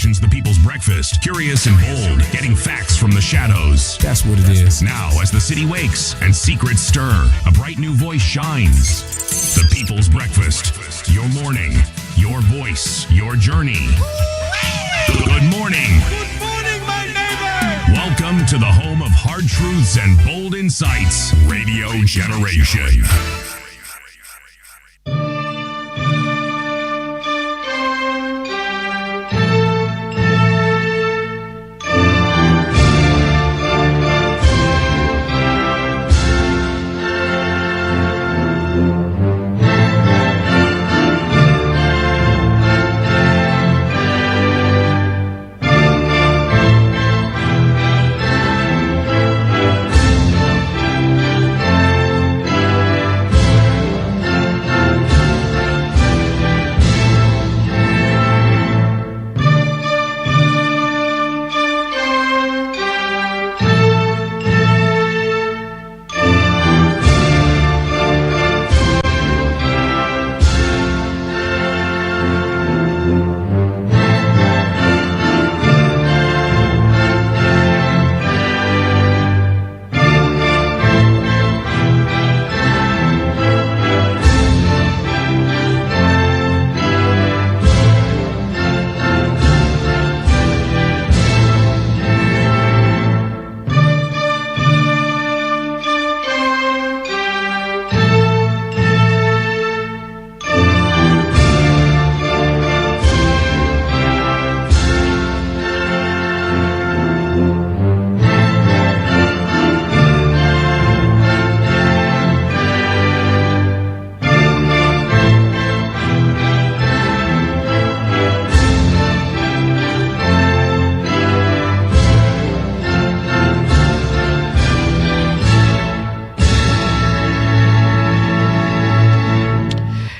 generation's The People's Breakfast. Curious and bold, getting facts from the shadows. That's what it is. Now, as the city wakes and secrets stir, a bright new voice shines. The People's Breakfast. Your morning, your voice, your journey. Good morning. Good morning, my neighbor. Welcome to the home of hard truths and bold insights, Radio Generation.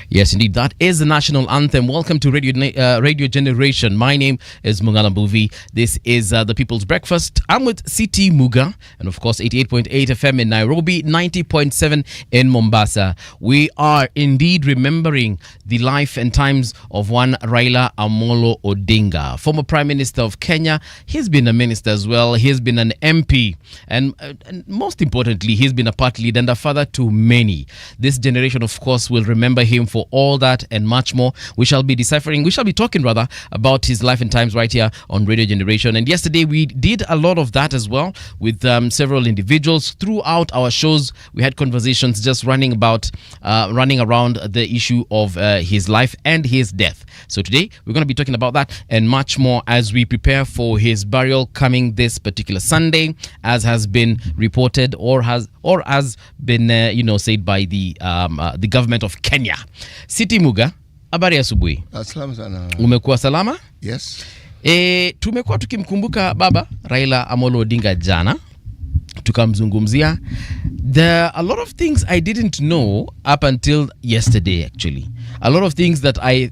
Yes, indeed. That is the national anthem. Welcome to Radio Generation. My name is Mungala Mbuvi. This is the People's Breakfast. I'm with CT Muga, and of course 88.8 FM in Nairobi, 90.7 in Mombasa. We are indeed remembering the life and times of one Raila Amolo Odinga, former Prime Minister of Kenya. He's been a minister as well. He's been an MP, and most importantly, he's been a party leader and a father to many. This generation, of course, will remember him for all that and much more. We shall be talking about his life and times right here on Radio Generation. And yesterday we did a lot of that as well with several individuals. Throughout our shows, we had conversations just running around the issue of his life and his death. So today we're going to be talking about that and much more as we prepare for his burial coming this particular Sunday, as has been reported or has been said by the government of Kenya. City Muga, habari asubuhi. Asalamu sana. Umekuwa salama? Yes. Tumekuwa tukimkumbuka baba Raila Amolo Odinga jana. Tukamzungumzia. There are a lot of things I didn't know up until yesterday, actually. A lot of things that I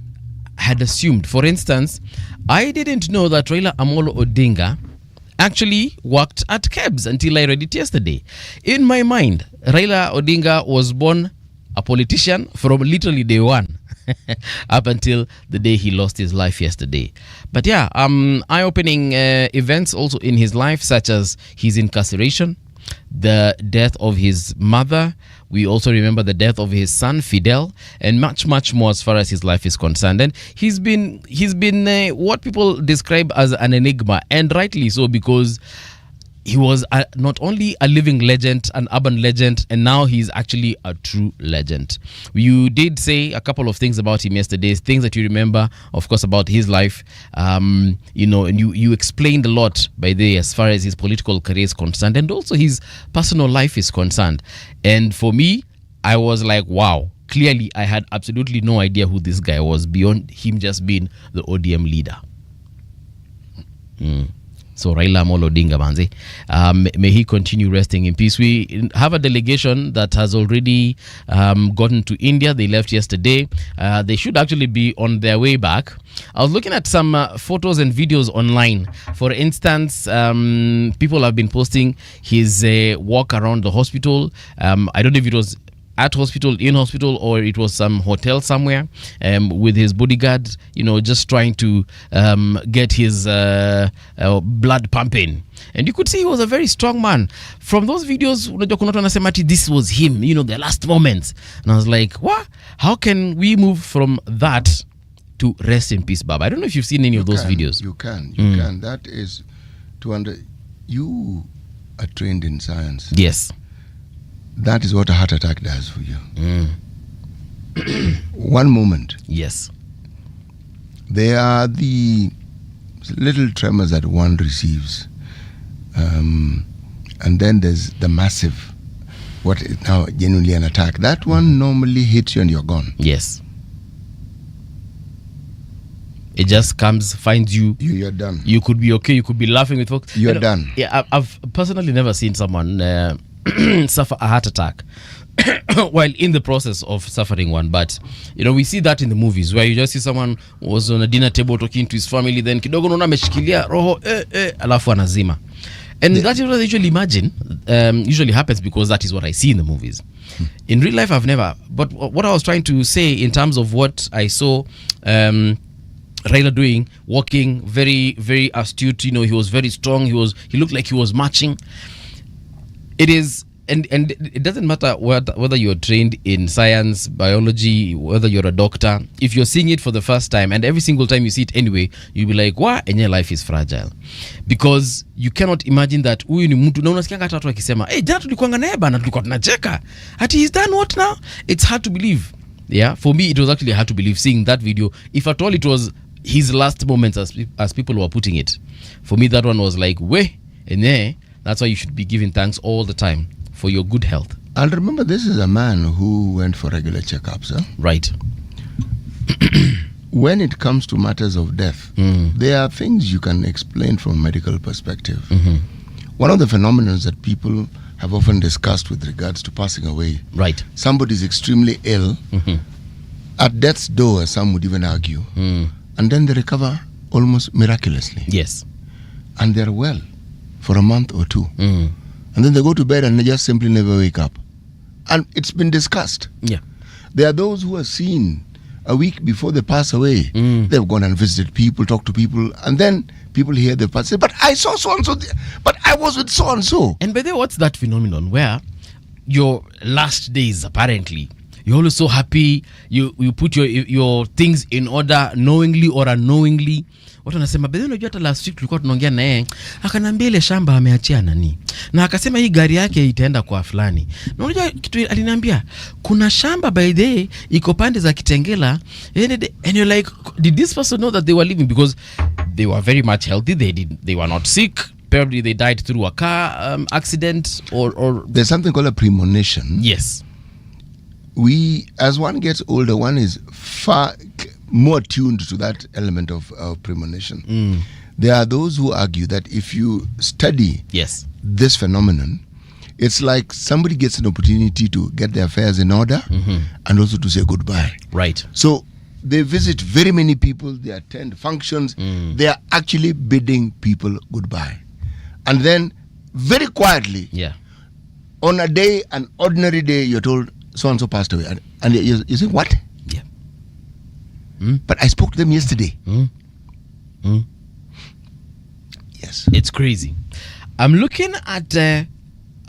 had assumed. For instance, I didn't know that Raila Amolo Odinga actually worked at KEBS until I read it yesterday. In my mind, Raila Odinga was born a politician from literally day one up until the day he lost his life yesterday. But yeah, eye-opening events also in his life, such as his incarceration, the death of his mother. We also remember the death of his son Fidel, and much more as far as his life is concerned. And he's been what people describe as an enigma, and rightly so, because he was not only a living legend, an urban legend, and now he's actually a true legend. You did say a couple of things about him yesterday, things that you remember, of course, about his life. And you explained a lot by the as far as his political career is concerned, and also his personal life is concerned. And for me, I was like, wow. Clearly, I had absolutely no idea who this guy was beyond him just being the ODM leader. So Raila Amolo Odinga, manze, may he continue resting in peace. We have a delegation that has already gotten to India. They left yesterday. They should actually be on their way back. I was looking at some photos and videos online. For instance, people have been posting his walk around the hospital. I don't know if it was at hospital, in hospital, or it was some hotel somewhere with his bodyguard, just trying to get his blood pumping. And you could see he was a very strong man. From those videos, this was him, the last moments. And I was like, what? How can we move from that to rest in peace, Baba? I don't know if you've seen any of those videos. You can. That is you are trained in science. Yes. That is what a heart attack does for you. One moment. Yes. There are the little tremors that one receives. And then there's the massive, what is now genuinely an attack. That one normally hits you and you're gone. Yes. It just comes, finds you. You're done. You could be okay. You could be laughing with folks. You're done. Yeah, I've personally never seen someone suffer a heart attack while in the process of suffering one. But, we see that in the movies where you just see someone was on a dinner table talking to his family, then kidogo naona ameshikilia roho, alafu anazima. And that is what I usually imagine usually happens because that is what I see in the movies. In real life, I've never. But what I was trying to say in terms of what I saw Raila doing, walking, very, very astute. He was very strong. He looked like he was marching. It is, and it doesn't matter whether you're trained in science, biology, whether you're a doctor. If you're seeing it for the first time, and every single time you see it anyway, you'll be like, "Wow, and your life is fragile," because you cannot imagine that huyu ni mtu na unasikia hata watu wakisema, jana tulikuanga naye bana, tulikuwa tunacheka. Ati he's done what now? It's hard to believe. Yeah, for me it was actually hard to believe seeing that video. If at all it was his last moments as people were putting it. For me that one was like, and that's why you should be giving thanks all the time for your good health. And remember, this is a man who went for regular checkups. Right. When it comes to matters of death, there are things you can explain from a medical perspective. One of the phenomena that people have often discussed with regards to passing away. Right. Somebody is extremely ill. At death's door, some would even argue. And then they recover almost miraculously. Yes. And they're well for a month or two. And then they go to bed and they just simply never wake up. And it's been discussed. Yeah. There are those who are seen a week before they pass away. They've gone and visited people, talked to people, and then people hear the person say, but I saw so-and-so, but I was with so-and-so. And by the way, what's that phenomenon where your last days, apparently, you're always so happy, you put your things in order knowingly or unknowingly. Watu wanasema bado unajua hata last week tulikuwa tunaongea naye akanambia ile shamba ameachia nani na akasema hii gari yake itaenda kwa fulani. Na unajua kitu aliniambia kuna shamba by the way iko pande za Kitengela and you're like, did this person know that they were living? Because they were very much healthy, they were not sick. Probably they died through a car accident or there's something called a premonition. Yes. As one gets older, one is far more tuned to that element of premonition. There are those who argue that if you study this phenomenon, it's like somebody gets an opportunity to get their affairs in order and also to say goodbye. Right. So they visit very many people, they attend functions, they are actually bidding people goodbye. And then very quietly, on a day, an ordinary day, you're told, so-and-so passed away. And you say, what? Yeah. But I spoke to them yesterday. Yes. It's crazy. I'm looking at a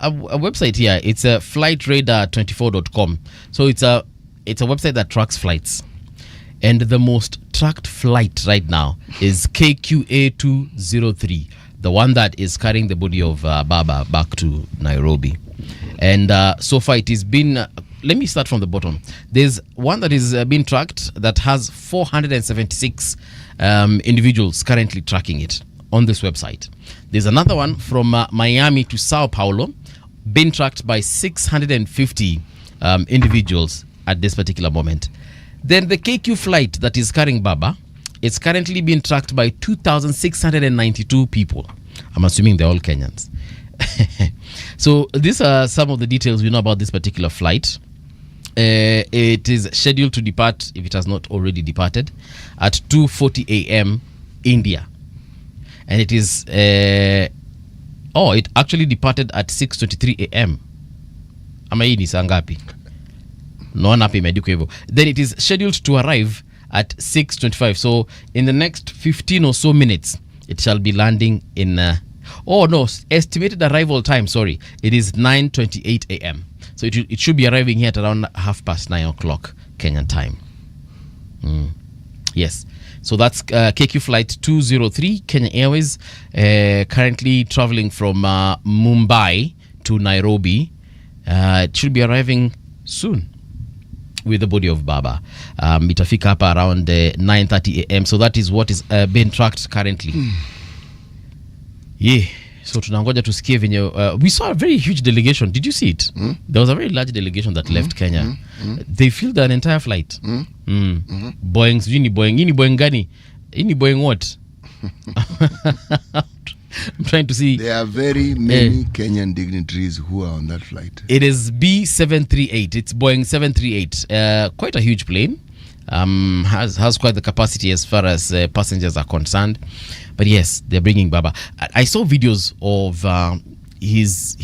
website here. It's a flightradar24.com. So it's a website that tracks flights. And the most tracked flight right now is KQA203, the one that is carrying the body of Baba back to Nairobi. And so far it has been... let me start from the bottom. There's one that is being tracked that has 476 individuals currently tracking it on this website. There's another one from Miami to Sao Paulo being tracked by 650 individuals at this particular moment. Then the KQ flight that is carrying Baba, it's currently being tracked by 2,692 people. I'm assuming they're all Kenyans. So these are some of the details we know about this particular flight. It is scheduled to depart, if it has not already departed, at 2:40 a.m. India. And it is it actually departed at 6:23 a.m. Ama hii ni saa ngapi? naona hapa imeandikwa hivyo. Then it is scheduled to arrive at 6:25. So in the next 15 or so minutes it shall be landing in estimated arrival time, sorry, it is 9:28 a.m. So it should be arriving here at around 9:30 Kenyan time. Yes. So that's KQ flight 203 Kenya Airways, currently traveling from Mumbai to Nairobi. It should be arriving soon with the body of Baba. Itafika hapa around 9:30 a.m. So that is what is being tracked currently. Yeah. So tunangoja tusikie venye we saw a very huge delegation. Did you see it? There was a very large delegation that left Kenya. They filled an entire flight. Boeing, ini Boeing gani? Ini Boeing what? I'm trying to see. There are very many Kenyan dignitaries who are on that flight. It is B738. It's Boeing 738. Quite a huge plane. Has quite the capacity as far as passengers are concerned. But yes, they're bringing Baba. I saw videos of his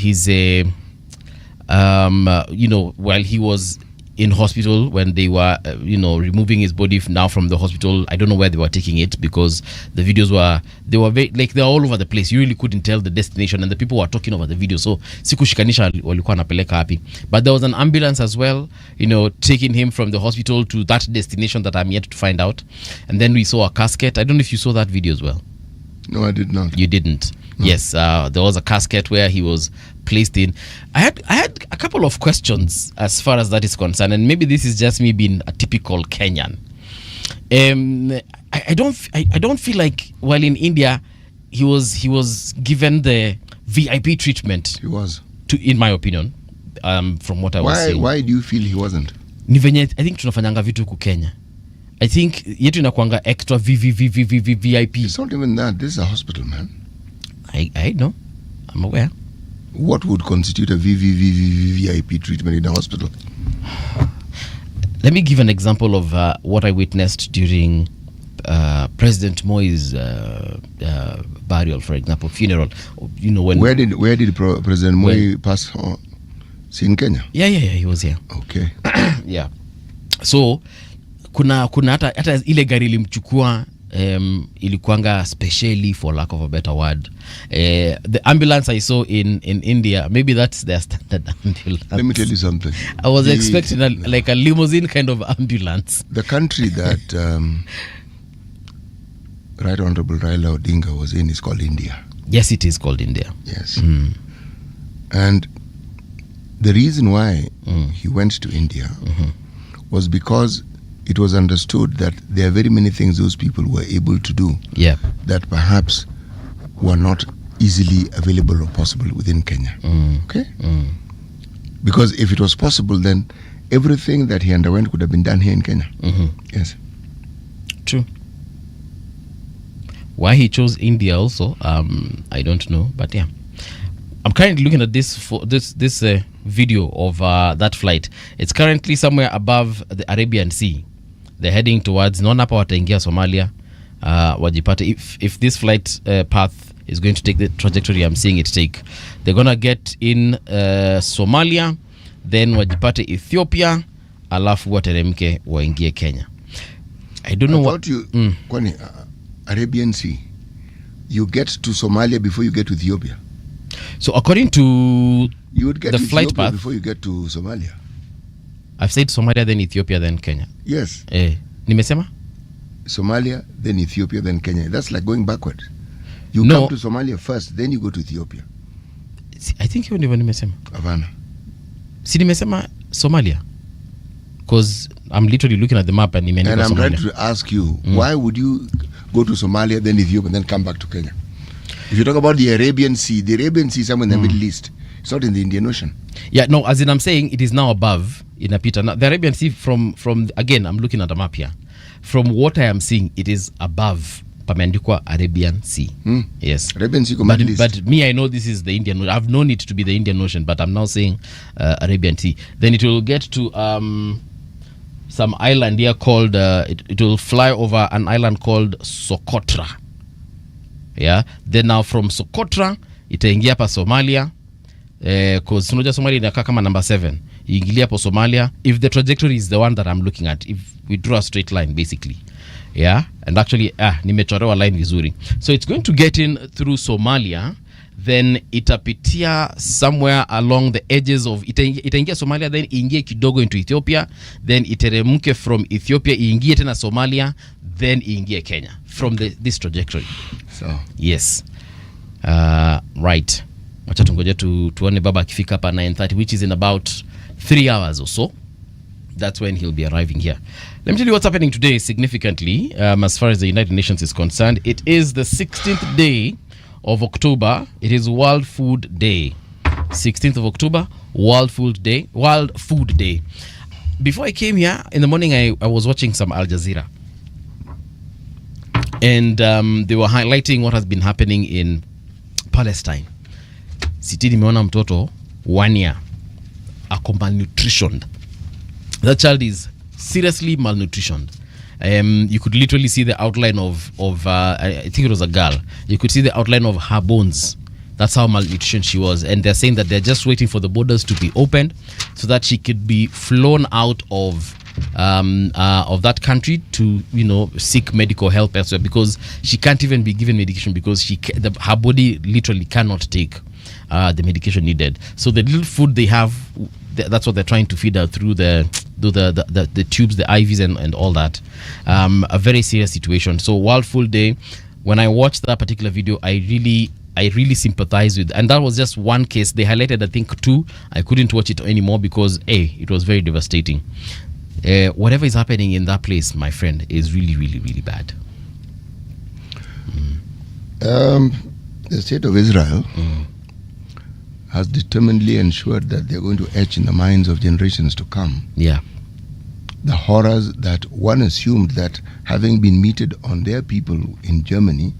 while he was in hospital, when they were removing his body now from the hospital. I don't know where they were taking it, because the videos were very, like, they were all over the place. You really couldn't tell the destination, and the people were talking over the video, so sikushikanisha walikuwa napeleka hapi. But there was an ambulance as well, taking him from the hospital to that destination that I'm yet to find out. And then we saw a casket. I don't know if you saw that video as well. No, I did not. You didn't? No. Yes, there was a casket where he was placed in. I had a couple of questions as far as that is concerned, and maybe this is just me being a typical Kenyan. I don't feel like while in India he was given the VIP treatment. He was, in my opinion, from what I was saying. Why do you feel he wasn't? Ni venye I think tunafanyanga vitu ku Kenya. I think yetu inakuanga extra VIP. It's not even that. This is a hospital, man. I know. I'm aware. What would constitute a VIP treatment in a hospital? Let me give an example of what I witnessed during President Moi's burial, for example, funeral. When where did President Moi pass on? See, in Kenya? Yeah, he was here. Okay. Yeah. So kuna hata ile gari limchukua ilikuanga specially, for lack of a better word. The ambulance I saw in India, maybe that's their standard ambulance. Let me tell you something. I was expecting like a limousine kind of ambulance. The country that Right Honorable Raila Odinga was in is called India. Yes, it is called India. Yes. And the reason why he went to India was because it was understood that there are very many things those people were able to do that perhaps were not easily available or possible within Kenya. Okay? Because if it was possible, then everything that he underwent could have been done here in Kenya. Yes. True. Why he chose India also, I don't know, but yeah. I'm currently looking at this video of that flight. It's currently somewhere above the Arabian Sea. They're heading towards, naona hapa wataingia Somalia, wajipate, if this flight path is going to take the trajectory I'm seeing it take, they're gonna get in Somalia, then wajipate Ethiopia, alafu wateremke waingie Kenya. I don't know what you kwani Arabian Sea, you get to Somalia before you get to Ethiopia. So according to you would get the to flight Ethiopia path before you get to Somalia. I've said Somalia, then Ethiopia, then Kenya. Yes. Nimesema? Somalia, then Ethiopia, then Kenya. That's like going backward. You come to Somalia first, then you go to Ethiopia. I think you never nimesema. Havana. Si nimesema Somalia? Because I'm literally looking at the map and I'm trying to ask you, why would you go to Somalia, then Ethiopia, and then come back to Kenya? If you talk about the Arabian Sea is somewhere in the Middle East. It's not in the Indian Ocean. Yeah, no, as in I'm saying it is now above inapita. Now, the Arabian Sea from again, I'm looking at a map here. From what I am seeing, it is above pameandikwa Arabian Sea. Yes. Arabian Sea but me, I know this is the Indian Ocean. I've known it to be the Indian Ocean, but I'm now saying Arabian Sea. Then it will get to some island here called it will fly over an island called Socotra. Yeah. Then now from Socotra itaingia pa Somalia. Because unaja Somalia inakaa kama number 7. Iingilia hapo Somalia, if the trajectory is the one that I'm looking at, if we draw a straight line basically, yeah, and actually nimechorewa line vizuri, so it's going to get in through Somalia, then itapitia somewhere along the edges of itaingia Somalia, then iingie kidogo into Ethiopia, then iteremke from Ethiopia iingie tena Somalia, then iingie Kenya from this trajectory. So yes, right, acha tungoje tuone baba akifika hapa 9:30, which is in about 3 hours or so. That's when he'll be arriving here. Let me tell you what's happening today significantly, as far as the United Nations is concerned. It is the 16th day of October. It is World Food Day. 16th of October, World Food Day. World Food Day. Before I came here in the morning, I was watching some Al Jazeera, and they were highlighting what has been happening in Palestine. Siti nimeona mtoto 1 year ako malnutritioned. That child is seriously malnutritioned. You could literally see the outline of I think it was a girl. You could see the outline of her bones. That's how malnutrition she was. And they're saying that they're just waiting for the borders to be opened so that she could be flown out of that country to, seek medical help elsewhere, because she can't even be given medication because her body literally cannot take the medication needed. So the little food they have, that's what they're trying to feed her through the tubes, the IVs and all that. A very serious situation. So World Food Day, when I watched that particular video, I really sympathize with, and that was just one case. They highlighted, I think, 2. I couldn't watch it anymore because it was very devastating. Whatever is happening in that place, my friend, is really, really, really bad. The state of Israel has determinedly ensured that they're going to etch in the minds of generations to come. Yeah. The horrors that one assumed that, having been meted on their people in Germany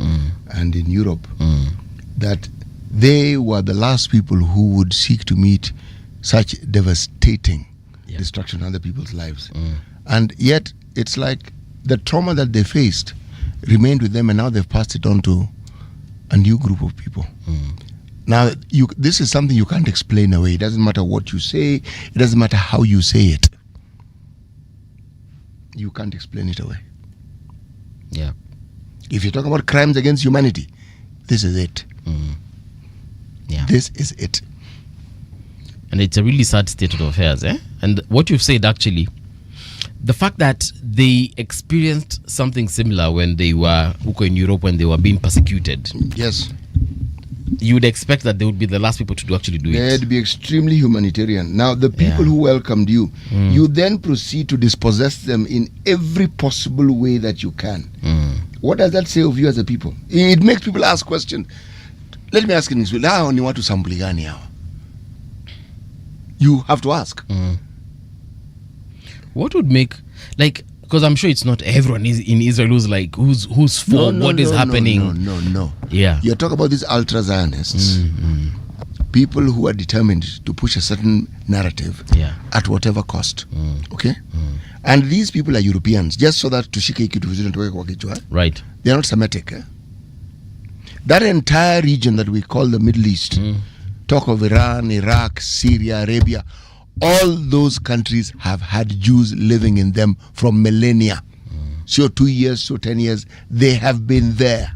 and in Europe, that they were the last people who would seek to meet such devastating destruction of other people's lives. And yet, it's like the trauma that they faced remained with them, and now they've passed it on to a new group of people. Now, this is something you can't explain away. It doesn't matter what you say. It doesn't matter how you say it. You can't explain it away. Yeah. If you talk about crimes against humanity, this is it. Yeah. This is it. And it's a really sad state of affairs, eh? And what you've said, actually, the fact that they experienced something similar when they were in Europe, when they were being persecuted. Yes. You would expect that they would be the last people to actually do it. They'd be extremely humanitarian. Now, the people who welcomed you, you then proceed to dispossess them in every possible way that you can. What does that say of you as a people? It makes people ask questions. Let me ask you this. You have to ask. What would make, because I'm sure it's not everyone in Israel who's like, who's for what is happening. No. Yeah. You're talking about these ultra-Zionists, people who are determined to push a certain narrative at whatever cost. Okay? And these people are Europeans, just so that right. They're not Semitic. That entire region that we call the Middle East, talk of Iran, Iraq, Syria, Arabia, all those countries have had Jews living in them from millennia. So 2 years, so 10 years, they have been there.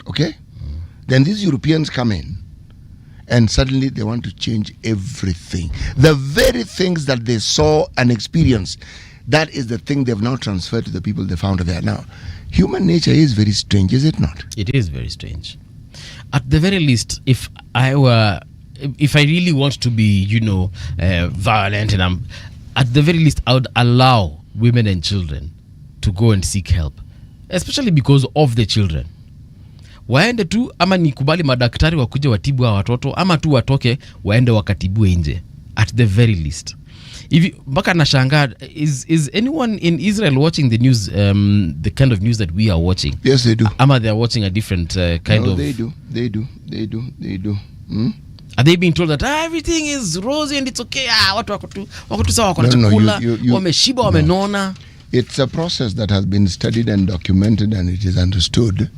Okay? Then these Europeans come in, and suddenly they want to change everything. The very things that they saw and experienced, that is the thing they've now transferred to the people they found there. Now, human nature is very strange, is it not? It is very strange. At the very least, if I really want to be, violent, and at the very least, I would allow women and children to go and seek help, especially because of the children. Waende tu, ama nikubali madaktari wakuje watibu wa watoto, ama tu watoke waende wakatibue nje. At the very least. Mpaka nashangaa, is anyone in Israel watching the news, the kind of news that we are watching? Yes, they do. Ama they are watching a different kind of... They do. Are they being told that everything is rosy and it's okay? Watu wako tu sawa, wako chakula, wameshiba, wamenona. It's a process that has been studied and documented, and it is understood.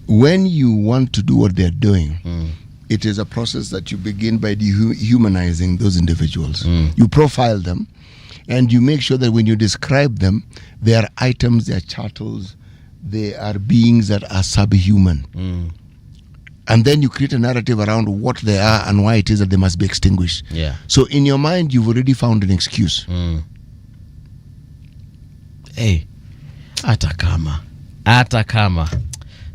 When you want to do what they're doing, it is a process that you begin by dehumanizing those individuals. You profile them, and you make sure that when you describe them, they are items, they are chattels, they are beings that are subhuman. And then you create a narrative around what they are and why it is that they must be extinguished. Yeah. So in your mind, you've already found an excuse. Hey, hata kama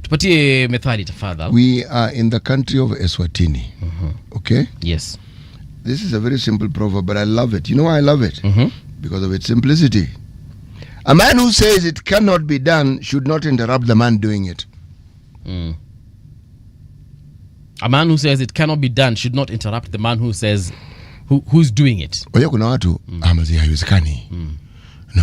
tupatie methali tafadhali. We are in the country of Eswatini. Okay? Yes. This is a very simple proverb, but I love it. You know why I love it? Because of its simplicity. A man who says it cannot be done should not interrupt the man doing it. A man who says it cannot be done should not interrupt the man who says who's doing it. Oya kuna watu amazi haiwezekani. No,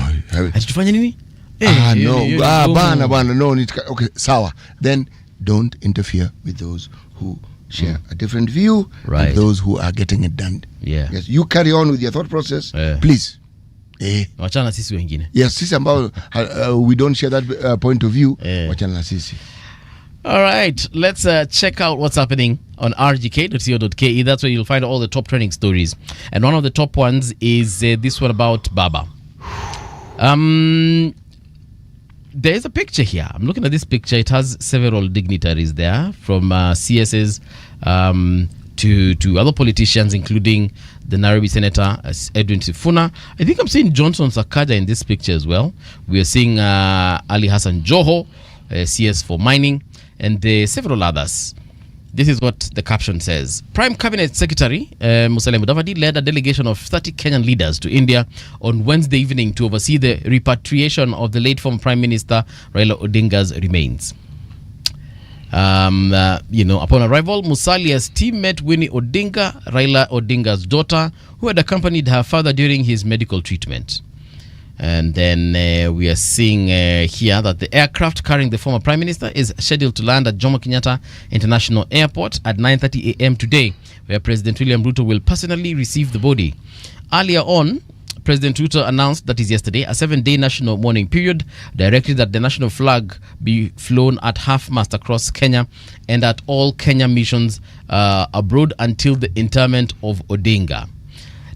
Atufanye nini? Bana, no. Okay, sawa. Then don't interfere with those who share a different view, right, and those who are getting it done. Yeah. Yes, you carry on with your thought process, please. Wachana sisi wengine. Yes, sisi ambao we don't share that point of view. Wachana sisi. All right, let's check out what's happening on rgk.co.ke. That's where you'll find all the top trending stories. And one of the top ones is this one about Baba. There's a picture here. I'm looking at this picture. It has several dignitaries there, from CSs to other politicians, including the Nairobi Senator Edwin Sifuna. I think I'm seeing Johnson Sakaja in this picture as well. We are seeing Ali Hassan Joho, CS for mining, and several others. This is what the caption says. Prime Cabinet Secretary Musalia Mudavadi led a delegation of 30 Kenyan leaders to India on Wednesday evening to oversee the repatriation of the late former Prime Minister Raila Odinga's remains. Upon arrival, Musalia's team met Winnie Odinga, Raila Odinga's daughter, who had accompanied her father during his medical treatment. And then we are seeing here that the aircraft carrying the former Prime Minister is scheduled to land at Jomo Kenyatta International Airport at 9:30 a.m. today, where President William Ruto will personally receive the body. Earlier on, President Ruto announced, that is yesterday, a 7-day national mourning period, directed that the national flag be flown at half-mast across Kenya and at all Kenya missions abroad until the interment of Odinga.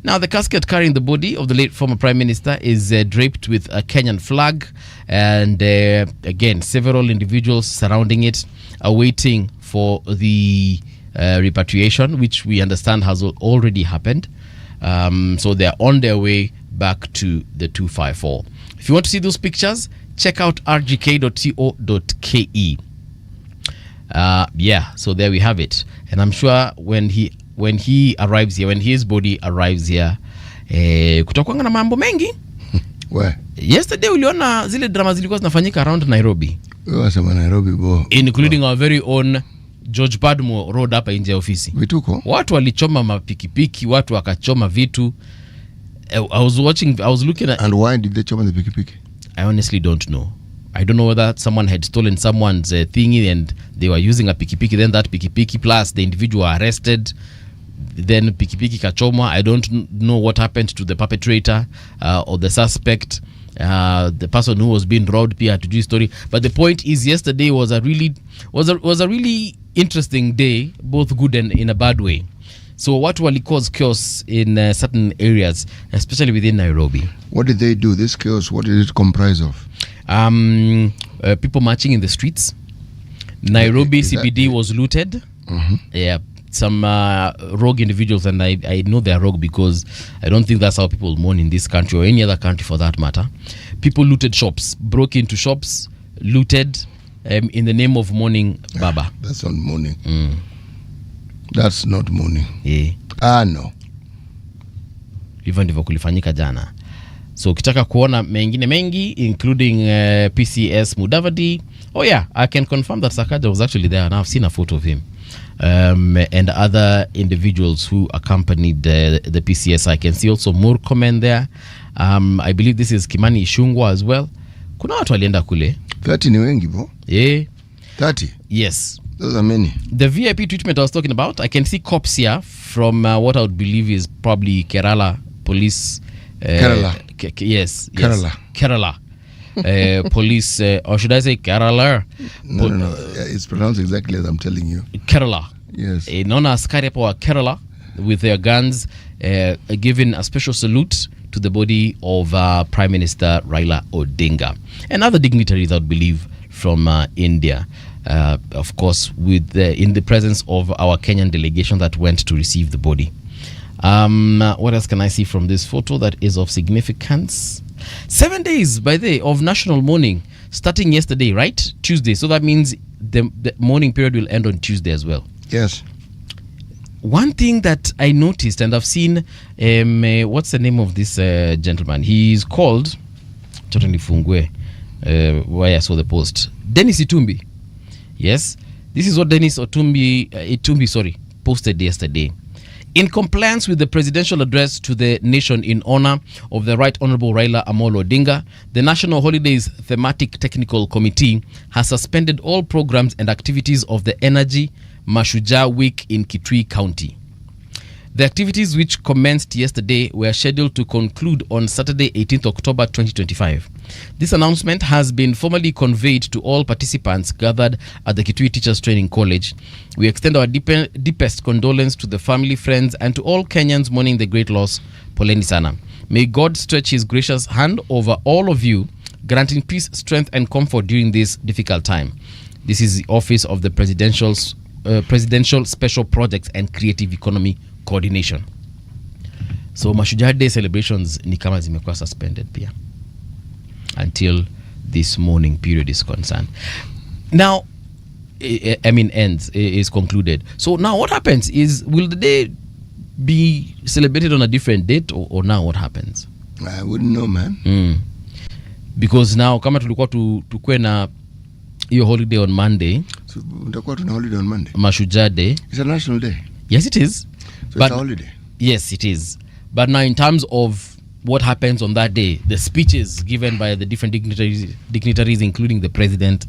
Now, the casket carrying the body of the late former Prime Minister is draped with a Kenyan flag, and again, several individuals surrounding it are waiting for the repatriation, which we understand has already happened. So they're on their way back to the 254. If you want to see those pictures, check out rgk.co.ke. So there we have it. And I'm sure when he arrives here, when his body arrives here, kutakuwa na mambo mengi. Where? Yesterday uliona zile drama zilikuwa zinafanyika around Nairobi. Nairobi bo. Including our very own George Padmo Road hapa nje ya ofisi. Vituko. Watu walichoma mapikipiki, watu wakachoma vitu. I was looking at... And why did they choma the pikipiki? I honestly don't know. I don't know whether someone had stolen someone's thingy and they were using a pikipiki, then that pikipiki plus the individual arrested, then pikipiki kachoma. I don't know what happened to the perpetrator or the suspect, the person who was being robbed pia to do story. But the point is, yesterday was a really interesting day, both good and in a bad way. So what will cause chaos in certain areas, especially within Nairobi? What did they do? This chaos, what did it comprise of? People marching in the streets. Nairobi CBD was looted. Yeah, some rogue individuals, and I know they are rogue because I don't think that's how people mourn in this country or any other country for that matter. People looted shops, broke into shops, looted in the name of mourning Baba. That's not mourning. That's not mourning. Yeah. No. Hivyo ndivyo kulifanyika jana. So ukitaka kuona mengine mengi, including PCS Mudavadi. Oh yeah, I can confirm that Sakaja was actually there, and I've seen a photo of him. And other individuals who accompanied the PCS. I can see also Murkomen there. I believe this is Kimani Ichung'wah as well. Kuna watu walienda kule. 30 ni wengi bro. Yeah. 30? Yes. Those are many. The VIP treatment I was talking about, I can see cops here from what I would believe is probably Kerala police. Kerala. Yes. Kerala. Police, or should I say Kerala? No. It's pronounced exactly as I'm telling you. Kerala. Yes. Naona askari hapo wa Kerala with their guns giving a special salute to the body of Prime Minister Raila Odinga and other dignitaries, I would believe, from India. Of course, with in the presence of our Kenyan delegation that went to receive the body. What else can I see from this photo that is of significance? 7 days by the of national mourning starting yesterday, right? Tuesday. So that means the mourning period will end on Tuesday as well. Yes. One thing that I noticed, and I've seen, what's the name of this gentleman? He's called, totally Fungwe, why I saw the post. Dennis Itumbi. Yes. This is what Dennis Itumbi posted yesterday. In compliance with the presidential address to the nation in honor of the Right Honorable Raila Amolo Odinga, the National Holidays Thematic Technical Committee has suspended all programs and activities of the Energy Mashujaa Week in Kitui County. The activities, which commenced yesterday, were scheduled to conclude on Saturday, 18th October 2025. This announcement has been formally conveyed to all participants gathered at the Kitui Teachers Training College. We extend our deepest condolence to the family, friends, and to all Kenyans mourning the great loss. Poleni sana. May God stretch His gracious hand over all of you, granting peace, strength, and comfort during this difficult time. This is the Office of the Presidential Special Projects and Creative Economy Coordination. So Mashujaa Day celebrations ni kama zimekuwa suspended pia until this mourning period is concerned. Now, is concluded. So now what happens is, will the day be celebrated on a different date or now what happens? I wouldn't know, man. Because now kama tulikuwa tukue na hiyo holiday on Monday. So utakuwa tuna holiday on Monday. Mashujaa Day. It's a national day. Yes, it is. So it's a holiday. Yes, it is. But now in terms of what happens on that day, the speeches given by the different dignitaries including the president,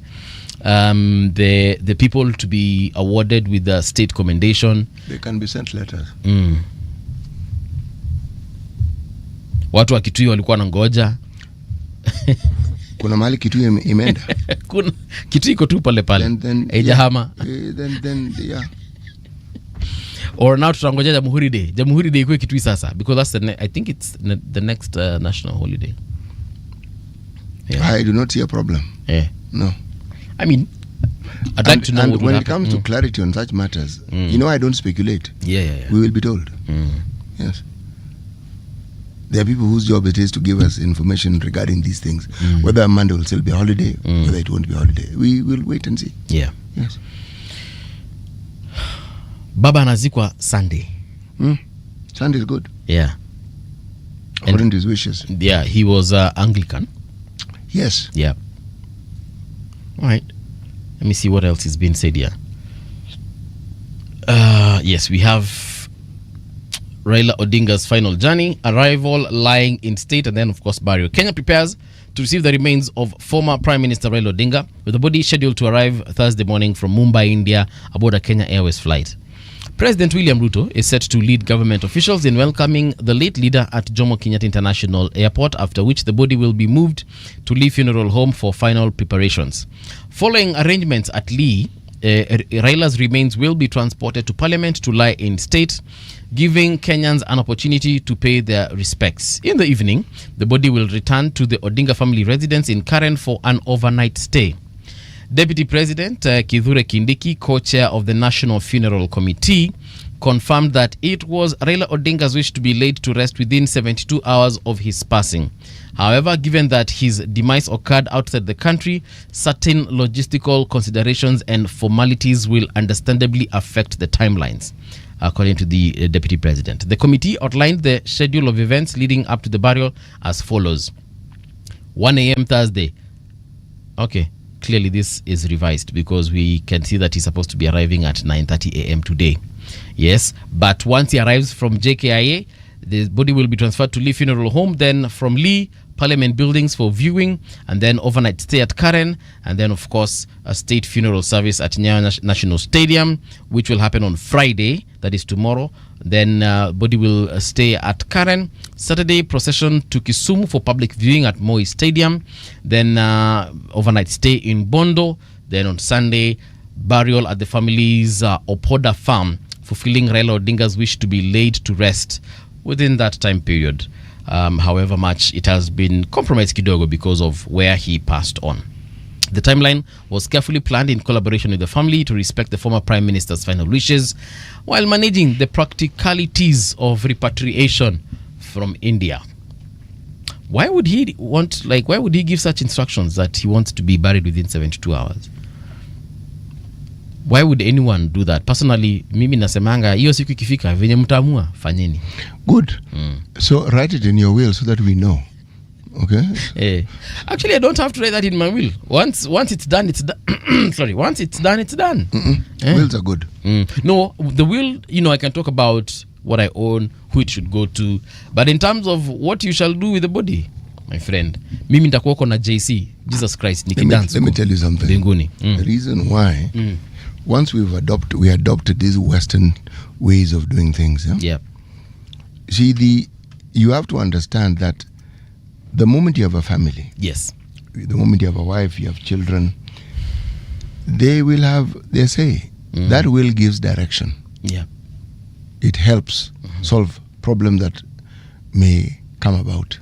the people to be awarded with the state commendation. They can be sent letters. Watu wa Kitui walikuwa na ngoja. Kuna mahali Kitui imeenda. Kuna Kitui iko tu pale pale. Haijahama. Then yeah. Or now tutangoja Jamhuri Day. Jamhuri Day iko Kitui sasa, because that's I think it's the next national holiday. Yeah. I do not see a problem. Yeah. No. I mean, I'd like to know and when it comes to clarity on such matters, you know, I don't speculate. Yeah. We will be told. Yes. There are people whose job it is to give us information regarding these things. Whether Monday will still be a holiday, whether it won't be a holiday. We will wait and see. Yeah. Yes. Baba anazikwa Sunday. Sunday is good. Yeah. According to his wishes. Yeah, he was Anglican. Yes. Yeah. All right. Let me see what else is being said here. Yes, we have Raila Odinga's final journey, arrival, lying in state, and then, of course, burial. Kenya prepares to receive the remains of former Prime Minister Raila Odinga, with the body scheduled to arrive Thursday morning from Mumbai, India, aboard a Kenya Airways flight. President William Ruto is set to lead government officials in welcoming the late leader at Jomo Kenyatta International Airport, after which the body will be moved to Lee Funeral Home for final preparations. Following arrangements at Lee, Raila's remains will be transported to Parliament to lie in state, giving Kenyans an opportunity to pay their respects. In the evening, the body will return to the Odinga family residence in Karen for an overnight stay. Deputy President Kithure Kindiki, co-chair of the National Funeral Committee, confirmed that it was Raila Odinga's wish to be laid to rest within 72 hours of his passing. However, given that his demise occurred outside the country, certain logistical considerations and formalities will understandably affect the timelines, according to the Deputy President. The committee outlined the schedule of events leading up to the burial as follows. 1 a.m. Thursday. Okay. Clearly this is revised because we can see that he's supposed to be arriving at 9:30 a.m. today. Yes, but once he arrives from JKIA, the body will be transferred to Lee Funeral Home, then from Lee, Parliament buildings for viewing, and then overnight stay at Karen, and then of course a state funeral service at Nyayo National Stadium, which will happen on Friday, that is tomorrow. Then body will stay at Karen. Saturday, procession to Kisumu for public viewing at Moi Stadium. Then overnight stay in Bondo. Then on Sunday, burial at the family's Opoda farm, fulfilling Raila Odinga's wish to be laid to rest within that time period. However much it has been compromised kidogo because of where he passed on. The timeline was carefully planned in collaboration with the family to respect the former Prime Minister's final wishes while managing the practicalities of repatriation from India. Why would he give such instructions that he wants to be buried within 72 hours? Why would anyone do that? Personally, mimi nasemanga hiyo siku ikifika venye mtaamua fanyeni. Good. So write it in your will so that we know. Okay? Actually, I don't have to write that in my will. Once it's done, it's done. Sorry, once it's done, it's done. Wills are good. No, the will, I can talk about what I own, who it should go to. But in terms of what you shall do with the body, my friend, mimi nitakuwa na JC, Jesus Christ, nikidance. Let me tell you something. Binguni. The reason why, once we adopted these Western ways of doing things. Yeah. See, you have to understand that the moment you have a family, yes, the moment you have a wife, you have children, they will have their say. That will gives direction. Yeah. It helps solve problems that may come about.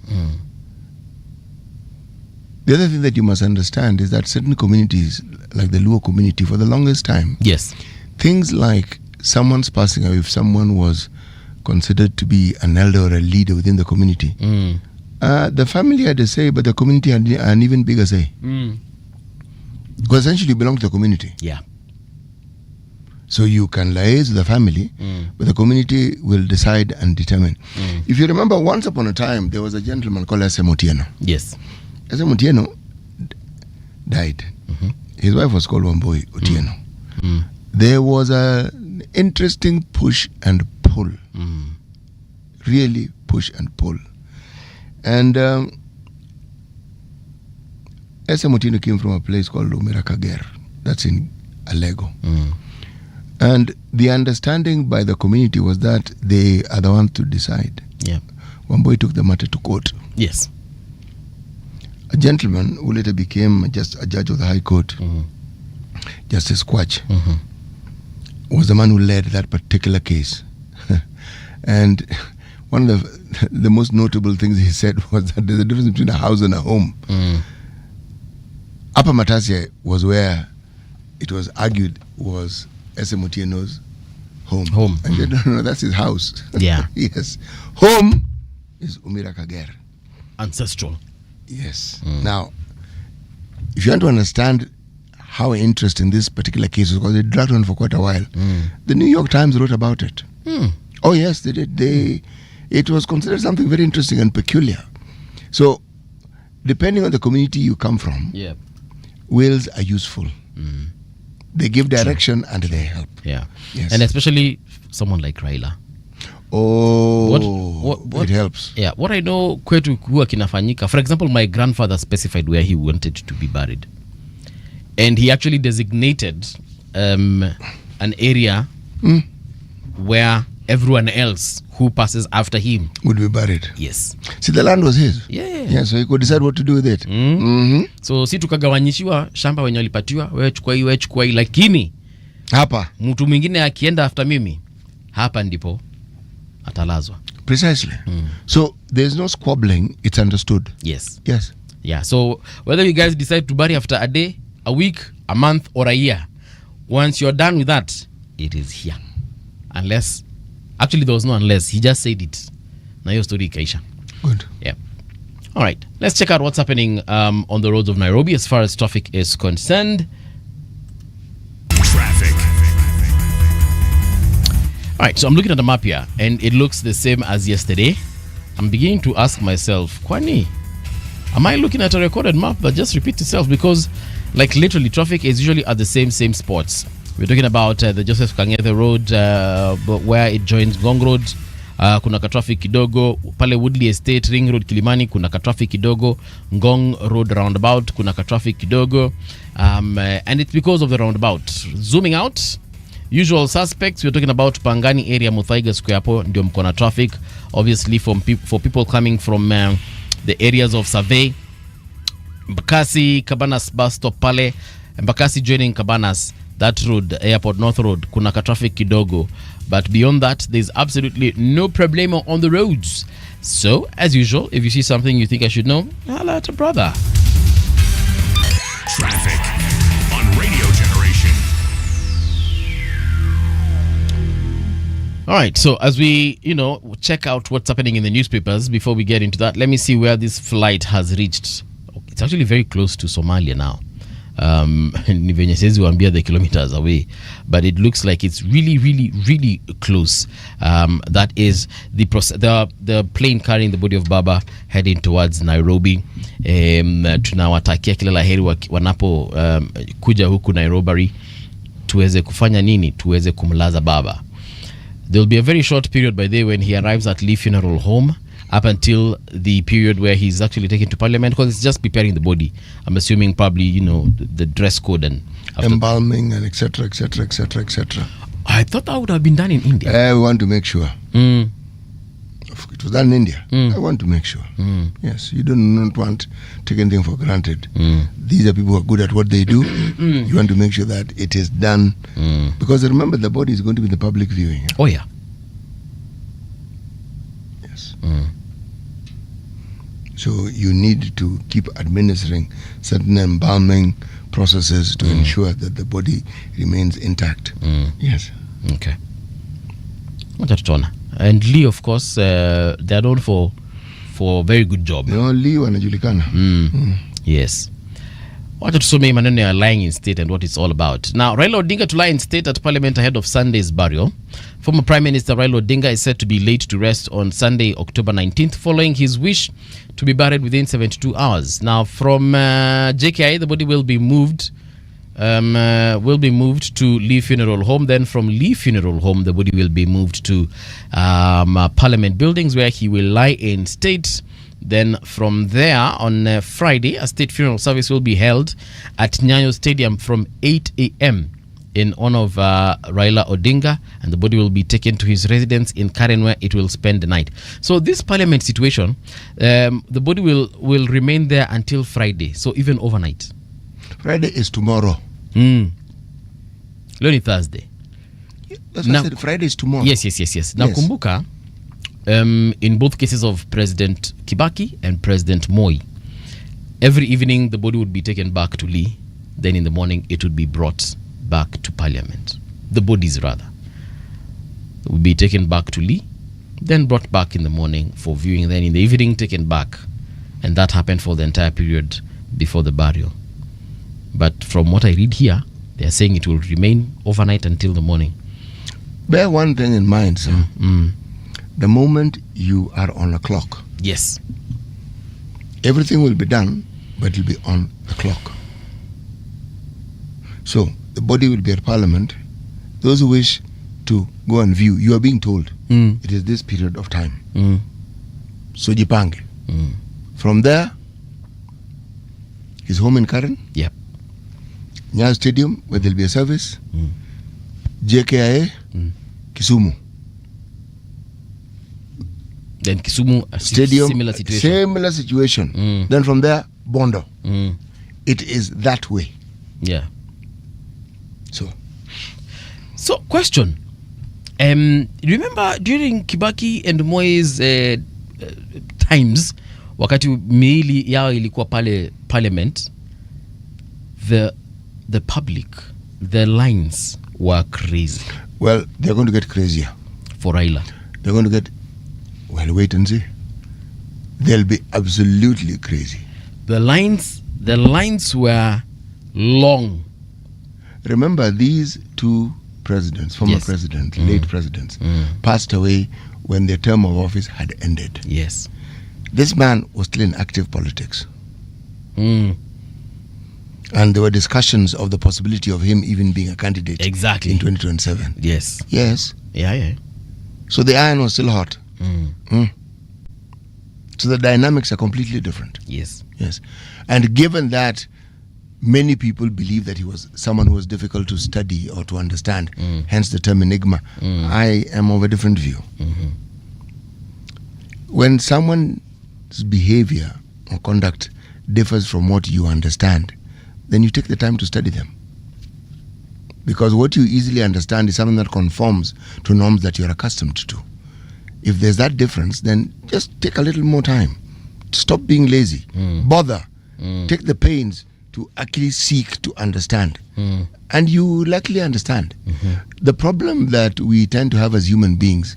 The other thing that you must understand is that certain communities, like the Luo community, for the longest time, yes, things like someone's passing away, if someone was considered to be an elder or a leader within the community, the family had a say, but the community had an even bigger say. Because essentially you belong to the community. Yeah. So you can liaise with the family, but the community will decide and determine. If you remember, once upon a time, there was a gentleman called S.M. Otieno. Yes. S.M. Otieno died. His wife was called Wamboi Otieno. There was an interesting push and pull. Really push and pull. And S.M. Otieno came from a place called Umirakager. That's in Alego. And the understanding by the community was that they are the ones to decide. Yeah. Wamboi took the matter to court. Yes. A gentleman who later became just a judge of the High Court, Justice Quach, was the man who led that particular case. And one of the most notable things he said was that there's a difference between a house and a home. Upper Matasia was where it was argued was S.M. Otieno's home. And they don't know, that's his house. Yeah. Yes. Home is Umirakager. Ancestral. Yes. Now, if you want to understand how interesting this particular case is, because it dragged on for quite a while, the New York Times wrote about it. Oh, yes, they did. It was considered something very interesting and peculiar. So, depending on the community you come from, wills are useful. They give direction and they help. Yeah. Yes. And especially someone like Raila. Oh, what it helps. Yeah. What I know kwetu huwa kinafanyika. For example, my grandfather specified where he wanted to be buried. And he actually designated an area where everyone else who passes after him would be buried. Yes. See, the land was his. Yeah. So he could decide what to do with it. So si tukagawanyishiwa shamba wenye walipatiwa, wewe chukua hii, lakini hapa mtu mwingine akienda after mimi, hapa ndipo atalazwa. Precisely. So there's no squabbling, it's understood. Yes. Yeah, so whether you guys decide to bury after a day, a week, a month or a year, once you're done with that, it is here. Unless, actually there was no unless, he just said it. Na hiyo story ikaisha. Good. Yeah. All right, let's check out what's happening on the roads of Nairobi as far as traffic is concerned. Traffic. All right, so I'm looking at the map here and it looks the same as yesterday. I'm beginning to ask myself, Kwani, am I looking at a recorded map that just repeats itself? Because like literally traffic is usually at the same spots. We're talking about the Joseph Kang'ethe Road, where it joins Ngong Road. Kuna ka traffic kidogo pale Woodley Estate, Ring Road, Kilimani. Kuna ka traffic kidogo Ngong Road roundabout. Kuna ka traffic kidogo, and it's because of the roundabout. Zooming out, usual suspects. We're talking about Pangani area, Muthaiga Square. Hapo ndio mkona traffic. Obviously for people coming from the areas of Survey, Mbakasi, Cabanas bus stop pale. Mbakasi joining Cabanas, that road, Airport North Road, kuna ka traffic kidogo, but beyond that there's absolutely no problemo on the roads. So as usual, if you see something you think I should know, holla at a brother. Traffic on Radio Generation. All right, so as we, check out what's happening in the newspapers, before we get into that, let me see where this flight has reached. It's actually very close to Somalia now. Ni venye siwezi waambia the kilometers away, but it looks like it's really, really, really close. That is the plane carrying the body of Baba heading towards Nairobi. Tunawatakia kila laheri wanapo kuja huku Nairobi, tuweze kufanya nini? Tuweze kumlaza Baba. There'll be a very short period by day when he arrives at Lee Funeral Home, up until the period where he's actually taken to Parliament, because it's just preparing the body. I'm assuming probably, the dress code and embalming and etc. I thought that would have been done in India. We want to make sure. It was done in India. I want to make sure. Yes, you do not want to take anything for granted. These are people who are good at what they do. You want to make sure that it is done. Because remember, the body is going to be the public viewing. Oh, yeah. Yes. So you need to keep administering certain embalming processes to ensure that the body remains intact. Yes. Okay. And Lee, of course, they're known for a very good job. Lee wanajulikana. Yes. Wacha tusome maneno ya lying in state and what it's all about. Now, Raila Odinga to lie in state at Parliament ahead of Sunday's burial. Former Prime Minister Raila Odinga is said to be laid to rest on Sunday, October 19th, following his wish to be buried within 72 hours. Now, from JKI, the body will be moved to Lee Funeral Home. Then from Lee Funeral Home, the body will be moved to Parliament buildings, where he will lie in state. Then from there, on Friday, a state funeral service will be held at Nyayo Stadium from 8 a.m. in honor of Raila Odinga, and the body will be taken to his residence in Karen, where it will spend the night. So this Parliament situation, the body will remain there until Friday, so even overnight. Friday is tomorrow. Only Thursday. That's what I said. Friday is tomorrow. Yes. Now, kumbuka, in both cases of President Kibaki and President Moi, every evening the body would be taken back to Lee. Then in the morning it would be brought back to Parliament. The bodies, rather, would be taken back to Lee, then brought back in the morning for viewing, then in the evening taken back. And that happened for the entire period before the burial. But from what I read here, they are saying it will remain overnight until the morning. Bear one thing in mind, sir. The moment you are on a clock, yes, everything will be done, but it will be on the clock. So the body will be at Parliament. Those who wish to go and view, you are being told it is this period of time. So jipange. From there, his home in Karen. Yep. Nyayo Stadium, where there will be a service. JKIA, Kisumu. Then Kisumu, Stadium, similar situation. Then from there, Bondo. It is that way. Yeah. So question. Remember during Kibaki and Moi's times, wakati miili yao ilikuwa pale Parliament, the public, the lines were crazy. Well, they're going to get crazier. For Raila. They're going to get, well, wait and see. They'll be absolutely crazy. The lines were long. Remember, these two presidents, former presidents, late presidents, passed away when their term of office had ended. Yes. This man was still in active politics. And there were discussions of the possibility of him even being a candidate in 2027. Yes. Yes. Yeah. So the iron was still hot. So the dynamics are completely different. Yes. And given that many people believe that he was someone who was difficult to study or to understand, hence the term enigma, I am of a different view. When someone's behavior or conduct differs from what you understand, then you take the time to study them. Because what you easily understand is something that conforms to norms that you're accustomed to. If there's that difference, then just take a little more time. Stop being lazy. Bother. Take the pains to actually seek to understand. And you likely understand. The problem that we tend to have as human beings,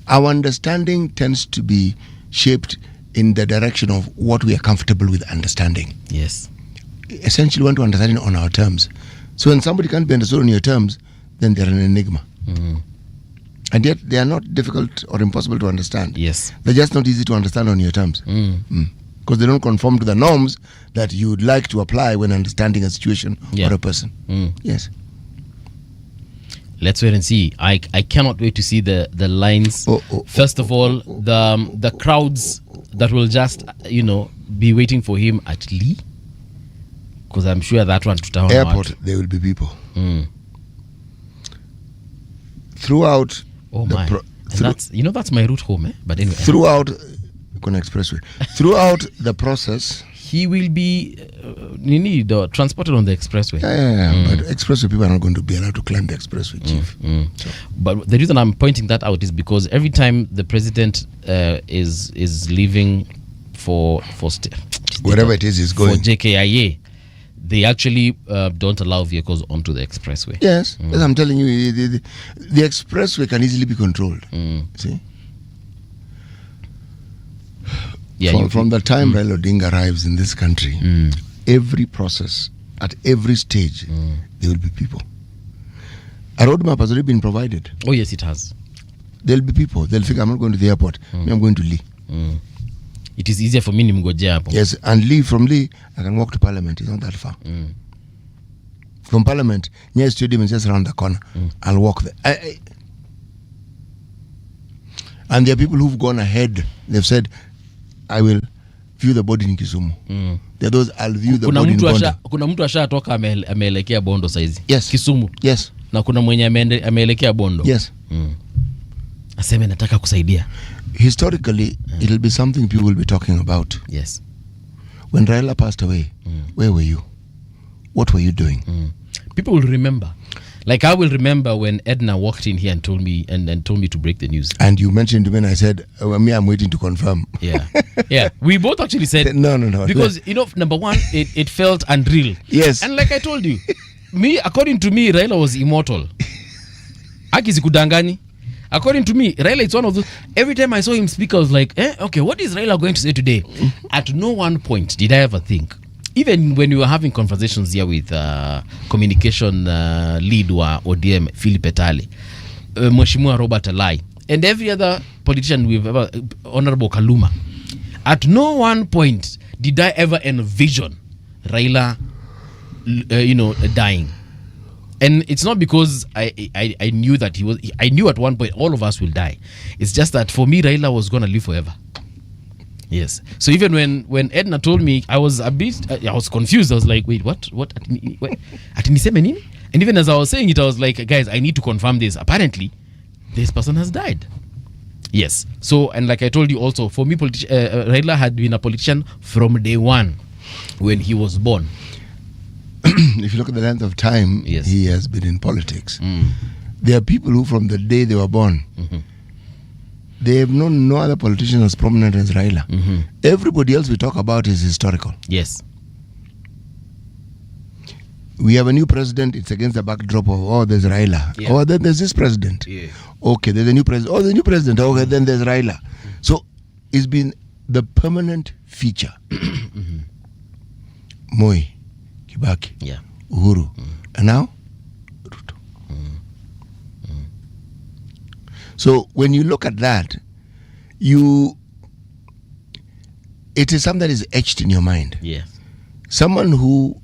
our understanding tends to be shaped in the direction of what we are comfortable with understanding. Yes. Essentially, we want to understand it on our terms. So when somebody can't be understood on your terms, then they're an enigma. And yet they are not difficult or impossible to understand. Yes. They're just not easy to understand on your terms. Because they don't conform to the norms that you would like to apply when understanding a situation or a person. Yes. Let's wait and see. I cannot wait to see the lines. First of all, the crowds that will just be waiting for him at Lee, because I'm sure that one to airport there will be people throughout. That's my route home. But anyway, throughout Kona Expressway, throughout the process, he will be transported on the expressway. But expressway people are not going to be allowed to climb the expressway, chief. So. But the reason I'm pointing that out is because every time the president is leaving for wherever it is going for JKIA, they actually don't allow vehicles onto the expressway. Yes, as I'm telling you, the expressway can easily be controlled. See. Yeah, from the time Raila Odinga arrives in this country, every process, at every stage, there will be people. A roadmap has already been provided. Oh yes, it has. There will be people. They'll think, I'm not going to the airport. I'm going to Lee. It is easier for me to go to Yes, and from Lee, I can walk to Parliament. It's not that far. From Parliament, near Stadium is just around the corner. I'll walk there. And there are people who've gone ahead. They've said, I will view the body in Kisumu. There are those, I'll view the body in Bondo. Kuna mtu ashatoka ameelekea Bondo saizi. Yes. Kisumu. Yes. Na kuna mwenye ameelekea Bondo. Yes. Aseme nataka kusaidia. Historically, it'll be something people will be talking about. Yes. When Raila passed away, where were you? What were you doing? People will remember. Like I will remember when Edna walked in here and told me to break the news. And you mentioned to me and I said, I'm waiting to confirm. Yeah. Yeah. We both actually said no. Because number one, it felt unreal. Yes. And like I told you, according to me, Raila was immortal. Aki sikudangani. According to me, Raila is one of those. Every time I saw him speak, I was like, okay, what is Raila going to say today? At no one point did I ever think, even when we were having conversations here with communication lead wa ODM, Philip Etale, Mheshimiwa Robert Alai, and every other politician we've ever, Honorable Kaluma, at no one point did I ever envision Raila, dying. And it's not because I knew that I knew at one point all of us will die. It's just that for me, Raila was going to live forever. Yes. So even when Edna told me, I was a bit, I was confused. I was like, wait, what? Atiniseme nini? And even as I was saying it, I was like, guys, I need to confirm this. Apparently, this person has died. Yes. So, and like I told you also, for me, Raila had been a politician from day one when he was born. If you look at the length of time he has been in politics, there are people who from the day they were born, they have known no other politician as prominent as Raila. Everybody else we talk about is historical. Yes. We have a new president, it's against the backdrop of, there's Raila. Yeah. Oh, then there's this president. Yeah. Okay, there's a new president. Oh, the new president. Okay, then there's Raila. So it's been the permanent feature. Moi, Kibaki, Uhuru, and now Ruto. So when you look at that, it is something that is etched in your mind. Yes. Someone who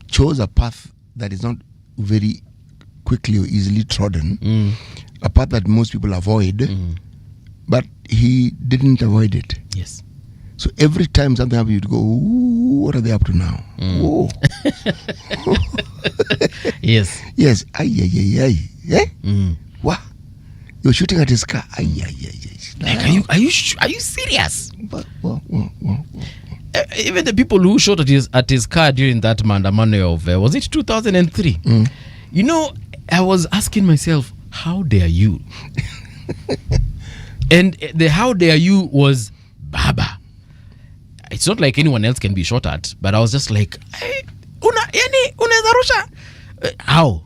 chose a path that is not very quickly or easily trodden, a path that most people avoid, but he didn't avoid it. Yes. So every time something happens, you'd go, ooh, what are they up to now? Oh. Yes. Yes. Ay. Eh? What? You're shooting at his car. Ay. Like, are you serious? What? Even the people who shot at his car during that mandamano of was it 2003? You know, I was asking myself, how dare you? And the how dare you was Baba. It's not like anyone else can be shot at, but I was just like, hey,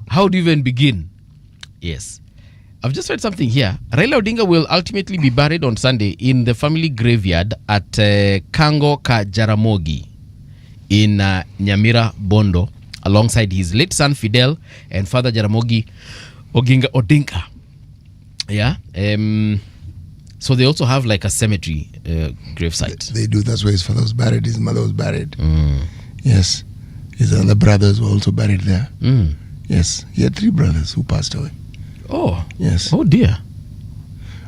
how do you even begin? Yes. I've just read something here. Raila Odinga will ultimately be buried on Sunday in the family graveyard at Kango Ka Jaramogi in Nyamira, Bondo, alongside his late son Fidel and father Jaramogi Odinga. Yeah. So they also have like a cemetery gravesite. They do. That's where his father was buried. His mother was buried. Yes. His other brothers were also buried there. Yes. He had 3 brothers who passed away. Oh. Yes. Oh dear.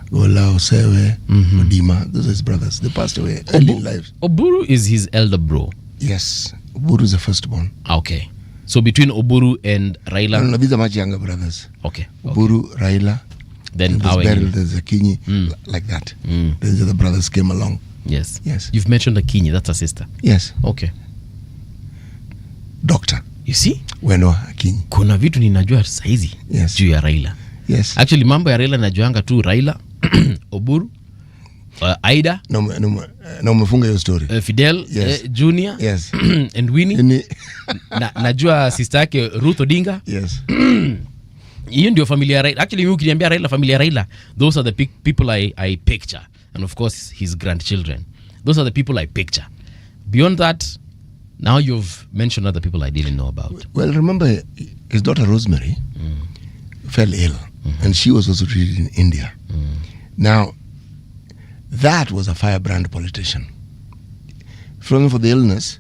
Gola, Osewe, Odima. Those are his brothers. They passed away early in life. Oburu is his elder bro. Yes. Oburu is the firstborn. Okay. So between Oburu and Raila. No, these are much younger brothers. Okay. Oburu, Raila. Then there's Akinyi, like that. Then the other brothers came along. Yes. Yes. You've mentioned Akinyi, that's a sister. Yes. Okay. Doctor. You see? Weno Akinyi. Kuna vitu ninajua saizi Yes. juu ya Raila. Yes. Actually mambo ya Raila najuanga tu Raila, Oburu, Aida. No, umefunga hiyo story. Fidel, Yes. Junior. Yes. And Winnie. Najua sister yake Ruth Odinga. Yes. Hiyo ndio familia ya Raila. Actually mimi ukiniambia Raila, familia ya Raila, those are the people I picture. And of course his grandchildren. Those are the people I picture. Beyond that, now you've mentioned other people I didn't know about. Well, remember his daughter Rosemary fell ill, and she was also treated in India. Now, that was a firebrand politician. For the illness,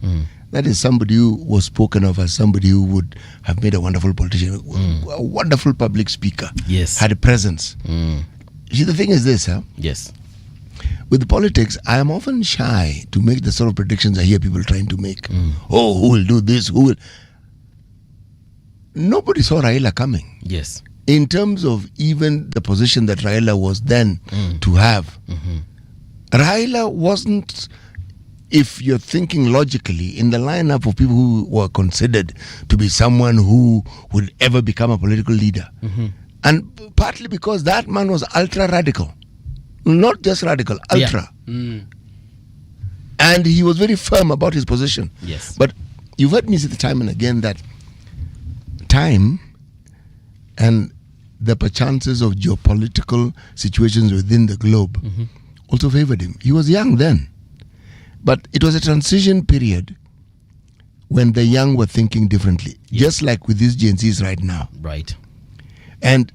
that is somebody who was spoken of as somebody who would have made a wonderful politician, a wonderful public speaker. Yes. Had a presence. See, the thing is this, Yes. with politics, I am often shy to make the sort of predictions I hear people trying to make. Oh, who will do this? Who will? Nobody saw Raila coming. Yes. In terms of even the position that Raila was then to have. Raila wasn't, if you're thinking logically, in the lineup of people who were considered to be someone who would ever become a political leader. And partly because that man was ultra radical. Not just radical, ultra. Yeah. And he was very firm about his position. Yes. But you've heard me say time and again that time and the perchances of geopolitical situations within the globe also favored him. He was young then. But it was a transition period when the young were thinking differently. Just like with these Gen Zs right now. Right. And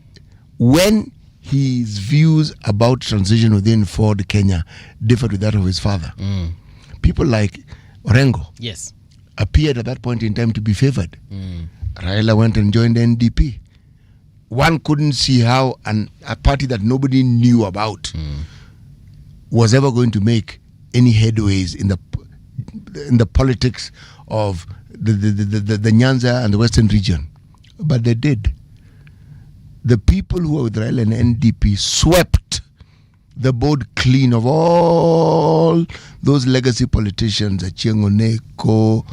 when his views about transition within Ford Kenya differed with that of his father, people like Orengo Yes. appeared at that point in time to be favored. Raila went and joined the NDP. One couldn't see how a party that nobody knew about was ever going to make any headways in the politics of the Nyanza and the Western region. But they did. The people who were with Raila and NDP swept the board clean of all those legacy politicians, Achieng' Oneko,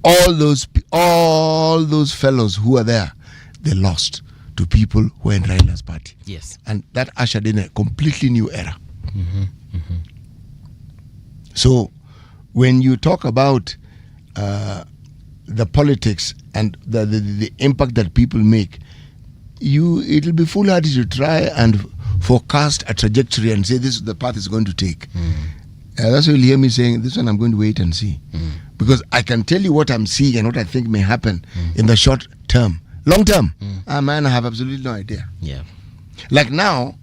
all those fellows who are there. They lost to people who were in Raila's party. Yes. And that ushered in a completely new era. So when you talk about the politics and the impact that people make, it'll be foolhardy to try and forecast a trajectory and say this is the path it's going to take. That's why you'll hear me saying this one I'm going to wait and see. Because I can tell you what I'm seeing and what I think may happen in the short term. Long term, I have absolutely no idea. Yeah. Like now,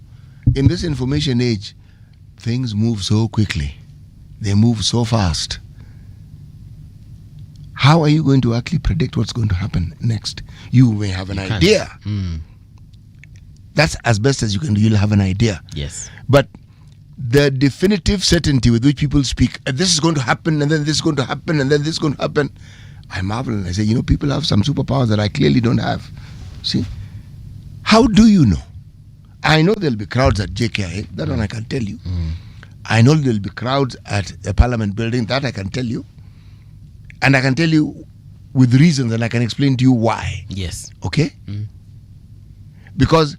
in this information age, things move so quickly. They move so fast. How are you going to actually predict what's going to happen next? You may have an idea. That's as best as you can do. You'll have an idea. Yes. But the definitive certainty with which people speak, this is going to happen, and then this is going to happen, and then this is going to happen, I marvel and I say, people have some superpowers that I clearly don't have. See? How do you know? I know there'll be crowds at JKI. That one I can tell you. I know there'll be crowds at the Parliament building. That I can tell you. And I can tell you with reasons, and I can explain to you why. Yes. Okay? Because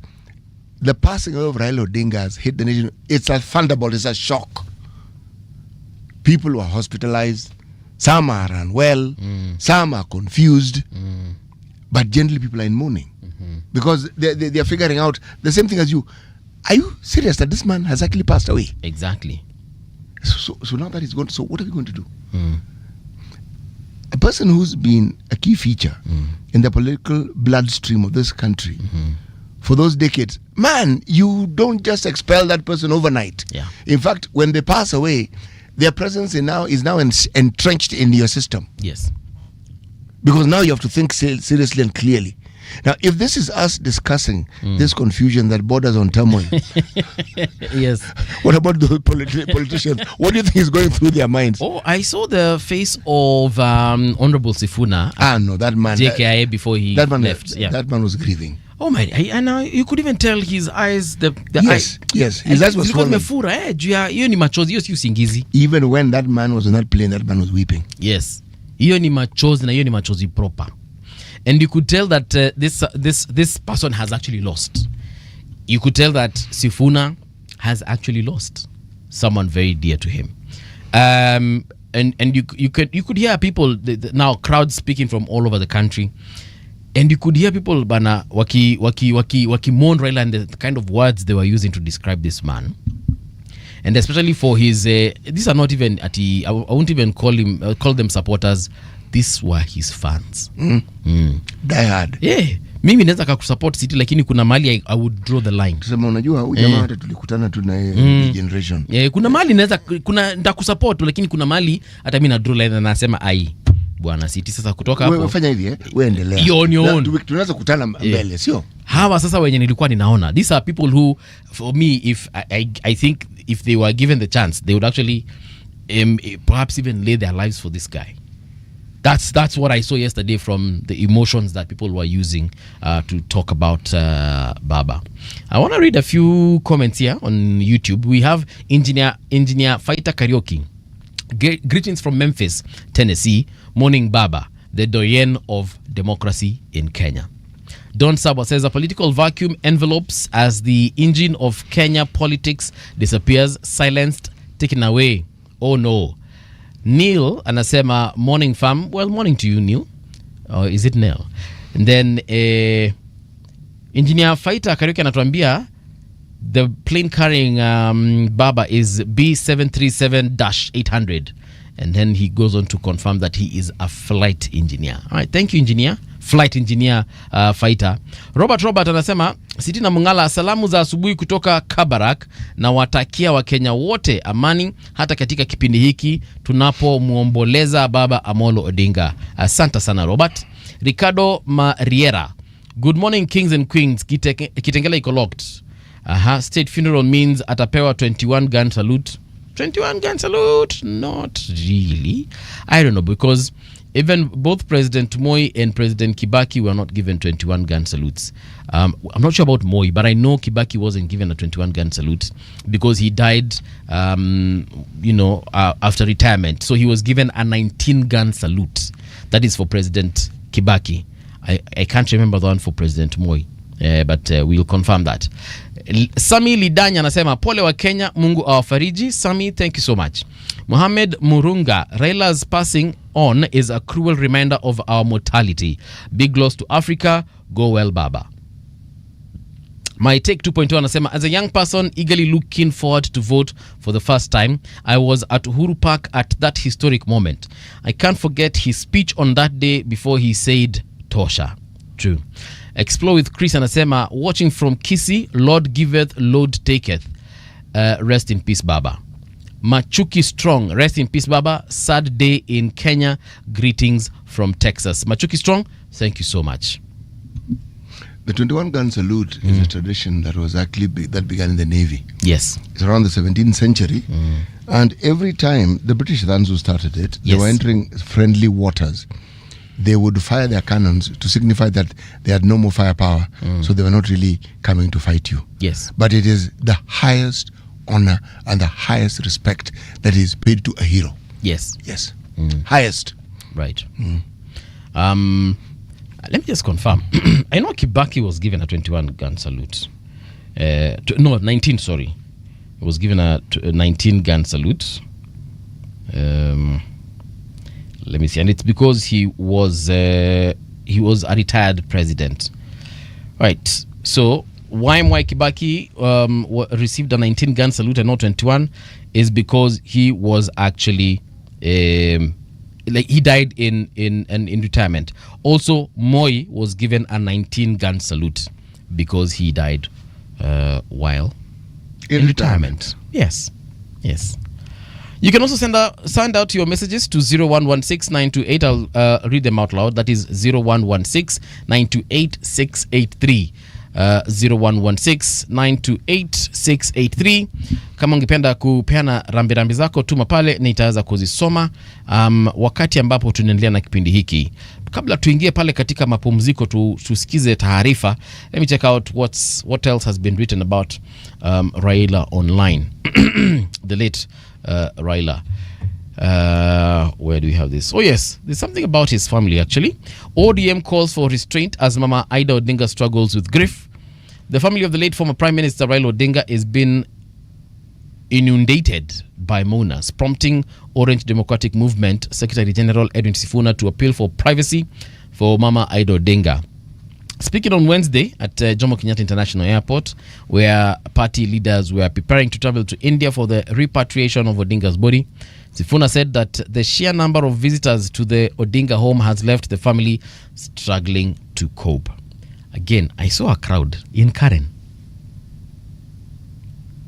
the passing away of Raila Odinga has hit the nation. It's a thunderbolt. It's a shock. People were hospitalized. Some are unwell. Some are confused. But generally, people are in mourning because they are figuring out the same thing as you. Are you serious that this man has actually passed away? Exactly. So now that he's gone, so what are we going to do? A person who's been a key feature in the political bloodstream of this country for those decades, man, you don't just expel that person overnight. Yeah. In fact, when they pass away, their presence is now entrenched in your system. Yes. Because now you have to think seriously and clearly. Now, if this is us discussing this confusion that borders on turmoil, Yes. what about the politicians? What do you think is going through their minds? Oh, I saw the face of Honorable Sifuna. No, that man. JKIA before he left. That man was grieving. Oh my! And you could even tell his eyes. The Yes, his eyes was swollen. Hiyo ni machozi, hiyo si usingizi. Even when that man was on that plane, that man was weeping. Yes, hiyo ni machozi na hiyo ni machozi proper. And you could tell that this person has actually lost. You could tell that Sifuna has actually lost someone very dear to him. And you could hear people now, crowds speaking from all over the country, and you could hear people bana waki mourn Raila and the kind of words they were using to describe this man. And especially for his these are not even I won't even call them supporters. These were his fans. Die hard. Yeah. Mimi naweza kukusupport City, lakini kuna mali I would draw the line. Tuseme unajua huyu jamaa hata tulikutana tu na generation. Yeah, kuna mali naweza nitakusupport, lakini kuna mali hata mimi na draw line na nasema bwana City sasa kutoka hapo. Wewe fanya hivi wewe endelea. Tunaweza kukutana mbele, sio? Hawa sasa wenye nilikuwa ninaona. These are people who, for me, if I think if they were given the chance, they would actually perhaps even lay their lives for this guy. That's what I saw yesterday from the emotions that people were using to talk about Baba. I want to read a few comments here on YouTube. We have Engineer Fighter Karaoke. Greetings from Memphis, Tennessee. Morning Baba, the doyen of democracy in Kenya. Don Saba says a political vacuum envelopes as the engine of Kenya politics disappears, silenced, taken away. Oh no. Neil anasema morning fam. Well, morning to you, Neil. Or is it Neil? And then Engineer Fighter Karaoke anatuambia the plane carrying Baba is B737-800. And then he goes on to confirm that he is a flight engineer. All right, thank you, engineer. Flight engineer Fighter. Robert anasema Siti na Mungala, salamu za asubuhi kutoka Kabarak, na watakia Wakenya wote amani hata katika kipindi hiki tunapomwomboleza Baba Amolo Odinga. Asante sana Robert. Ricardo Mariera, good morning kings and queens. Kitengela iko locked. State funeral means atapewa 21 gun salute. 21 gun salute? Not really. I don't know, because even both President Moi and President Kibaki were not given 21 gun salutes. I'm not sure about Moi, but I know Kibaki wasn't given a 21 gun salute because he died, after retirement. So he was given a 19 gun salute. That is for President Kibaki. I can't remember the one for President Moi. But we'll confirm that. Sami Lidanya anasema pole wa Kenya, Mungu awafariji. Sami, thank you so much. Mohamed Murunga, Raila's passing on is a cruel reminder of our mortality. Big loss to Africa. Go well, Baba. My take 2.1 anasema as a young person eagerly looking forward to vote for the first time, I was at Uhuru Park at that historic moment. I can't forget his speech on that day before he said Tosha. True. Explore with Chris anasema watching from Kisii, Lord giveth, Lord taketh. Rest in peace, Baba. Machuki Strong, rest in peace, Baba. Sad day in Kenya. Greetings from Texas. Machuki Strong, thank you so much. The 21 gun salute is a tradition that was actually that began in the Navy. Yes. It's around the 17th century. And every time the British ones who started it, they were entering friendly waters, they would fire their cannons to signify that they had no more firepower, so they were not really coming to fight you. Yes. But it is the highest honor and the highest respect that is paid to a hero. Yes. Yes. Highest. Right. Let me just confirm. I know Kibaki was given a 21 gun salute. 19, sorry. He was given a 19 gun salute. Let me see. And it's because he was a retired president. Right. So why Kibaki received a 19 gun salute and not 21 is because he was actually he died in retirement. Also, Moi was given a 19 gun salute because he died while in retirement. Yes. You can also send out your messages to 0116928. I'll read them out loud. That is 0116928 0116928 Kama ungependa kupeana rambirambi zako, tuma pale, nitaweza kuzisoma wakati ambapo tunaendelea na kipindi hiki. Kabla tuingie pale katika mapumziko, tusikize taarifa. Let me check out what else has been written about Raila online. The late Raila. Where do we have this? Oh yes, there's something about his family actually. ODM calls for restraint as Mama Ida Odinga struggles with grief. The family of the late former Prime Minister Raila Odinga has been inundated by mourners, prompting Orange Democratic Movement Secretary General Edwin Sifuna to appeal for privacy for Mama Ida Odinga. Speaking on Wednesday at Jomo Kenyatta International Airport, where party leaders were preparing to travel to India for the repatriation of Odinga's body, Sifuna said that the sheer number of visitors to the Odinga home has left the family struggling to cope. Again, I saw a crowd in Karen.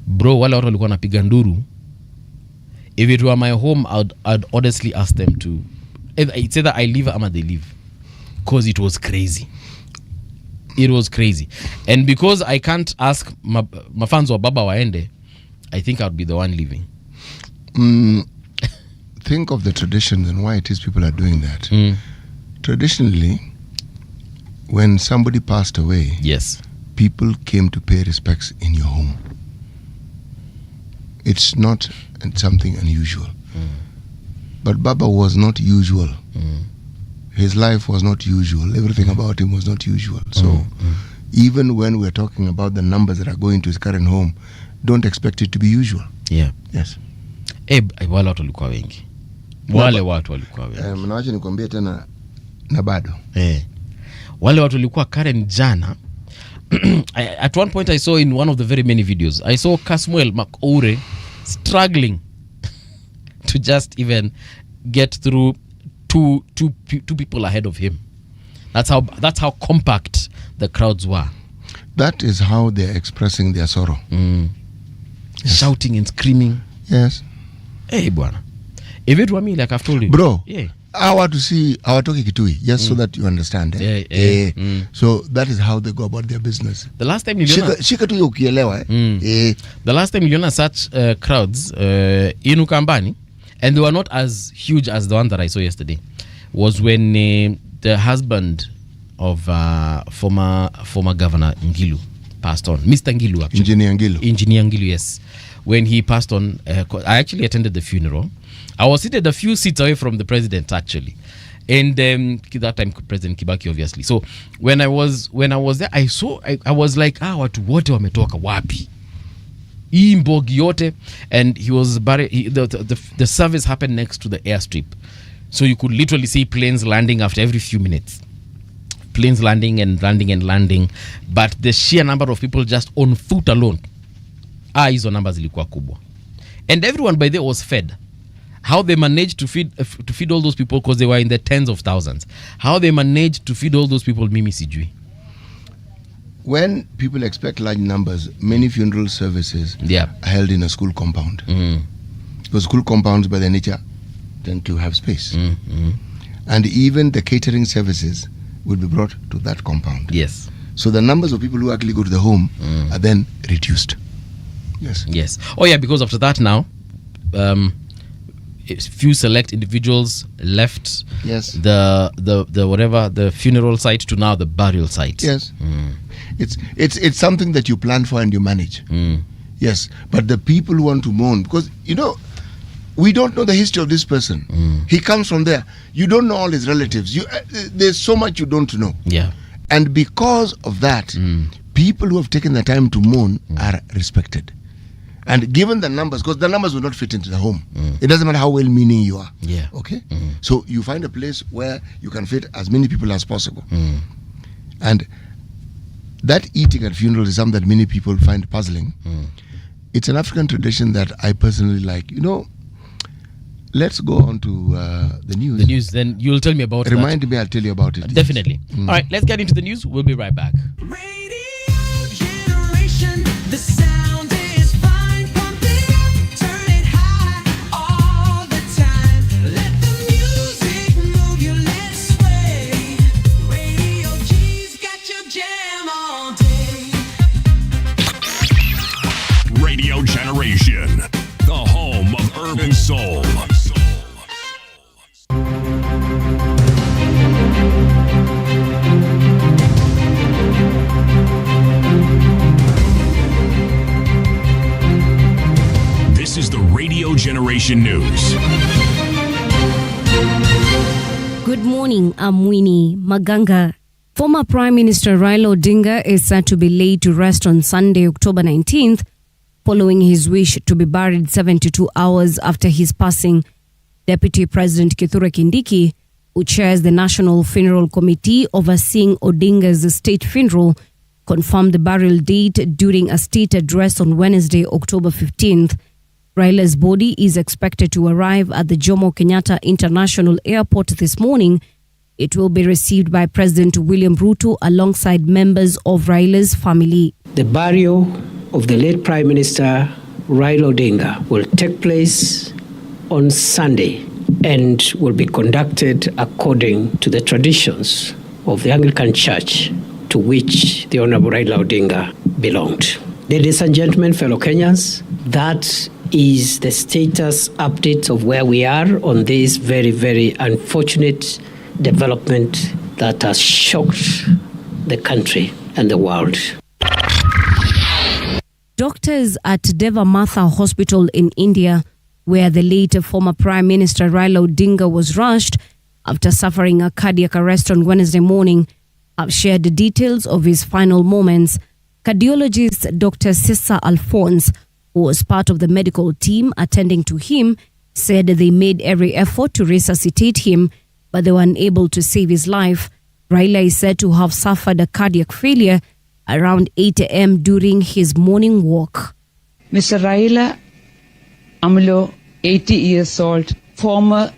Bro, wale watu walikuwa wanapiga nduru. If it were my home, I'd honestly ask them to... It's either I leave or they leave. Because it was crazy. It was crazy. And because I can't ask my fans or Baba waende, I think I'd be the one leaving. Think of the traditions and why it is people are doing that. Traditionally, when somebody passed away, yes, people came to pay respects in your home. It's not something unusual. But Baba was not usual. His life was not usual. Everything about him was not usual. So even when we're talking about the numbers that are going to his current home, don't expect it to be usual. Yeah. Yes. Wale watu walikuwa wengi. Wale watu walikuwa wengi. Mnaacha nikwambie tena na bado. Wale watu walikuwa Karen jana. At one point I saw in one of the very many videos, I saw Kasmuel Makoure struggling to just even get through two people ahead of him. That's how compact the crowds were. That is how they're expressing their sorrow. Yes. Shouting and screaming. Yes. Hey, bwana. If it were me, like I've told you. Bro. Yeah. I want to see Awatoki Kitui, just so that you understand. So that is how they go about their business. The last time shika tu ukielewa. The last time you such crowds in Ukambani, and they were not as huge as the one that I saw yesterday, was when the husband of former governor Ngilu passed on. Mr. Ngilu, actually. Engineer Ngilu, yes. When he passed on, I actually attended the funeral. I was seated a few seats away from the president, actually, and that time President Kibaki, obviously. So when I was there, I was like, watu wote wametoka wapi? Hii mbogi yote, and he was the service happened next to the airstrip, so you could literally see planes landing after every few minutes. Planes landing and landing and landing, but the sheer number of people just on foot alone, hizo numbers zilikuwa kubwa, and everyone by there was fed. How they managed to feed all those people, because they were in the tens of thousands. How they managed to feed all those people, mimi sijui. When people expect large numbers, many funeral services are held in a school compound. Because school compounds, by their nature, tend to have space. And even the catering services will be brought to that compound. Yes. So the numbers of people who actually go to the home are then reduced. Yes. Oh yeah, because after that now, few select individuals left the funeral site to now the burial site. Yes. It's something that you plan for and you manage. Yes. But the people who want to mourn, because we don't know the history of this person. He comes from there. You don't know all his relatives. There's so much you don't know. Yeah. And because of that, people who have taken the time to mourn are respected. And given the numbers, because the numbers will not fit into the home. It doesn't matter how well-meaning you are. Yeah. Okay? So you find a place where you can fit as many people as possible. And that eating at funeral is something that many people find puzzling. It's an African tradition that I personally like. You know, let's go on to the news. The news, then you'll tell me about it. Remind me, I'll tell you about it. Definitely. All right, let's get into the news. We'll be right back. Radio generation, the sound is fine. Pump it up, turn it high all the time. Let the music move you, let's sway. Radio G's got your jam all day. Radio Generation, the home of urban soul. This is the Radio Generation News. Good morning, I'm Winnie Maganga. Former Prime Minister Raila Odinga is set to be laid to rest on Sunday, October 19th, following his wish to be buried 72 hours after his passing. Deputy President Kithure Kindiki, who chairs the National Funeral Committee overseeing Odinga's state funeral, confirmed the burial date during a state address on Wednesday, October 15th. Raila's body is expected to arrive at the Jomo Kenyatta International Airport this morning. It will be received by President William Ruto alongside members of Raila's family. The burial of the late Prime Minister Raila Odinga will take place on Sunday and will be conducted according to the traditions of the Anglican Church to which the Honorable Raila Odinga belonged. Ladies and gentlemen, fellow Kenyans, that is the status update of where we are on this very, very unfortunate development that has shocked the country and the world. Doctors at Deva Matha Hospital in India, where the late former Prime Minister Raila Odinga was rushed after suffering a cardiac arrest on Wednesday morning, have shared the details of his final moments. Cardiologist Dr. Sissa Alphonse, who was part of the medical team attending to him, said they made every effort to resuscitate him, but they were unable to save his life. Raila is said to have suffered a cardiac failure around 8 a.m. during his morning walk. Mr. Raila Amlo, 80 years old, former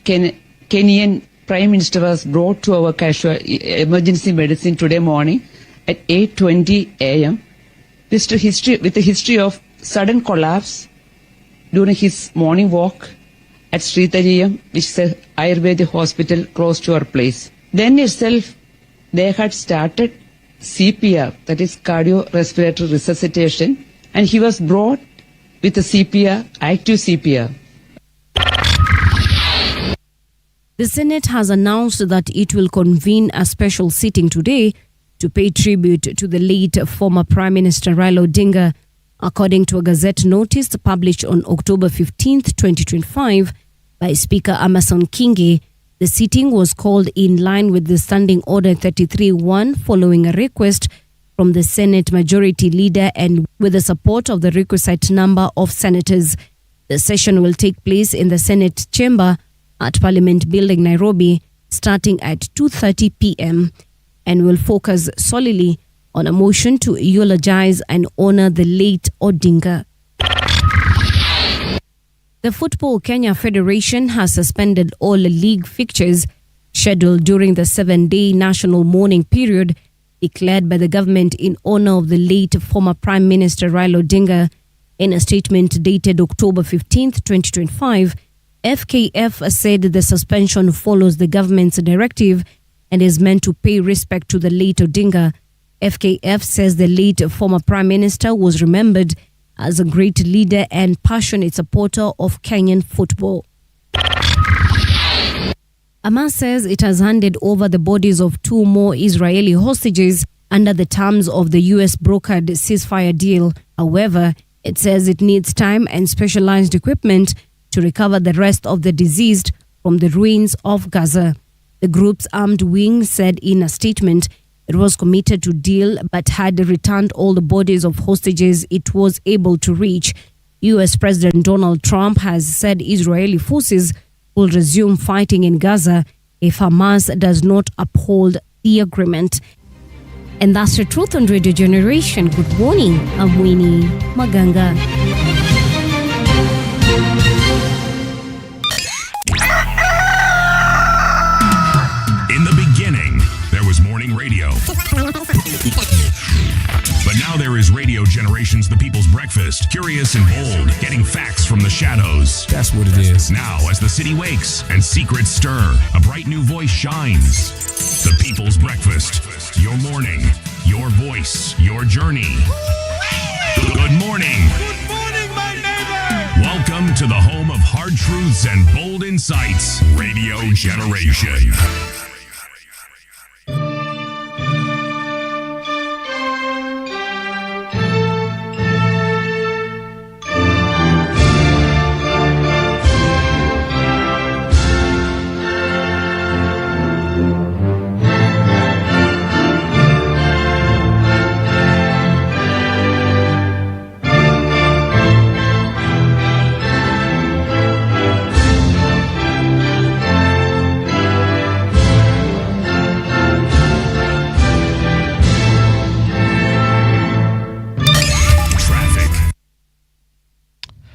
Kenyan Prime Minister, was brought to our emergency medicine today morning at 8:20 a.m. with a history of sudden collapse during his morning walk at Sri Tariyam, which is a Ayurvedic hospital close to our place. Then itself, they had started CPR, that is cardiorespiratory resuscitation, and he was brought with a CPR, active CPR. The Senate has announced that it will convene a special sitting today to pay tribute to the late former Prime Minister Raila Odinga. According to a Gazette notice published on October 15th, 2025, by Speaker Amason Kingi, the sitting was called in line with the Standing Order 33-1 following a request from the Senate Majority Leader and with the support of the requisite number of senators. The session will take place in the Senate chamber at Parliament Building, Nairobi, starting at 2:30 p.m. and will focus solely on a motion to eulogize and honor the late Odinga. The Football Kenya Federation has suspended all league fixtures scheduled during the 7-day national mourning period declared by the government in honor of the late former Prime Minister Raila Odinga. In a statement dated October 15th, 2025, FKF said the suspension follows the government's directive and is meant to pay respect to the late Odinga. FKF says the late former Prime Minister was remembered as a great leader and passionate supporter of Kenyan football. Hamas says it has handed over the bodies of 2 more Israeli hostages under the terms of the U.S. brokered ceasefire deal. However, it says it needs time and specialized equipment to recover the rest of the deceased from the ruins of Gaza. The group's armed wing said in a statement it was committed to deal but had returned all the bodies of hostages it was able to reach. U.S. President Donald Trump has said Israeli forces will resume fighting in Gaza if Hamas does not uphold the agreement. And that's the truth on Radio Generation. Good morning. I'm Winnie Maganga. In the beginning, there was morning radio. But now there is Radio Generations, the people's breakfast. Curious and bold, getting facts from the shadows. That's what it is. Now, as the city wakes and secrets stir, a bright new voice shines. The people's breakfast. Your morning, your voice, your journey. Good morning. Good morning, my neighbor. Welcome to the home of hard truths and bold insights. Radio Generation.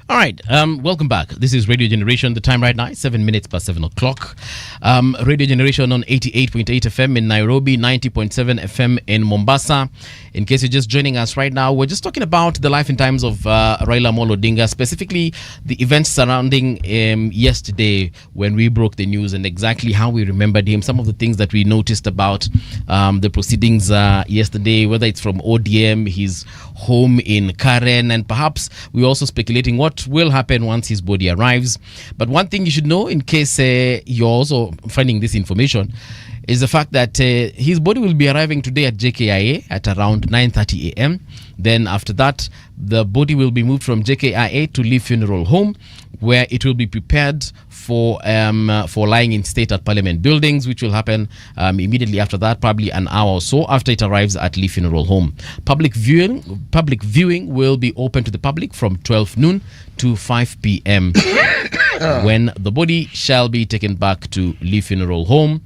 All right, welcome back. This is Radio Generation. The time right now is 7 minutes past 7 o'clock. Radio Generation on 88.8 FM in Nairobi, 90.7 FM in Mombasa. In case you're just joining us right now, we're just talking about the life and times of Raila Odinga, specifically the events surrounding yesterday when we broke the news and exactly how we remembered him, some of the things that we noticed about the proceedings yesterday, whether it's from ODM, his home in Karen, and perhaps we're also speculating what will happen once his body arrives. But one thing you should know, in case you're also finding this information, is the fact that his body will be arriving today at JKIA at around 9:30 a.m. Then after that, the body will be moved from JKIA to Lee Funeral Home, where it will be prepared for lying in state at Parliament Buildings, which will happen immediately after that, probably an hour or so after it arrives at Lee Funeral Home. Public viewing will be open to the public from 12 noon to 5 p.m. when the body shall be taken back to Lee Funeral Home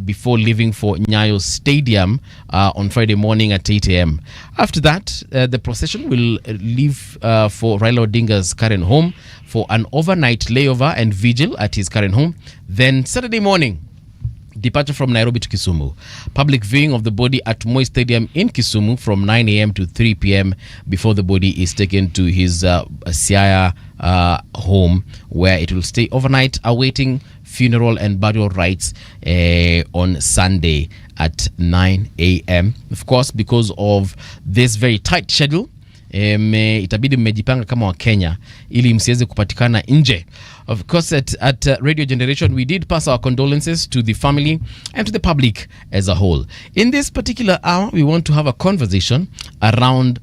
before leaving for Nyayo Stadium on Friday morning at 8 a.m. After that, the procession will leave for Raila Odinga's current home for an overnight layover and vigil at his current home. Then Saturday morning, departure from Nairobi to Kisumu. Public viewing of the body at Moi Stadium in Kisumu from 9 a.m. to 3 p.m. before the body is taken to his Siaya home, where it will stay overnight awaiting funeral and burial rites on Sunday at 9 a.m. Of course, because of this very tight schedule, itabidi mmejipanga kama wa Kenya ili msiweze kupatikana nje. Of course, at Radio Generation, we did pass our condolences to the family and to the public as a whole. In this particular hour, we want to have a conversation around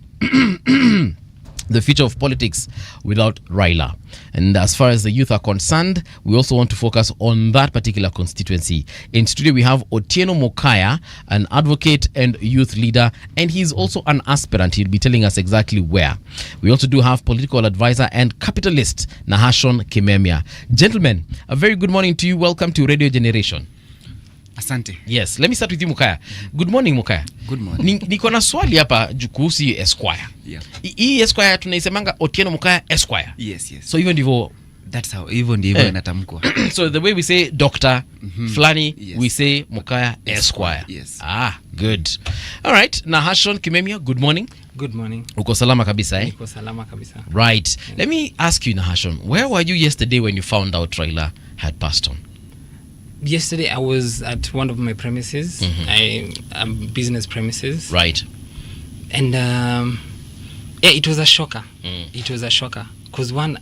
the future of politics without Raila. And as far as the youth are concerned, we also want to focus on that particular constituency. In studio, we have Otieno Mokaya, an advocate and youth leader, and he's also an aspirant. He'll be telling us exactly where. We also do have political advisor and capitalist Nahashon Kimemia. Gentlemen, a very good morning to you. Welcome to Radio Generation. Asante. Yes, let me start with you, Mukaya. Good morning, Mukaya. Good morning. Niko na swali hapa kuhusu Esquire. Yeah. Hii Esquire tunaisemanga Otieno Mukaya Esquire. Yes. So hivyo ndivyo. That's how hivyo ndivyo inatamkwa. So the way we say Dr. Flani, Yes. we say Mukaya Esquire. Yes. Good. All right. Nahashon Kimemia, good morning. Good morning. Uko salama kabisa, eh? Niko salama kabisa. Right. Let me ask you, Nahashon, where were you yesterday when you found out Raila had passed on? Yesterday I was at one of my premises. Business premises. Right. And it was a shocker. It was a shocker because one,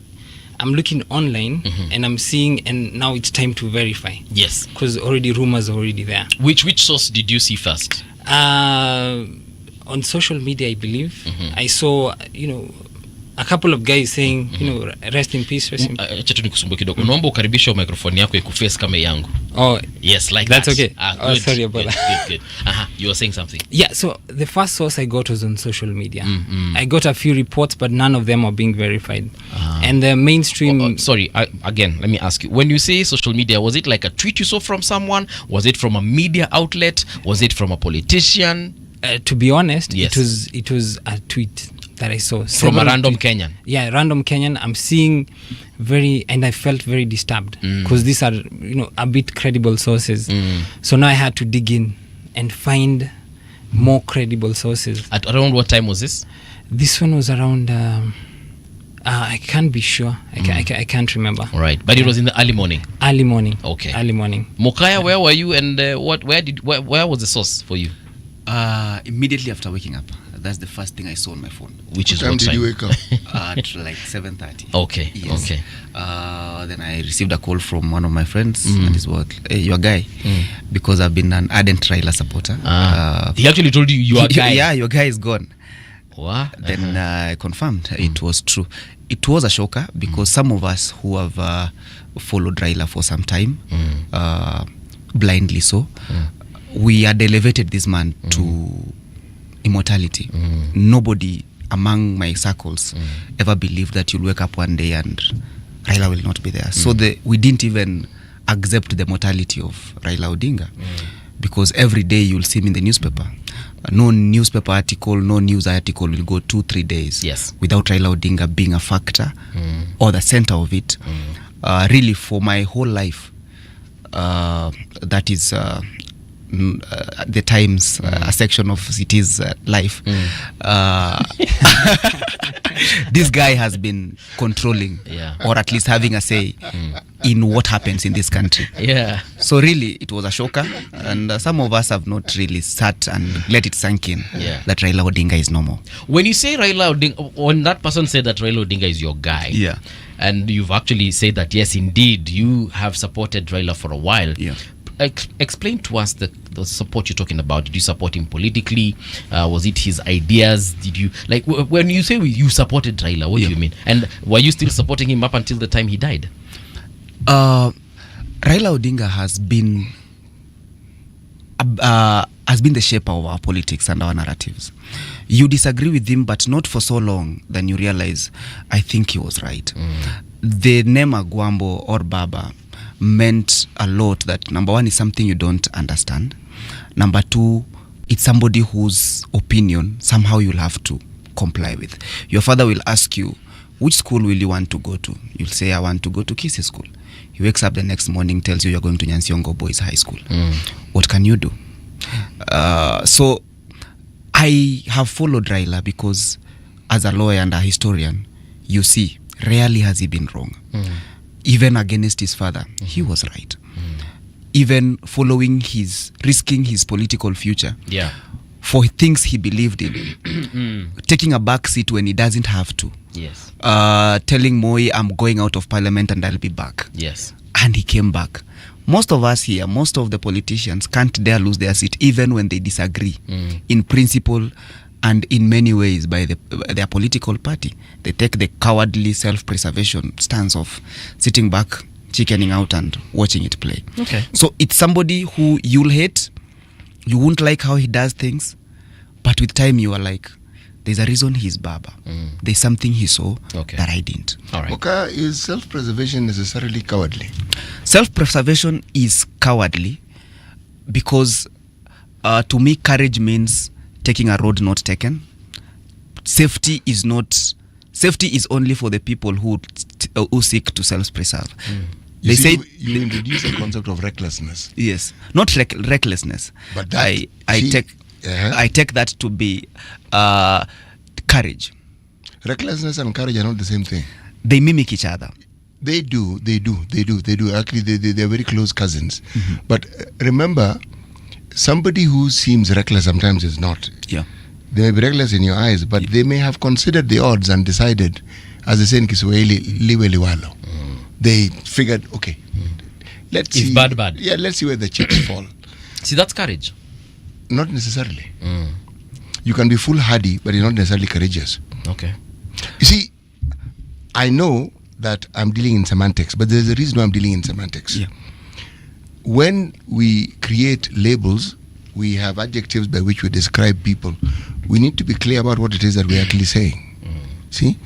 I'm looking online and I'm seeing, and now it's time to verify. Yes. Because already rumors are already there. Which source did you see first? On social media, I believe I saw, a couple of guys saying, you know, rest in peace, rest in Acha tu nikusumbue kidogo. Naomba ukaribisha microphone yako ikuface kama yangu. Oh, Yes, like that's that. okay. Oh, Good. sorry about Good, that. Good. You were saying something. Yeah, so the first source I got was on social media. I got a few reports, but none of them are being verified. And the mainstream... Sorry, again, let me ask you. When you say social media, was it like a tweet you saw from someone? Was it from a media outlet? Was it from a politician? To be honest, Yes. it was a tweet that I saw. From a Several random tweets. Kenyan? Yeah, random Kenyan. I'm seeing and I felt very disturbed because these are, you know, a bit credible sources. So now I had to dig in and find more credible sources. At around what time was this? This one was around... I can't be sure. I can't remember. All right, but it was in the early morning. Early morning. Okay. Early morning. Mokaya, where were you, and where was the source for you? Immediately after waking up, that's the first thing I saw on my phone. Which is What time what did time? you wake up? At like 7:30. Okay. Yes. Okay. Then I received a call from one of my friends, and he's what, hey, your guy, because I've been an ardent Raila supporter. He actually told you are guy. Yeah, your guy is gone. What? Then I confirmed it was true. It was a shocker because some of us who have followed Raila for some time, blindly so, we had elevated this man to immortality. Nobody among my circles ever believed that you'll wake up one day and Raila will not be there. So we didn't even accept the mortality of Raila Odinga because every day you'll see him in the newspaper. No newspaper article, no news article will go 2-3 days without Raila Odinga being a factor or the center of it. Really, for my whole life, that is the Times, a section of city's life. This guy has been controlling, or at least having a say in what happens in this country. Yeah. So really, it was a shocker, and some of us have not really sat and let it sink in that Raila Odinga is no more. When you say Raila Odinga, when that person said that Raila Odinga is your guy, and you've actually said that yes, indeed, you have supported Raila for a while. Explain to us the support you're talking about. Did you support him politically? Was it his ideas? Did you like when you say you supported Raila? What do you mean? And were you still supporting him up until the time he died? Raila Odinga has been the shaper of our politics and our narratives. You disagree with him, but not for so long, then you realize, I think he was right. The name Agwambo or Baba meant a lot. That number one is something you don't understand. Number two, it's somebody whose opinion somehow you'll have to comply with. Your father will ask you, which school will you want to go to? You'll say, I want to go to Kisii School. He wakes up the next morning, tells you you're going to Nyansiongo Boys High School. What can you do? So I have followed Raila because as a lawyer and a historian, you see, rarely has he been wrong. Even against his father, he was right. Even following risking his political future for things he believed in. Taking a back seat when he doesn't have to. Telling Moi, I'm going out of parliament and I'll be back. And he came back. Most of us here, most of the politicians can't dare lose their seat even when they disagree in principle and in many ways by their political party. They take the cowardly self-preservation stance of sitting back, chickening out and watching it play. So it's somebody who you'll hate, you won't like how he does things, but with time you are like, there's a reason he's Baba. There's something he saw that I didn't. Okay, is self-preservation necessarily cowardly? Self-preservation is cowardly because to me courage means taking a road not taken. Safety is only for the people who seek to self-preserve. You say you introduce a concept of recklessness. Yes, not recklessness. But that, I take that to be courage. Recklessness and courage are not the same thing. They mimic each other. They do. Actually, they're very close cousins. But remember, somebody who seems reckless sometimes is not. They may be reckless in your eyes, but they may have considered the odds and decided, as they say in Kiswahili, liwe liwalo. They figured, okay, let's see. Bad. Yeah, let's see where the chips fall. See, that's courage. Not necessarily. You can be foolhardy, but you're not necessarily courageous. Okay. You see, I know that I'm dealing in semantics, but there's a reason why I'm dealing in semantics. Yeah. When we create labels, we have adjectives by which we describe people. We need to be clear about what it is that we're actually saying. See?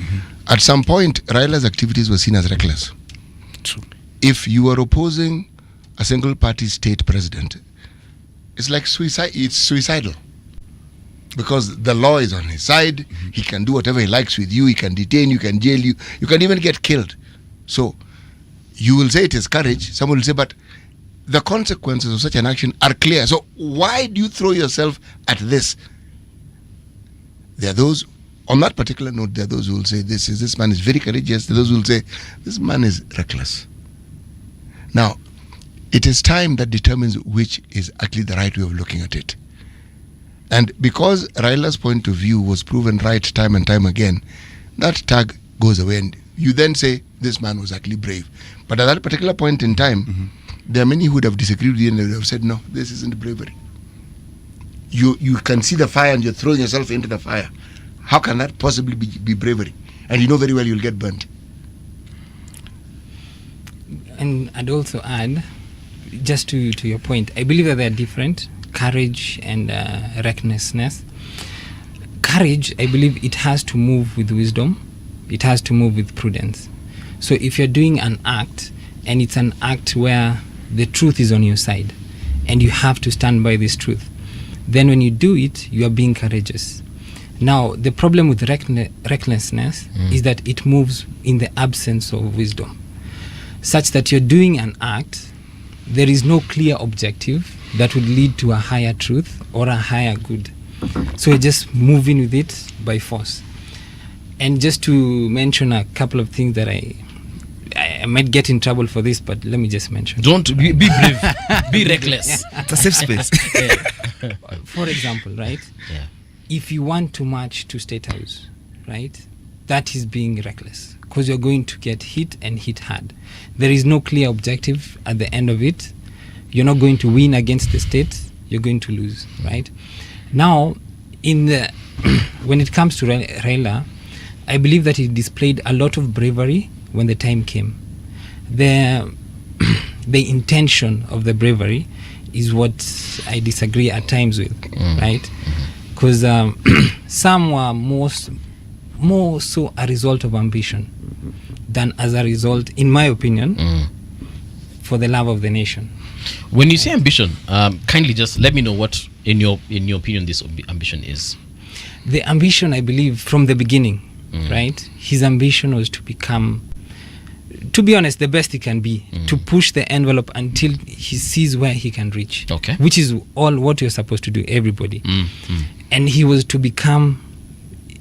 At some point, Raila's activities were seen as reckless. True. If you are opposing a single party state president, it's like suicide. It's suicidal. Because the law is on his side. He can do whatever he likes with you. He can detain you, can jail you. You can even get killed. So, you will say it is courage. Someone will say, but the consequences of such an action are clear. So, why do you throw yourself at this? There are those, on that particular note, there are those who will say, this man is very courageous. There are those who will say, this man is reckless. Now, it is time that determines which is actually the right way of looking at it. And because Raila's point of view was proven right time and time again, that tag goes away. And you then say, this man was actually brave. But at that particular point in time, there are many who would have disagreed with you and would have said, no, this isn't bravery. You can see the fire and you're throwing yourself into the fire. How can that possibly be bravery? And you know very well you'll get burnt. And I'd also add, just to your point, I believe that they're different, courage and recklessness. Courage, I believe it has to move with wisdom. It has to move with prudence. So if you're doing an act, and it's an act where the truth is on your side, and you have to stand by this truth, then when you do it, you are being courageous. Now, the problem with recklessness is that it moves in the absence of wisdom, such that you're doing an act, there is no clear objective that would lead to a higher truth or a higher good. So you're just moving with it by force. And just to mention a couple of things that I might get in trouble for this, but let me just mention. Don't be brave. Be reckless. It's a safe space. For example, right? Yeah. If you want to march to State House, right? That is being reckless because you're going to get hit and hit hard. There is no clear objective at the end of it. You're not going to win against the state. You're going to lose, right? Now, when it comes to Raila, I believe that he displayed a lot of bravery when the time came. The intention of the bravery is what I disagree at times with, right? Because some were more so a result of ambition than as a result, in my opinion, for the love of the nation. When you say ambition, kindly just let me know what, in your opinion, this ambition is. The ambition, I believe, from the beginning, right? His ambition was to become, to be honest, the best he can be, to push the envelope until he sees where he can reach. Okay. Which is all what you're supposed to do, everybody. And he wanted to become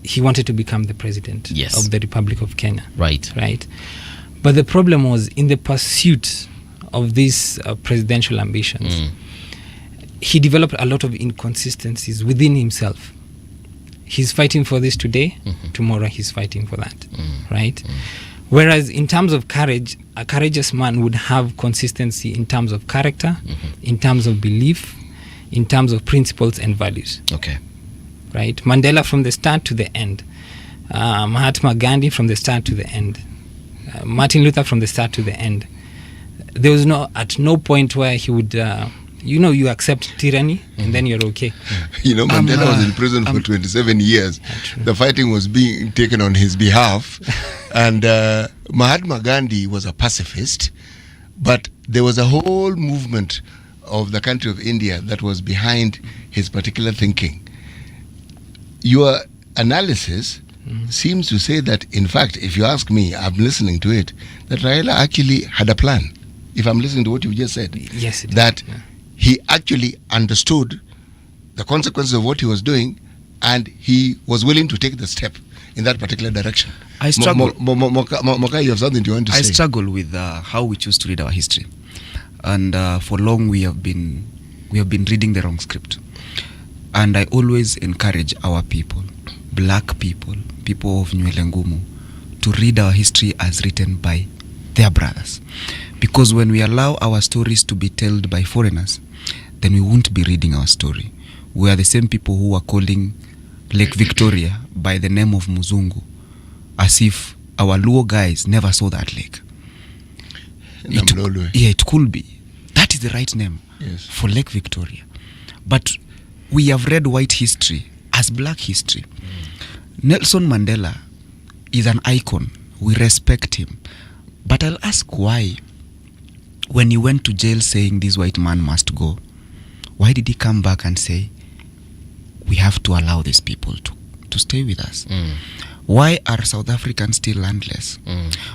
the president of the Republic of Kenya. Right. Right. But the problem was in the pursuit of these presidential ambitions, he developed a lot of inconsistencies within himself. He's fighting for this today, tomorrow he's fighting for that, right? Whereas in terms of courage, a courageous man would have consistency in terms of character, in terms of belief, in terms of principles and values. Okay. Right? Mandela from the start to the end. Mahatma Gandhi from the start to the end. Martin Luther from the start to the end. There was at no point where he would, you accept tyranny and then you're okay. Mandela was in prison for 27 years. The fighting was being taken on his behalf. And Mahatma Gandhi was a pacifist. But there was a whole movement of the country of India that was behind his particular thinking. Your analysis seems to say that, in fact, if you ask me, I'm listening to it, that Raila actually had a plan. If I'm listening to what you just said, yes, it that he actually understood the consequences of what he was doing, and he was willing to take the step in that particular direction. I struggle. Mokai, you have something you want to say? I struggle with how we choose to read our history, and for long we have been reading the wrong script. And I always encourage our people, black people, people of Nywele Ngumu, to read our history as written by their brothers. Because when we allow our stories to be told by foreigners, then we won't be reading our story. We are the same people who are calling Lake Victoria by the name of Muzungu, as if our Luo guys never saw that lake. Namlolwe. It could be. That is the right name Yes. for Lake Victoria. But we have read white history as black history. Nelson Mandela is an icon. We respect him. But I'll ask why, when he went to jail saying this white man must go, why did he come back and say, we have to allow these people to stay with us? Why are South Africans still landless?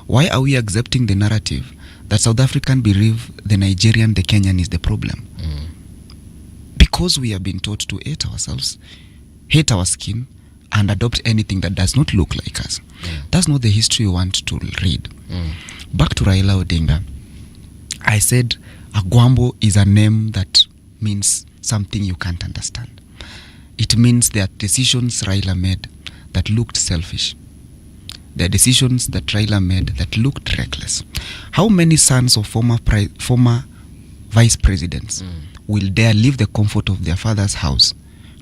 Why are we accepting the narrative that South African believe the Nigerian, the Kenyan is the problem? Because we have been taught to hate ourselves, hate our skin, and adopt anything that does not look like us. That's not the history we want to read. Back to Raila Odinga. I said Agwambo is a name that means something you can't understand. It means there are decisions Raila made that looked selfish. There are decisions that Raila made that looked reckless. How many sons of former vice presidents will dare leave the comfort of their father's house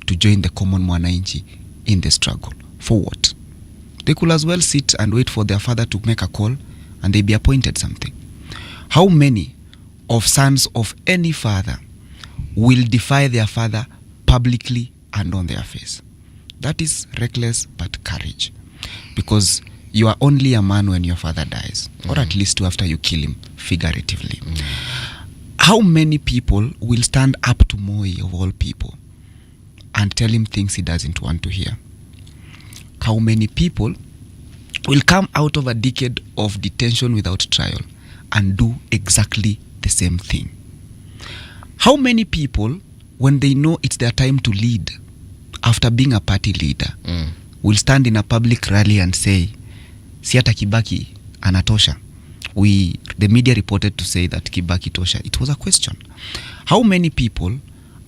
to join the common Mwananchi in the struggle? For what? They could as well sit and wait for their father to make a call and they be appointed something. How many of sons of any father will defy their father publicly and on their face? That is reckless but courage. Because you are only a man when your father dies, or at least after you kill him, figuratively. How many people will stand up to Moi, of all people, and tell him things he doesn't want to hear? How many people will come out of a decade of detention without trial and do exactly the same thing? How many people, when they know it's their time to lead, after being a party leader, will stand in a public rally and say, Siata Kibaki anatosha? The media reported to say that Kibaki tosha. It was a question. How many people,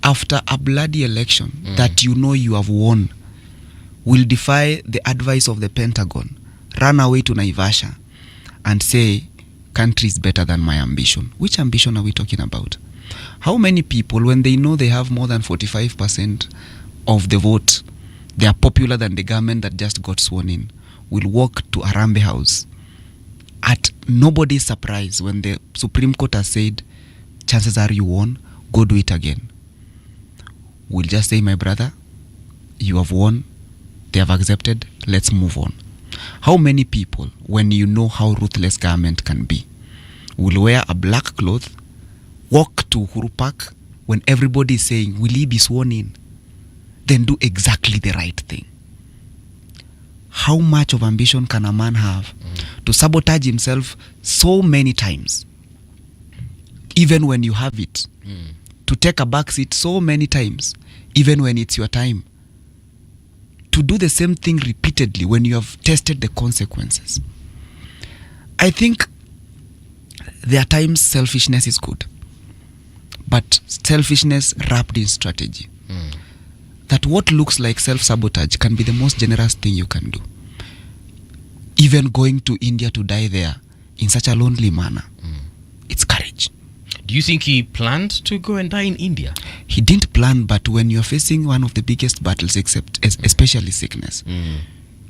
after a bloody election that you know you have won, will defy the advice of the Pentagon, run away to Naivasha and say, country is better than my ambition? Which ambition are we talking about? How many people, when they know they have more than 45% of the vote, they are popular than the government that just got sworn in, will walk to Arambe House at nobody's surprise when the Supreme Court has said, chances are you won, go do it again? We'll just say, my brother, you have won, they have accepted, let's move on. How many people, when you know how ruthless government can be, will wear a black cloth, walk to Uhuru Park when everybody is saying, will he be sworn in? Then do exactly the right thing. How much of ambition can a man have to sabotage himself so many times, even when you have it? To take a back seat so many times, even when it's your time? To do the same thing repeatedly when you have tested the consequences? I think there are times selfishness is good, but selfishness wrapped in strategy. That what looks like self-sabotage can be the most generous thing you can do. Even going to India to die there in such a lonely manner, it's courage. Do you think he planned to go and die in India? He didn't plan, but when you're facing one of the biggest battles, especially sickness,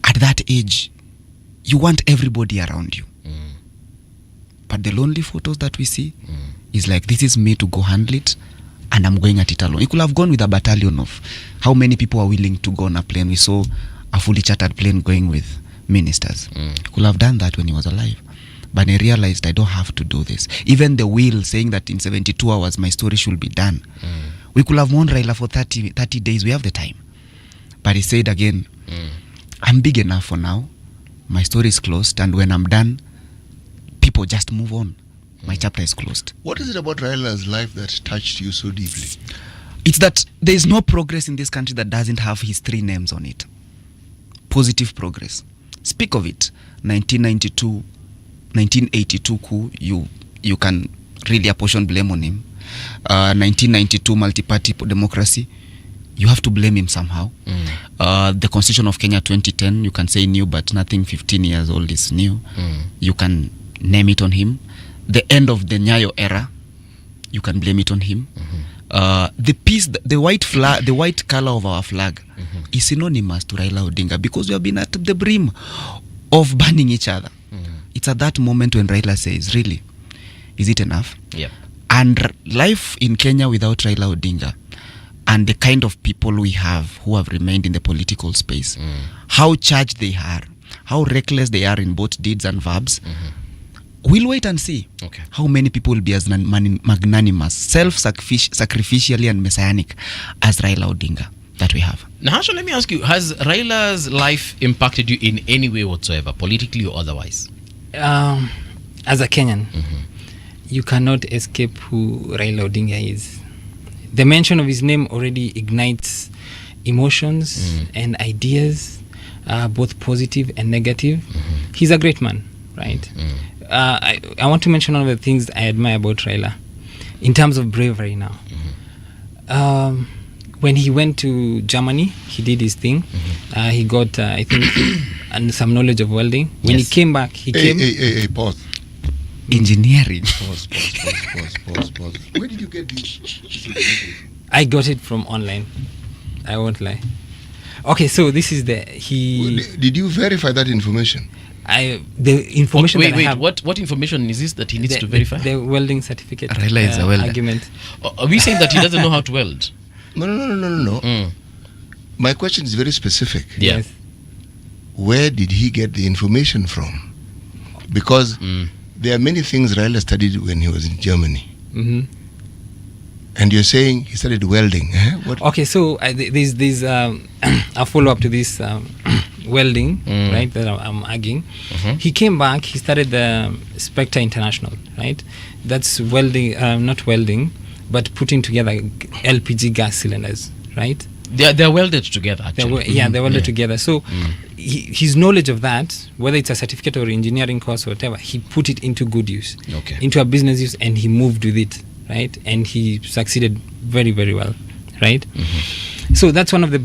at that age, you want everybody around you. But the lonely photos that we see is like, this is me to go handle it, and I'm going at it alone. He could have gone with a battalion of how many people are willing to go on a plane. We saw a fully chartered plane going with ministers. He could have done that when he was alive. But I realized I don't have to do this. Even the will saying that in 72 hours my story should be done. We could have won Raila for 30 days. We have the time. But he said again, I'm big enough for now. My story is closed. And when I'm done, people just move on. My chapter is closed. What is it about Raila's life that touched you so deeply? It's that there is no progress in this country that doesn't have his three names on it. Positive progress. Speak of it. 1982 coup, you can really apportion blame on him. 1992 multi-party democracy, you have to blame him somehow. The Constitution of Kenya 2010, you can say new, but nothing 15 years old is new. You can name it on him. The end of the Nyayo era, you can blame it on him. The white flag, the white color of our flag is synonymous to Raila Odinga, because we have been at the brim of banning each other. It's at that moment when Raila says, really, is it enough? Yeah. And life in Kenya without Raila Odinga and the kind of people we have who have remained in the political space, how charged they are, how reckless they are in both deeds and verbs, we'll wait and see how many people will be as magnanimous, self-sacrificially and messianic as Raila Odinga that we have. Now, Hashan, let me ask you, has Raila's life impacted you in any way whatsoever, politically or otherwise? As a Kenyan, you cannot escape who Raila Odinga is. The mention of his name already ignites emotions and ideas, both positive and negative. He's a great man, right? I want to mention one of the things I admire about Raila in terms of bravery now. When he went to Germany, he did his thing. He got, I think, and some knowledge of welding. When he came back, he came... Hey, pause. Engineering. Pause. Where did you get this? I got it from online. I won't lie. Okay, so this is Did you verify that information? The information that I have... What information is this that he needs to verify? The welding certificate. Raila is a welder. Argument. Are we saying that he doesn't know how to weld? No. My question is very specific. Yeah. Yes. Where did he get the information from? Because there are many things Raila studied when he was in Germany. And you're saying he studied welding. What? Okay, so there's a follow-up to this welding, right, that I'm arguing. He came back, he started the Spectre International, right? That's welding, not welding, but putting together LPG gas cylinders, right? They're welded together, actually. They're welded together. So his knowledge of that, whether it's a certificate or engineering course or whatever, he put it into good use, into a business use, and he moved with it, right? And he succeeded very, very well, right? So that's one of the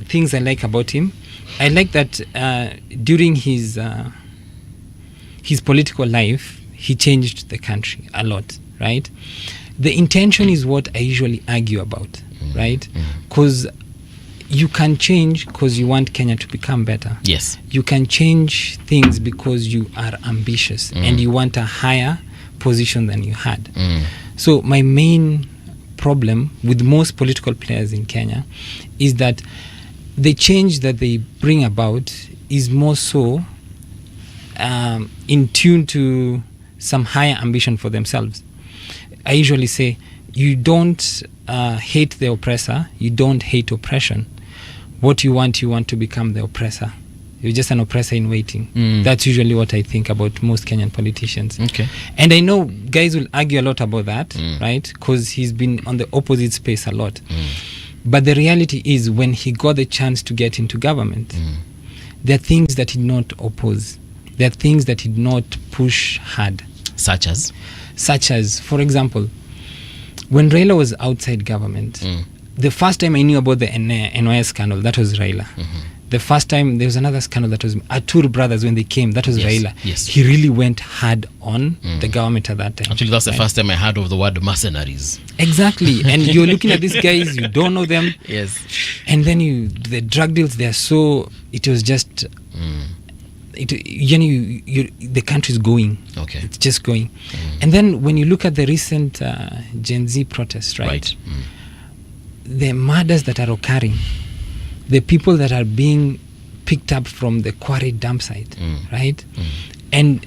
things I like about him. I like that during his political life, he changed the country a lot, right? The intention is what I usually argue about, right? Because you can change because you want Kenya to become better. Yes. You can change things because you are ambitious and you want a higher position than you had. So my main problem with most political players in Kenya is that the change that they bring about is more so in tune to some higher ambition for themselves. I usually say, you don't hate the oppressor, you don't hate oppression. What you want to become the oppressor. You're just an oppressor in waiting. That's usually what I think about most Kenyan politicians. Okay. And I know guys will argue a lot about that, right? Because he's been on the opposite space a lot. But the reality is, when he got the chance to get into government, there are things that he did not oppose. There are things that he did not push hard. Such as, for example, when Raila was outside government, the first time I knew about the NYS scandal, that was Raila. The first time there was another scandal, that was Atur brothers when they came, that was Raila. Yes. He really went hard on the government at that time. Actually, that's the first time I heard of the word mercenaries. Exactly. And you're looking at these guys, you don't know them. Yes. And then the drug deals, they're so, it was just, the country's going. Okay. It's just going. And then when you look at the recent Gen Z protests, right? The murders that are occurring, the people that are being picked up from the quarry dump site, right? And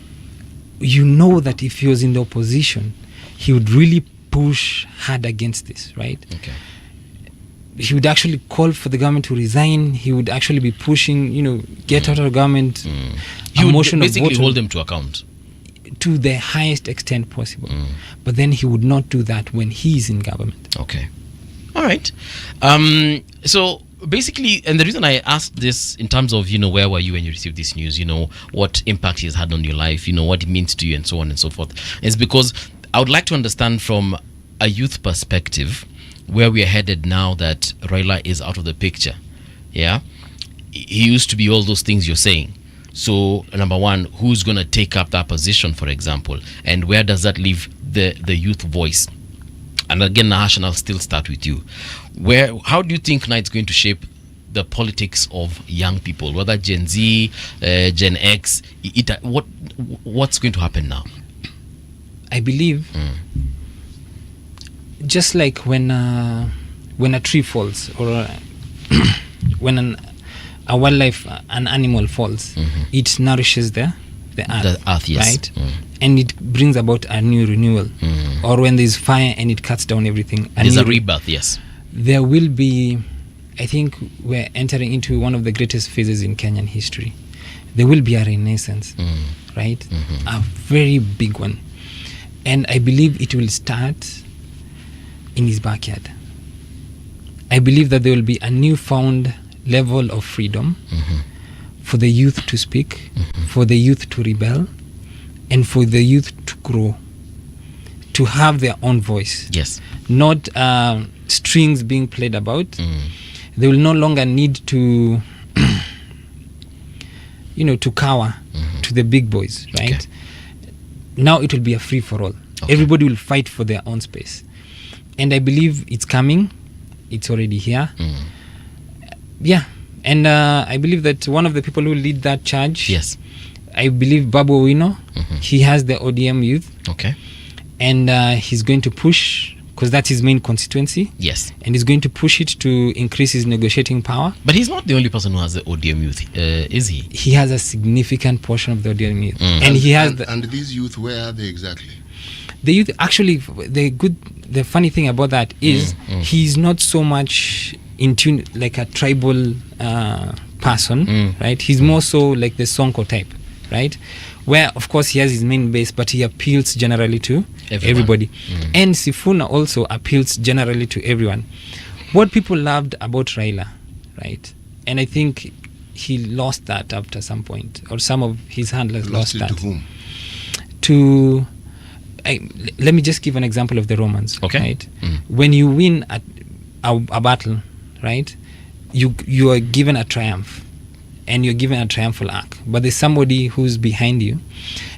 you know that if he was in the opposition, he would really push hard against this, right? Okay. He would actually call for the government to resign. He would actually be pushing, get out of government. He would basically hold them to account. To the highest extent possible. But then he would not do that when he's in government. Okay. All right. So basically, and the reason I asked this in terms of, where were you when you received this news, what impact it has had on your life, what it means to you and so on and so forth, is because I would like to understand from a youth perspective where we are headed now that Raila is out of the picture. Yeah. He used to be all those things you're saying. So, number one, who's going to take up that position, for example? And where does that leave the youth voice? And again, Nahash, and I'll still start with you. How do you think now it's going to shape the politics of young people, whether Gen Z, Gen X? What's going to happen now? I believe, just like when a tree falls, or when a wildlife, an animal falls, it nourishes the earth. The earth, yes. Right? And it brings about a new renewal. Or when there's fire and it cuts down everything. There's a rebirth, yes. There will be, I think we're entering into one of the greatest phases in Kenyan history. There will be a renaissance, right? A very big one. And I believe it will start in his backyard. I believe that there will be a newfound level of freedom for the youth to speak, for the youth to rebel, and for the youth to grow, to have their own voice. Yes. Not strings being played about. They will no longer need to, to cower to the big boys, right? Okay. Now it will be a free for all. Okay. Everybody will fight for their own space. And I believe it's coming. It's already here. Yeah. And I believe that one of the people who lead that charge, Yes. I believe Babu Owino, he has the ODM youth. Okay. And he's going to push, because that's his main constituency. Yes. And he's going to push it to increase his negotiating power. But he's not the only person who has the ODM youth, is he? He has a significant portion of the ODM youth. And he has and these youth, where are they exactly? the youth. Actually, the funny thing about that is he's not so much in tune like a tribal person, right? He's more so like the Sonko type, right? Where of course he has his main base, but he appeals generally to everybody. And Sifuna also appeals generally to everyone. What people loved about Raila, right? And I think he lost that after some point, or some of his handlers lost that. To whom? Let me just give an example of the Romans. Okay. Right? When you win a battle, right, you are given a triumph, and you're given a triumphal arc. But there's somebody who's behind you,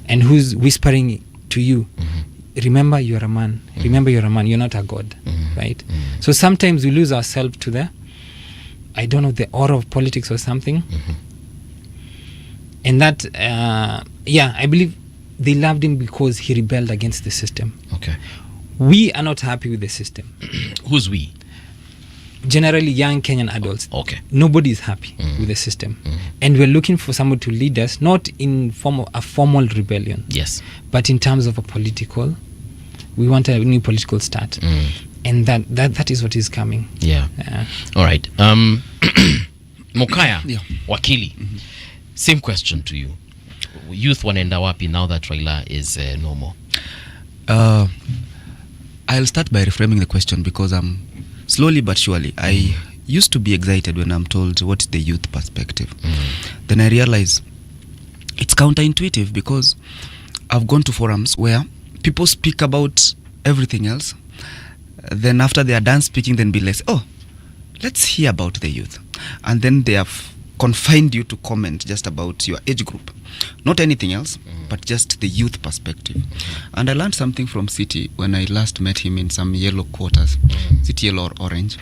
and who's whispering to you, remember you're a man. Remember you're a man. You're not a god, right? So sometimes we lose ourselves to the, I don't know, the aura of politics or something. And that, I believe they loved him because he rebelled against the system. Okay. We are not happy with the system. Who's we? Generally, young Kenyan adults. Okay. Nobody is happy with the system. And we're looking for someone to lead us, not in form of a formal rebellion. Yes. But in terms of a political, we want a new political start. And that is what is coming. Yeah. All right. Mokaya, Wakili, same question to you. Youth wanaenda wapi now that Raila is no more? I'll start by reframing the question, because slowly but surely I used to be excited when I'm told what's the youth perspective. Then I realize it's counterintuitive, because I've gone to forums where people speak about everything else. Then after they are done speaking, then be less, let's hear about the youth. And then they have confined you to comment just about your age group, not anything else, but just the youth perspective. And I learned something from City when I last met him in some yellow quarters, City yellow or orange.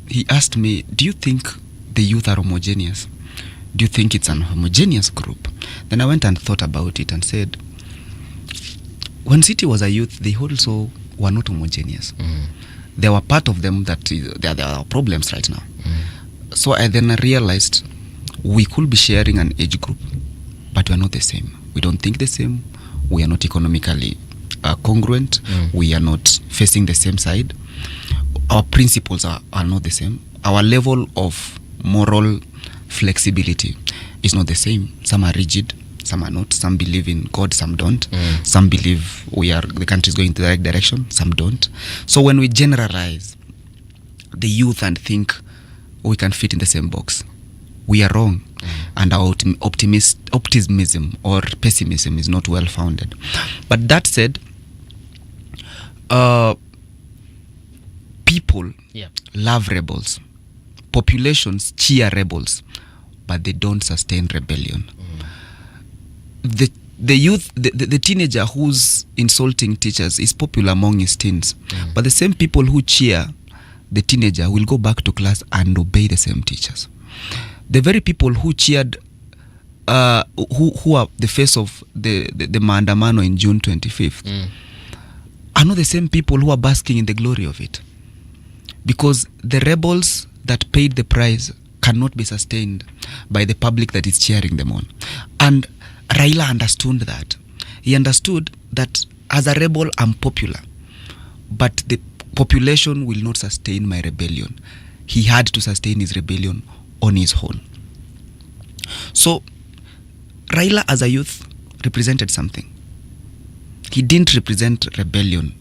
He asked me, do you think the youth are homogeneous? Do you think it's an homogeneous group? Then I went and thought about it and said, when City was a youth, they also were not homogeneous. There were part of them that there are problems right now. So I then realized we could be sharing an age group, but we are not the same. We don't think the same. We are not economically congruent. We are not facing the same side. Our principles are not the same. Our level of moral flexibility is not the same. Some are rigid, some are not. Some believe in God, some don't. Some believe the country is going in the right direction, some don't. So when we generalize the youth and think we can fit in the same box, we are wrong. And our optimism or pessimism is not well founded. But that said, people love rebels. Populations cheer rebels, but they don't sustain rebellion. The youth, the teenager who's insulting teachers is popular among his teens, but the same people who cheer the teenager will go back to class and obey the same teachers. The very people who cheered, who are the face of the maandamano in June 25th, are not the same people who are basking in the glory of it. Because the rebels that paid the price cannot be sustained by the public that is cheering them on. And Raila understood that. He understood that as a rebel, I'm popular, but the population will not sustain my rebellion. He had to sustain his rebellion on his own. So Raila as a youth represented something. He didn't represent rebellion.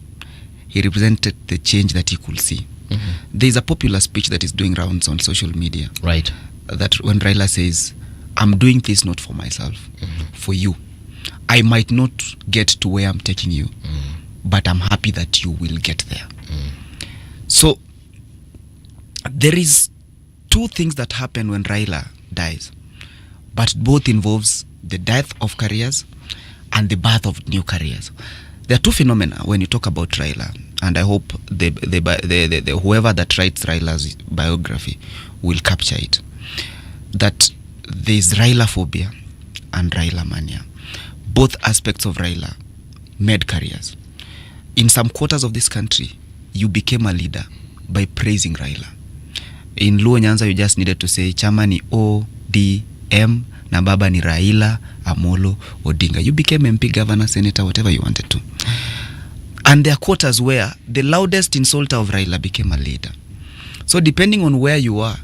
He represented the change that he could see. There is a popular speech that is doing rounds on social media. Right. That when Raila says, I'm doing this not for myself, for you. I might not get to where I'm taking you, but I'm happy that you will get there. So there is two things that happen when Raila dies, but both involves the death of careers and the birth of new careers. There are two phenomena when you talk about Raila, and I hope the whoever that writes Raila's biography will capture it. That there is Raila phobia and Raila mania. Both aspects of Raila made careers. In some quarters of this country, you became a leader by praising Raila. In Luo Nyanza, you just needed to say chama ni ODM na baba ni Raila Amolo Odinga. You became MP, governor, senator, whatever you wanted to. And there are quarters where the loudest insulter of Raila became a leader. So depending on where you are,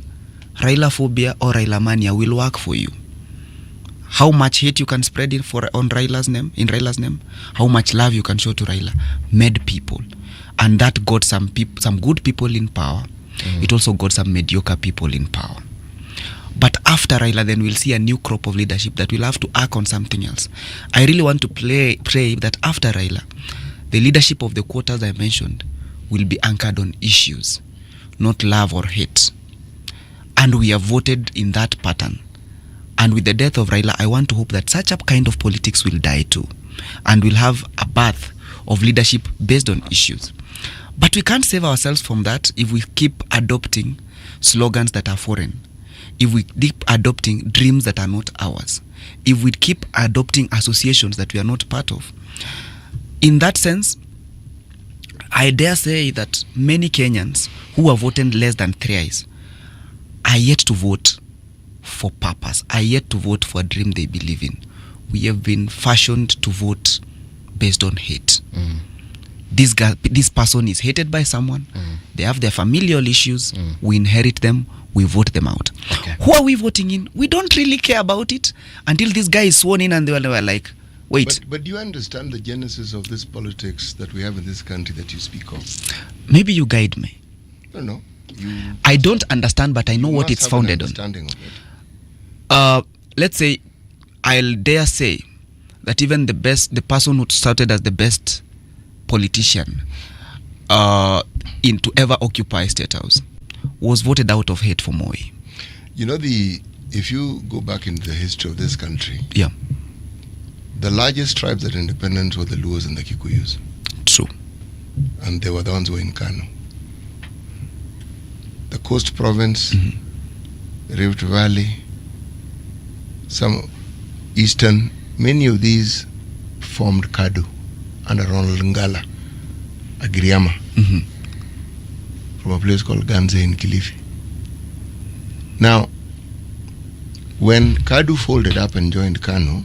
Raila phobia or Raila mania will work for you. How much hate you can spread on Raila's name, in Raila's name, how much love you can show to Raila, made people. And that got some good people in power. It also got some mediocre people in power. But after Raila, then we'll see a new crop of leadership that will have to act on something else. I really want to pray that after Raila, the leadership of the quarters I mentioned will be anchored on issues, not love or hate. And we have voted in that pattern. And with the death of Raila, I want to hope that such a kind of politics will die too. And we'll have a birth of leadership based on issues. But we can't save ourselves from that if we keep adopting slogans that are foreign. If we keep adopting dreams that are not ours. If we keep adopting associations that we are not part of. In that sense, I dare say that many Kenyans who have voted less than thrice are yet to vote for purpose, are yet to vote for a dream they believe in. We have been fashioned to vote based on hate. This person is hated by someone. They have their familial issues. We inherit them. We vote them out. Okay. Who are we voting in? We don't really care about it until this guy is sworn in and they were like, wait. But do you understand the genesis of this politics that we have in this country that you speak of? Maybe you guide me. No. I don't understand, but I know what it's founded on. Understanding of it. Let's say, I'll dare say that even the person who started as the best politician to ever occupy State House was voted out of hate for Moi. You know, if you go back into the history of this country, yeah, the largest tribes that are independent were the Luos and the Kikuyus. True. And they were the ones who were in Kano. The Coast Province, Rift Valley, some Eastern, many of these formed Kadu under Ronald Ngala, Agiriama, from a place called Ganze in Kilifi. Now, when Kadu folded up and joined Kano,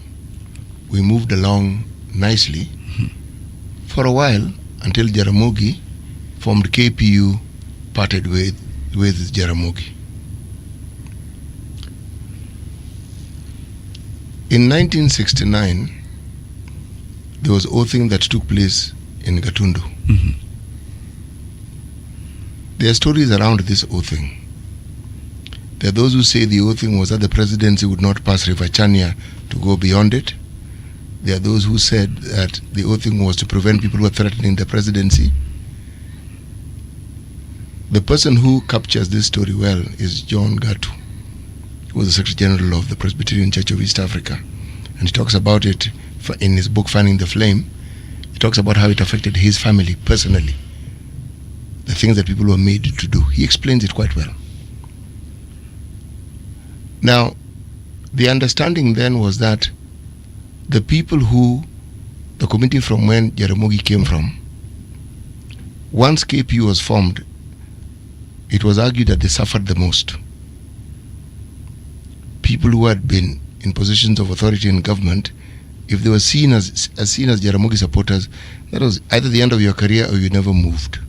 we moved along nicely for a while until Jaramogi formed KPU, parted with Jaramogi. In 1969, there was oathing that took place in Gatundu. There are stories around this oathing. There are those who say the oathing was that the presidency would not pass River Chania to go beyond it. There are those who said that the oathing was to prevent people who were threatening the presidency. The person who captures this story well is John Gatu, who was the Secretary General of the Presbyterian Church of East Africa. And he talks about it in his book, Fanning the Flame. He talks about how it affected his family personally. the things that people were made to do. He explains it quite well. Now, the understanding then was that the people who, the committee from when Jaramogi came from, once KPU was formed, it was argued that they suffered the most. People who had been in positions of authority in government, if they were seen as seen as Jaramogi supporters, that was either the end of your career or you never moved.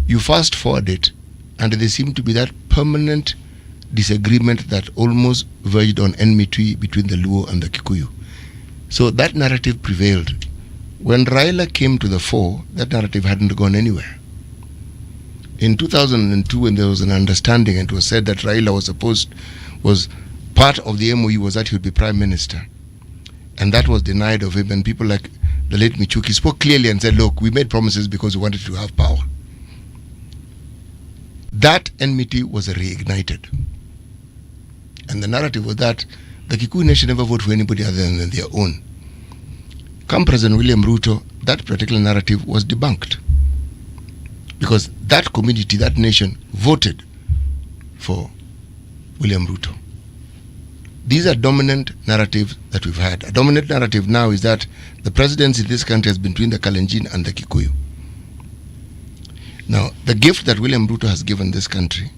You fast forward it, and there seemed to be that permanent disagreement that almost verged on enmity between the Luo and the Kikuyu. So that narrative prevailed. When Raila came to the fore, that narrative hadn't gone anywhere. In 2002, when there was an understanding and it was said that Raila was part of the MOU was that he would be prime minister, and that was denied of him, and people like the late Michuki spoke clearly and said, look, we made promises because we wanted to have power. That enmity was reignited. And the narrative was that the Kikuyu nation never vote for anybody other than their own. Come President William Ruto, that particular narrative was debunked. Because that community, that nation, voted for William Ruto. These are dominant narratives that we've had. A dominant narrative now is that the presidency in this country has been between the Kalenjin and the Kikuyu. Now, the gift that William Ruto has given this country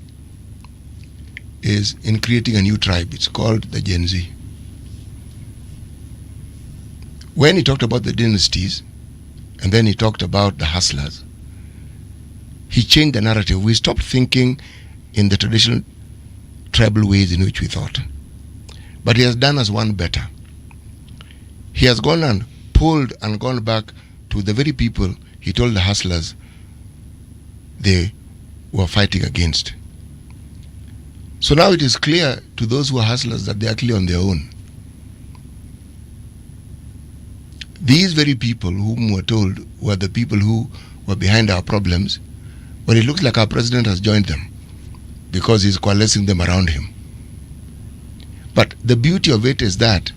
is in creating a new tribe. It's called the Gen Z. When he talked about the dynasties, and then he talked about the hustlers, he changed the narrative. We stopped thinking in the traditional tribal ways in which we thought. But he has done us one better. He has gone and pulled and gone back to the very people he told the hustlers they were fighting against. So now it is clear to those who are hustlers that they are clear on their own. These very people whom were told were the people who were behind our problems, but it looks like our president has joined them because he's coalescing them around him. But the beauty of it is that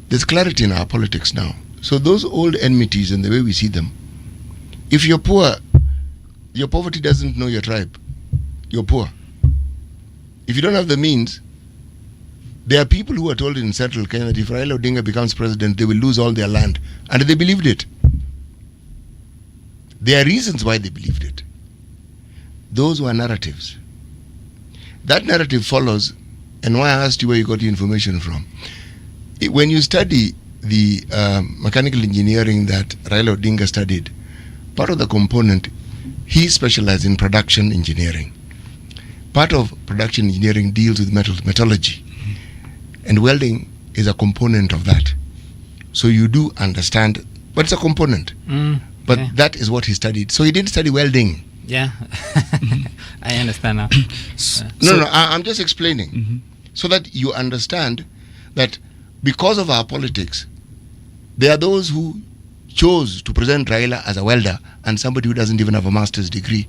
there's clarity in our politics now. So those old enmities and the way we see them, if you're poor, your poverty doesn't know your tribe. You're poor. If you don't have the means, there are people who are told in central Kenya that if Raila Odinga becomes president, they will lose all their land. And they believed it. There are reasons why they believed it. Those were narratives. That narrative follows, and why I asked you where you got your information from. When you study the mechanical engineering that Raila Odinga studied, part of the component, he specialized in production engineering. Part of production engineering deals with metallurgy. And welding is a component of that. So you do understand, but it's a component. But that is what he studied. So he didn't study welding. Yeah. I understand now. I'm just explaining. So that you understand that because of our politics, there are those who chose to present Raila as a welder and somebody who doesn't even have a master's degree.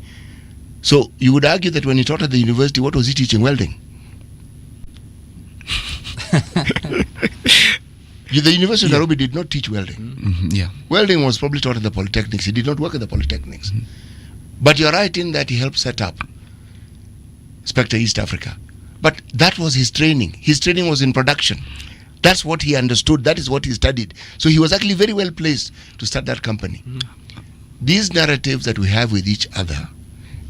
So you would argue that when he taught at the university, what was he teaching? Welding. The University of Nairobi did not teach welding. Welding was probably taught at the polytechnics. He did not work at the polytechnics. But you're right in that he helped set up Spectre East Africa. But that was his training. His training was in production. That's what he understood. That is what he studied. So he was actually very well placed to start that company. These narratives that we have with each other,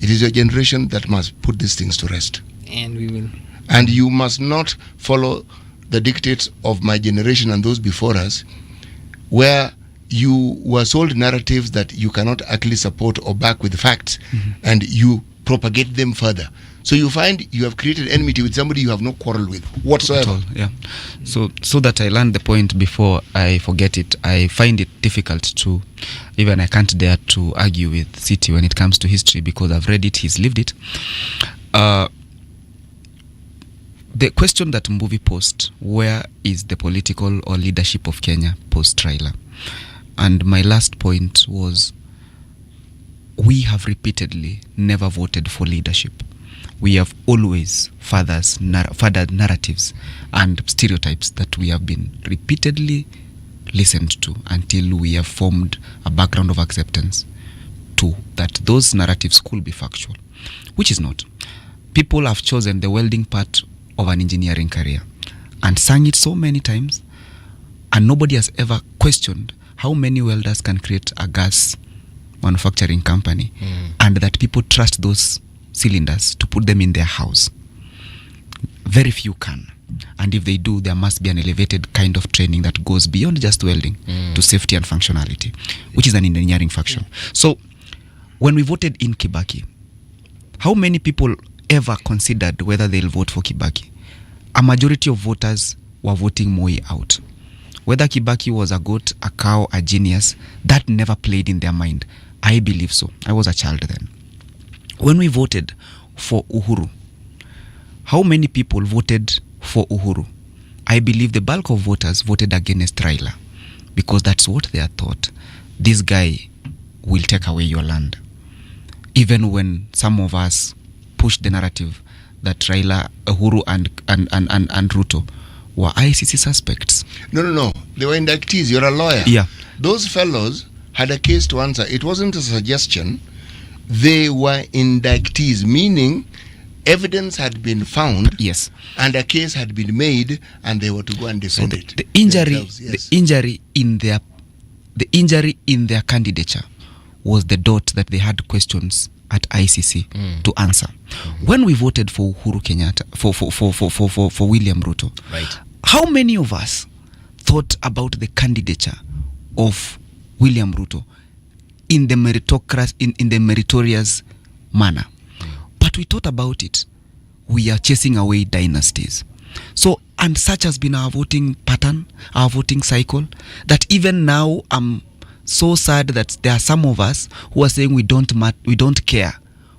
it is your generation that must put these things to rest. And we will. And you must not follow the dictates of my generation and those before us, where you were sold narratives that you cannot actually support or back with facts, and you propagate them further. So you find you have created enmity with somebody you have no quarrel with whatsoever. So that I learned the point before I forget it, I find it difficult to, even I can't dare to argue with City when it comes to history, because I've read it, he's lived it. The question that Mbuvi posed, where is the political or leadership of Kenya post Raila? And my last point was, we have repeatedly never voted for leadership. We have always fathered narratives and stereotypes that we have been repeatedly listened to until we have formed a background of acceptance. too that those narratives could be factual, which is not. People have chosen the welding part of an engineering career and sang it so many times, and nobody has ever questioned how many welders can create a gas manufacturing company, and that people trust those cylinders to put them in their house. Very few can. And if they do, there must be an elevated kind of training that goes beyond just welding to safety and functionality, which is an engineering function. So when we voted in Kibaki, how many people ever considered whether they'll vote for Kibaki? A majority of voters were voting Moi out. Whether Kibaki was a goat, a cow, a genius, that never played in their mind. I believe so. I was a child then. When we voted for Uhuru, how many people voted for Uhuru? I believe the bulk of voters voted against Raila, because that's what they had thought. This guy will take away your land. Even when some of us pushed the narrative that Raila, Uhuru and Ruto were ICC suspects. No. They were inductees. You're a lawyer. Yeah. Those fellows had a case to answer. It wasn't a suggestion. They were inductees, meaning evidence had been found. Yes. And a case had been made, and they were to go and defend it. The injury, themselves, yes. the injury in their candidature was the dot that they had questions at ICC to answer. When we voted for Uhuru Kenyatta, for William Ruto, Right. how many of us thought about the candidature of William Ruto in the in the meritorious manner? But we thought about it. We are chasing away dynasties. So, and such has been our voting pattern, our voting cycle, that even now I'm so sad that there are some of us who are saying we don't care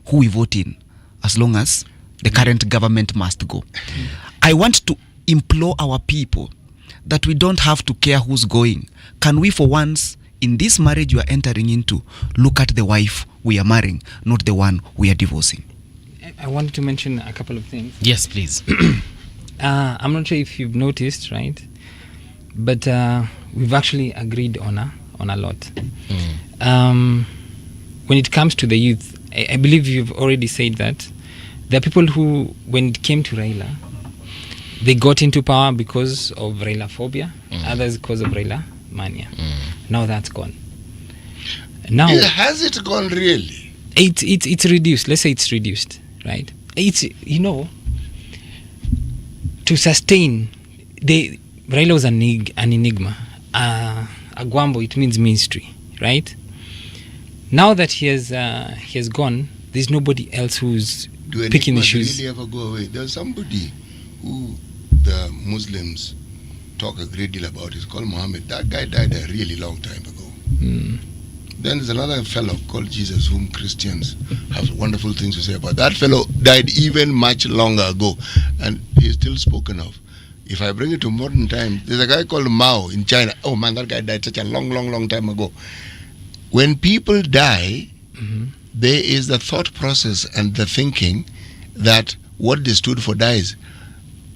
who we vote in, as long as the current government must go. I want to implore our people that we don't have to care who's going. Can we, for once, in this marriage we are entering into, look at the wife we are marrying, not the one we are divorcing? I wanted to mention a couple of things. Yes, please. I'm not sure if you've noticed, right? But we've actually agreed on a lot. When it comes to the youth, I believe you've already said that there are people who, when it came to Raila, they got into power because of Raila phobia, others because of Raila mania. Now that's gone. Now Has it gone really? it's reduced. Let's say it's reduced, right? It's, to sustain Raila was an enigma. Agwambo, it means mystery, right? Now that he has gone, there's nobody else who's picking the shoes. Really ever go away? There's somebody who the Muslims talk a great deal about. He's called Muhammad. That guy died a really long time ago. Then there's another fellow called Jesus, whom Christians have wonderful things to say about. That fellow died even much longer ago, and he's still spoken of. If I bring it to modern times, there's a guy called Mao in China. Oh man, that guy died such a long time ago. When people die, there is the thought process and the thinking that what they stood for dies.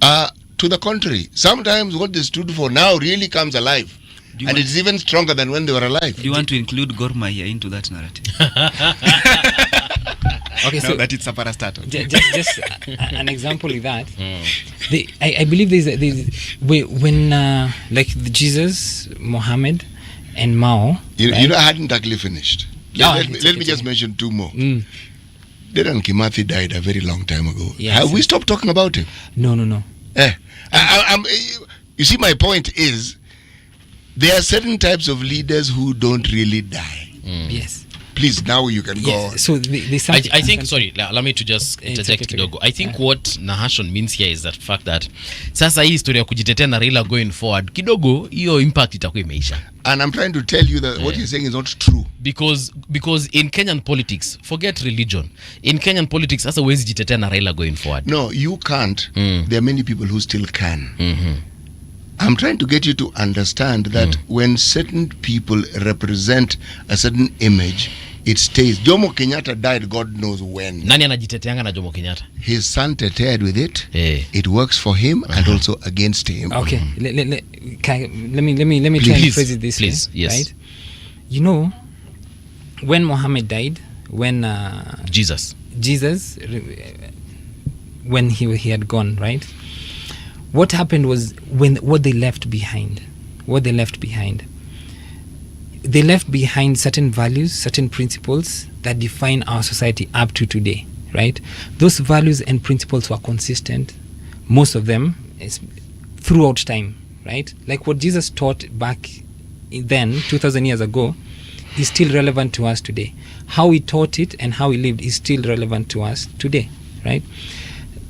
To the contrary, sometimes what they stood for now really comes alive. And it's even stronger than when they were alive. Do you want to include Gor Mahia into that narrative? Okay, so that it's a parastatal. just an example of that. I believe when like Jesus, Muhammad, and Mao. You know, I hadn't actually finished. Let me just mention two more. Dedan Kimathi died a very long time ago. Yes. Have we stopped talking about him? No. You see, my point is, there are certain types of leaders who don't really die. Yes. Please, now you can go on. So I think, sorry, allow me to just interject kidogo. I think what Nahashon means here is that fact that sasa hii historia kujitetea na Raila going forward kidogo hiyo impact itakuwa imeisha. And I'm trying to tell you that what you're saying is not true. Because in Kenyan politics, forget religion. In Kenyan politics, sasa huwezi jitetea na Raila going forward. No, you can't. There are many people who still can. I'm trying to get you to understand that when certain people represent a certain image, it stays. Jomo Kenyatta died God knows when. Nani anajiteteanga na Jomo Kenyatta? His son teteared with it. It works for him and also against him. Okay, let me try and phrase it this way. Yes. Right? You know, when Muhammad died, when Jesus. When he had gone, right? What happened was what they left behind. They left behind certain values, certain principles that define our society up to today, right? Those values and principles were consistent, most of them, throughout time, right? Like what Jesus taught back then, 2,000 years ago, is still relevant to us today. How he taught it and how he lived is still relevant to us today, right?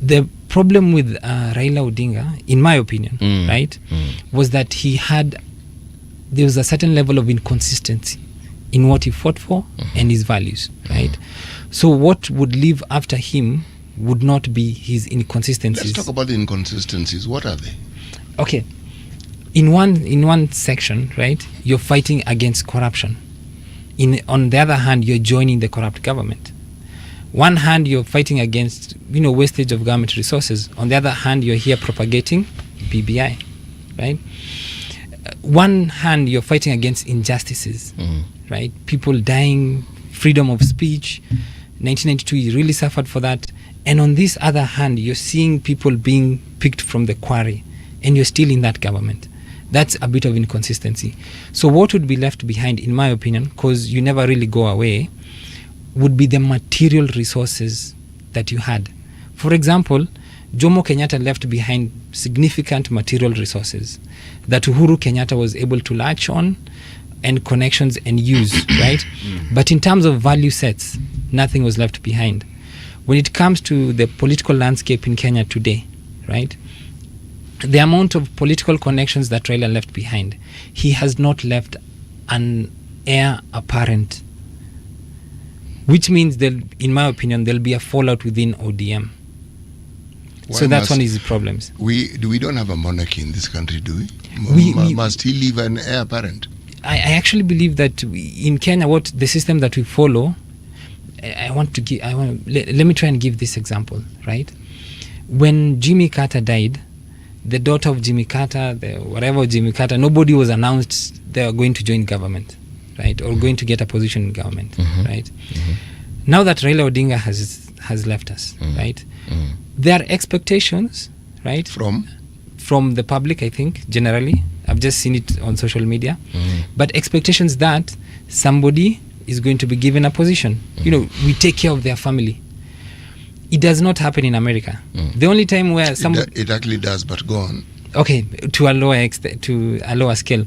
The problem with Raila Odinga, in my opinion, right, was that there was a certain level of inconsistency in what he fought for and his values, right? So what would live after him would not be his inconsistencies. Let's talk about the inconsistencies. What are they? Okay. In one section, right, you're fighting against corruption. On the other hand, you're joining the corrupt government. One hand, you're fighting against, wastage of government resources. On the other hand, you're here propagating BBI, right? One hand, you're fighting against injustices, right? People dying, freedom of speech. 1992, you really suffered for that. And on this other hand, you're seeing people being picked from the quarry, and you're still in that government. That's a bit of inconsistency. So what would be left behind, in my opinion, because you never really go away, would be the material resources that you had. For example, Jomo Kenyatta left behind significant material resources that Uhuru Kenyatta was able to latch on and connections and use, right? But in terms of value sets, nothing was left behind. When it comes to the political landscape in Kenya today, right? The amount of political connections that Raila left behind, he has not left an heir apparent, which means, in my opinion, there'll be a fallout within ODM. So that's one of his problems. We don't have a monarchy in this country, do we? Must he leave an heir apparent? I actually believe that in Kenya, what the system that we follow, let me try and give this example, right? When Jimmy Carter died, the daughter of Jimmy Carter, Jimmy Carter, nobody was announced they are going to join government, right? Or going to get a position in government, right? Now that Raila Odinga has left us, right? There are expectations, right? From the public, I think, generally. I've just seen it on social media. But expectations that somebody is going to be given a position. We take care of their family. It does not happen in America. The only time where it actually does, but go on. Okay, to a lower scale.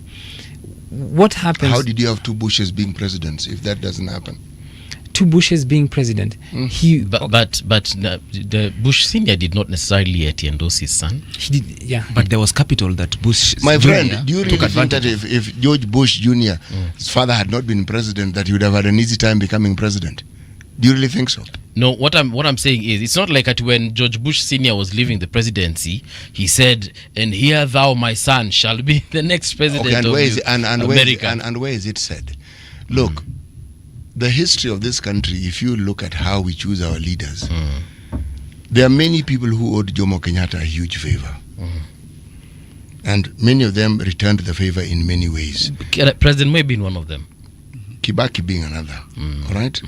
What happens? How did you have two Bushes being presidents if that doesn't happen? Two Bushes being president. But the Bush senior did not necessarily yet endorse his son. He did, yeah. But there was capital that Bush. My friend, do you really took think that if George Bush Jr. his father had not been president, that he would have had an easy time becoming president? Do you really think so? No, what I'm saying is, it's not like when George Bush Senior was leaving the presidency, he said, "And here thou, my son, shall be the next president of America." And where is it said? Look, the history of this country, if you look at how we choose our leaders, there are many people who owed Jomo Kenyatta a huge favor. And many of them returned the favor in many ways. President Moi being one of them. Kibaki being another. All right?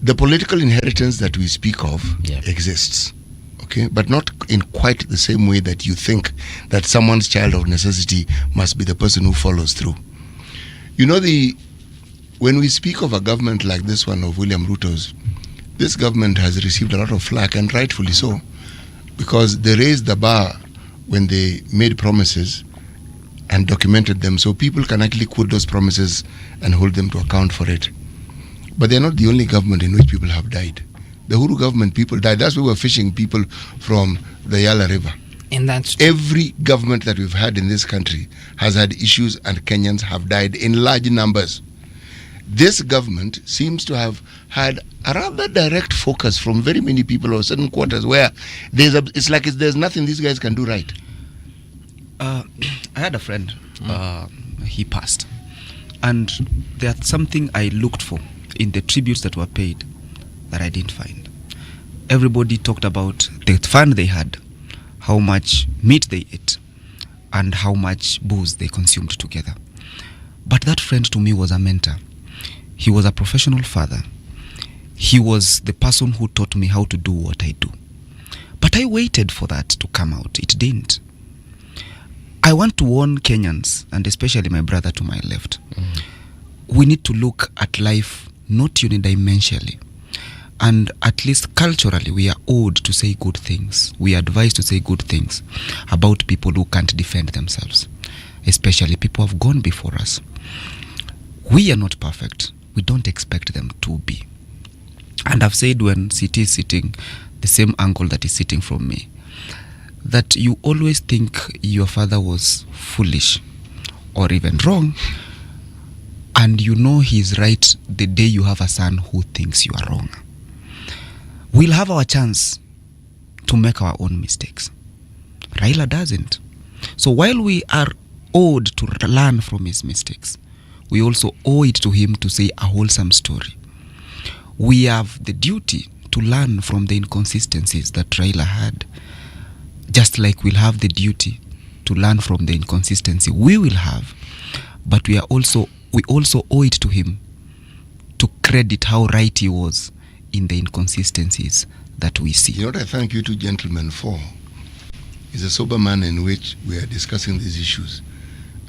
The political inheritance that we speak of exists, okay, but not in quite the same way that you think that someone's child of necessity must be the person who follows through. When we speak of a government like this one of William Ruto's, this government has received a lot of flack, and rightfully so, because they raised the bar when they made promises and documented them, so people can actually quote those promises and hold them to account for it. But they're not the only government in which people have died. The Uhuru government, people died. That's why we're fishing people from the Yala River. And that's every government that we've had in this country has had issues, and Kenyans have died in large numbers. This government seems to have had a rather direct focus from very many people or certain quarters where it's like there's nothing these guys can do right. I had a friend, he passed, and there's something I looked for in the tributes that were paid that I didn't find. Everybody talked about the fun they had, how much meat they ate, and how much booze they consumed together. But that friend to me was a mentor. He was a professional father. He was the person who taught me how to do what I do. But I waited for that to come out. It didn't. I want to warn Kenyans, and especially my brother to my left. We need to look at life not unidimensionally. And at least culturally, we are owed to say good things. We are advised to say good things about people who can't defend themselves, especially people who have gone before us. We are not perfect. We don't expect them to be. And I've said when CT is sitting the same angle that is sitting from me, that you always think your father was foolish or even wrong, and you know he's right the day you have a son who thinks you are wrong. We'll have our chance to make our own mistakes. Raila doesn't. So while we are owed to learn from his mistakes, we also owe it to him to say a wholesome story. We have the duty to learn from the inconsistencies that Raila had, just like we'll have the duty to learn from the inconsistency we will have, but we also owe it to him to credit how right he was in the inconsistencies that we see. You know what I thank you two gentlemen for is a sober manner in which we are discussing these issues.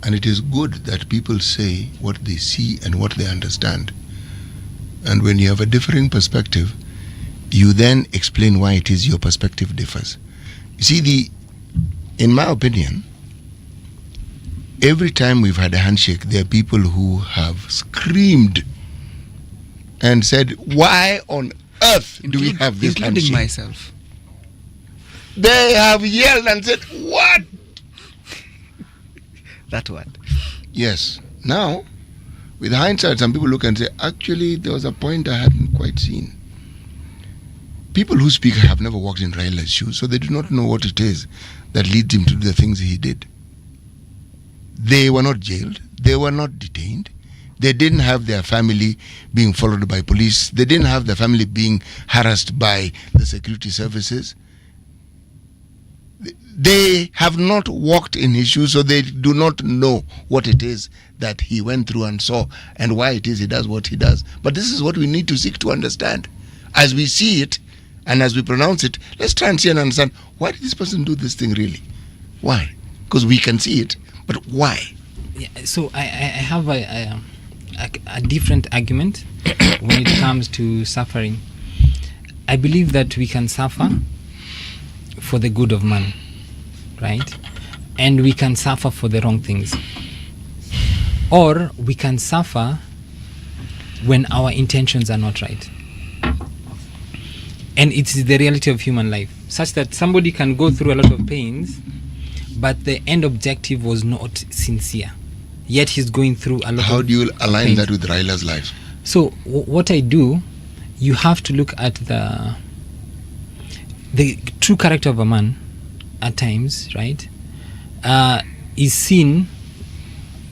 And it is good that people say what they see and what they understand. And when you have a differing perspective, you then explain why it is your perspective differs. You see, in my opinion, every time we've had a handshake, there are people who have screamed and said, why on earth do we have this including handshake? myself. They have yelled and said, what? That word. Yes. Now, with hindsight, some people look and say, actually, there was a point I hadn't quite seen. People who speak have never walked in Raila's shoes, so they do not know what it is that leads him to do the things he did. They were not jailed. They were not detained. They didn't have their family being followed by police. They didn't have their family being harassed by the security services. They have not walked in his shoes, so they do not know what it is that he went through and saw and why it is he does what he does. But this is what we need to seek to understand. As we see it and as we pronounce it, let's try and see and understand, why did this person do this thing really? Why? Because we can see it, but why? Yeah, so I have a different argument when it comes to suffering. I believe that we can suffer for the good of man, right? And we can suffer for the wrong things. Or we can suffer when our intentions are not right. And it's the reality of human life, such that somebody can go through a lot of pains, but the end objective was not sincere. Yet he's going through a lot How of do you align pains. that with Raila's life? So what I do, you have to look at the true character of a man at times, right? Is seen,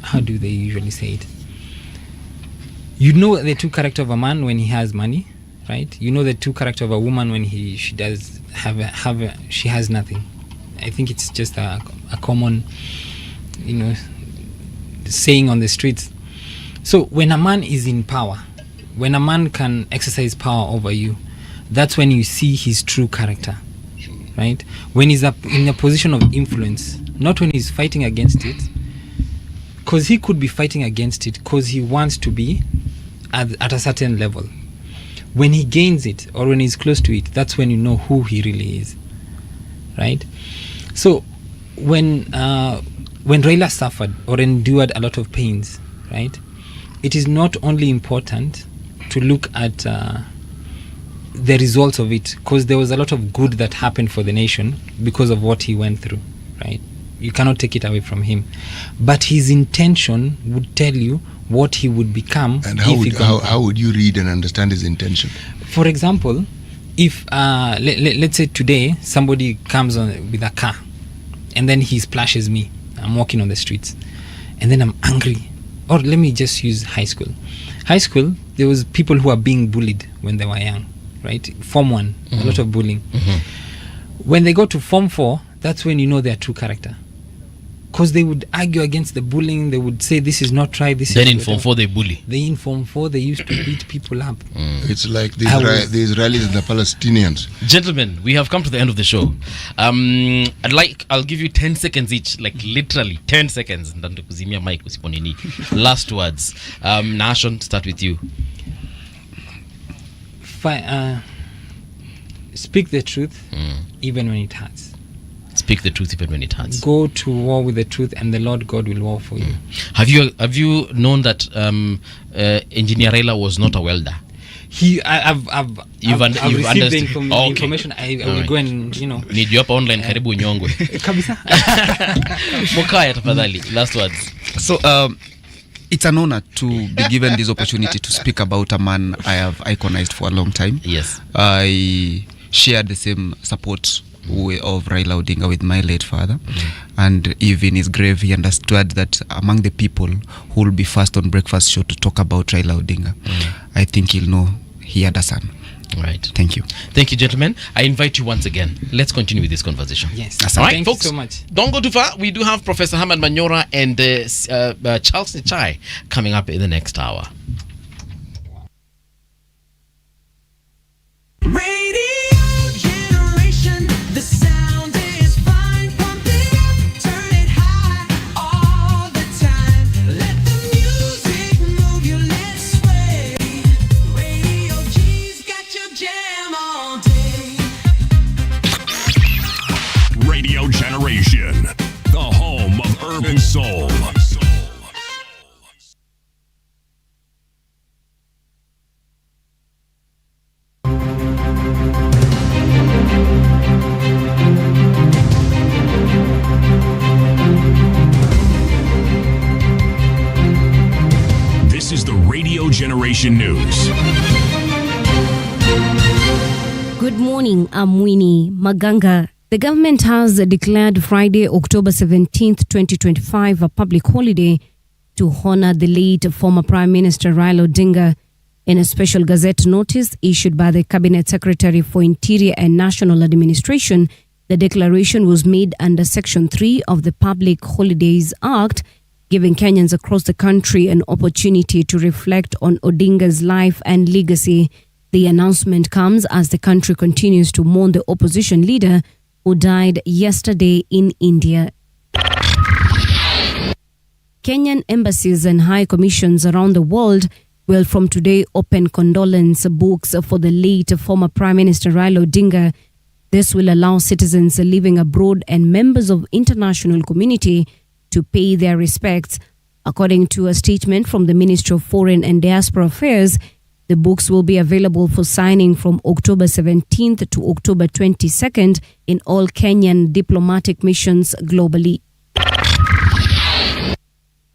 how do they usually say it? You know the true character of a man when he has money, right? You know the true character of a woman when she does she has nothing. I think it's just a common, saying on the streets. So when a man is in power, when a man can exercise power over you, that's when you see his true character, right? When he's in a position of influence, not when he's fighting against it, because he could be fighting against it because he wants to be at a certain level. When he gains it or when he's close to it, that's when you know who he really is, right? So when Raila suffered or endured a lot of pains, right, it is not only important to look at the results of it, because there was a lot of good that happened for the nation because of what he went through, right? You cannot take it away from him. But his intention would tell you what he would become. And how would you read and understand his intention? For example, if let's say today somebody comes on with a car and then he splashes me, I'm walking on the streets, and then I'm angry. Or let me just use high school. High school, there was people who are being bullied when they were young, right? Form 1, a lot of bullying. When they go to Form 4, that's when you know their true character. because they would argue against the bullying. They would say this is not right. This Then is in Form 4 they bully. They in Form 4 they used to beat people up. It's like the, I was- the Israelis and the Palestinians. Gentlemen, we have come to the end of the show. I'll give you 10 seconds each, like literally 10 seconds. Ndakuzimia mic usiponini. Last words. Nashon, start with you. Speak the truth even when it hurts. Speak the truth even when it hurts. Go to war with the truth, and the Lord God will war for you. Have you known that Engineer Raila was not a welder? I've You've received understood. the Okay. information. I will Alright. go and Need you up online karibu unyongwe. kabisa. Mokaya tafadhali. Last words. So it's an honor to be given this opportunity to speak about a man I have iconized for a long time. Yes. I shared the same support of Raila Odinga with my late father, and even in his grave he understood that among the people who will be first on breakfast show to talk about Raila Odinga, I think he'll know he had a son. Right. Thank you. Thank you, gentlemen. I invite you once again. Let's continue with this conversation. Yes. All right, Thank you folks. so much. Don't go too far. We do have Professor Hamad Manyora and Charles Nichai coming up in the next hour. Radio generation, the sound is fine. Pump it up, turn it high all the time. Let the music move you, let's sway. Radio G's got your jam all day. Radio Generation, the home of urban soul. This is the Radio Generation News. Good morning, I'm Winnie Maganga. The government has declared Friday, October 17th, 2025 a public holiday to honor the late former Prime Minister Raila Odinga. In a special Gazette notice issued by the Cabinet Secretary for Interior and National Administration, the declaration was made under Section 3 of the Public Holidays Act, giving Kenyans across the country an opportunity to reflect on Odinga's life and legacy. The announcement comes as the country continues to mourn the opposition leader who died yesterday in India. Kenyan embassies and high commissions around the world will from today open condolence books for the late former Prime Minister Raila Odinga. This will allow citizens living abroad and members of international community to pay their respects. According to a statement from the Ministry of Foreign and Diaspora Affairs, the books will be available for signing from October 17th to October 22nd in all Kenyan diplomatic missions globally.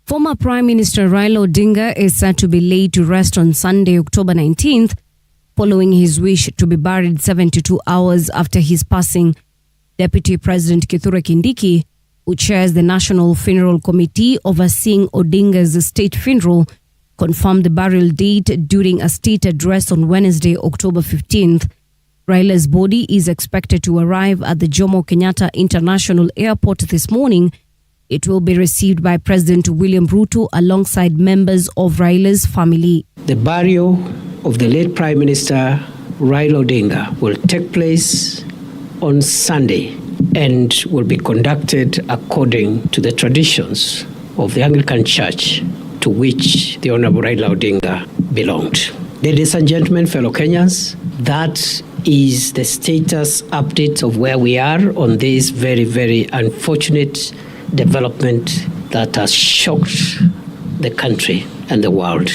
Former Prime Minister Raila Odinga is said to be laid to rest on Sunday, October 19th, following his wish to be buried 72 hours after his passing. Deputy President Kithure Kindiki, who chairs the National Funeral Committee overseeing Odinga's state funeral, confirmed the burial date during a state address on Wednesday, October 15th. Raila's body is expected to arrive at the Jomo Kenyatta International Airport this morning. It will be received by President William Ruto alongside members of Raila's family. The burial of the late Prime Minister Raila Odinga will take place on Sunday and will be conducted according to the traditions of the Anglican Church to which the Honorable Raila Odinga belonged. Ladies and gentlemen, fellow Kenyans, that is the status update of where we are on this very, very unfortunate development that has shocked the country and the world.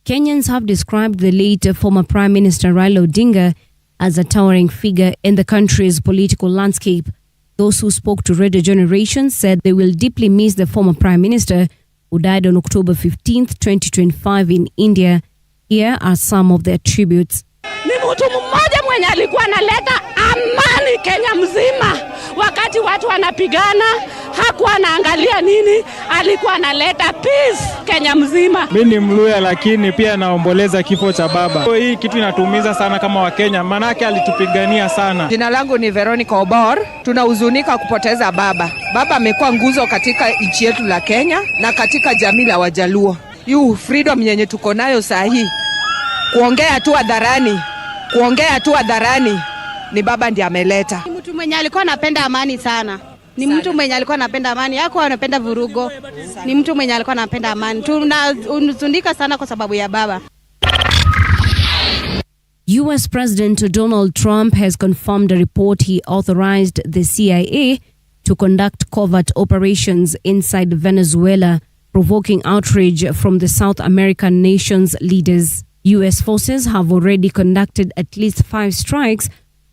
Kenyans have described the late former Prime Minister Raila Odinga as a towering figure in the country's political landscape. Those who spoke to Radio Generation said they will deeply miss the former Prime Minister who died on October 15th, 2025 in India. Here are some of their tributes. Ni mtu mmoja mwenye alikuwa analeta amani Kenya mzima. wakati watu wanapigana hakuwa anaangalia nini, alikuwa analeta peace Kenya mzima. Mimi ni Mluya lakini pia naomboleza kifo cha baba. Hii kitu inatuumiza sana kama Wakenya, manake alitupigania sana. Jina langu ni Veronica Obor. Tunahuzunika kupoteza baba. Baba amekuwa nguzo katika nchi yetu la Kenya na katika jamii la Wajaluo. Freedom yenye tuko nayo saa hii, kuongea tu hadharani ni baba ndiye ameleta. Ni mtu mwenye alikuwa anapenda amani sana. Ni mtu mwenye alikuwa anapenda amani. Hakuwa anapenda vurugo. Ni mtu mwenye alikuwa anapenda amani. Tunahuzunика sana kwa sababu ya baba. US President Donald Trump has confirmed a report he authorized the CIA to conduct covert operations inside Venezuela, provoking outrage from the South American nation's leaders. US forces have already conducted at least 5 strikes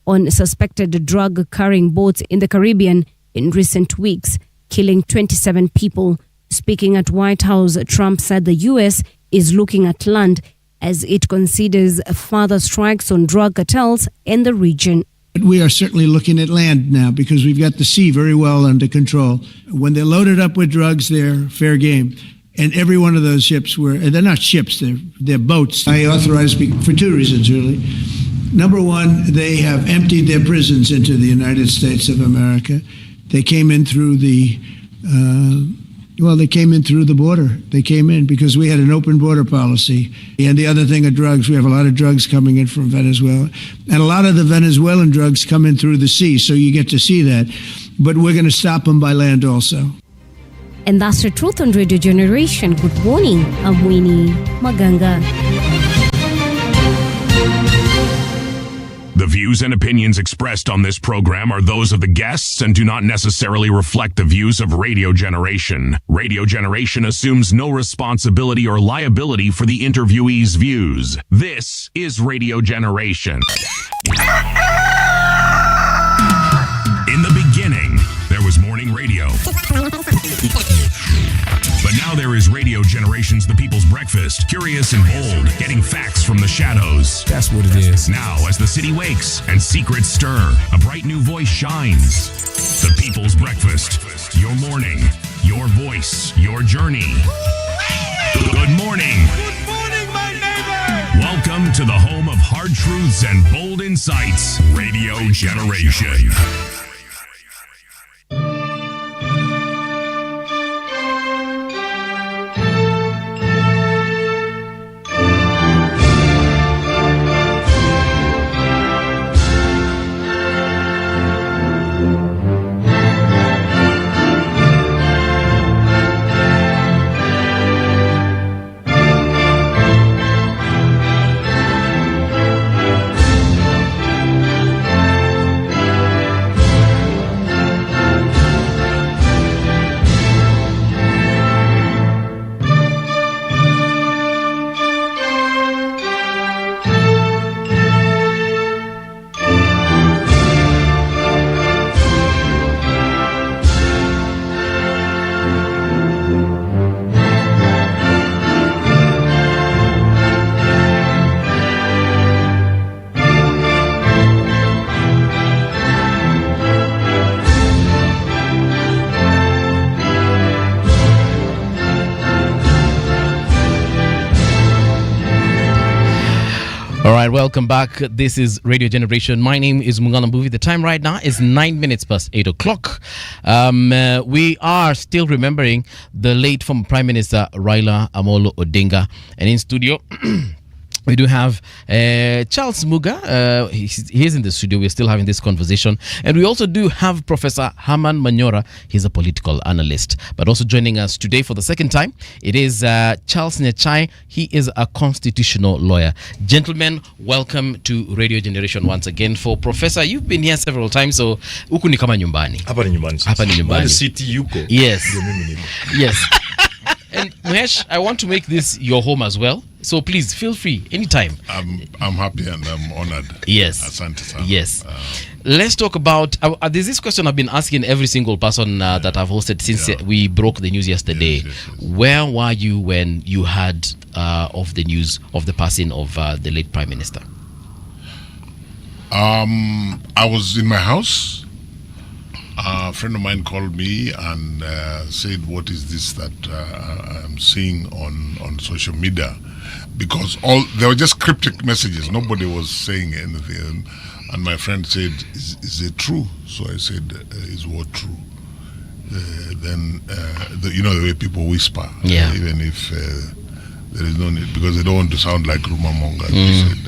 on suspected drug-carrying boats in the Caribbean in recent weeks, killing 27 people. Speaking at White House, Trump said the U.S. is looking at land as it considers further strikes on drug cartels in the region. We are certainly looking at land now because we've got the sea very well under control. When they're loaded up with drugs, they're fair game. And every one of those ships they're not ships, they're boats. I authorized for 2 reasons, really. Number one, they have emptied their prisons into the United States of America. They came in through the border. They came in because we had an open border policy. And the other thing of drugs, we have a lot of drugs coming in from Venezuela. And a lot of the Venezuelan drugs come in through the sea, so you get to see that. But we're going to stop them by land also. And that's the truth on Radio Generation. Good morning. I'm Winnie Maganga. The views and opinions expressed on this program are those of the guests and do not necessarily reflect the views of Radio Generation. Radio Generation assumes no responsibility or liability for the interviewee's views. This is Radio Generation. In the beginning, there was morning radio. But now there is Radio Generation's The People's Breakfast. Curious and bold, getting facts from the shadows. That's what it is. Now, as the city wakes and secrets stir, a bright new voice shines. The People's Breakfast. Your morning, your voice, your journey. Good morning. Good morning, my neighbor. Welcome to the home of hard truths and bold insights. Radio Generation. All right, welcome back. This is Radio Generation. My name is Mungana Mbuvi. The time right now is 9 minutes past 8 o'clock. We are still remembering the late former Prime Minister Raila Amolo Odinga. And in studio, we do have Charles Muga. He's in the studio. We're still having this conversation. And we also do have Professor Herman Manyora. He's a political analyst. But also joining us today for the second time, it is Charles Nyachai. He is a constitutional lawyer. Gentlemen, welcome to Radio Generation once again. For Professor, you've been here several times, so huku ni kama nyumbani. Hapa ni nyumbani. Hapa ni nyumbani. City yuko. Yes. Ndio mimi niko. Yes. And Muhesh, I want to make this your home as well. So please feel free anytime. I'm happy and I'm honored. Yes. Asante sana. Yes. Let's talk about there's this question I've been asking every single person that I've hosted since we broke the news yesterday. Yes. Where were you when you heard of the news of the passing of the late Prime Minister? I was in my house. A friend of mine called me and said, "What is this that I'm seeing on social media?" Because there were just cryptic messages. Nobody was saying anything. And my friend said, "Is it true?" So I said, "Is what true?" Then you know the way people whisper, even if there is no need, because they don't want to sound like rumor mongers. He said,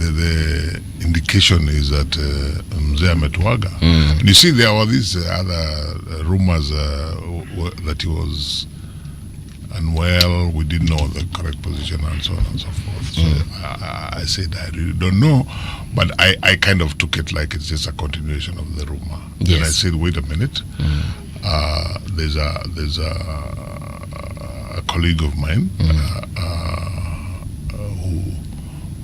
the indication is that Mzee ametuaga. And you see, there were these other rumors that he was unwell, we didn't know the correct position, and so on and so forth. So I said, I really don't know, but I kind of took it like it's just a continuation of the rumor. Then I said, wait a minute, there's a colleague of mine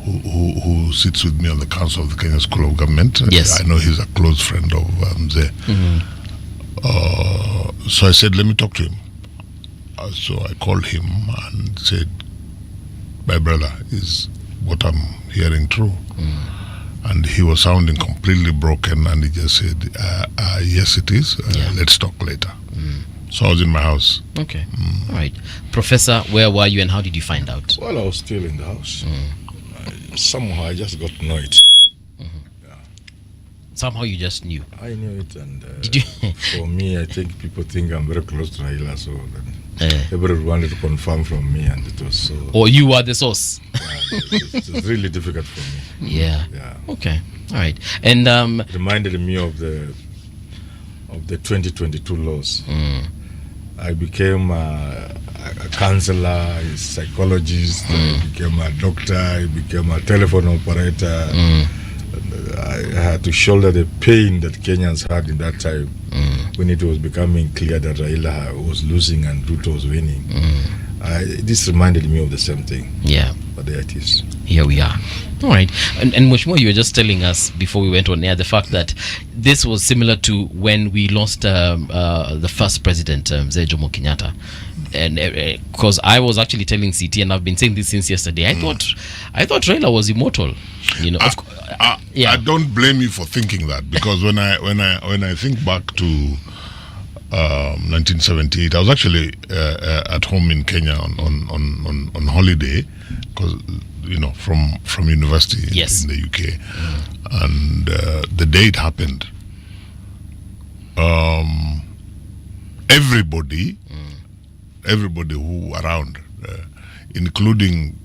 who sits with me on the council of the Kenya School of Government. I know he's a close friend of Mzee. So I said, let me talk to him. So I called him and said, my brother, is what I'm hearing true? And he was sounding completely broken, and he just said, yes, it is. Let's talk later. So I was in my house. Okay. All right. Professor, where were you and how did you find out? Well, I was still in the house. Somehow I just got to know it. Somehow you just knew. I knew it, and for me, I think people think I'm very close to Raila, so everybody wanted to confirm from me, and it was so. Or you are the source. It's really difficult for me. Yeah. Okay. All right. And it reminded me of the 2022 laws. I became a counselor, a psychologist, I became a doctor, I became a telephone operator. I had to shoulder the pain that Kenyans had in that time when it was becoming clear that Raila was losing and Ruto was winning. This reminded me of the same thing. Yeah. But there it is. Here we are. All right. And much more, you were just telling us before we went on air the fact that this was similar to when we lost the first president, Mzee Jomo Kenyatta. And because I was actually telling CT, and I've been saying this since yesterday, I thought Raila was immortal. You know, I don't blame you for thinking that, because when I think back to 1978, I was actually at home in Kenya on holiday, because from university in the UK, and the day it happened, everybody who around, including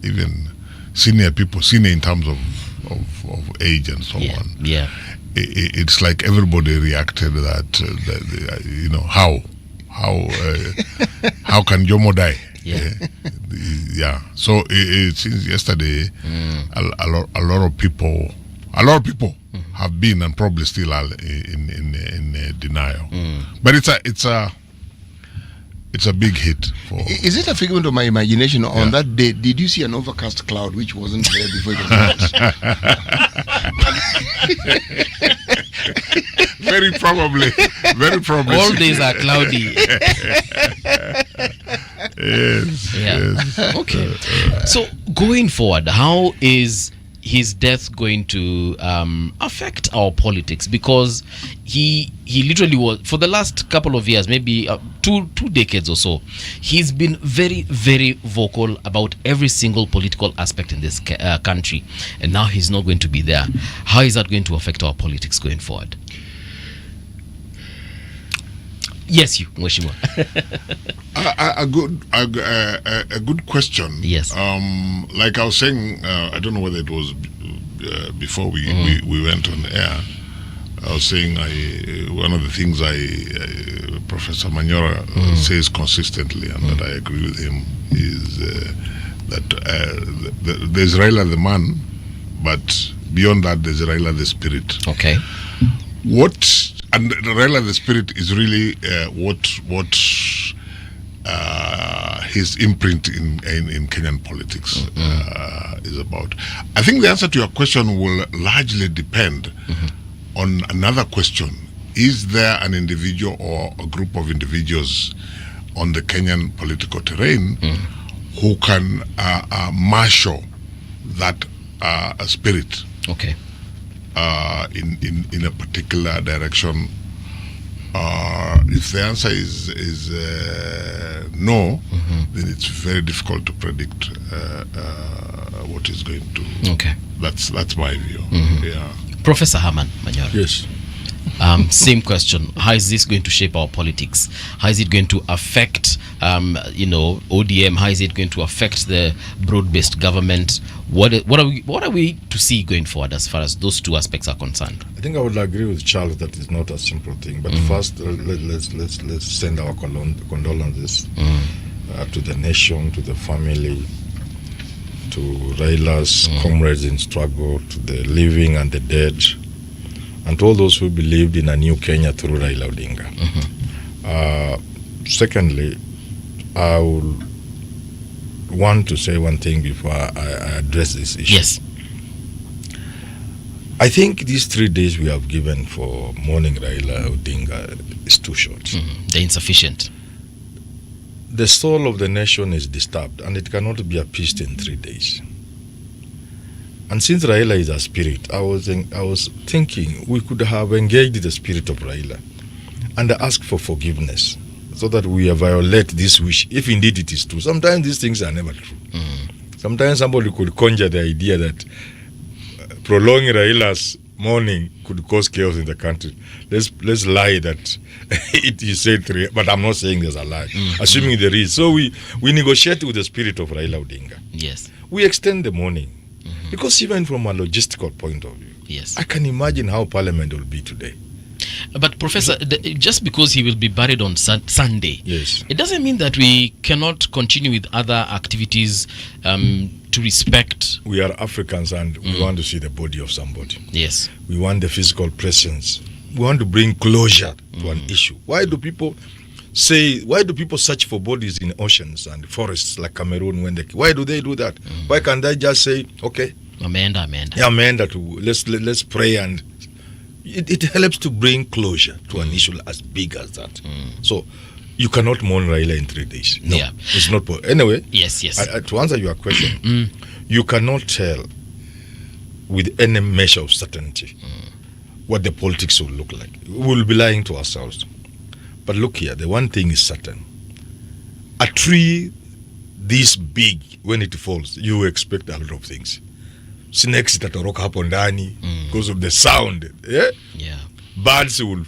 even senior people, senior in terms of age and so on. Yeah. It's like everybody reacted that, how can Jomo die? So since yesterday, a lot of people have been and probably still are in denial. But it's a big hit. Is it a figment of my imagination? On that day, did you see an overcast cloud which wasn't there before it was Very probably. All days are cloudy. Yes. Okay. So going forward, how is his death going to affect our politics? Because he literally was, for the last couple of years, maybe two decades or so, he's been very, very vocal about every single political aspect in this country, and now he's not going to be there. How is that going to affect our politics going forward? Yes, you, Mheshimiwa. A good question. Yes. Like I was saying, I don't know whether it was before we went on air. I was saying one of the things Professor Manyora says consistently, and that I agree with him, is that there's Raila the man, but beyond that there's Raila the spirit. Okay. And Raila the spirit is really what his imprint in Kenyan politics is about. I think the answer to your question will largely depend on another question. Is there an individual or a group of individuals on the Kenyan political terrain who can marshal that a spirit. Okay. In a particular direction. If the answer is no, then it's very difficult to predict what is going to. Okay. That's my view. Yeah. Professor Herman Manyora. Yes. Same question. How is this going to shape our politics? How is it going to affect, ODM? How is it going to affect the broad-based government? What are we to see going forward as far as those two aspects are concerned? I think I would agree with Charles that it's not a simple thing. But first, let's send our condolences to the nation, to the family, to Raila's comrades in struggle, to the living and the dead, and to all those who believed in a new Kenya through Raila Odinga. Secondly, I will want to say one thing before I address this issue. Yes. I think these 3 days we have given for mourning Raila Odinga is too short. They're insufficient. The soul of the nation is disturbed, and it cannot be appeased in 3 days. And since Raila is a spirit, I was thinking we could have engaged the spirit of Raila and asked for forgiveness, so that we violate this wish, if indeed it is true. Sometimes these things are never true. Sometimes somebody could conjure the idea that prolonging Raila's mourning could cause chaos in the country. Let's lie that it is said, but I'm not saying there's a lie. Assuming there is. So we negotiate with the spirit of Raila Odinga. Yes. We extend the mourning. Because even from a logistical point of view, yes, I can imagine how Parliament will be today. But Professor, just because he will be buried on Sunday, yes, it doesn't mean that we cannot continue with other activities to respect. We are Africans and we want to see the body of somebody. Yes. We want the physical presence. We want to bring closure to an issue. Why do people search for bodies in oceans and forests like Cameroon why do they do that? Why can't they just say, okay, Amanda, let's pray, and it helps to bring closure to an issue as big as that. So you cannot mourn Raila in 3 days. No, yeah. It's not anyway. Yes. To answer your question, you cannot tell with any measure of certainty what the politics will look like. We will be lying to ourselves. But look here, the one thing is certain. A tree this big, when it falls, you expect a lot of things. Snakes zitatoroka hapo ndani because of the sound. Yeah? Yeah. Birds will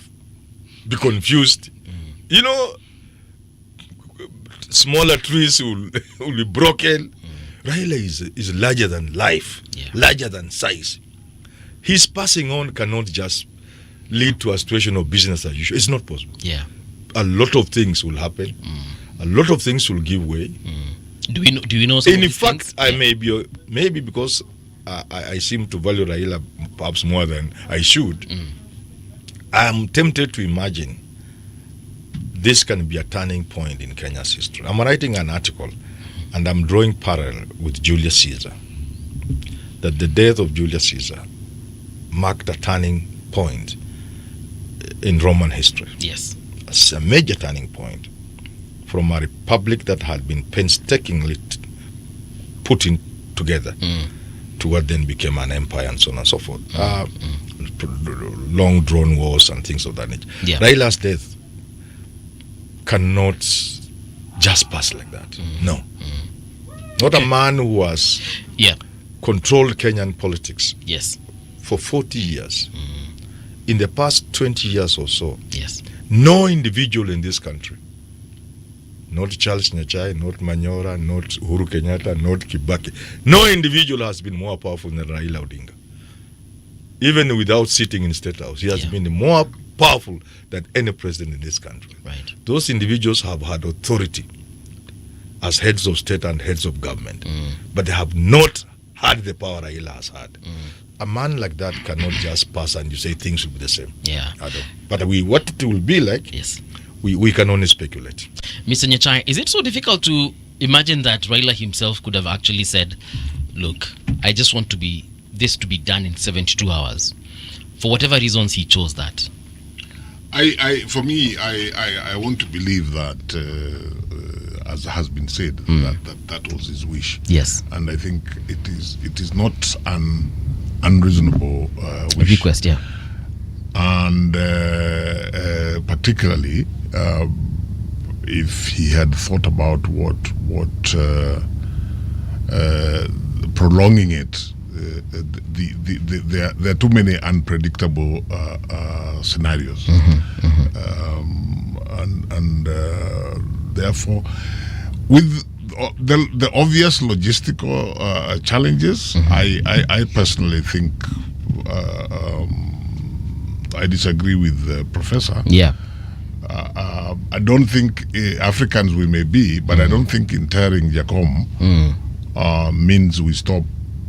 be confused. You know, smaller trees will be broken. Raila is larger than life, larger than size. His passing on cannot just lead to a situation of business as usual. It's not possible. Yeah. A lot of things will happen. A lot of things will give way. Do you know some in fact, I may be because I seem to value Raila perhaps more than I should. I'm tempted to imagine this can be a turning point in Kenya's history. I'm writing an article and I'm drawing parallel with Julius Caesar. That the death of Julius Caesar marked a turning point in Roman history. Yes. It's a major turning point from a republic that had been painstakingly put in together to what then became an empire and so on and so forth. Long drawn wars and things of that nature. Yeah. Raila's death cannot just pass like that. No. Not a man who has controlled Kenyan politics for 40 years. In the past 20 years or so, no individual in this country, not Charles Nyachai, not Manyora, not Uhuru Kenyatta, not Kibaki, no individual has been more powerful than Raila Odinga. Even without sitting in State House, he has been more powerful than any president in this country. Right. Those individuals have had authority as heads of state and heads of government, but they have not had the power Raila has had. A man like that cannot just pass and you say things will be the same. Yeah. But what it will be like, we can only speculate. Mr. Nyachai, is it so difficult to imagine that Raila himself could have actually said, look, I just want this to be done in 72 hours. For whatever reasons, he chose that. For me, I want to believe that as has been said, that was his wish. Yes. And I think it is not an unreasonable wish. Request, yeah. And particularly if he had thought about what prolonging it, there are too many unpredictable scenarios, and therefore, with the obvious logistical challenges, I personally think I disagree with the professor. Yeah. I don't think Africans we may be, but I don't think interring Jacom means we stop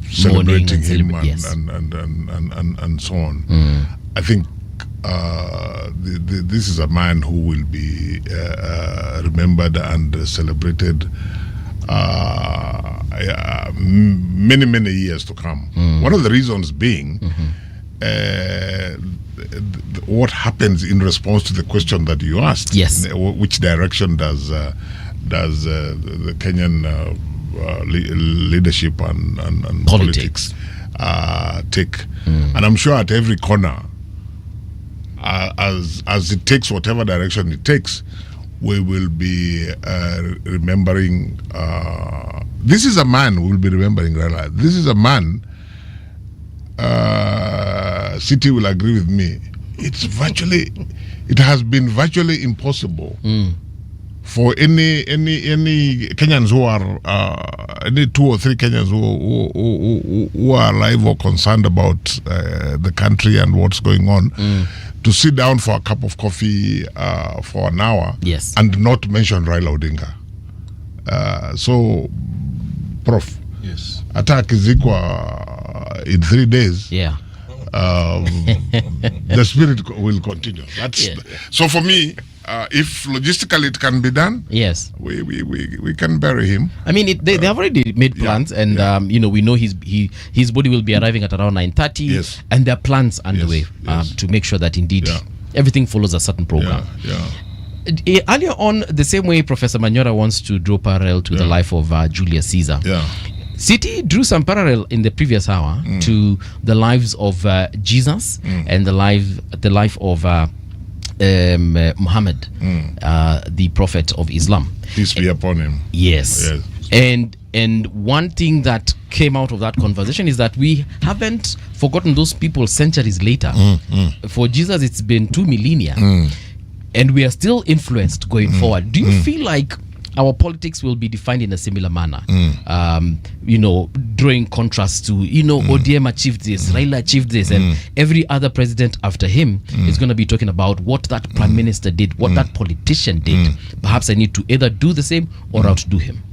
celebrating him and so on. I think this is a man who will be remembered and celebrated many years to come. One of the reasons being what happens in response to the question that you asked. Yes. Which direction does the Kenyan leadership and politics take? And I'm sure at every corner, as it takes whatever direction it takes, we will be remembering. This is a man we will be remembering. Raila. This is a man. City will agree with me. It has been virtually impossible for any Kenyans who are any 2 or 3 Kenyans who are alive or concerned about the country and what's going on to sit down for a cup of coffee for an hour and not mention Raila Odinga. So, Prof. Yes. Attack is equal in 3 days. Yeah. The spirit will continue. So for me, if logistically it can be done, yes, we can bury him. I mean, they have already made plans, and we know his body will be arriving at around 9:30. Yes. And there are plans underway to make sure that indeed everything follows a certain program. Earlier on, the same way Professor Manyora wants to draw parallel to the life of Julius Caesar. City drew some parallel in the previous hour to the lives of Jesus and the life of Muhammad, the prophet of Islam. Peace be upon him. Yes. And one thing that came out of that conversation is that we haven't forgotten those people centuries later. For Jesus, it's been 2 millennia, and we are still influenced going forward. Do you feel like our politics will be defined in a similar manner? Drawing contrast to, ODM achieved this, Raila achieved this, and every other president after him is going to be talking about what that prime minister did, what that politician did. Perhaps I need to either do the same or outdo him.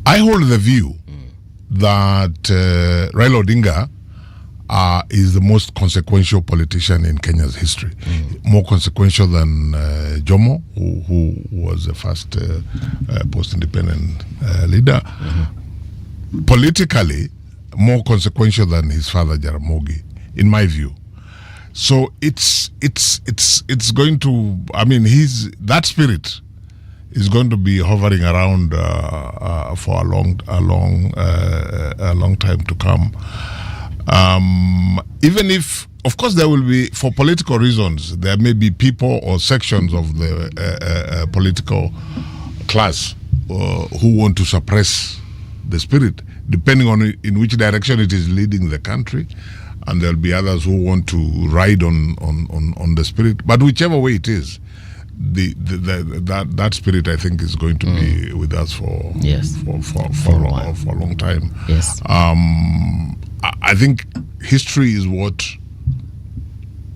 I hold the view that Raila Odinga is the most consequential politician in Kenya's history. More consequential than Jomo, who was the first post-independent leader. Politically, more consequential than his father Jaramogi, in my view. So it's going to. I mean, that spirit is going to be hovering around for a long time to come. Even if, of course, there will be, for political reasons, there may be people or sections of the political class who want to suppress the spirit, depending on in which direction it is leading the country, and there'll be others who want to ride on the spirit. But whichever way it is, that spirit, I think, is going to be with us for a long time. Yes. I think history is what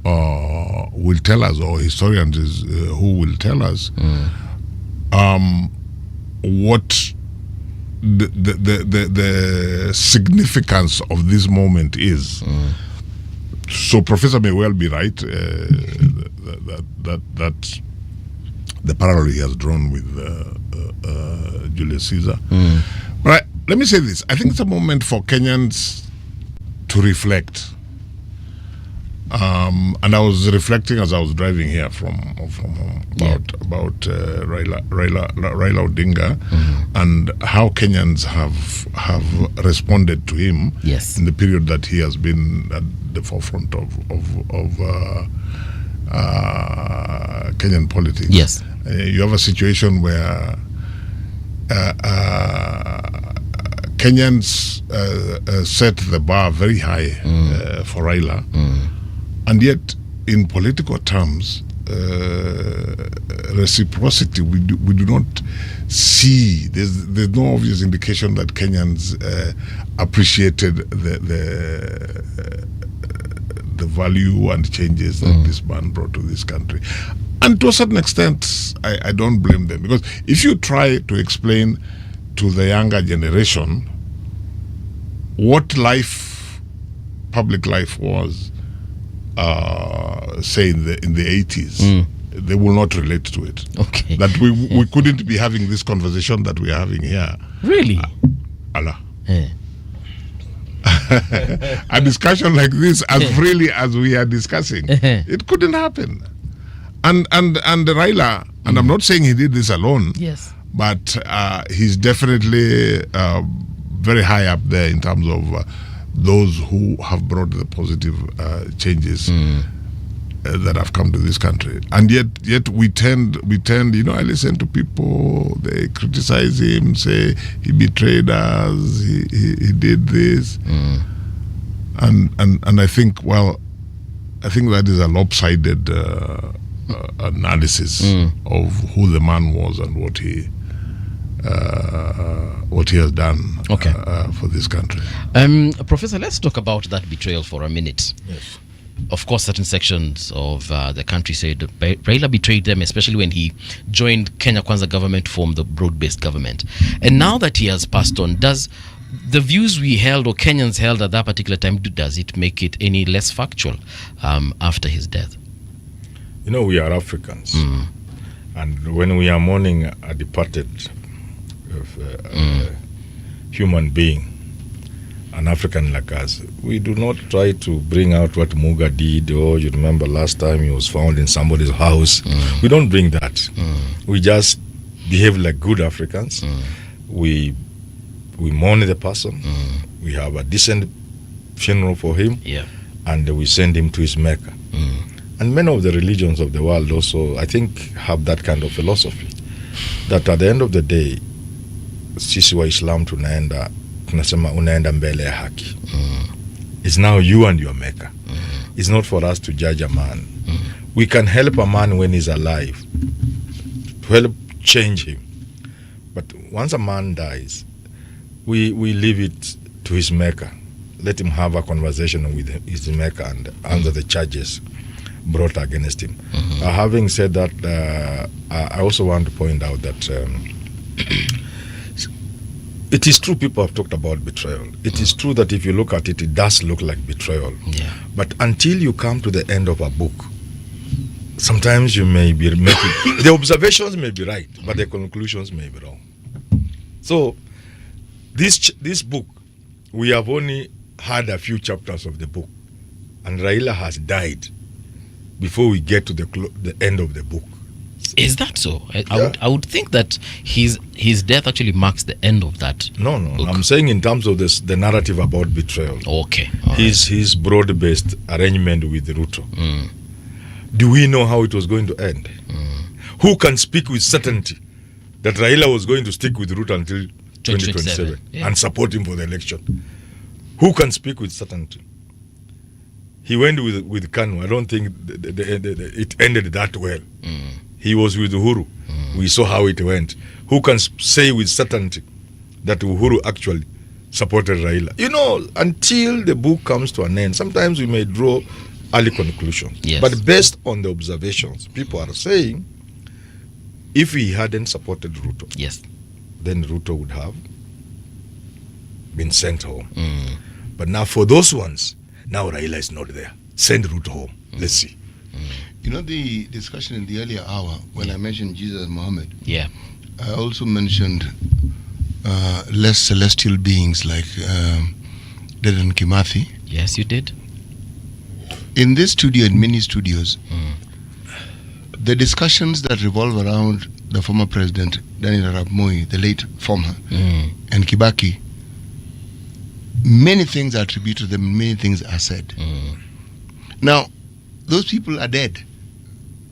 will tell us, or historians is who will tell us what the significance of this moment is. So Professor may well be right that the parallel he has drawn with Julius Caesar. But let me say this: I think it's a moment for Kenyans to reflect And I was reflecting as I was driving here from home about Raila Odinga and how Kenyans have responded to him in the period that he has been at the forefront of Kenyan politics. Yes. You have a situation where Kenyans set the bar very high for Raila. And yet, in political terms, reciprocity, we do not see. There's no obvious indication that Kenyans appreciated the value and changes that this man brought to this country. And to a certain extent, I don't blame them, because if you try to explain to the younger generation what public life was, say in the 80s, they will not relate to it. Okay. That we couldn't be having this conversation that we are having here. Really? Allah. A discussion like this, as freely as we are discussing, it couldn't happen. And Raila, and I'm not saying he did this alone. Yes. But he's definitely very high up there in terms of those who have brought the positive changes that have come to this country. And yet we tend, I listen to people, they criticize him, say he betrayed us, he did this. And I think, that is a lopsided analysis of who the man was and what he has done for this country. Professor, let's talk about that betrayal for a minute. Yes. Of course, certain sections of the country said Raila betrayed them, especially when he joined Kenya Kwanza government, formed the broad-based government. And now that he has passed on, does the views we held or Kenyans held at that particular time, does it make it any less factual after his death? We are Africans. And when we are mourning a departed human being, an African like us, we do not try to bring out what Muga did, or you remember last time he was found in somebody's house. We don't bring that. We just behave like good Africans. We mourn the person. We have a decent funeral for him, and we send him to his Mecca. And many of the religions of the world also, I think, have that kind of philosophy, that at the end of the day, sisi wa Islam tunasema unaenda mbele ya haki. It's now you and your Mecca. It's not for us to judge a man. We can help a man when he's alive, to help change him. But once a man dies, we leave it to his Mecca. Let him have a conversation with his Mecca and answer the charges brought against him. Having said that, I also want to point out that it is true people have talked about betrayal. It is true that if you look at it, it does look like betrayal. But until you come to the end of a book, sometimes you may be making the observations may be right, but the conclusions may be wrong. So this book, we have only had a few chapters of the book, and Raila has died before we get to the end of the book. Is that so? I would think that his death actually marks the end of that. No. book. I'm saying in terms of the narrative about betrayal. Okay. His broad-based arrangement with Ruto. Do we know how it was going to end? Who can speak with certainty that Raila was going to stick with Ruto until 2027 and support him for the election? Who can speak with certainty? He went with Kanu. I don't think it ended that well. He was with Uhuru. We saw how it went. Who can say with certainty that Uhuru actually supported Raila? Until the book comes to an end, sometimes we may draw early conclusions. Yes. But based on the observations, people are saying if he hadn't supported Ruto, then Ruto would have been sent home. But now for those ones, now Raila is not there. Send Ruto home. Let's see. The discussion in the earlier hour, when I mentioned Jesus and Muhammad, I also mentioned less celestial beings like Dedan Kimathi. Yes, you did. in this studio and many studios, the discussions that revolve around the former president, Daniel Arap Moi, the late former, and Kibaki, many things are attributed to them, many things are said. Now, those people are dead.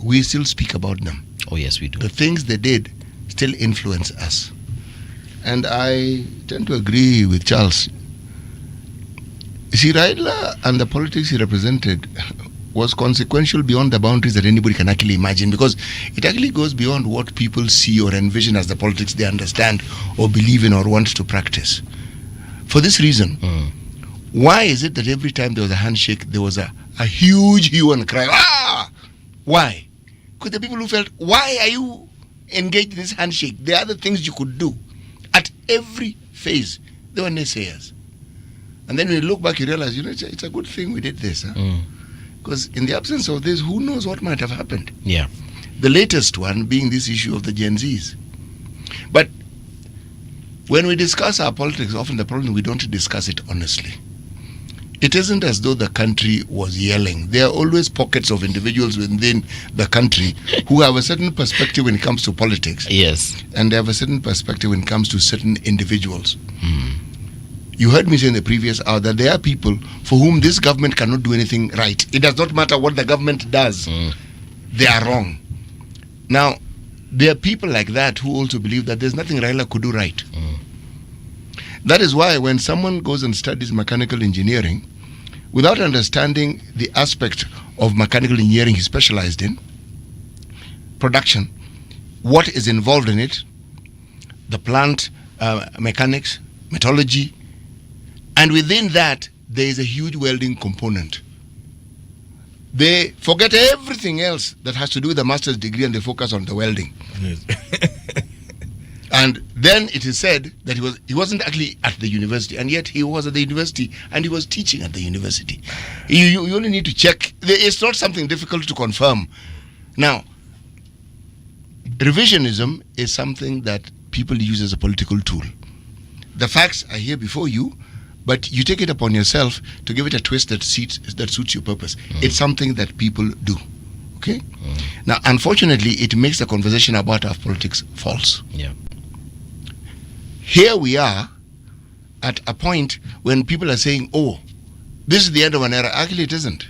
We still speak about them. Oh, yes, we do. The things they did still influence us. And I tend to agree with Charles. You see, Raila and the politics he represented was consequential beyond the boundaries that anybody can actually imagine, because it actually goes beyond what people see or envision as the politics they understand or believe in or want to practice. For this reason, why is it that every time there was a handshake, there was a huge hue and cry? Ah! Why? Because the people who felt, why are you engaged in this handshake? There are other things you could do. At every phase, there were naysayers. And then when you look back, you realize, it's a good thing we did this. Because in the absence of this, who knows what might have happened? Yeah. The latest one being this issue of the Gen Zs. But when we discuss our politics, often the problem we don't discuss it honestly. It isn't as though the country was yelling. There are always pockets of individuals within the country who have a certain perspective when it comes to politics. Yes. And they have a certain perspective when it comes to certain individuals. You heard me say in the previous hour that there are people for whom this government cannot do anything right. It does not matter what the government does. They are wrong. Now, there are people like that who also believe that there's nothing Raila could do right. That is why when someone goes and studies mechanical engineering, without understanding the aspect of mechanical engineering he specialized in, production, what is involved in it, the plant mechanics, metallurgy, and within that, there is a huge welding component. They forget everything else that has to do with the master's degree and they focus on the welding. Yes. And then it is said that he wasn't actually at the university, and yet he was at the university and he was teaching at the university. You only need to check. It's not something difficult to confirm. Now, revisionism is something that people use as a political tool. The facts are here before you, but you take it upon yourself to give it a twist that suits your purpose. It's something that people do. Okay? Now, unfortunately, it makes the conversation about our politics false. Yeah. Here we are at a point when people are saying, oh, this is the end of an era. Actually, it isn't.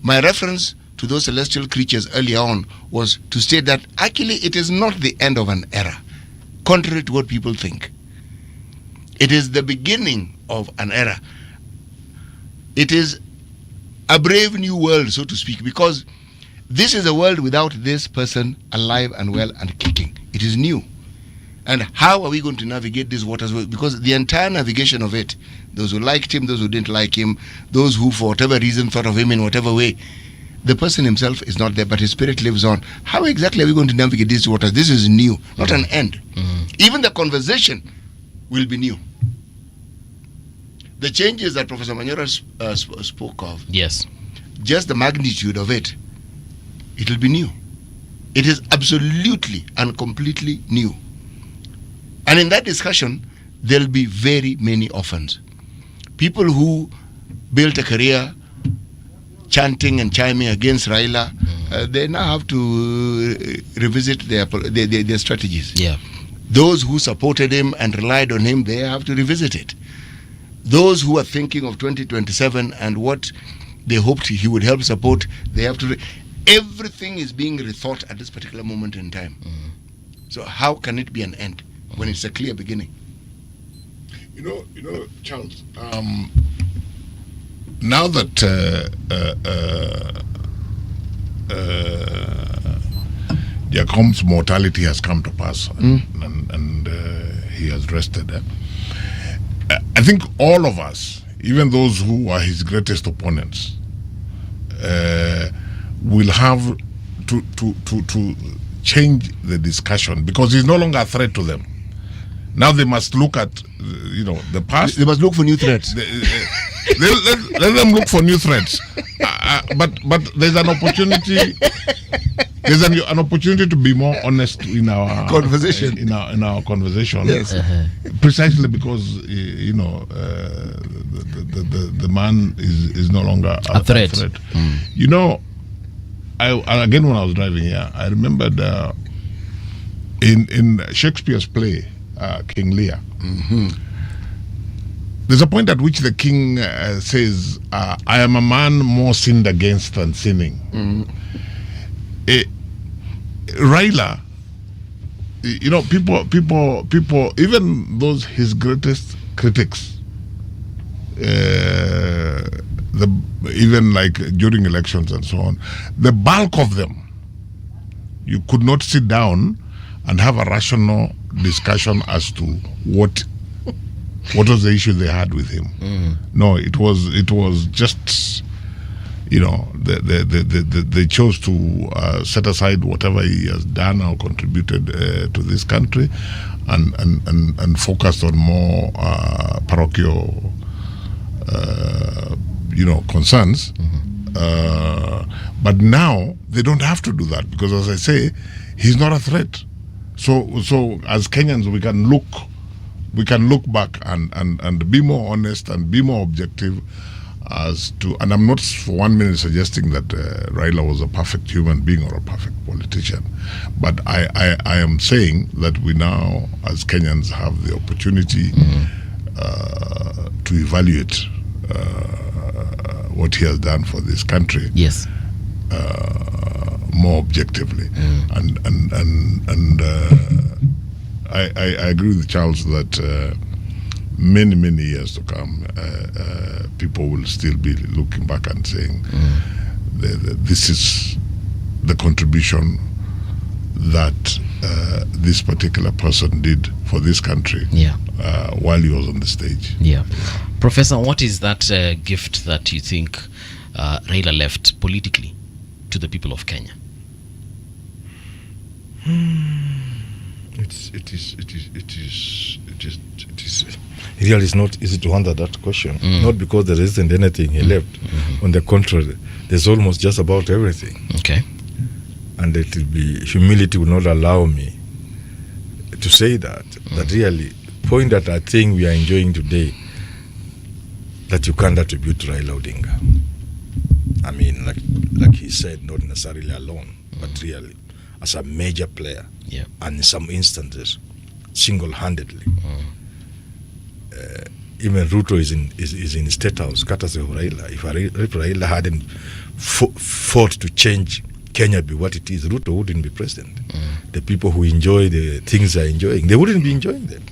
My reference to those celestial creatures earlier on was to state that actually it is not the end of an era, contrary to what people think. It is the beginning of an era. It is a brave new world, so to speak, because this is a world without this person alive and well and kicking. It is new. And how are we going to navigate these waters? Because the entire navigation of it, those who liked him, those who didn't like him, those who for whatever reason thought of him in whatever way, the person himself is not there, but his spirit lives on. How exactly are we going to navigate these waters? This is new, not an end. Even the conversation will be new. The changes that Professor Manyora spoke of, yes, just the magnitude of it, it will be new. It is absolutely and completely new. And in that discussion, there'll be very many orphans. People who built a career chanting and chiming against Raila, they now have to revisit their strategies. Yeah. Those who supported him and relied on him, they have to revisit it. Those who are thinking of 2027 and what they hoped he would help support, they have to... Everything is being rethought at this particular moment in time. So how can it be an end when it's a clear beginning? You know, Charles, now that Jacom's mortality has come to pass and he has rested, I think all of us, even those who are his greatest opponents, will have to change the discussion, because he's no longer a threat to them. Now they must look at, the past. They must look for new threats. Let them look for new threats. But there's an opportunity. there's an opportunity to be more honest in our Conversation. in our conversation. Yes. Precisely because the man is no longer A threat. You know, again when I was driving here, I remembered in Shakespeare's play King Lear. There's a point at which the king says, "I am a man more sinned against than sinning." Raila, you know, people, even those his greatest critics, even like during elections and so on, the bulk of them, you could not sit down and have a rational discussion as to what was the issue they had with him. No, it was just, you know, they chose to set aside whatever he has done or contributed to this country, and focused on more parochial, concerns. But now they don't have to do that because, as I say, he's not a threat. So as Kenyans, we can look back and be more honest and be more objective as to, and I'm not for 1 minute suggesting that Raila was a perfect human being or a perfect politician, but I am saying that we now as Kenyans have the opportunity to evaluate what he has done for this country. Yes. More objectively, and I agree with Charles that many years to come, people will still be looking back and saying this is the contribution that this particular person did for this country while he was on the stage. Yeah. Professor, what is that gift that you think Raila left politically to the people of Kenya? It really is not easy to answer that question. Not because there isn't anything he left. On the contrary, there's almost just about everything. Okay. And it will be, humility will not allow me to say that. That really, point that I think we are enjoying today, that you can't attribute to Raila Odinga. I mean, like he said, not necessarily alone, but really as a major player, and in some instances, single-handedly. Even Ruto is in State House, courtesy of Raila. If Raila hadn't fought to change Kenya be what it is, Ruto wouldn't be president. The people who enjoy the things they're enjoying, they wouldn't be enjoying them.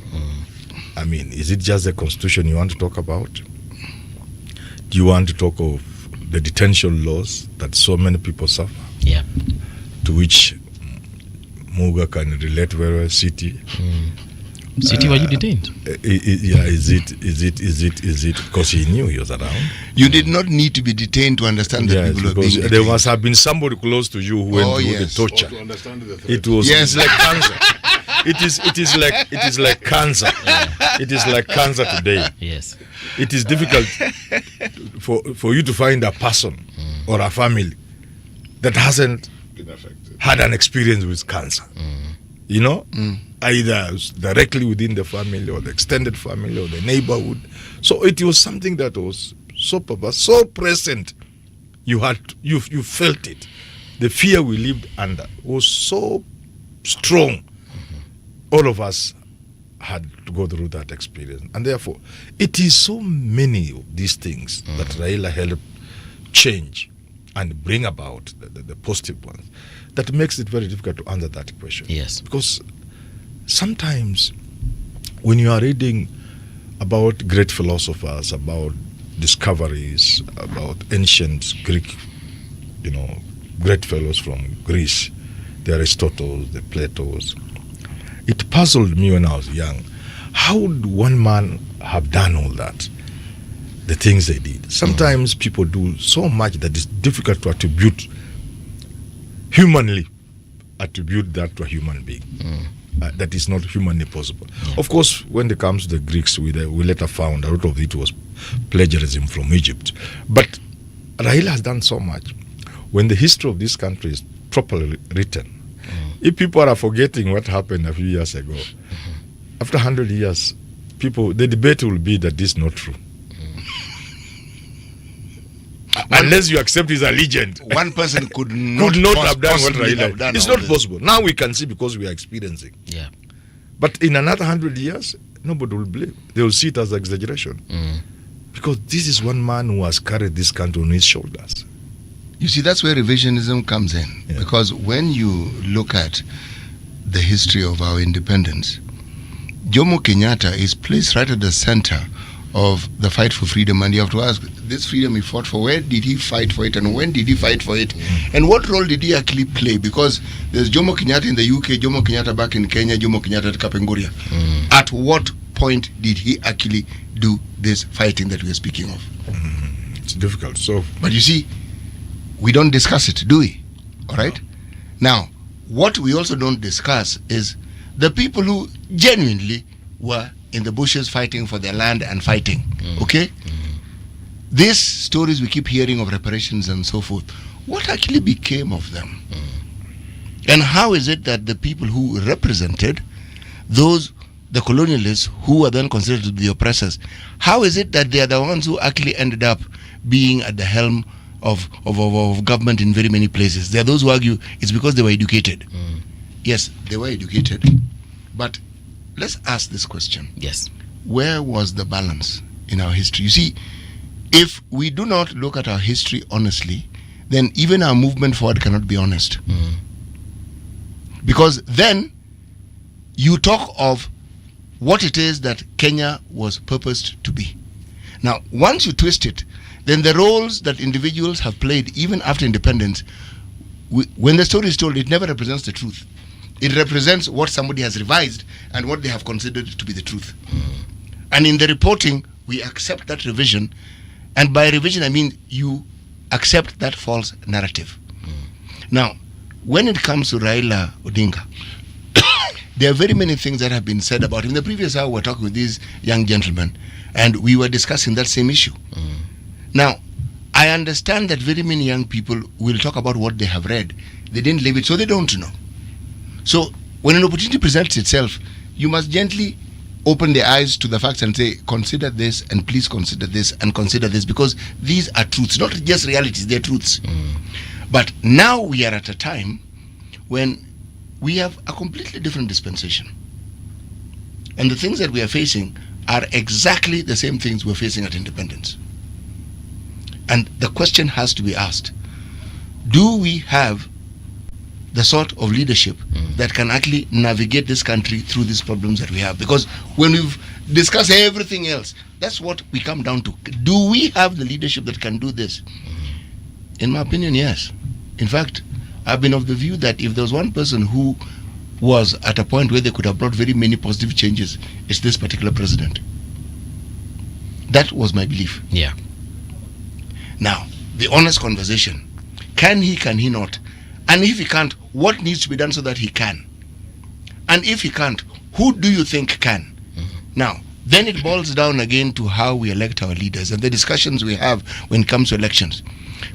I mean, is it just the constitution you want to talk about? Do you want to talk of the detention laws that so many people suffer? Yeah. To which Muga can relate very well. City. City, were you detained? Is it because he knew he was around? You did not need to be detained to understand that people were being detained. There must have been somebody close to you who went through the torture. To understand the threat. It was it's like cancer. It is like cancer. It is like cancer today. Yes. It is difficult for you to find a person or a family that hasn't had an experience with cancer. You know, either directly within the family or the extended family or the neighborhood. So it was something that was so present. You felt it. The fear we lived under was so strong. All of us had to go through that experience, and therefore, it is so many of these things that Raila helped change and bring about the positive ones that makes it very difficult to answer that question. Yes. Because sometimes when you are reading about great philosophers, about discoveries, about ancient Greek, great fellows from Greece, the Aristotles, the Platos, it puzzled me when I was young. How would one man have done all that? The things they did. Sometimes people do so much that it's difficult to attribute that to a human being. That is not humanly possible. Of course, when it comes to the Greeks, we later found a lot of it was plagiarism from Egypt. But Raila has done so much. When the history of this country is properly written. If people are forgetting what happened a few years ago, after 100 years, the debate will be that this is not true. Unless you accept he's a legend. One person could not have done what Raila did. It's not possible. Now we can see because we are experiencing. Yeah. But in another 100 years, nobody will believe. They will see it as exaggeration. Because this is one man who has carried this country on his shoulders. You see, that's where revisionism comes in. Yeah. Because when you look at the history of our independence, Jomo Kenyatta is placed right at the center of the fight for freedom. And you have to ask, this freedom he fought for, where did he fight for it and when did he fight for it? And what role did he actually play? Because there's Jomo Kenyatta in the UK, Jomo Kenyatta back in Kenya, Jomo Kenyatta at Kapenguria. At what point did he actually do this fighting that we are speaking of? It's difficult. So, but you see, we don't discuss it, do we? All right? Now, what we also don't discuss is the people who genuinely were in the bushes fighting for their land and fighting. Okay? These stories we keep hearing of reparations and so forth, what actually became of them? And how is it that the people who represented the colonialists who were then considered to be the oppressors, how is it that they are the ones who actually ended up being at the helm of government in very many places? There are those who argue it's because they were educated. Yes, they were educated. But let's ask this question. Yes. Where was the balance in our history? You see, if we do not look at our history honestly, then even our movement forward cannot be honest. Because then you talk of what it is that Kenya was purposed to be. Now, once you twist it, then the roles that individuals have played even after independence, when the story is told, it never represents the truth. It represents what somebody has revised and what they have considered to be the truth. And in the reporting, we accept that revision. And by revision, I mean you accept that false narrative. Now, when it comes to Raila Odinga, there are very many things that have been said about him. In the previous hour, we were talking with these young gentlemen, and we were discussing that same issue. Now, I understand that very many young people will talk about what they have read. They didn't live it, so they don't know. So, when an opportunity presents itself, you must gently open their eyes to the facts and say, consider this, and please consider this, and consider this, because these are truths, not just realities, they're truths. But now we are at a time when we have a completely different dispensation. And the things that we are facing are exactly the same things we're facing at independence. And the question has to be asked, do we have the sort of leadership that can actually navigate this country through these problems that we have? Because when we've discussed everything else, that's what we come down to. Do we have the leadership that can do this? In my opinion, yes. In fact, I've been of the view that if there was one person who was at a point where they could have brought very many positive changes, it's this particular president. That was my belief. Yeah. Now, the honest conversation. Can he not? And if he can't, what needs to be done so that he can? And if he can't, who do you think can? Now, then it boils down again to how we elect our leaders and the discussions we have when it comes to elections.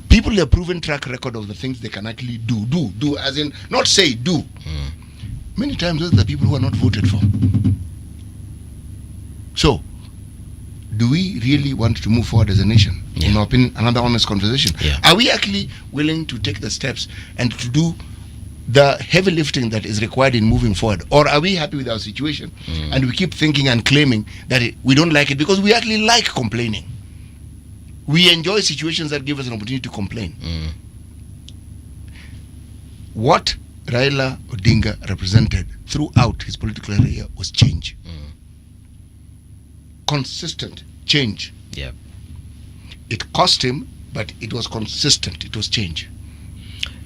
People have proven track record of the things they can actually do, as in, not say, do. Many times those are the people who are not voted for. So, do we really want to move forward as a nation? In my opinion, another honest conversation. Are we actually willing to take the steps and to do the heavy lifting that is required in moving forward? Or are we happy with our situation and we keep thinking and claiming that we don't like it because we actually like complaining? We enjoy situations that give us an opportunity to complain. What Raila Odinga represented throughout his political career was change. Consistent change. Yeah. It cost him, but it was consistent. It was change.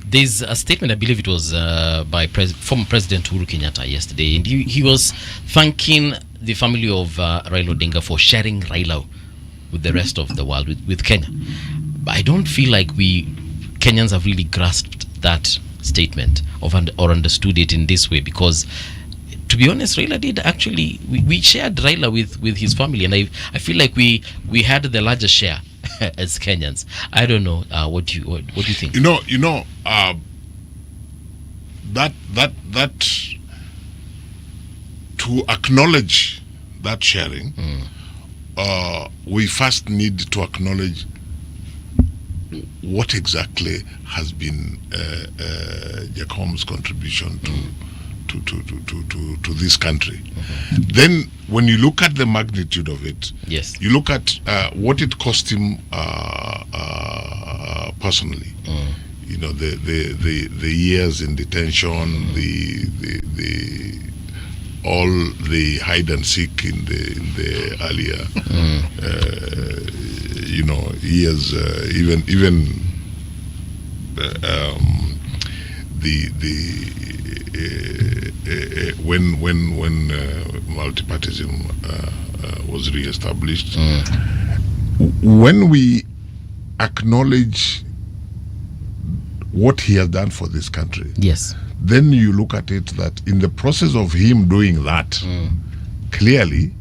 There's a statement, I believe it was by former President Uhuru Kenyatta yesterday, and he was thanking the family of Raila Odinga for sharing Raila with the rest of the world, with Kenya. But I don't feel like we Kenyans have really grasped that statement or understood it in this way, because to be honest, Raila did actually, we shared Raila with his family, and I feel like we had the larger share as Kenyans. I don't know what do you think? that to acknowledge that sharing, we first need to acknowledge what exactly has been Jacom's contribution to this country. Then, when you look at the magnitude of it, yes, you look at what it cost him personally. You know, the years in detention, the all the hide and seek in the earlier years, even when multipartyism was re-established, when we acknowledge what he has done for this country, yes, then you look at it that in the process of him doing that, clearly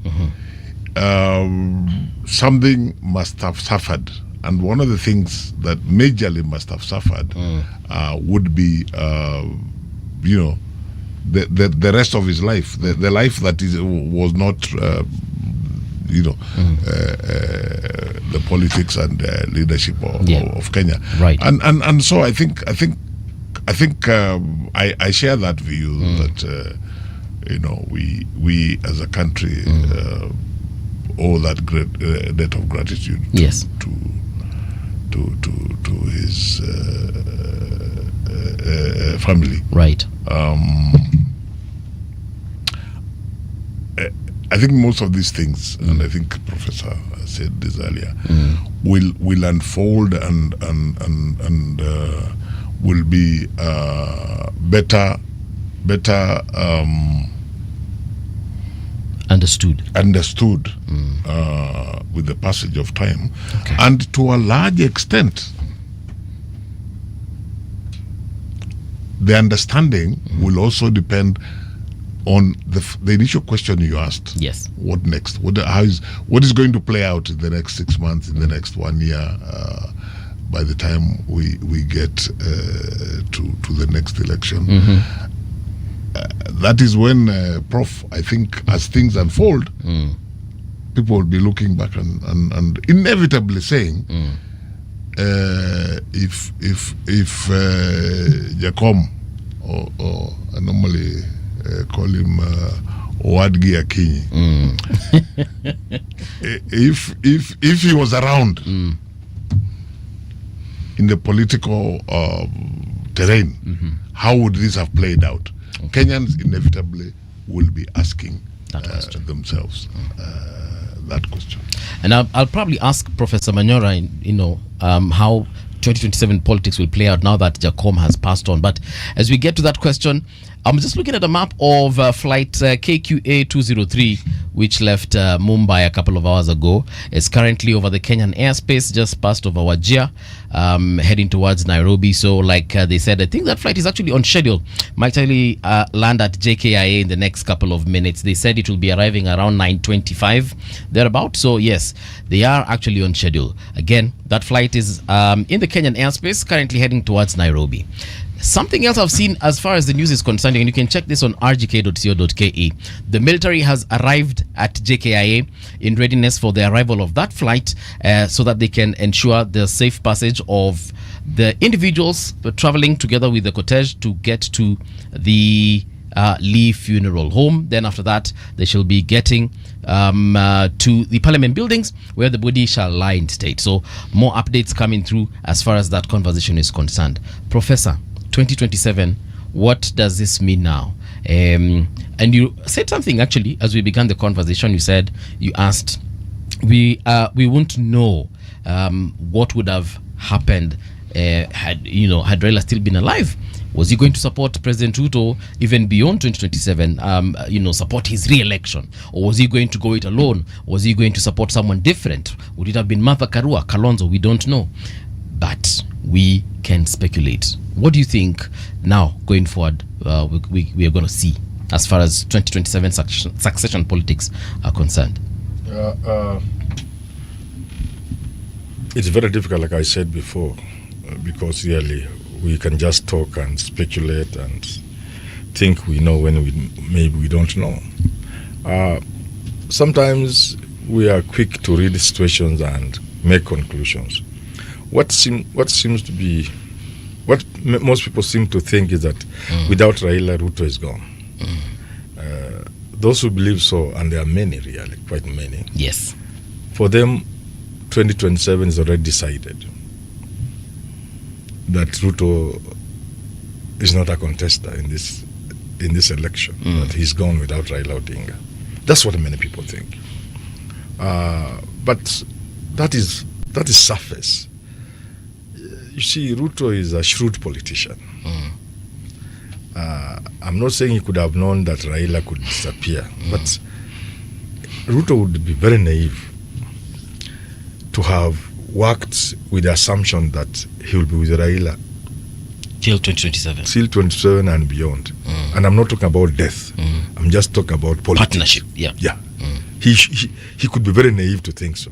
something must have suffered, and one of the things that majorly must have suffered would be the rest of his life, the life that was not the politics and leadership of Kenya, right? And so I think I share that view that we as a country owe that great debt of gratitude yes to his family, right? I think most of these things, and I think Professor said this earlier, will unfold and will be better understood with the passage of time, and to a large extent, the understanding will also depend on the initial question you asked. Yes. What next? What is going to play out in the next 6 months, in the next 1 year, by the time we get to the next election? That is when, Prof, I think, as things unfold, people will be looking back and inevitably saying, if Jacom, or I normally call him Owadgi Akinyi, if he was around in the political terrain, how would this have played out? Kenyans inevitably will be asking themselves that question. And I'll probably ask Professor Manyora, how 2027 politics will play out now that Jacom has passed on. But as we get to that question, I'm just looking at a map of flight KQA 203, which left Mumbai a couple of hours ago. It's currently over the Kenyan airspace, just past over Wajir, heading towards Nairobi. So like they said, I think that flight is actually on schedule. Might actually land at JKIA in the next couple of minutes. They said it will be arriving around 9:25, thereabout. So yes, they are actually on schedule. Again, that flight is in the Kenyan airspace, currently heading towards Nairobi. Something else I've seen as far as the news is concerned, and you can check this on rgk.co.ke. The military has arrived at JKIA in readiness for the arrival of that flight so that they can ensure the safe passage of the individuals traveling together with the cortege to get to the Lee funeral home. Then after that, they shall be getting to the parliament buildings where the body shall lie in state. So more updates coming through as far as that conversation is concerned. Professor, 2027, what does this mean now? And you said something actually as we began the conversation. You asked, we won't know what would have happened had Raila still been alive. Was he going to support President Ruto even beyond 2027, support his re-election? Or was he going to go it alone? Was he going to support someone different? Would it have been Martha Karua, Kalonzo? We don't know. But we can speculate. What do you think now going forward we are going to see as far as 2027 succession politics are concerned? It's very difficult, like I said before, because really we can just talk and speculate and think we know when maybe we don't know. Sometimes we are quick to read situations and make conclusions. What seems to be, most people seem to think is that without Raila, Ruto is gone. Those who believe so, and there are many, really, quite many. Yes. For them, 2027 is already decided that Ruto is not a contestor in this election. That he's gone without Raila Odinga. That's what many people think. But that is surface. You see, Ruto is a shrewd politician. I'm not saying he could have known that Raila could disappear, but Ruto would be very naive to have worked with the assumption that he will be with Raila till 2027. Till 2027 and beyond. And I'm not talking about death. I'm just talking about politics. Partnership, yeah. Yeah. He could be very naive to think so.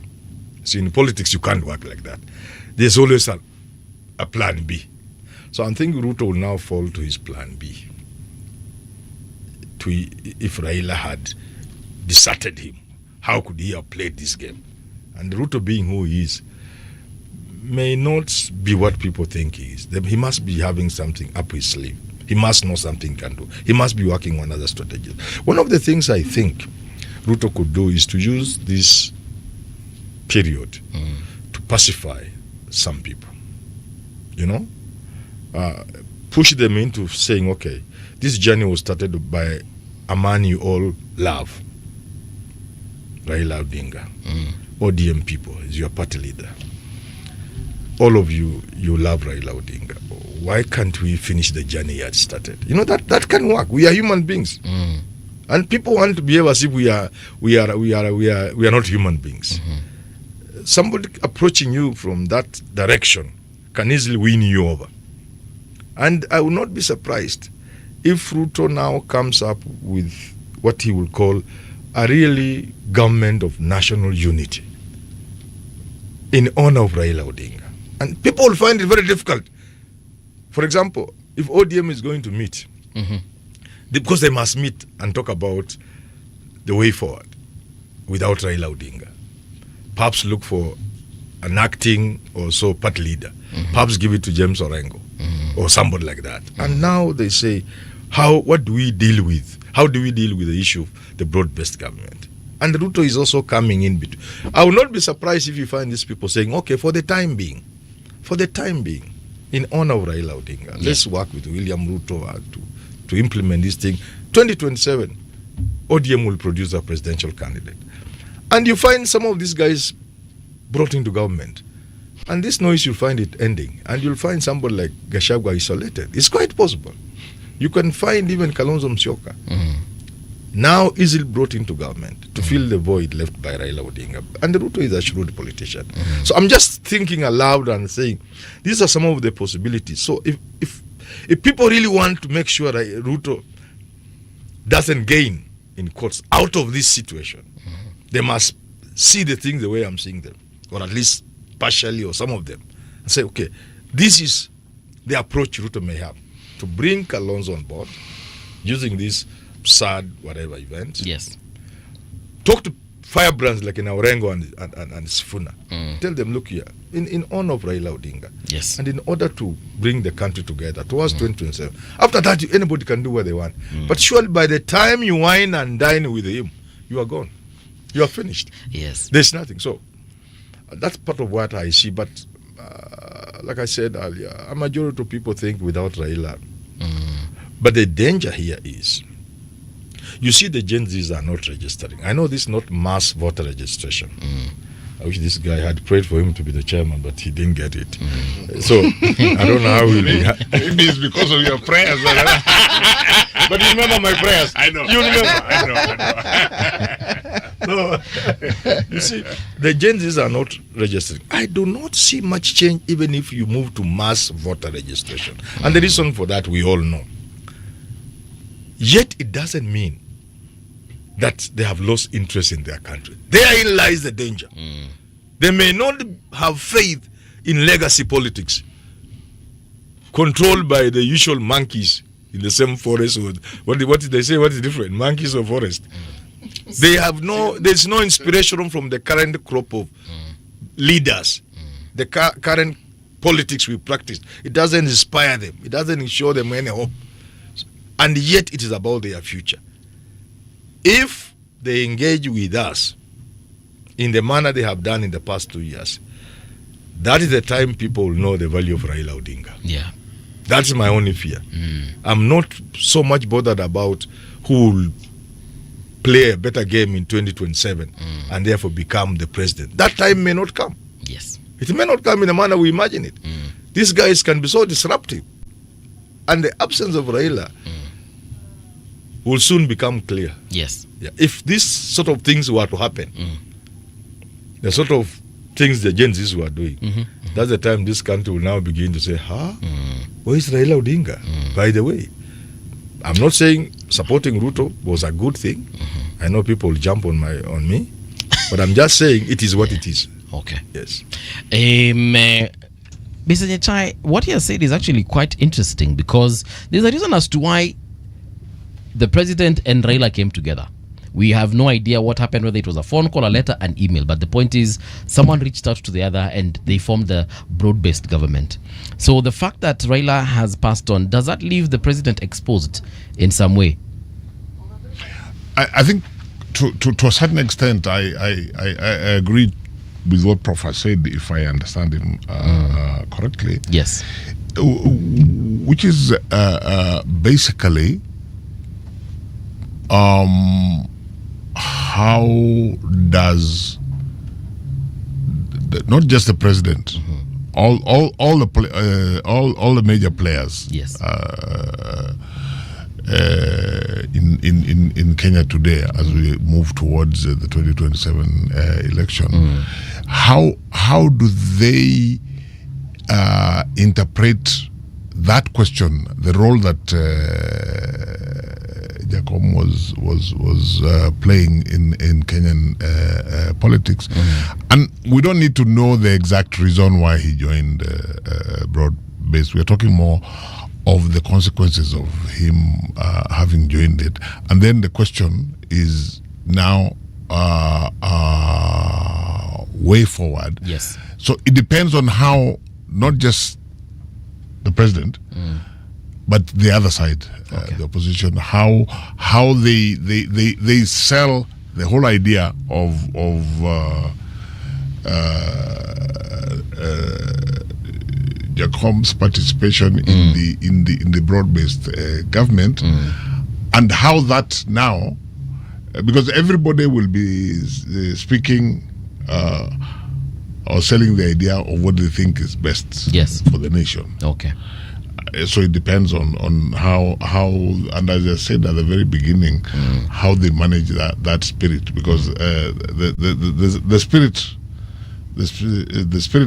See, in politics, you can't work like that. There's always a plan B. So I'm thinking Ruto will now fall to his plan B. If Raila had deserted him, how could he have played this game? And Ruto, being who he is, may not be what people think he is. He must be having something up his sleeve. He must know something he can do. He must be working on other strategies. One of the things I think Ruto could do is to use this period to pacify some people. You know? Push them into saying, okay, this journey was started by a man you all love, Raila Odinga. ODM people is your party leader. All of you love Raila Odinga. Why can't we finish the journey he had started? You know, that can work. We are human beings. And people want to behave as if we are not human beings. Somebody approaching you from that direction can easily win you over. And I will not be surprised if Ruto now comes up with what he will call a really government of national unity in honor of Raila Odinga. And people will find it very difficult. For example, if ODM is going to meet, because they must meet and talk about the way forward without Raila Odinga. Perhaps look for an acting or so party leader. Perhaps give it to James Orengo or somebody like that. And now they say, what do we deal with? How do we deal with the issue of the broad-based government? And Ruto is also coming in between. I will not be surprised if you find these people saying, okay, for the time being, in honor of Raila Odinga, let's work with William Ruto to implement this thing. 2027, ODM will produce a presidential candidate. And you find some of these guys brought into government. And this noise, you'll find it ending. And you'll find somebody like Gachagua isolated. It's quite possible. You can find even Kalonzo Musyoka now easily brought into government to fill the void left by Raila Odinga. And Ruto is a shrewd politician. So I'm just thinking aloud and saying, these are some of the possibilities. So if people really want to make sure that Ruto doesn't gain, in quotes, out of this situation, they must see the things the way I'm seeing them, or at least partially, or some of them, and say, okay, this is the approach Ruto may have to bring Kalonzo on board using this sad whatever event. Yes. Talk to firebrands like in Orengo and Sifuna. Tell them, look here, in honor of Raila Odinga. Yes. And in order to bring the country together towards 2027. After that, anybody can do what they want. But surely by the time you wine and dine with him, you are gone. You are finished. Yes. There's nothing. So that's part of what I see. But like I said earlier, a majority of people think without Raila. But the danger here is, you see, the Gen Zs are not registering. I know this is not mass voter registration. I wish this guy had prayed for him to be the chairman, but he didn't get it. So I don't know how we'll be. Maybe it's because of your prayers. But you remember my prayers. I know. You remember? I know. So, you see, the Gen Zs are not registering. I do not see much change even if you move to mass voter registration. And the reason for that we all know. Yet it doesn't mean that they have lost interest in their country. Therein lies the danger. They may not have faith in legacy politics controlled by the usual monkeys in the same forest. What did they say? What is different? Monkeys or forest? They have there's no inspiration from the current crop of leaders. The current politics we practice. It doesn't inspire them. It doesn't show them any hope. And yet it is about their future. If they engage with us in the manner they have done in the past 2 years, that is the time people will know the value of Raila Odinga. Yeah. That's my only fear. I'm not so much bothered about who will play a better game in 2027 and therefore become the president. That time may not come. Yes. It may not come in the manner we imagine it. These guys can be so disruptive. And the absence of Raila will soon become clear. Yes. Yeah. If these sort of things were to happen, the sort of things the Gen Zs were doing, that's the time this country will now begin to say, where is Raila Odinga? By the way, I'm not saying supporting Ruto was a good thing. I know people will jump on me, but I'm just saying it is what it is. Okay. Yes. Mr. Nyechai, what he has said is actually quite interesting, because there's a reason as to why the president and Raila came together. We have no idea what happened, whether it was a phone call, a letter, an email. But the point is, someone reached out to the other and they formed the broad-based government. So the fact that Raila has passed on, does that leave the president exposed in some way? I think to a certain extent, I agree with what Prof has said, if I understand him correctly. Yes. Which is basically how does not just the president, all the major players, yes, in Kenya today, as we move towards the 2027 election, how do they interpret that question, the role that Jacob was playing in Kenyan politics, and we don't need to know the exact reason why he joined broad-based. We are talking more of the consequences of him having joined it, and then the question is now way forward. Yes. So it depends on how not just the president, but the other side, the opposition, how they sell the whole idea of Jacob's participation in the broad-based government, and how that now, because everybody will be speaking or selling the idea of what they think is best for the nation. Okay. So it depends on how, and as I said at the very beginning, how they manage that spirit, because the spirit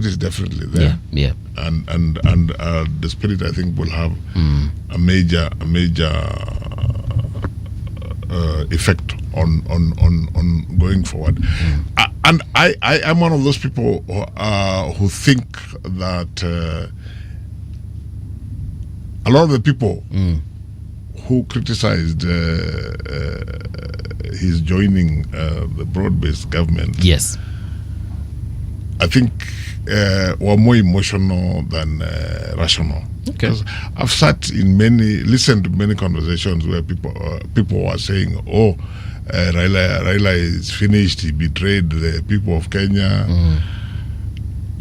is definitely there. Yeah. And the spirit, I think, will have a major effect on going forward. And I am one of those people who think that a lot of the people who criticized his joining the broad-based government, yes, I think were more emotional than rational. Okay. Because I've listened to many conversations where people were saying, "Oh, Raila is finished. He betrayed the people of Kenya."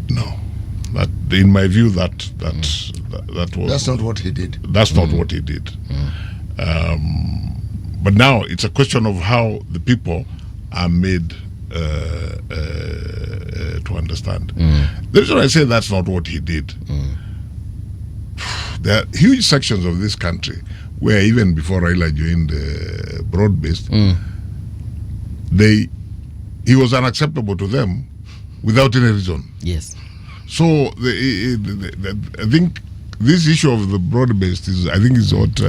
No, that in my view that was. That's not what he did. That's not what he did. But now it's a question of how the people are made to understand. The reason I say that's not what he did, there are huge sections of this country where even before Raila joined broad-based, he was unacceptable to them without any reason. Yes. So I think this issue of the broad-based is what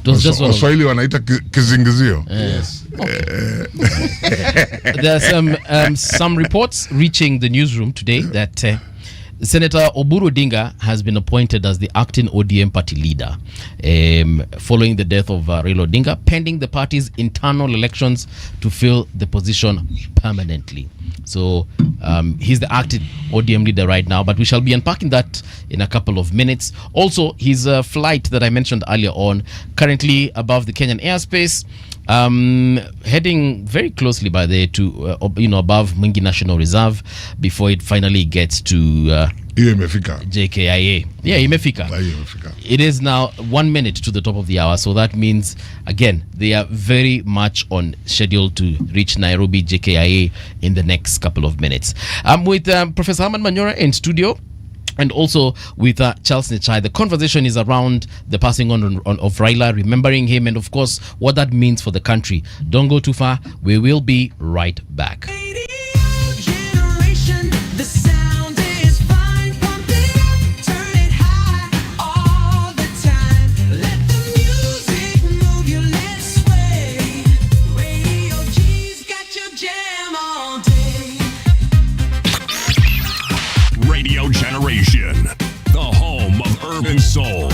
Waswahili wanaita kizingizio. Yes. There are some reports reaching the newsroom today that Senator Oburu Odinga has been appointed as the acting ODM party leader following the death of Raila Odinga, pending the party's internal elections to fill the position permanently. So he's the acting ODM leader right now, but we shall be unpacking that in a couple of minutes. Also, his flight that I mentioned earlier on, currently above the Kenyan airspace, heading very closely by there to above Mwingi National Reserve before it finally gets to JKIA. Yeah, imefika. It is now 1 minute to the top of the hour, so that means again they are very much on schedule to reach Nairobi JKIA in the next couple of minutes. I'm with Professor Herman Manyora in studio, and also with Charles Nechai. The conversation is around the passing on of Raila, remembering him, and of course what that means for the country. Don't go too far. We will be right back. Generation, the sound is fine. Pump it up, turn it high all the time. Let the music move you, let's sway. Radio G's got your jam all day. Radio Generation, the home of urban soul.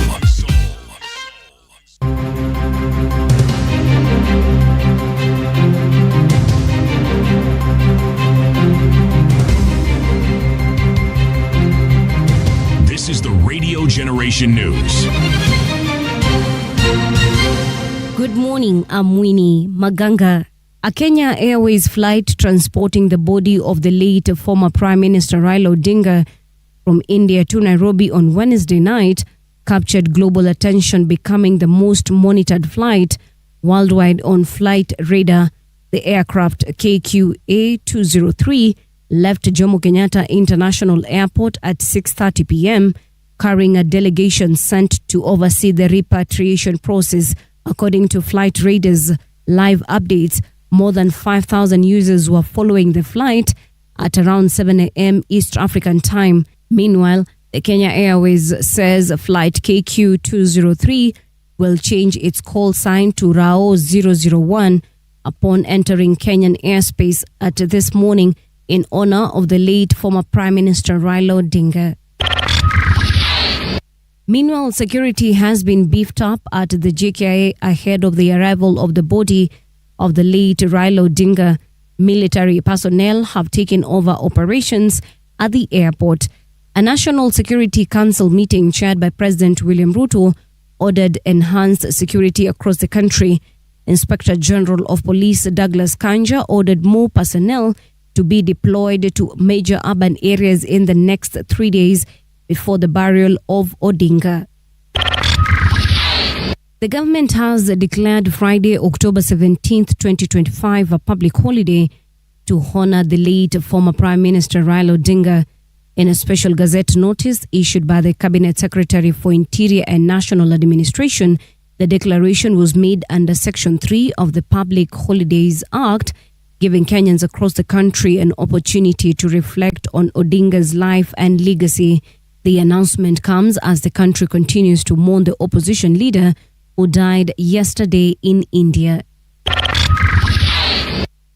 This is the Radio Generation News. Good morning, I'm Winnie Maganga. A Kenya Airways flight transporting the body of the late former Prime Minister Raila Odinga from India to Nairobi on Wednesday night captured global attention, becoming the most monitored flight worldwide on flight radar. The aircraft KQA203 left Jomo Kenyatta International Airport at 6:30 p.m., carrying a delegation sent to oversee the repatriation process. According to Flight Radar's live updates, more than 5,000 users were following the flight at around 7 a.m. East African time. Meanwhile, the Kenya Airways says flight KQ203 will change its call sign to RAO 001 upon entering Kenyan airspace at this morning in honor of the late former Prime Minister Raila Odinga. Meanwhile, security has been beefed up at the JKIA ahead of the arrival of the body of the late Raila Odinga. Military personnel have taken over operations at the airport. A National Security Council meeting chaired by President William Ruto ordered enhanced security across the country. Inspector General of Police Douglas Kanja ordered more personnel to be deployed to major urban areas in the next 3 days before the burial of Odinga. The government has declared Friday, October 17th, 2025 a public holiday to honor the late former Prime Minister Raila Odinga. In a special Gazette notice issued by the Cabinet Secretary for Interior and National Administration, the declaration was made under Section 3 of the Public Holidays Act, giving Kenyans across the country an opportunity to reflect on Odinga's life and legacy. The announcement comes as the country continues to mourn the opposition leader who died yesterday in India.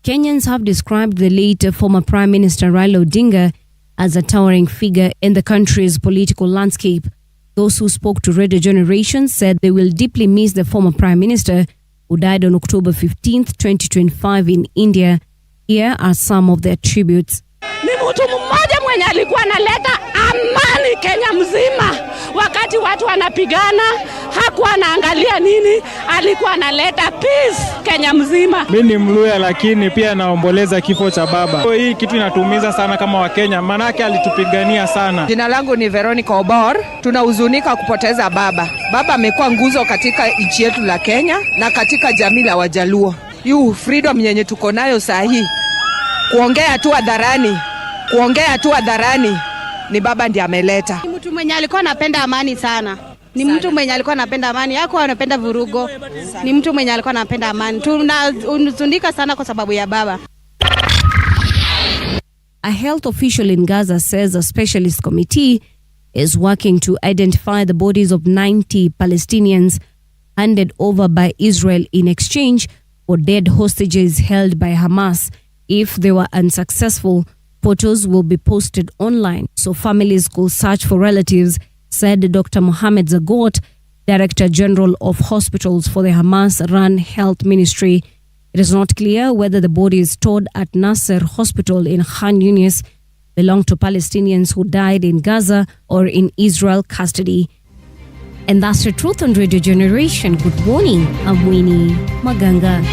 Kenyans have described the late former Prime Minister Raila Odinga as a towering figure in the country's political landscape. Those who spoke to Radio Generation said they will deeply miss the former Prime Minister who died on October 15th, 2025 in India. Here are some of their tributes. Ni mtu mmoja mwenye alikuwa analeta amani Kenya mzima. Wakati watu wanapigana, hakuwa anaangalia nini, alikuwa analeta peace Kenya mzima. Mimi ni Mluya, lakini pia naomboleza kifo cha baba. Hii kitu inatuumiza sana kama Wakenya, manake alitupigania sana. Jina langu ni Veronica Obor. Tunahuzunika kupoteza baba. Baba amekuwa nguzo katika nchi yetu la Kenya na katika jamii la Wajaluo. Freedom yenye tuko nayo saa hii, kuongea tu hadharani ni baba ndiye ameleta. Ni mtu mwenye alikuwa anapenda amani sana. Ni mtu mwenye alikuwa anapenda amani. Hakuwa anapenda vurugo. Ni mtu mwenye alikuwa anapenda amani. Tunahuzunика sana kwa sababu ya baba. A health official in Gaza says a specialist committee is working to identify the bodies of 90 Palestinians handed over by Israel in exchange for dead hostages held by Hamas. If they were unsuccessful, Photos will be posted online so families could search for relatives, said Dr. Mohamed Zagot, Director General of Hospitals for the Hamas-run Health Ministry. It is not clear whether the bodies stored at Nasser Hospital in Khan Yunis belong to Palestinians who died in Gaza or in Israel custody. And that's the truth on Radio Generation. Good morning. I'm Winnie Maganga.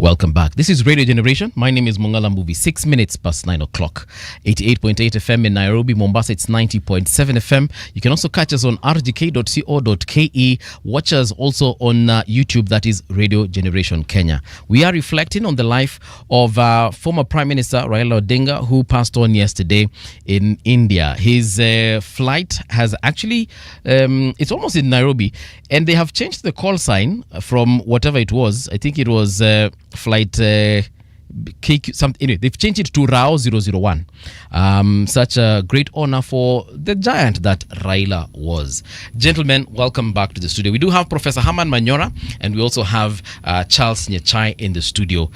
Welcome back. This is Radio Generation. My name is Mungala Movie. 6 minutes past 9 o'clock. 88.8 FM in Nairobi. Mombasa, it's 90.7 FM. You can also catch us on rgk.co.ke. Watch us also on YouTube. That is Radio Generation Kenya. We are reflecting on the life of former Prime Minister Raila Odinga, who passed on yesterday in India. His flight has actually, it's almost in Nairobi, and they have changed the call sign from whatever it was. I think it was flight KQ, anyway, they've changed it to Rao 001. Such a great honor for the giant that Raila was. Gentlemen, welcome back to the studio. We do have Professor Herman Manyora, and we also have Charles Nyechai in the studio.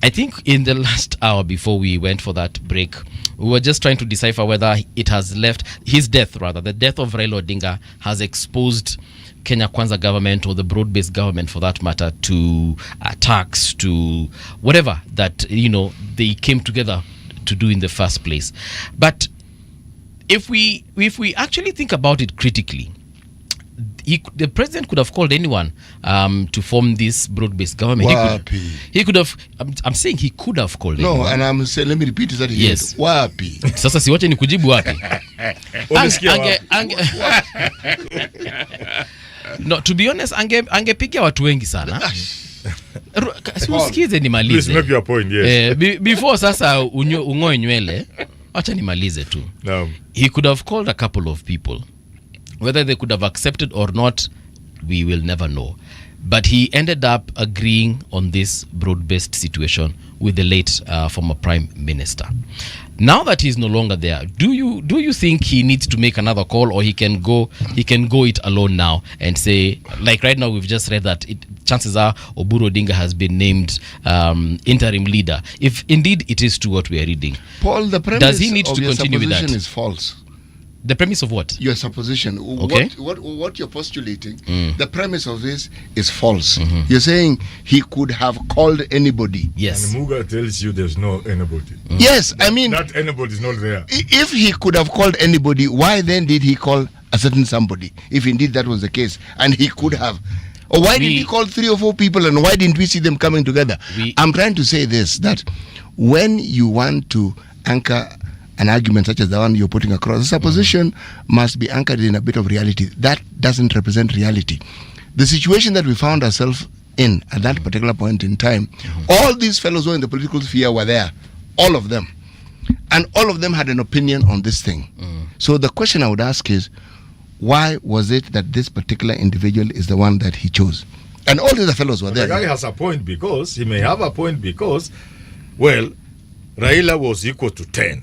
I think in the last hour before we went for that break, we were just trying to decipher whether it has left, his death rather, the death of Raila Odinga has exposed Kenya Kwanza government, or the broad-based government for that matter, to attacks, to whatever that, you know, they came together to do in the first place. But if we actually think about it critically, the president could have called anyone to form this broad-based government. He could have. I'm saying he could have called anyone. No, and I'm saying, let me repeat that again. Yes. Wapi. Sasa si wache nikujibu wapi. No, to be honest, angepigia watu wengi sana. Usikize nimalize. Please make your point, yes. Before sasa ungoe nywele, acha nimalize tu. No. He could have called a couple of people. Whether they could have accepted or not, we will never know. But he ended up agreeing on this broad-based situation with the late former Prime Minister. Now that he's no longer there, do you think he needs to make another call, or he can go it alone now and say, like right now we've just read that chances are Oburu Odinga has been named interim leader. If indeed it is true what we are reading, Paul, the premise does he need of to your continue with that? supposition is false. The premise of what? Your supposition. Okay. What you're postulating, the premise of this is false. You're saying he could have called anybody. Yes. And Muga tells you there's no anybody. Yes, I mean, that anybody is not there. If he could have called anybody, why then did he call a certain somebody? If indeed that was the case, and he could have. Or why did he call 3 or 4 people, and why didn't we see them coming together? I'm trying to say this, that when you want to anchor an argument such as the one you're putting across, the supposition must be anchored in a bit of reality. That doesn't represent reality. The situation that we found ourselves in at that particular point in time, all these fellows who were in the political sphere were there, all of them. And all of them had an opinion on this thing. So the question I would ask is, why was it that this particular individual is the one that he chose? And all the other fellows were there. The guy has a point because, he may have a point because, well, Raila was equal to 10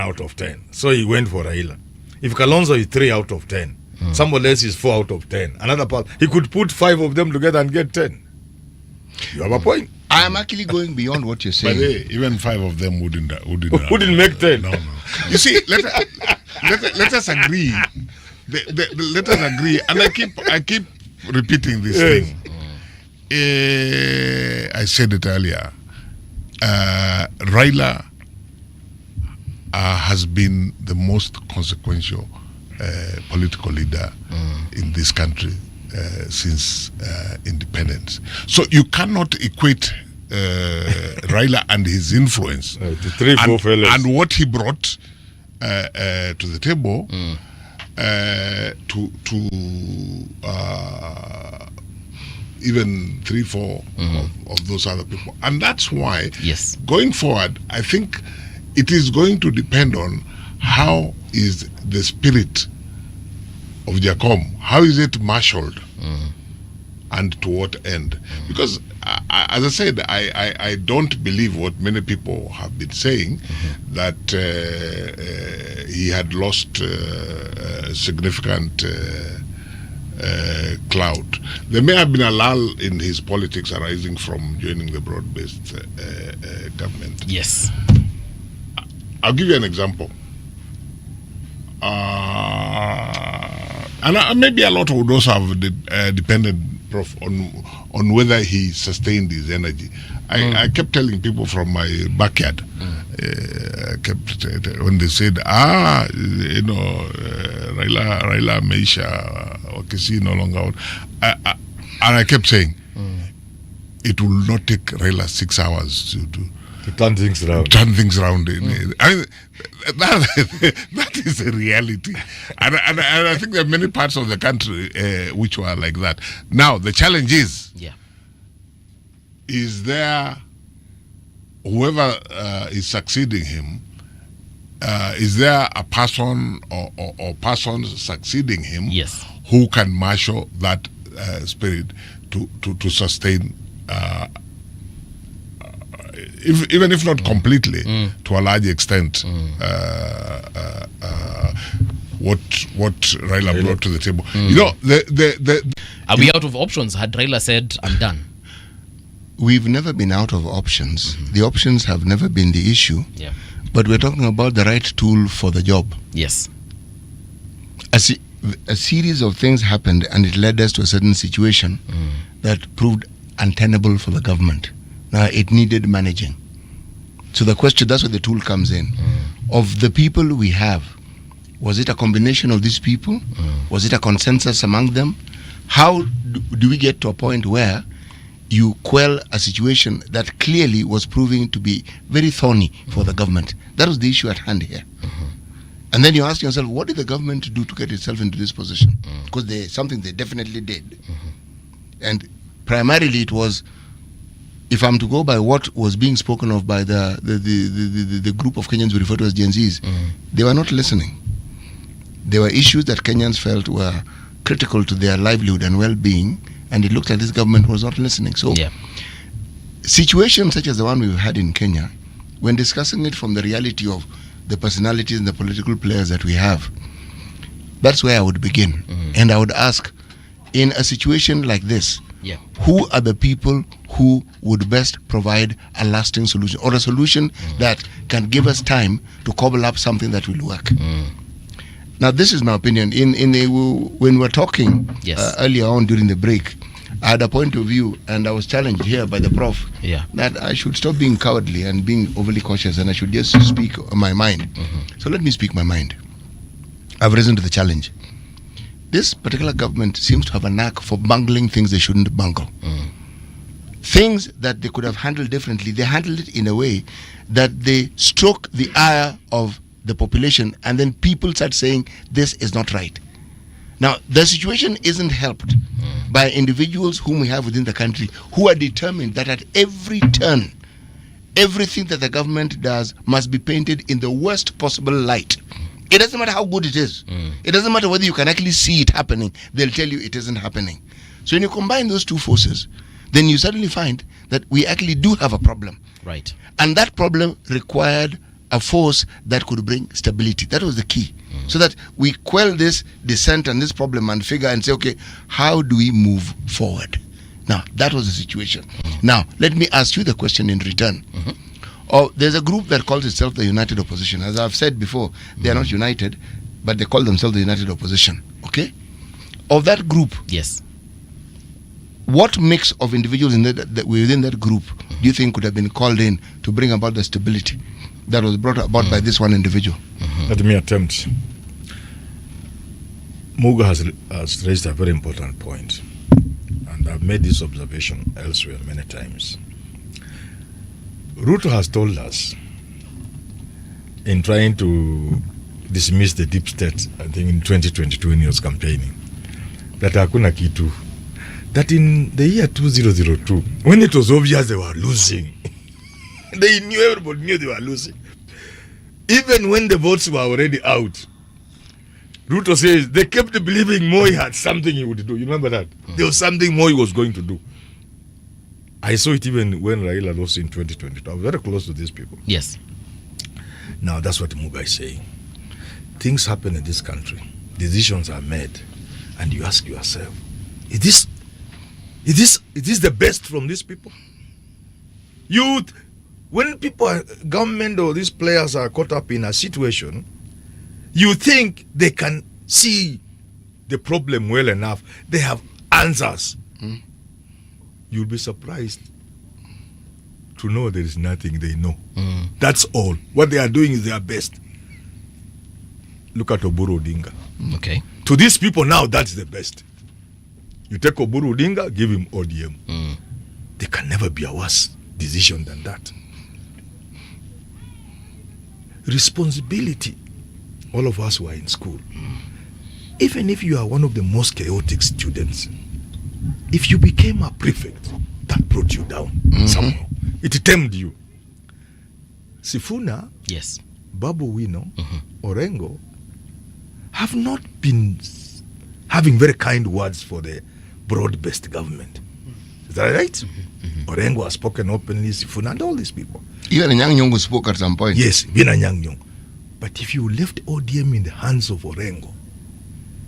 out of 10. So he went for Raila. If Kalonzo is 3 out of 10, somebody else is 4 out of 10. Another part, he could put 5 of them together and get 10. You have a point. I am actually going beyond what you're saying. But even 5 of them wouldn't make 10. No. You see, let us agree. Let us agree, and I keep repeating this thing. I said it earlier. Raila has been the most consequential political leader in this country since independence. So you cannot equate Raila and his influence and what he brought to the table to even 3-4 of those other people. And that's why going forward, I think it is going to depend on how is the spirit of Jacom, how is it marshaled and to what end? Because as I said, I don't believe what many people have been saying, that he had lost significant clout. There may have been a lull in his politics arising from joining the broad-based government. Yes. I'll give you an example. And maybe a lot would also have depended, Prof, on whether he sustained his energy. I kept telling people from my backyard, when they said, Raila Meisha, Wakisi no longer, and I kept saying, it will not take Raila 6 hours to turn things around. I mean, that is a reality, and I think there are many parts of the country which were like that. Now the challenge is, is there whoever is succeeding him? Is there a person or persons succeeding him? Who can marshal that spirit to sustain? Even if not completely, to a large extent, what Raila brought to the table. You know, are we out of options? Had Raila said, "I'm done"? We've never been out of options. The options have never been the issue. But we're talking about the right tool for the job. Yes. A series of things happened, and it led us to a certain situation that proved untenable for the government. Now it needed managing. So the question, that's where the tool comes in. Of the people we have, was it a combination of these people? Was it a consensus among them? How do we get to a point where you quell a situation that clearly was proving to be very thorny for the government? That was the issue at hand here. And then you ask yourself, what did the government do to get itself into this position? Because something they definitely did. And primarily it was, if I'm to go by what was being spoken of by the group of Kenyans we refer to as Gen Zs, they were not listening. There were issues that Kenyans felt were critical to their livelihood and well-being, and it looked like this government was not listening. So situations such as the one we've had in Kenya, when discussing it from the reality of the personalities and the political players that we have, that's where I would begin. And I would ask, in a situation like this, who are the people who would best provide a lasting solution, or a solution that can give us time to cobble up something that will work? Now, this is my opinion. When we were talking earlier on during the break, I had a point of view, and I was challenged here by the prof that I should stop being cowardly and being overly cautious, and I should just speak my mind. So let me speak my mind. I've risen to the challenge. This particular government seems to have a knack for bungling things they shouldn't bungle. Things that they could have handled differently, they handled it in a way that they stroke the ire of the population, and then people start saying this is not right. Now, the situation isn't helped by individuals whom we have within the country who are determined that at every turn, everything that the government does must be painted in the worst possible light. It doesn't matter how good it is. It doesn't matter whether you can actually see it happening. They'll tell you it isn't happening. So when you combine those two forces, then you suddenly find that we actually do have a problem. Right. And that problem required a force that could bring stability. That was the key. So that we quell this dissent and this problem and figure and say, okay, how do we move forward? Now, that was the situation. Now, let me ask you the question in return. Oh, there's a group that calls itself the United Opposition. As I've said before, they are not united, but they call themselves the United Opposition. Okay? Of that group, yes, what mix of individuals in that within that group do you think could have been called in to bring about the stability that was brought about by this one individual? Let me attempt. Muga has raised a very important point, and I've made this observation elsewhere many times. Ruto has told us, in trying to dismiss the deep state, I think in 2022 when he was campaigning, that hakuna kitu. That in the year 2002, when it was obvious they were losing, they knew, everybody knew they were losing. Even when the votes were already out, Ruto says they kept believing Moi had something he would do. You remember that? There was something Moi was going to do. I saw it even when Raila lost in 2022. I'm very close to these people. Yes. Now that's what Muga is saying. Things happen in this country. Decisions are made. And you ask yourself, is this the best from these people? When people, government or these players are caught up in a situation, you think they can see the problem well enough. They have answers. You'll be surprised to know there is nothing they know. That's all. What they are doing is their best. Look at Oburu Odinga. Okay. To these people now, that's the best. You take Oburu Odinga, give him ODM. There can never be a worse decision than that. Responsibility. All of us who are in school. Even if you are one of the most chaotic students, if you became a prefect, that brought you down somehow. It tamed you. Sifuna, yes, Babu Wino, Orengo have not been having very kind words for the broad-based government. Is that right? Orengo has spoken openly, Sifuna and all these people. Even Anyang' Nyong'o spoke at some point. Yes, even Anyang' Nyong'o. But if you left ODM in the hands of Orengo,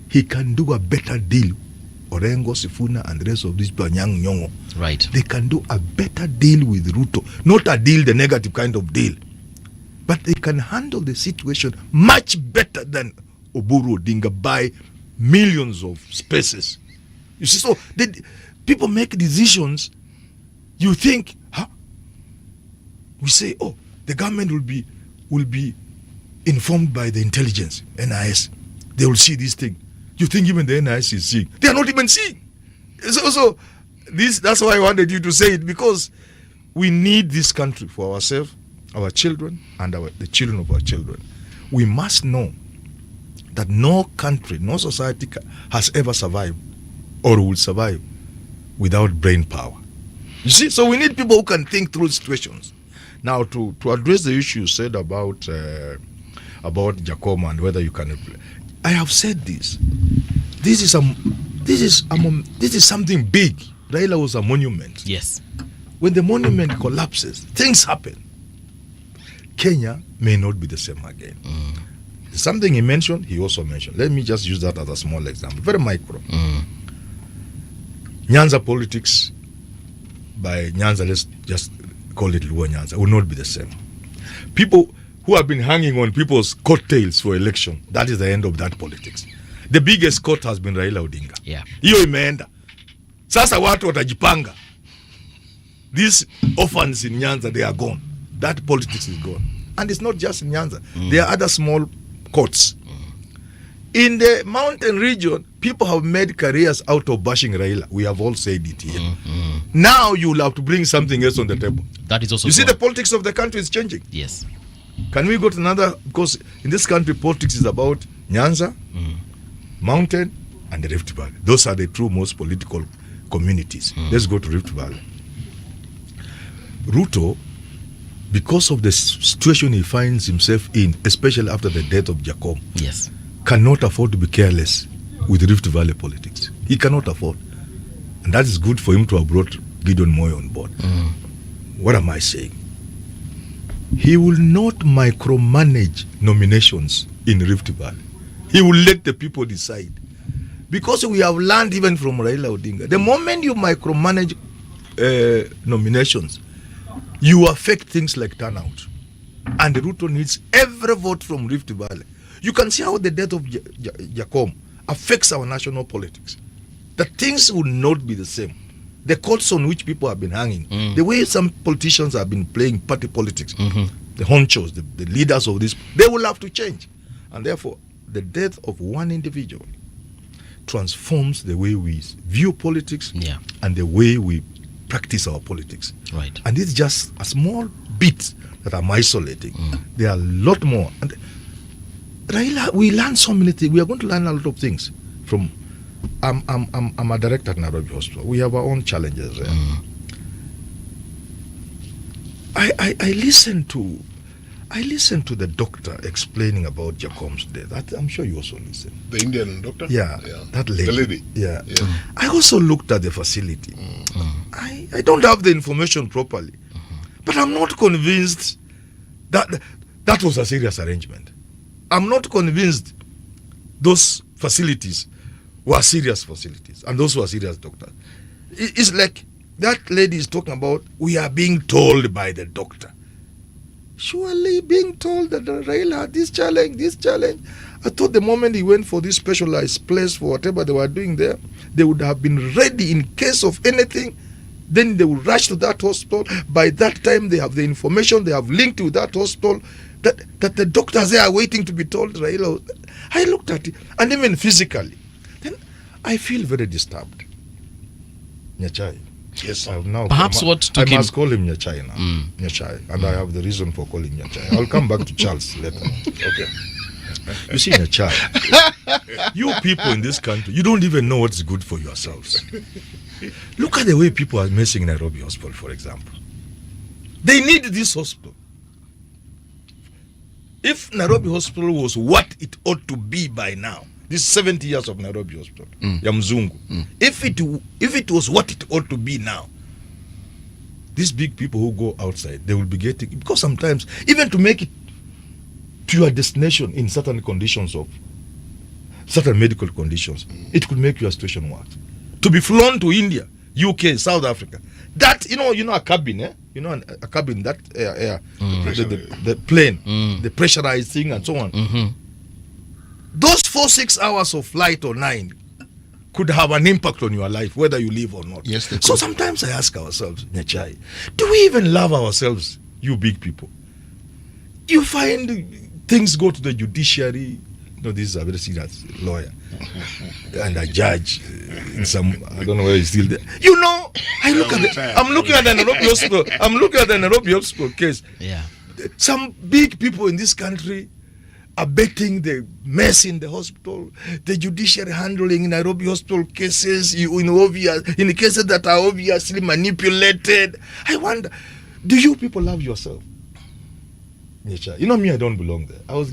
he can do a better deal. Orengo, Sifuna, and the rest of these people, Anyang' Nyong'o. Right. They can do a better deal with Ruto. Not a deal, the negative kind of deal. But they can handle the situation much better than Oburu Odinga by millions of spaces. You see, so people make decisions. You think, we say, oh, the government will be informed by the intelligence, NIS. They will see this thing. You think even the NIS is seeing? They are not even seeing. So that's why I wanted you to say it, because we need this country for ourselves, our children, and the children of our children. We must know that no country, no society has ever survived or will survive without brain power. You see, so we need people who can think through situations. Now, to address the issue you said about Jacoma and whether you can, I have said this. This is something big. Raila was a monument. Yes. When the monument collapses, things happen. Kenya may not be the same again. Something he mentioned, he also mentioned. Let me just use that as a small example, very micro. Nyanza politics by Nyanza, let's just call it Luo Nyanza, will not be the same. People who have been hanging on people's coattails for election, that is the end of that politics. The biggest court has been Raila Odinga. Yeah. Hiyo imeenda. Sasa watu watajipanga. These orphans in Nyanza, they are gone. That politics is gone. And it's not just in Nyanza. There are other small courts. In the mountain region, people have made careers out of bashing Raila. We have all said it here. Now you will have to bring something else on the table. That is also You see, gone. the politics of the country is changing. Yes. Can we go to another? Because in this country, politics is about Nyanza, mountain, and the Rift Valley. Those are the two most political communities. Let's go to Rift Valley. Ruto, because of the situation he finds himself in, especially after the death of Jacob, Yes. cannot afford to be careless with Rift Valley politics. He cannot afford. And that is good for him to have brought Gideon Moyo on board. What am I saying? He will not micromanage nominations in Rift Valley. He will let the people decide. Because we have learned even from Raila Odinga, the moment you micromanage nominations, you affect things like turnout. And Ruto needs every vote from Rift Valley. You can see how the death of Jacob affects our national politics. The things will not be the same. The courts on which people have been hanging, the way some politicians have been playing party politics, the honchos, the leaders of this, they will have to change. And therefore, the death of one individual transforms the way we view politics and the way we practice our politics. Right. And it's just a small bit that I'm isolating. There are a lot more. And Raila, we learn so many things. We are going to learn a lot of things from. I'm a director at Nairobi Hospital. We have our own challenges there. I listened to the doctor explaining about Jacob's death. I'm sure you also listened. The Indian doctor? Yeah, that lady. The lady? Yeah. I also looked at the facility. I don't have the information properly, but I'm not convinced that was a serious arrangement. I'm not convinced those facilities were serious facilities and those were serious doctors. It's like that lady is talking about, we are being told by the doctor. Surely being told that Raila had this challenge. I thought the moment he went for this specialized place for whatever they were doing there, they would have been ready in case of anything. Then they would rush to that hospital. By that time, they have the information, they have linked to that hospital, that the doctors there are waiting to be told Raila. I looked at it, and even physically, then I feel very disturbed. Nyachai. Yes, I have now. Perhaps what took I him- must call him Nyachai now. Nyachai, and I have the reason for calling Nyachai. I'll come back to Charles later. Okay. You see, Nyachai, you people in this country, you don't even know what's good for yourselves. Look at the way people are messing Nairobi Hospital, for example. They need this hospital. If Nairobi Hospital was what it ought to be by now, this 70 years of Nairobi Hospital, ya mzungu, if it was what it ought to be now, these big people who go outside, they will be getting, because sometimes, even to make it to your destination in certain conditions of, certain medical conditions, it could make your situation worse. To be flown to India, UK, South Africa, that, you know a cabin, a cabin, that air, the plane, the pressurized thing and so on. Those 4-6 hours of flight or 9 could have an impact on your life, whether you live or not. Yes, they so could. sometimes I ask ourselves, Nyachai, do we even love ourselves, you big people? You find things go to the judiciary. This is a very serious lawyer and a judge in some, I don't know where he's still there. I'm looking at the Nairobi Hospital. I'm looking at the Nairobi Hospital case. Yeah. Some big people in this country are betting the mess in the hospital, the judiciary handling Nairobi Hospital cases, in the cases that are obviously manipulated. I wonder, do you people love yourself? You know me, I don't belong there. I was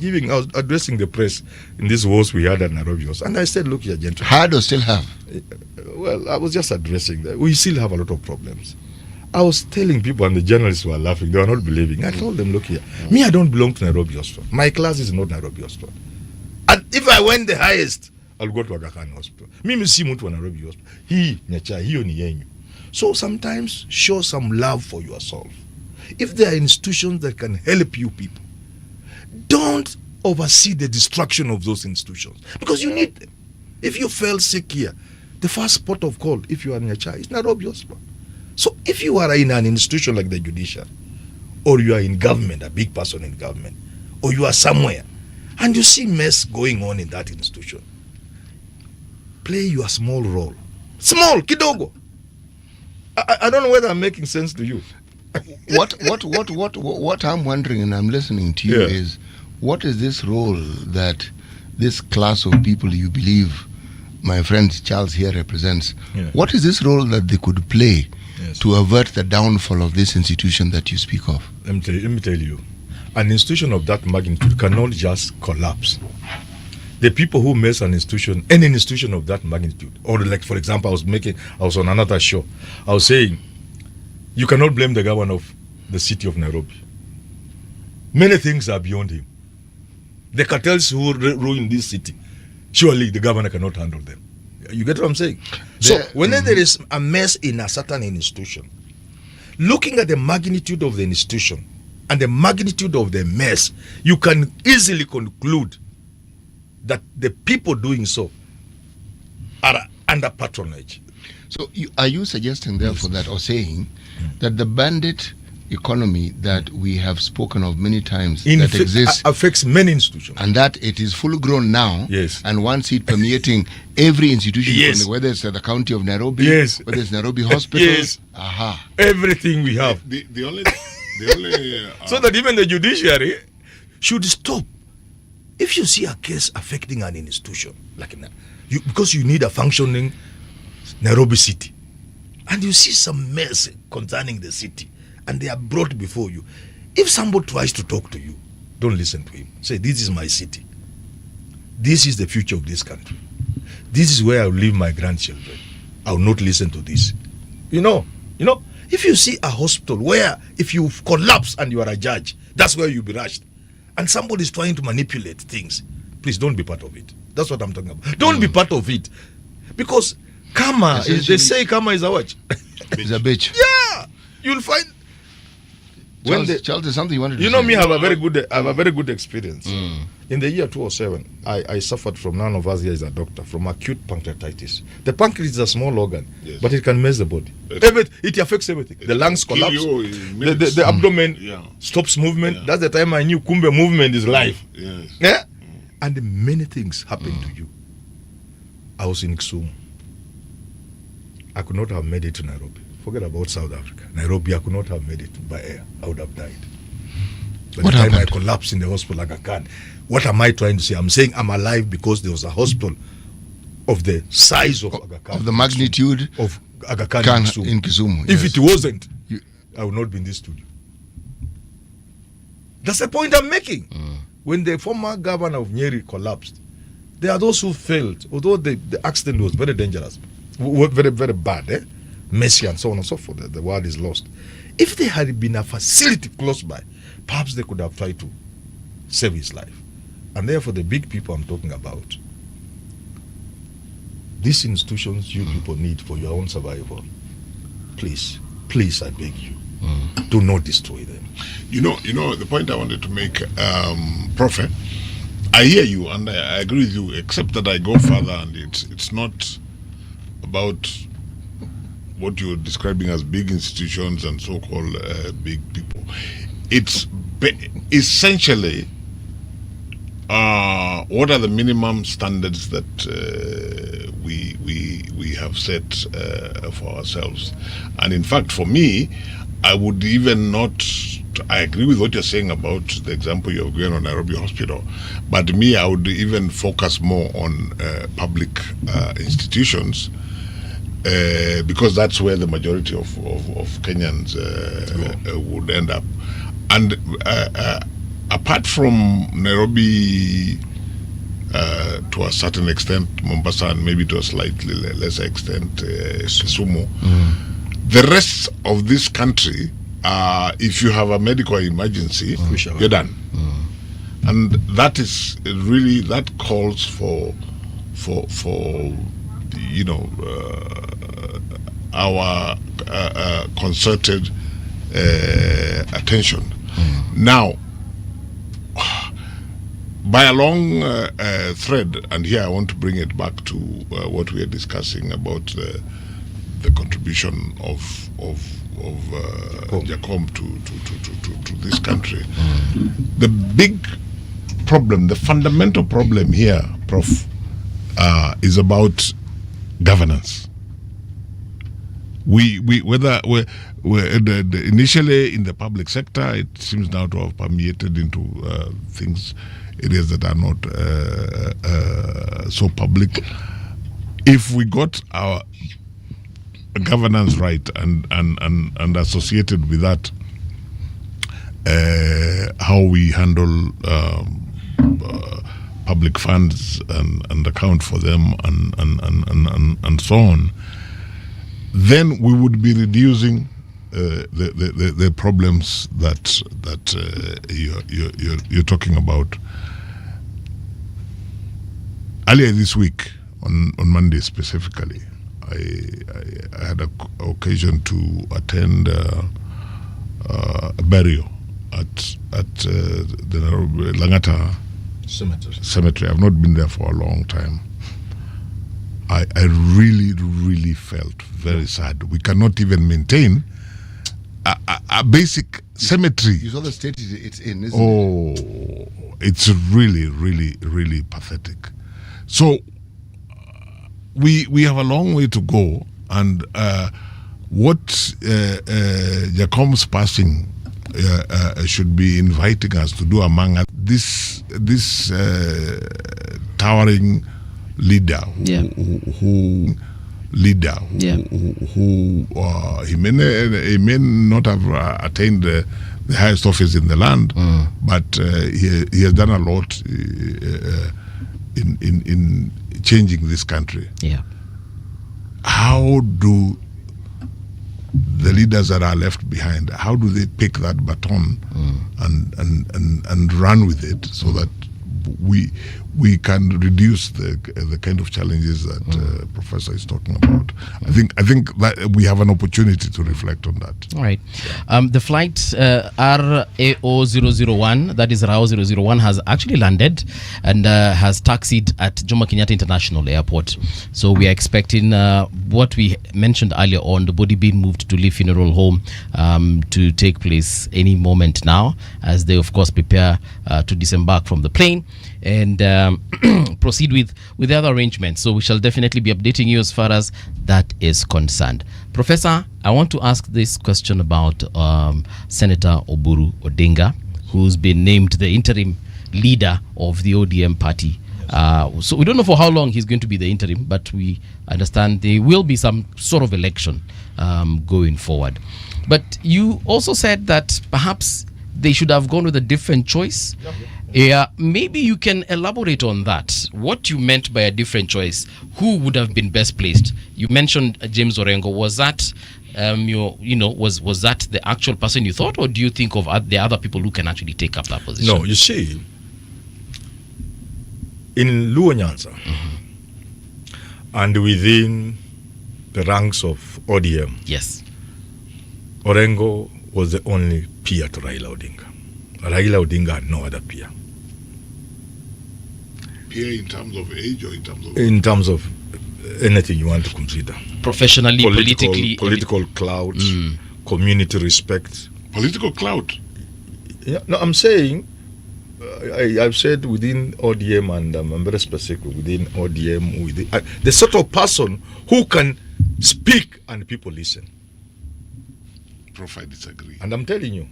addressing the press in this wars we had at Nairobi Hospital, and I said, look here, gentlemen. Had or still have? Well, I was just addressing that. We still have a lot of problems. I was telling people, and the journalists were laughing, they were not believing. I told them, look here, me, I don't belong to Nairobi Hospital. My class is not Nairobi Hospital. And if I went the highest, I'll go to Aga Khan Hospital. Mimi si mtu wa Nairobi Hospital. Hii, Nyachai, hiyo ni yenyu. So sometimes show some love for yourself. If there are institutions that can help you people, don't oversee the destruction of those institutions, because you need them. If you fell sick here, the first port of call, if you are in a child, is Nairobi Hospital. So if you are in an institution like the judiciary, or you are in government, a big person in government, or you are somewhere, and you see mess going on in that institution, play your small role. Small, kidogo. I don't know whether I'm making sense to you. What I'm wondering, and I'm listening to you, is what is this role that this class of people you believe my friend Charles here represents, Yeah. what is this role that they could play Yes. to avert the downfall of this institution that you speak of? Let me tell you, an institution of that magnitude cannot just collapse. The people who mess an institution, any institution of that magnitude, or like for example, I was on another show, I was saying, you cannot blame the governor of the city of Nairobi. Many things are beyond him. The cartels who ruin this city, surely the governor cannot handle them. You get what I'm saying? So whenever there is a mess in a certain institution, looking at the magnitude of the institution and the magnitude of the mess, you can easily conclude that the people doing so are under patronage. So are you suggesting therefore that, or saying that the bandit economy that we have spoken of many times that exists affects many institutions, and that it is full grown now, yes, and once it permeating every institution, yes, whether it's at the county of Nairobi, yes, whether it's Nairobi Hospital, yes, everything we have, the only so that even the judiciary should stop. If you see a case affecting an institution like that, because you need a functioning Nairobi city, and you see some mess concerning the city, and they are brought before you, if somebody tries to talk to you, don't listen to him. Say, this is my city. This is the future of this country. This is where I will leave my grandchildren. I will not listen to this. You know, if you see a hospital where if you collapse and you are a judge, that's where you'll be rushed, and somebody is trying to manipulate things, please don't be part of it. That's what I'm talking about. Don't be part of it. Because karma, they say karma is a what? It's a bitch. Yeah. You'll find Charles, there's something you wanted to say. You know me, I have a very good experience. In the year 2007, I suffered from, none of us here is a doctor, from acute pancreatitis. The pancreas is a small organ, but it can mess the body. It affects everything. The lungs collapse, the abdomen stops movement. That's the time I knew Kumbe movement is life. Yeah? And many things happened to you. I was in Kisumu. I could not have made it to Nairobi. Forget about South Africa. Nairobi, I could not have made it by air. I would have died. By the time I collapsed in the hospital Aga Khan, what am I trying to say? I'm saying I'm alive because there was a hospital of the size of Aga Khan. Of the magnitude of Aga Khan in Kisumu. If it wasn't, I would not be in this studio. That's the point I'm making. When the former governor of Nyeri collapsed, there are those who failed, although the accident was very dangerous, very, very bad, messy and so on and so forth. The world is lost. If there had been a facility close by, perhaps they could have tried to save his life. And therefore, the big people I'm talking about, these institutions you people need for your own survival, please, I beg you, do not destroy them. You know, the point I wanted to make, Prophet, I hear you and I agree with you, except that I go further, and it's not about what you're describing as big institutions and so-called big people. It's essentially what are the minimum standards that we have set for ourselves. And in fact, for me, I would even not, I agree with what you're saying about the example you're going on Nairobi Hospital, but me, I would even focus more on public institutions, because that's where the majority of Kenyans would end up. And apart from Nairobi, to a certain extent, Mombasa, and maybe to a slightly lesser extent, Kisumu, the rest of this country, if you have a medical emergency, you're done. And that is really, that calls for you know, our concerted attention. Now, by a long thread, and here I want to bring it back to what we are discussing about the contribution of Jacom to this country. The big problem, the fundamental problem here, Prof, is about governance. Initially in the public sector, it seems now to have permeated into areas that are not so public. if we got our governance right and associated with that, how we handle public funds and account for them and so on, then we would be reducing the problems that you're talking about. Earlier this week, on Monday specifically, I had an occasion to attend a burial at the Nairobi Langata cemetery. I've not been there for a long time. I really felt very sad. We cannot even maintain a basic cemetery. You saw the state it's in, isn't it? It's really pathetic. So we have a long way to go, and what Jacom's passing should be inviting us to do among us, this towering leader who he may not have attained the highest office in the land, but he has done a lot in changing this country. How do the leaders that are left behind, how do they pick that baton and run with it so that we can reduce the kind of challenges that Professor is talking about? I think that we have an opportunity to reflect on that. All right. The flight RAO001, that is RAO 001, has actually landed and has taxied at Jomo Kenyatta International Airport. So we are expecting what we mentioned earlier on, the body being moved to Lee Funeral Home to take place any moment now, as they of course prepare to disembark from the plane and proceed with the other arrangements. So we shall definitely be updating you as far as that is concerned. Professor, I want to ask this question about Senator Oburu Odinga, who's been named the interim leader of the ODM party. So we don't know for how long he's going to be the interim, but we understand there will be some sort of election going forward. But you also said that perhaps they should have gone with a different choice. Yeah, maybe you can elaborate on that. What you meant by a different choice? Who would have been best placed? You mentioned James Orengo. Was that was that the actual person you thought, or do you think of the other people who can actually take up that position? No, you see, in Luo Nyanza and within the ranks of ODM, yes, Orengo was the only peer to Raila Odinga. Raila Odinga had no other peer. Peer in terms of age or in terms of? In terms of anything you want to consider. Professionally, politically. Political clout, community respect. Political clout? Yeah, no, I'm saying, I've said within ODM, and I'm very specific within ODM, the sort of person who can speak and people listen. Prof, I disagree. And I'm telling you.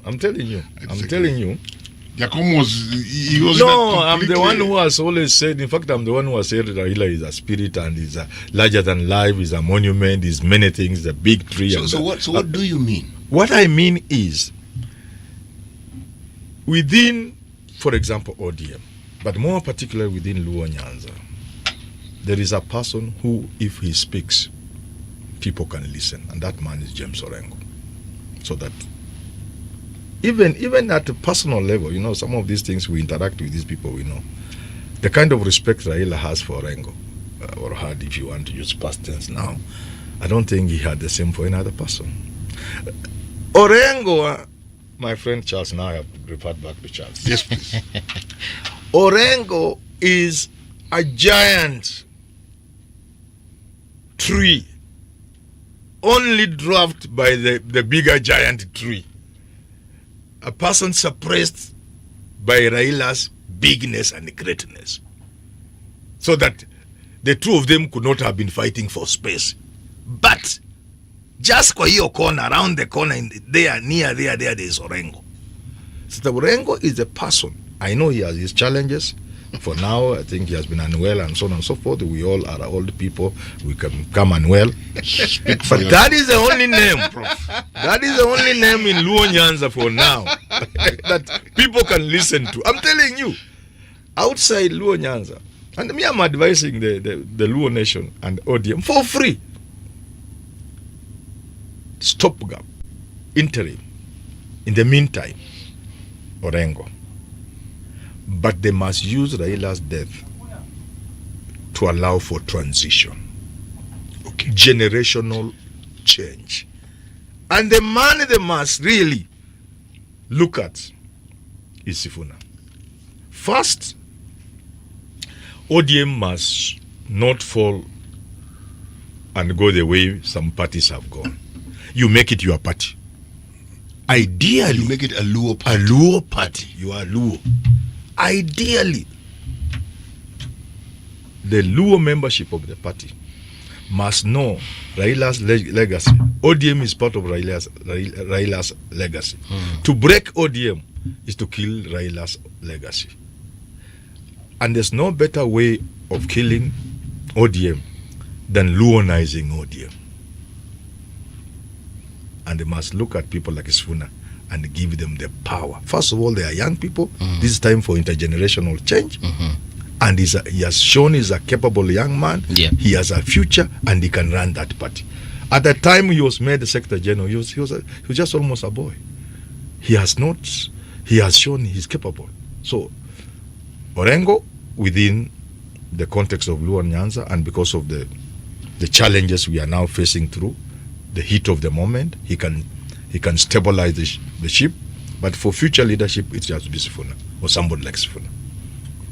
Jacom he was no, I'm the one who has always said, in fact, I'm the one who has said that Raila is a spirit and is a larger than life, is a monument, is many things, a big tree. So what do you mean? What I mean is, within, for example, ODM, but more particularly within Luo Nyanza, there is a person who, if he speaks, people can listen, and that man is James Orengo. So that even at a personal level, some of these things we interact with these people, we know the kind of respect Raila has for Orengo, or had, if you want to use past tense now, I don't think he had the same for any other person. Orengo, my friend Charles, now I have referred back to Charles. Yes, please. Orengo is a giant tree, only dwarfed by the bigger giant tree. A person suppressed by Raila's bigness and greatness. So that the two of them could not have been fighting for space. But just kwa hiyo corner, around the corner, there is Orengo. So the Orengo is a person. I know he has his challenges, For now, I think he has been unwell and so on and so forth. We all are old people. We can become unwell. But that is the only name. That is the only name in Luo Nyanza for now that people can listen to. I'm telling you, outside Luo Nyanza, and me, I'm advising the Luo Nation and ODM for free. Stopgap, interim. In the meantime, Orengo. But they must use Raila's death to allow for transition. Okay. Generational change. And the man they must really look at is Sifuna. First, ODM must not fall and go the way some parties have gone. You make it your party. Ideally, you make it a Luo party. A Luo party. You are Luo. Ideally, the Luo membership of the party must know Raila's legacy. ODM is part of Raila's legacy. To break ODM is to kill Raila's legacy. And there's no better way of killing ODM than Luonizing ODM. And they must look at people like Sifuna and give them the power. First of all, they are young people. This is time for intergenerational change. And he has shown he's a capable young man. Yeah. He has a future and he can run that party. At the time he was made the Secretary General, he was just almost a boy. He has shown he's capable. So, Orengo, within the context of Luo Nyanza and because of the challenges we are now facing through, the heat of the moment, he can stabilize the ship. But for future leadership, it has to be Sifuna or somebody like Sifuna.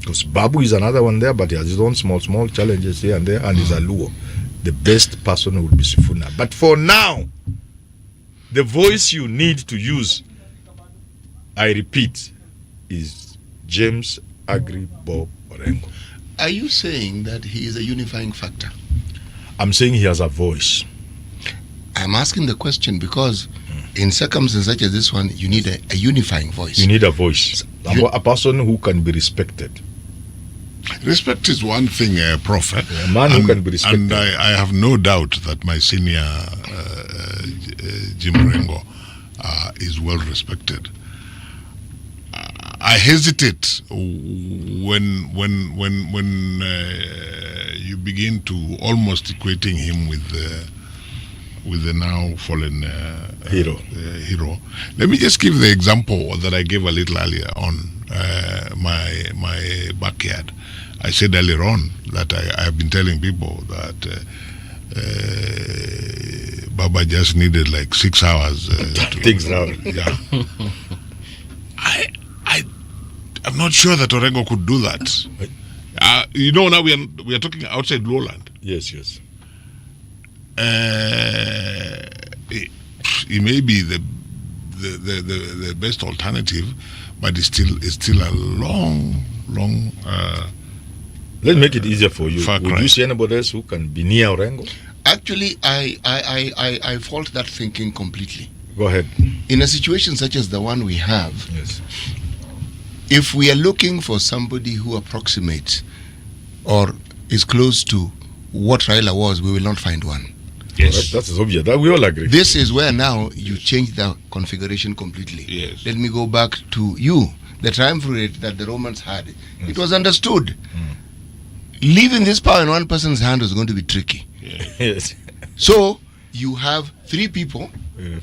Because Babu is another one there, but he has his own small challenges here and there, and he's a Luo. The best person would be Sifuna. But for now, the voice you need to use, I repeat, is James Agri Bob Orengo. Are you saying that he is a unifying factor? I'm saying he has a voice. I'm asking the question because in circumstances such as this one, you need a unifying voice. You need a voice. A person who can be respected. Respect is one thing, Prof. A man who can be respected. And I have no doubt that my senior Jim Rengo is well respected. I hesitate when you begin to almost equating him with the now fallen hero. Let me just give the example that I gave a little earlier on my backyard. I said earlier on that I have been telling people that Baba just needed like 6 hours to things now. Yeah. I'm not sure that Orengo could do that. Now we are talking outside lowland. Yes. He may be the best alternative, but it's still a long. Let's make it easier for you. Would cry. you see anybody else who can be near Orengo? Actually, I fault that thinking completely. Go ahead. In a situation such as the one we have, yes, if we are looking for somebody who approximates or is close to what Raila was, we will not find one. Yes, that is obvious. That we all agree. This is where now you change the configuration completely. Yes. Let me go back to you. The triumvirate that the Romans had, it was understood. Leaving this power in one person's hand was going to be tricky. Yes. So you have 3 people.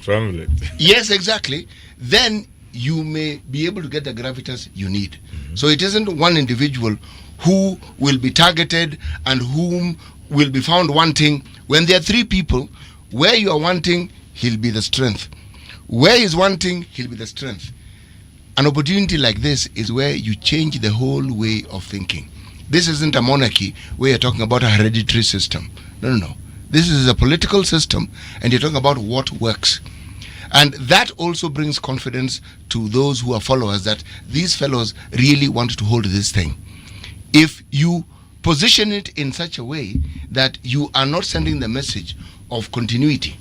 Triumvirate. Yes, exactly. Then you may be able to get the gravitas you need. So it isn't one individual who will be targeted and whom will be found wanting. When there are 3 people, where you are wanting, he'll be the strength. Where he's wanting, he'll be the strength. An opportunity like this is where you change the whole way of thinking. This isn't a monarchy where you're talking about a hereditary system. No. This is a political system, and you're talking about what works. And that also brings confidence to those who are followers that these fellows really want to hold this thing. If you position it in such a way that you are not sending the message of continuity,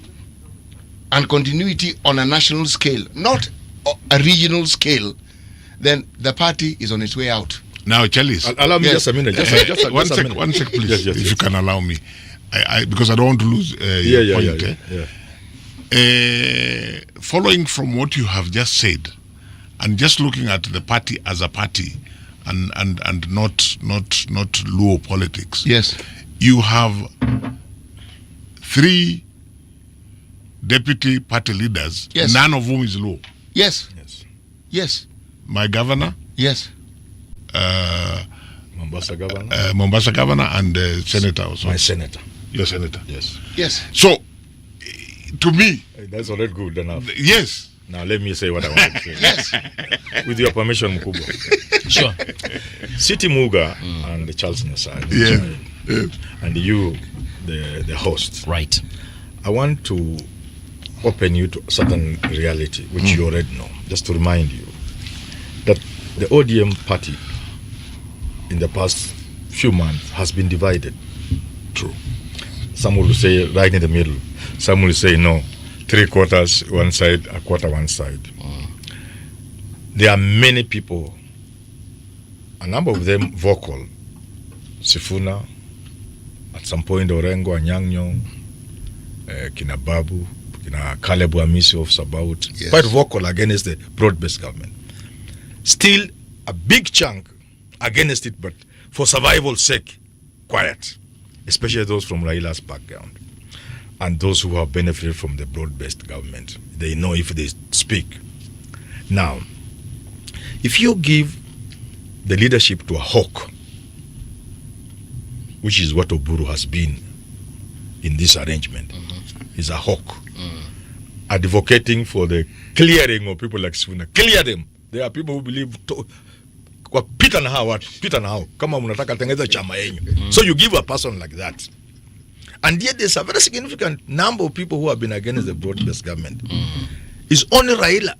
and continuity on a national scale, not a regional scale, then the party is on its way out. Now, Chalice. Allow me just a minute. Just one sec, please, if you can allow me. I because I don't want to lose your point. Following from what you have just said, and just looking at the party as a party, and not Luo politics. Yes. You have 3 deputy party leaders, yes. None of whom is Luo. Yes. Yes. My governor. Yes. Mombasa governor. Mombasa governor and senator also. My senator. Your senator. Yes. Yes. So, to me, that's already good enough. Yes. Now let me say what I want to say. Yes. With your permission, Mkubwa. Sure. City Muga and Charles Nasai. And you, the host. Right. I want to open you to certain reality, which you already know. Just to remind you that the ODM party in the past few months has been divided. True. Some will say right in the middle. Some will say no, 3/4 one side, a quarter one side. There are many people, a number of them vocal. Sifuna, at some point Orengo, Anyang' Nyong'o, Kina Babu, Kina Caleb Wamisi of Sabaut, quite vocal against the broad-based government. Still a big chunk against it, but for survival's sake, quiet. Especially those from Raila's background and those who have benefited from the broad-based government. They know if they speak. Now, if you give the leadership to a hawk, which is what Oburu has been in this arrangement, is a hawk, advocating for the clearing of people like Sifuna. Clear them. There are people who believe kwa pita na hao kama mnataka tengeza chama yenyu. So you give a person like that, and yet there's a very significant number of people who have been against the broad-based government. It's only Raila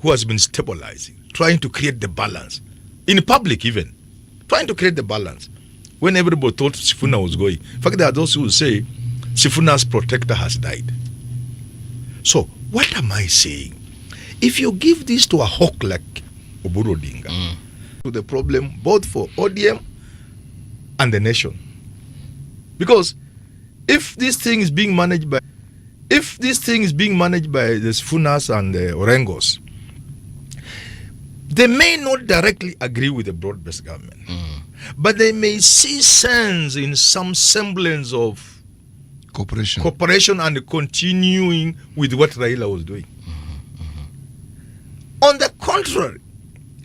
who has been stabilizing, trying to create the balance in public, even trying to create the balance when everybody thought Sifuna was going. In fact, there are those who say Sifuna's protector has died. So what am I saying? If you give this to a hawk like Oburu Odinga, to the problem both for ODM and the nation, because if this thing is being managed by the Sifunas and the Orengos, they may not directly agree with the broad-based government, but they may see sense in some semblance of cooperation and continuing with what Raila was doing. On the contrary,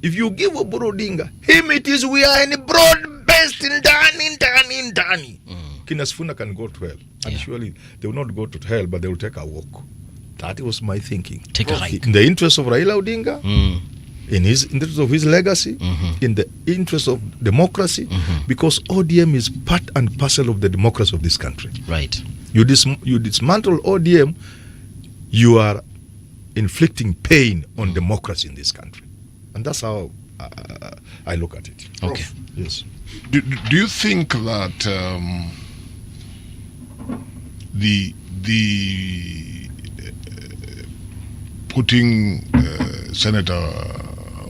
if you give Oburu Odinga, him it is we are in broad-based in Dani. Kina Sifuna can go to hell. And surely they will not go to hell, but they will take a walk. That was my thinking. Take a hike. In the interest of Raila Odinga, in the interest of his legacy, in the interest of democracy, because ODM is part and parcel of the democracy of this country. Right. You dismantle ODM, you are inflicting pain on democracy in this country. And that's how I look at it. Okay. Yes. Do you think that the putting Senator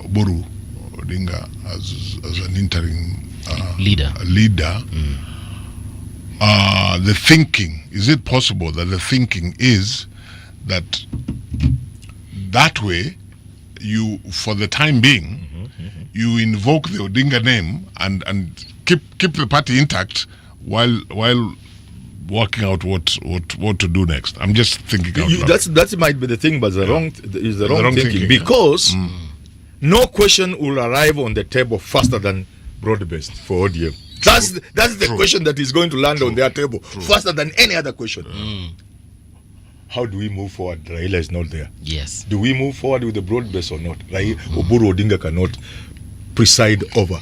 Oburu Odinga as an interim leader, the thinking, is it possible that the thinking is that way you, for the time being, you invoke the Odinga name and keep the party intact while working out what to do next? I'm just thinking out loud. That might be the thing, but the wrong thinking. Because no question will arrive on the table faster than broad-based for ODM. That's the question that is going to land on their table faster than any other question. How do we move forward? Raila is not there. Yes. Do we move forward with the broad base or not? Oburu Odinga cannot preside over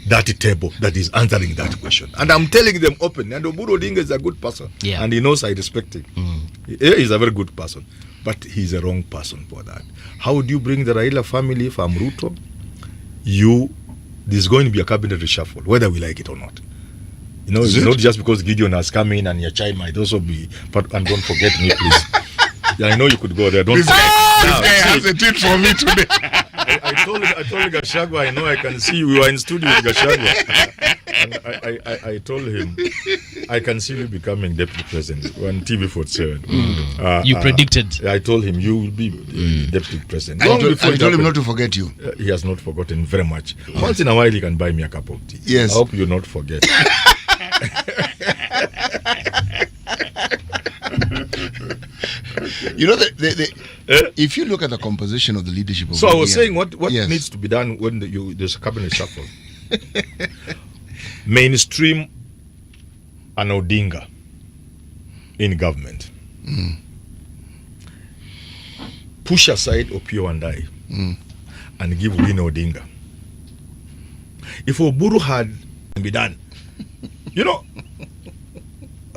that table that is answering that question. And I'm telling them openly, and Oburu Odinga is a good person. Yeah. And he knows I respect him. He is a very good person. But he's a wrong person for that. How do you bring the Raila family from Ruto? There's going to be a cabinet reshuffle, whether we like it or not. You know, it's not just because Gideon has come in and your child might also be, and don't forget me, please. Yeah, I know you could go there. Don't this guy has a tweet for me today. told Gachagua, I know I can see you. We were in studio with Gachagua. And I told him, I can see you becoming deputy president on TV47. You predicted. I told him, you will be deputy president. I told him not to forget you. He has not forgotten very much. Once in a while, he can buy me a cup of tea. Yes. I hope you not forget. You know, if you look at the composition of the leadership of So I was ODM, saying what needs to be done when there's a cabinet shuffle. Mainstream an Odinga in government. Push aside Opio and I and give Win Odinga. If Oburu had been done, you know,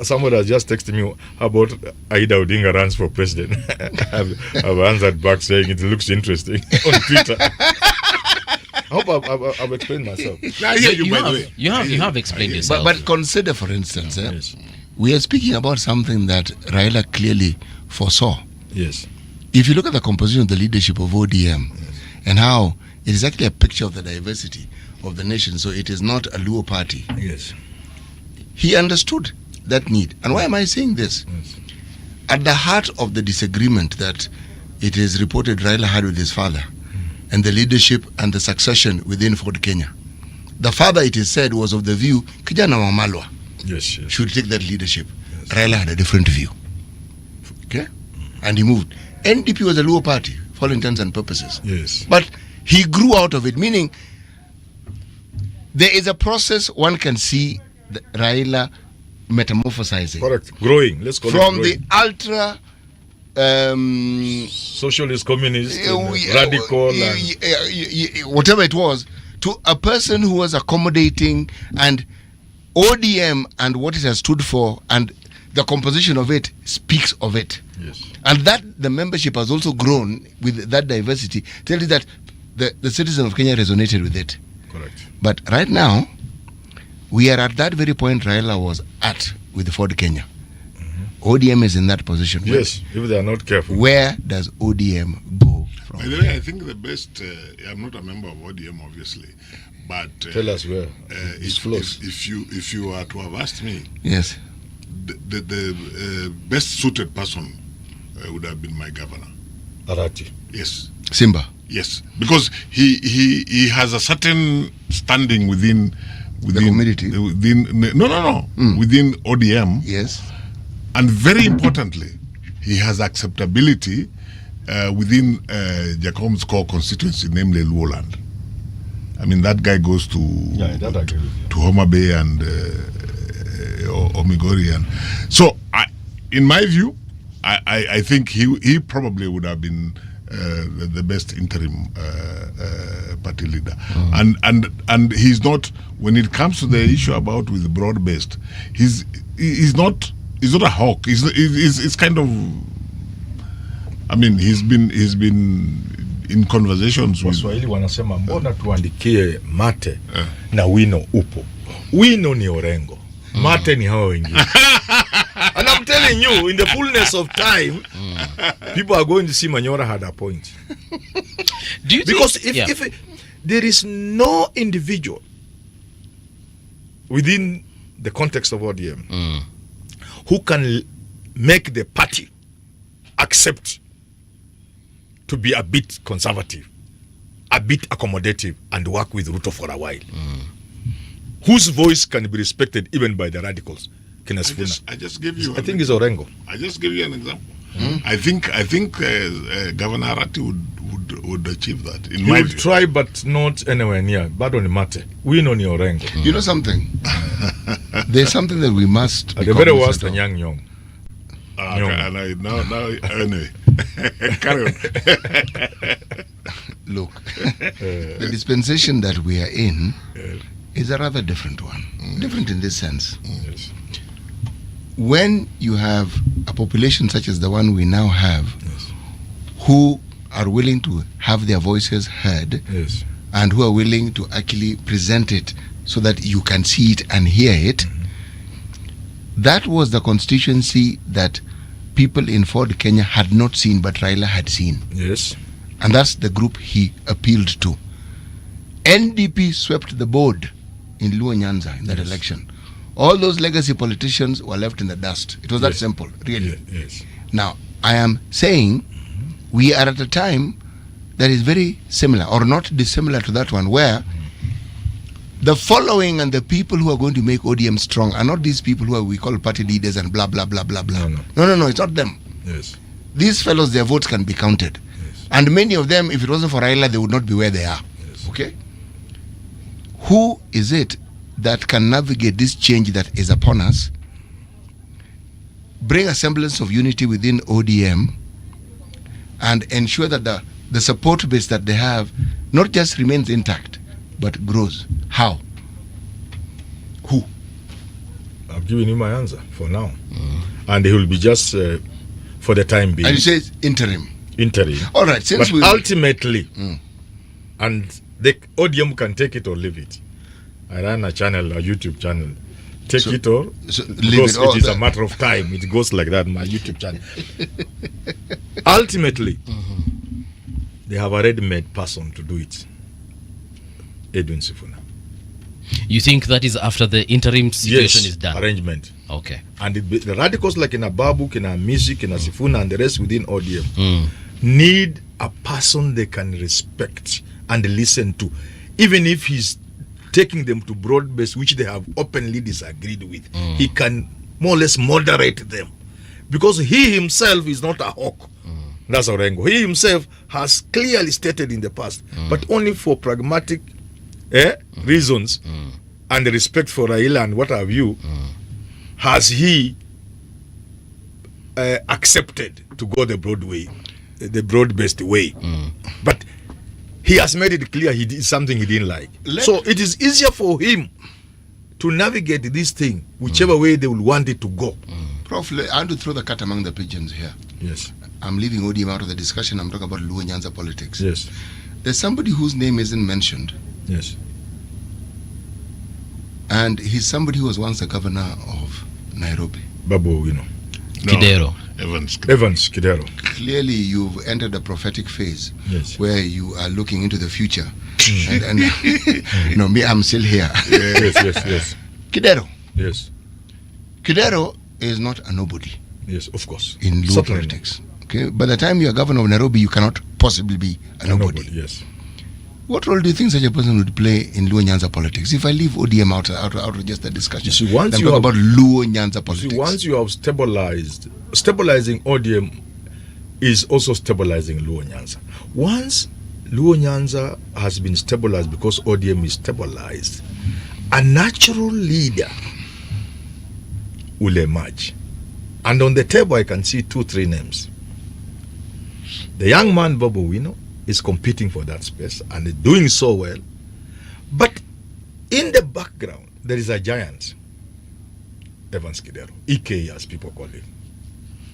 somebody has just texted me, how about Aida Odinga runs for president? I've answered back saying it looks interesting on Twitter. I hope I've explained myself. You have explained yourself. But consider, for instance, we are speaking about something that Raila clearly foresaw. Yes. If you look at the composition of the leadership of ODM and how it is actually a picture of the diversity of the nation, so it is not a Luo party. Yes. He understood that need. And why am I saying this? Yes. At the heart of the disagreement that it is reported Raila had with his father and the leadership and the succession within Ford Kenya, the father, it is said, was of the view Kijana wa Malwa should take that leadership. Yes. Raila had a different view. Okay? And he moved. NDP was a Luo party for all intents and purposes. Yes. But he grew out of it, meaning there is a process one can see Raila metamorphosizing. Correct. Growing. Let's call from it the ultra socialist, communist, radical, whatever it was, to a person who was accommodating, and ODM and what it has stood for and the composition of it speaks of it. Yes. And that the membership has also grown with that diversity, tells you that the citizens of Kenya resonated with it. Correct. But right now, we are at that very point Raila was at with Ford Kenya. ODM is in that position. Yes, if they are not careful. Where does ODM go from? By the way, I think the best, I'm not a member of ODM, obviously, but tell us where. If you are to have asked me, yes, the best suited person would have been my governor. Arati. Yes. Simba. Yes, because he has a certain standing within the community. Within ODM. Yes. And very importantly, he has acceptability within Jacob's core constituency, namely Luoland. I mean, that guy goes to Homa Bay and Omigori, and so in my view, I think he probably would have been the best interim party leader, and he's not, when it comes to the issue about with broad-based, he's not a hawk. He's kind of, I mean, he's been in conversations with Waswahili wanasema mbona tuandikie mate na wino upo. Wino ni Orengo, mate ni hao wengine. And I'm telling you, in the fullness of time, people are going to see Manyora had a point. Do you because think, if there is no individual within the context of ODM who can make the party accept to be a bit conservative, a bit accommodative, and work with Ruto for a while, whose voice can be respected even by the radicals. I just give you. I think it's Orengo. I just give you an example. I think Governor Arati would achieve that. He would try, but not anywhere near. But on Mate, we know ni Orengo. You know something? There's something that we must. The very worst and young. Anyway, carry on. Look, the dispensation that we are in is a rather different one. Different in this sense. Yes. When you have a population such as the one we now have, who are willing to have their voices heard, and who are willing to actually present it so that you can see it and hear it, that was the constituency that people in Ford Kenya had not seen, but Raila had seen. Yes. And that's the group he appealed to. NDP swept the board in Luo Nyanza in that election. All those legacy politicians were left in the dust. It was that simple, really. Yes. Now, I am saying we are at a time that is very similar, or not dissimilar to that one, where the following and the people who are going to make ODM strong are not these people who we call party leaders and blah, blah, blah, blah, blah. No, it's not them. Yes. These fellows, their votes can be counted. And many of them, if it wasn't for Raila, they would not be where they are. Okay? Who is it that can navigate this change that is upon us, bring a semblance of unity within ODM, and ensure that the support base that they have not just remains intact, but grows? How? Who? I've given you my answer for now. And he will be just for the time being. And you say interim. All right, since but ultimately, and the ODM can take it or leave it. I ran a YouTube channel. Take it or because it is a matter of time. It goes like that, my YouTube channel. Ultimately, they have a ready-made person to do it. Edwin Sifuna. You think that is after the interim situation is done? Arrangement. Okay. And the radicals like in Ababuk, in Music, in Sifuna, and the rest within ODM need a person they can respect and listen to, even if he's taking them to broad base, which they have openly disagreed with. He can more or less moderate them, because he himself is not a hawk. That's Orengo. He himself has clearly stated in the past, but only for pragmatic reasons and respect for Raila and what have you, has he accepted to go the broad way, the broad-based way. But he has made it clear he did something he didn't like. So it is easier for him to navigate this thing whichever way they will want it to go. Prof, I want to throw the cat among the pigeons here. Yes. I'm leaving ODM out of the discussion. I'm talking about Luo Nyanza politics. Yes. There's somebody whose name isn't mentioned. Yes. And he's somebody who was once the governor of Nairobi. Babu, you know. Kidero. Evans Kidero. Clearly, you've entered a prophetic phase where you are looking into the future. And no, me, I'm still here. Yes. Kidero. Yes. Kidero is not a nobody. Yes, of course. In Luo politics. Okay. By the time you are governor of Nairobi, you cannot possibly be a nobody. Yes. What role do you think such a person would play in Luo Nyanza politics? If I leave ODM out of just the discussion, once you talk about Luo Nyanza politics. Once you have stabilizing ODM is also stabilizing Luo Nyanza. Once Luo Nyanza has been stabilized because ODM is stabilized, a natural leader will emerge. And on the table, I can see 2-3 names. The young man, Bobo Wino, is competing for that space and is doing so well. But in the background, there is a giant, Evans Kidero, EK as people call him.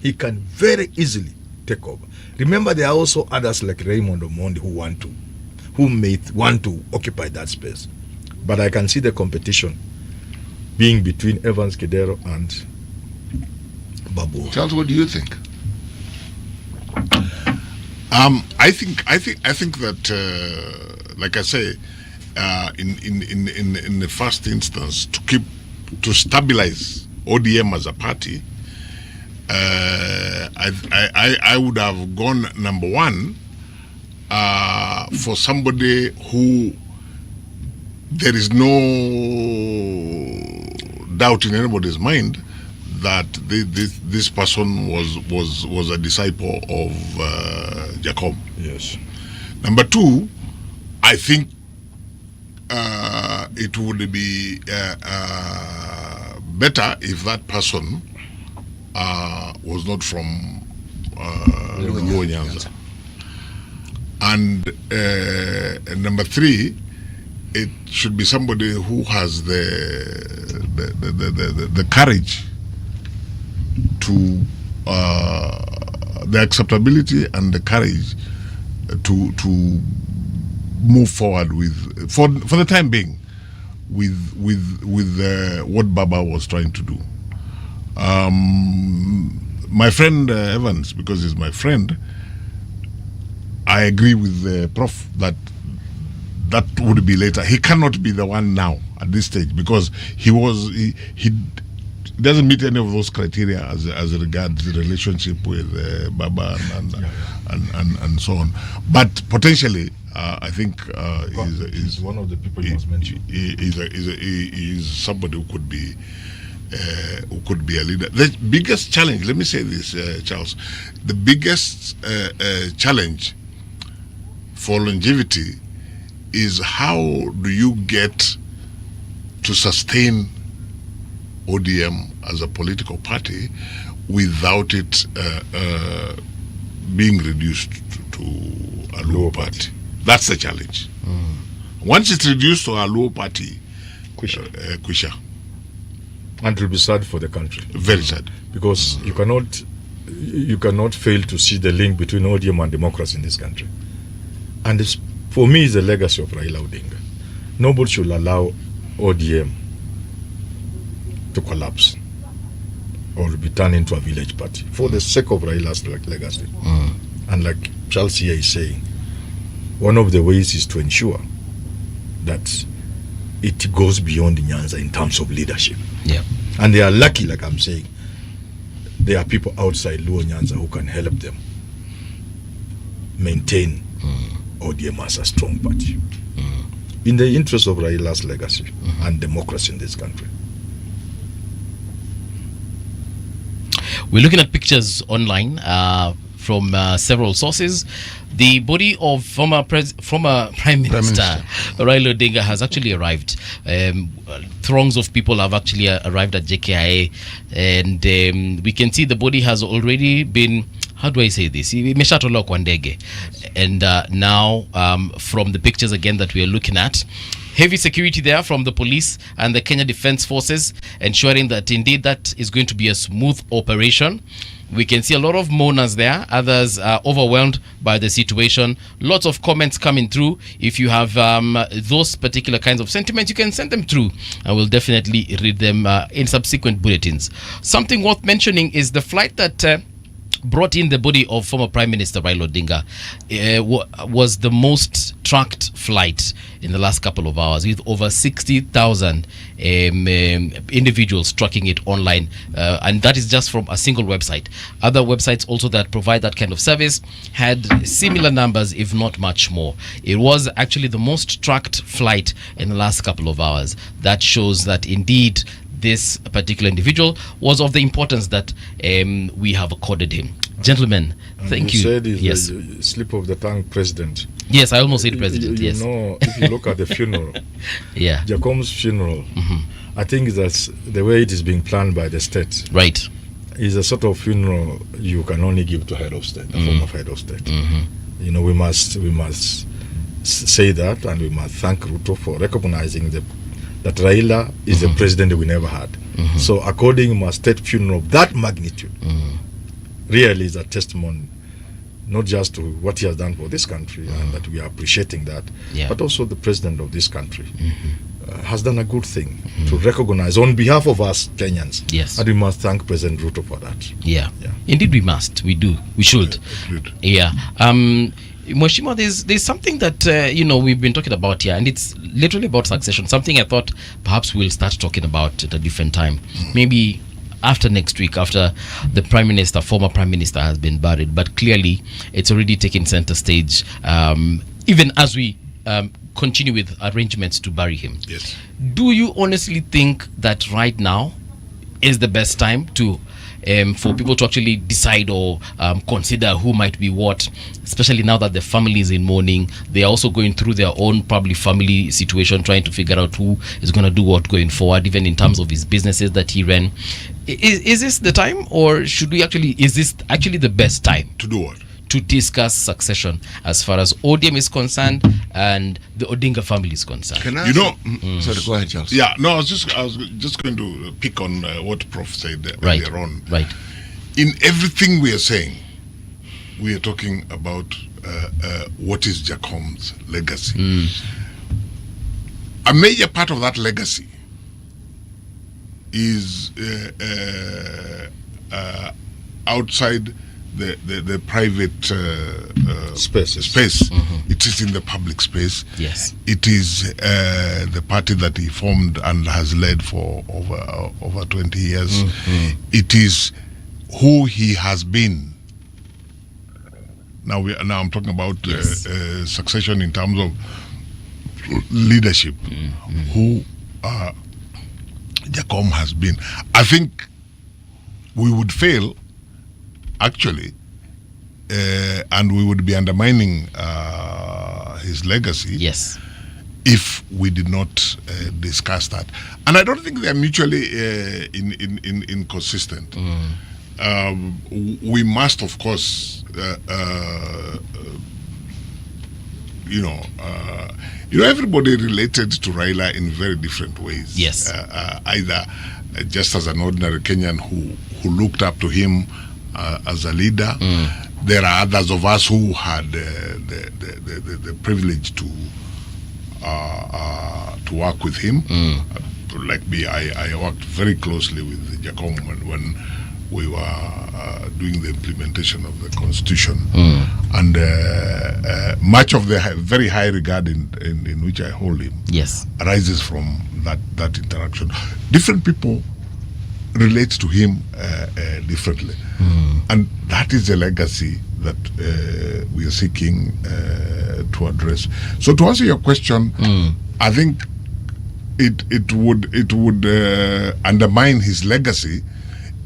He can very easily take over. Remember, there are also others like Raymond Omondi who may want to occupy that space. But I can see the competition being between Evans Kidero and Babu. Charles, what do you think? I think that, like I say, in the first instance, to stabilize ODM as a party, I would have gone number one for somebody who there is no doubt in anybody's mind that this person was a disciple of Jacob. Yes. Number two, I think it would be better if that person was not from Luo Nyanza. And number three, it should be somebody who has the courage to the acceptability and the courage to move forward with for the time being with what Baba was trying to do. My friend Evans, because he's my friend, I agree with Prof that would be later. He cannot be the one now at this stage because he doesn't meet any of those criteria as regards the relationship with Baba and so on. But potentially, I think is one of the people you must mention. Is somebody who could be a leader. The biggest challenge, let me say this, Charles, the biggest challenge for longevity is how do you get to sustain ODM as a political party without it being reduced to a lower party. That's the challenge. Once it's reduced to a lower party, Kwisha. And it will be sad for the country. Very sad. Because you cannot fail to see the link between ODM and democracy in this country. And for me, it's the legacy of Raila Odinga. Nobody should allow ODM to collapse or be turned into a village party for the sake of Raila's legacy. And like Charles here is saying, one of the ways is to ensure that it goes beyond Nyanza in terms of leadership. Yeah. And they are lucky, like I'm saying, there are people outside Luo Nyanza who can help them maintain ODM as a strong party in the interest of Raila's legacy and democracy in this country. We're looking at pictures online from several sources. The body of former Prime Minister Raila Odinga has actually arrived. Throngs of people have actually arrived at JKIA, and we can see the body has already been, how do I say this? Imeshatolewa kwa ndege. And now, from the pictures again that we are looking at, heavy security there from the police and the Kenya Defence Forces, ensuring that indeed that is going to be a smooth operation. We can see a lot of mourners there. Others are overwhelmed by the situation. Lots of comments coming through. If you have those particular kinds of sentiments, you can send them through, and we'll definitely read them in subsequent bulletins. Something worth mentioning is the flight that brought in the body of former Prime Minister Raila Odinga was the most tracked flight in the last couple of hours, with over 60,000 individuals tracking it online, and that is just from a single website. Other websites also that provide that kind of service had similar numbers, if not much more. It was actually the most tracked flight in the last couple of hours. That shows that indeed this particular individual was of the importance that we have accorded him. Gentlemen, thank you. Said he's yes. the slip of the tongue president. Yes, I almost said president. You yes. know, if you look at the funeral, yeah, Jacom's funeral, I think that's the way it is being planned by the state. Right. Is a sort of funeral you can only give to head of state, a former head of state. You know, we must say that, and we must thank Ruto for recognizing that Raila is the president we never had. So according to a state funeral of that magnitude, really is a testimony not just to what he has done for this country, and that we are appreciating that, but also the president of this country has done a good thing to recognize on behalf of us Kenyans. Yes. And we must thank President Ruto for that. Yeah. Indeed we must. We do. We should. Yeah. Mweshima, there's something that we've been talking about here, and it's literally about succession. Something I thought perhaps we'll start talking about at a different time. Maybe after next week, after the former prime minister has been buried. But clearly, it's already taken center stage, even as we continue with arrangements to bury him. Yes. Do you honestly think that right now is the best time to for people to actually decide or consider who might be what, especially now that the family is in mourning? They are also going through their own probably family situation, trying to figure out who is going to do what going forward, even in terms of his businesses that he ran. Is this the time, or is this actually the best time to do what? To discuss succession as far as ODM is concerned and the Odinga family is concerned? Sorry, go ahead, Charles. Yeah, no, I was just going to pick on what Prof said earlier on. Right. In everything we are saying, we are talking about what is Jacom's legacy. A major part of that legacy is outside the private space. It is in the public space. Yes. It is the party that he formed and has led for over 20 years. It is who he has been. Now I'm talking about succession in terms of leadership. Who Jacom has been. I think we would fail, actually, and we would be undermining his legacy. Yes. If we did not discuss that, and I don't think they are mutually inconsistent. We must, of course, everybody related to Raila in very different ways. Yes. Either just as an ordinary Kenyan who looked up to him as a leader. There are others of us who had the privilege to work with him. Like me, I worked very closely with Jacom when we were doing the implementation of the constitution, and much of the very high regard in which I hold him arises from that interaction. Different people relate to him differently, and that is a legacy that we are seeking to address. So to answer your question, I think it would undermine his legacy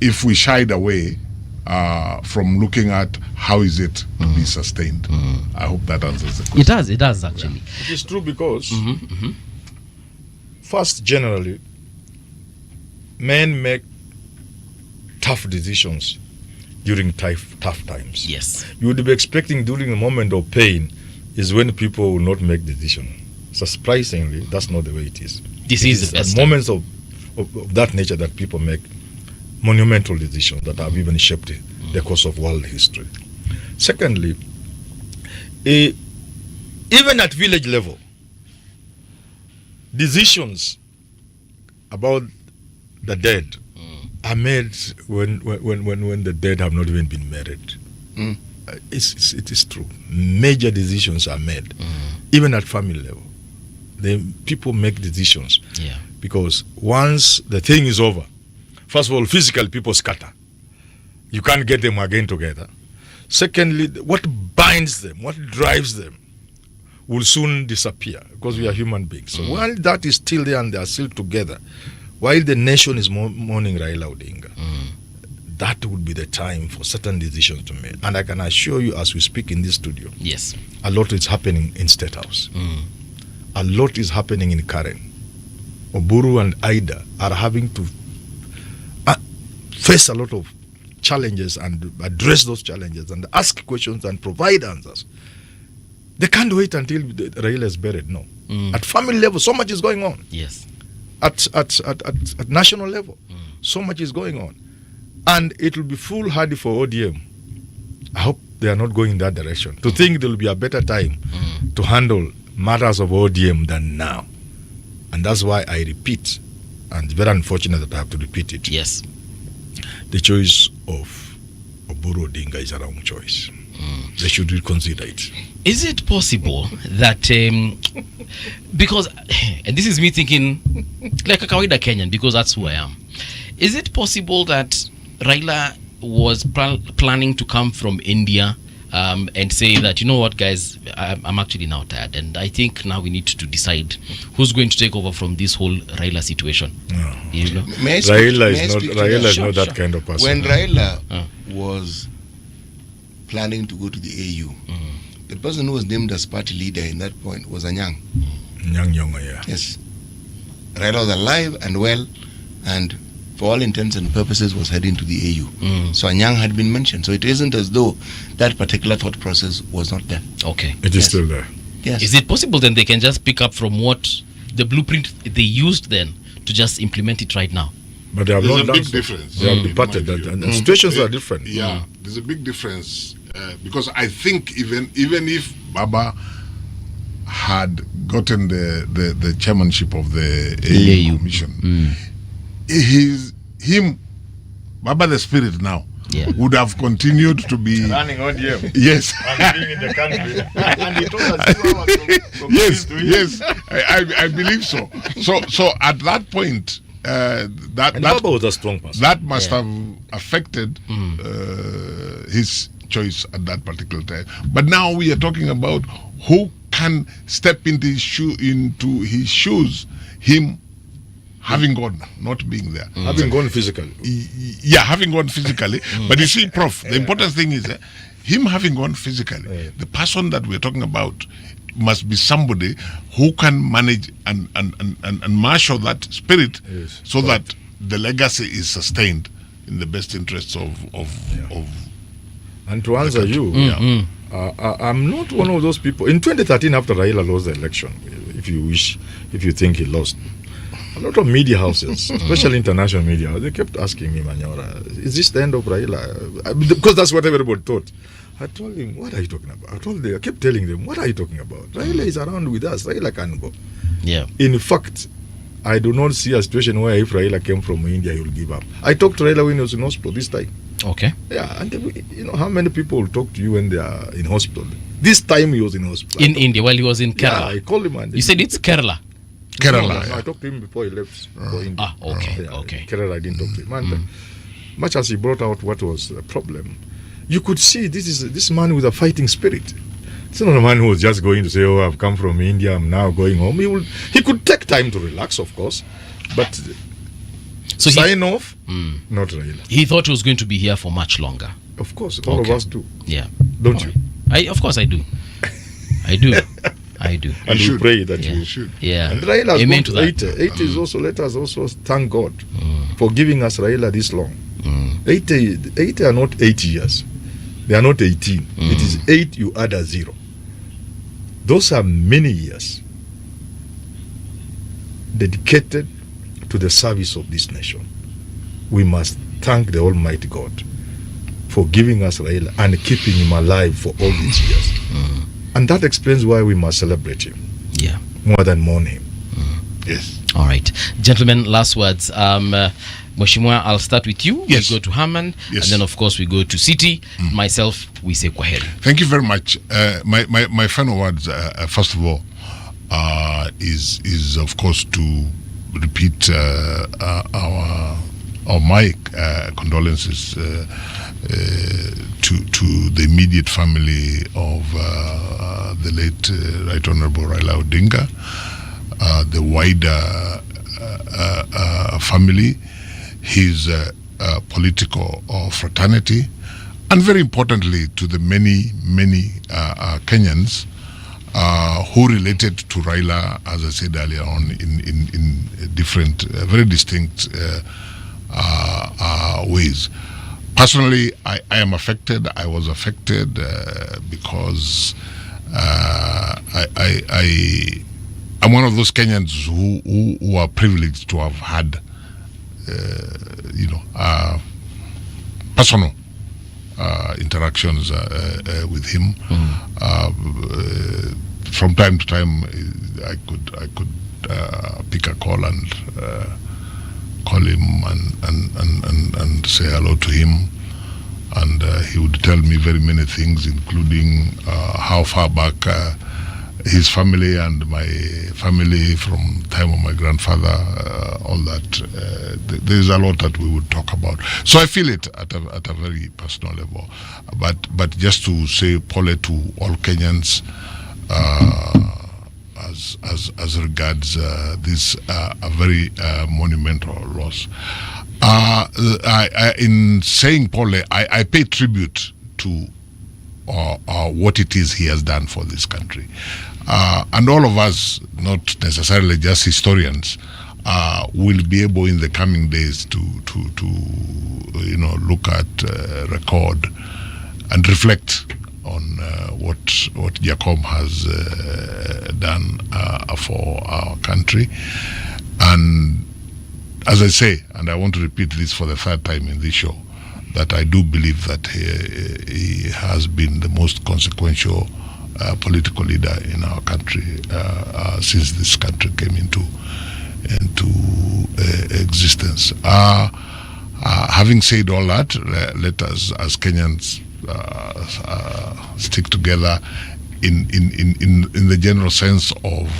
if we shied away from looking at how is it to be sustained. I hope that answers the question. It does actually. It is true because first, generally, men make tough decisions during tough times. Yes. You would be expecting during a moment of pain is when people will not make decisions. So surprisingly, that's not the way it is. This is the best at moments of that nature that people make monumental decisions that have even shaped the course of world history. Secondly, even at village level, decisions about the dead are made when the dead have not even been married. It is true. Major decisions are made, even at family level. People make decisions because once the thing is over, first of all, physically people scatter. You can't get them again together. Secondly, what binds them, what drives them, will soon disappear because we are human beings. So while that is still there and they are still together, while the nation is mourning Raila Odinga, that would be the time for certain decisions to be made. And I can assure you, as we speak in this studio, a lot is happening in State House. A lot is happening in Karen. Oburu and Ida are having to face a lot of challenges and address those challenges and ask questions and provide answers. They can't wait until Raila is buried. No. At family level, so much is going on. Yes. At national level, so much is going on. And it will be foolhardy for ODM. I hope they are not going in that direction. To think there will be a better time to handle matters of ODM than now. And that's why I repeat, and it's very unfortunate that I have to repeat it. Yes. The choice of Oburu Odinga is a wrong choice. They should reconsider it. Is it possible that, because, and this is me thinking like a kawaida Kenyan, because that's who I am. Is it possible that Raila was planning to come from India and say that, you know what, guys, I'm actually now tired, and I think now we need to decide who's going to take over from this whole Raila situation? You know? Raila is not that kind of person. When Raila was planning to go to the AU, the person who was named as party leader in that point was Anyang. Anyang Nyong'o, yeah. Yes. Raila was alive and well, and for all intents and purposes was heading to the AU. So Anyang had been mentioned. So it isn't as though that particular thought process was not there. Okay. It is still there. Yes. Is it possible then they can just pick up from what the blueprint they used then to just implement it right now? But they have There's not a done big so. difference. They have departed, and situations are different. Yeah, there's a big difference because I think even if Baba had gotten the chairmanship of the AU Commission, Baba the spirit now would have continued to be running ODM. Yes. And being in the country. And he told us 2 hours from Yes, to yes, I believe so. So at that point, that Baba was a strong person. That must have affected his choice at that particular time. But now we are talking about who can step into his shoes, him having gone, not being there. Having gone physically. Yeah, having gone physically. But you see, Prof, the important thing is him having gone physically. The person that we're talking about must be somebody who can manage and marshal that spirit so that the legacy is sustained in the best interests of and to answer you, I'm not one of those people. In 2013, after Raila lost the election, if you think he lost, a lot of media houses, especially international media, they kept asking me, Manyora, is this the end of Raila? Because that's what everybody thought. I told him, what are you talking about? I kept telling them, what are you talking about? Raila is around with us. Raila can go. Yeah. In fact, I do not see a situation where if Raila came from India, he will give up. I talked to Raila when he was in hospital this time. Okay. Yeah, and you know how many people will talk to you when they are in hospital? This time he was in hospital. In India, while he was in Kerala. Yeah, I called him. And you said it's Kerala. Kerala. No, I talked to him before he left for India. Ah, okay, okay. Kerala, I didn't talk to him. And much as he brought out what was the problem, you could see this man with a fighting spirit. It's not a man who was just going to say, "Oh, I've come from India, I'm now going home." He could take time to relax, of course, but so sign off, not Raila. He thought he was going to be here for much longer. Of course, all of us do. Yeah, don't you? Of course, I do. I do. I do. And we pray that you should. Yeah. And Raila Amen has to gone that. to 80. 80 is also, let us also thank God for giving us Raila this long. 80 are not 8 years. They are not 18. It is 8, you add a 0. Those are many years dedicated to the service of this nation. We must thank the Almighty God for giving us Raila and keeping him alive for all these years. And that explains why we must celebrate him. Yeah. More than mourn him. Yes. All right. Gentlemen, last words. Mheshimiwa, I'll start with you. Yes. We go to Hammond. Yes. And then, of course, we go to City. Myself, we say kwaheri. Thank you very much. My final words, first of all, is of course to repeat my condolences to the immediate family of the late Right Honorable Raila Odinga, the wider family, his political fraternity, and very importantly to the many Kenyans who related to Raila, as I said earlier on, in different, very distinct ways. Personally, I am affected. I was affected because I'm one of those Kenyans who are privileged to have had, personal interactions with him. From time to time, I could pick a call and call him and say hello to him, and he would tell me very many things, including how far back his family and my family from time of my grandfather, all that. There's a lot that we would talk about. So I feel it at a very personal level. But just to say pole to all Kenyans as regards this a very monumental loss. In saying pole, I pay tribute to what it is he has done for this country. And all of us, not necessarily just historians, will be able in the coming days to look at, record, and reflect on what Jacob has done for our country. And as I say, and I want to repeat this for the third time in this show, that I do believe that he has been the most consequential political leader in our country since this country came into existence. Having said all that, let us, as Kenyans, stick together in the general sense of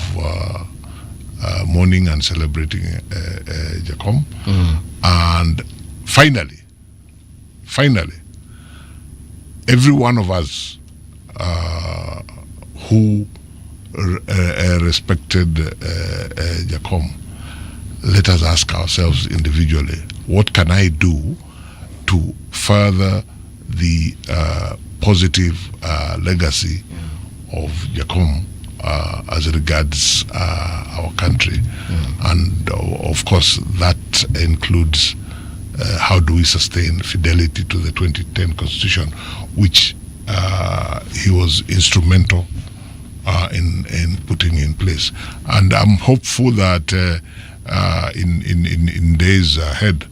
mourning and celebrating Jacom. And finally, every one of us who respected Jacom, let us ask ourselves individually, what can I do to further the positive legacy of Jacom as regards our country? And of course that includes how do we sustain fidelity to the 2010 Constitution, which he was instrumental in putting in place. And I'm hopeful that in days ahead,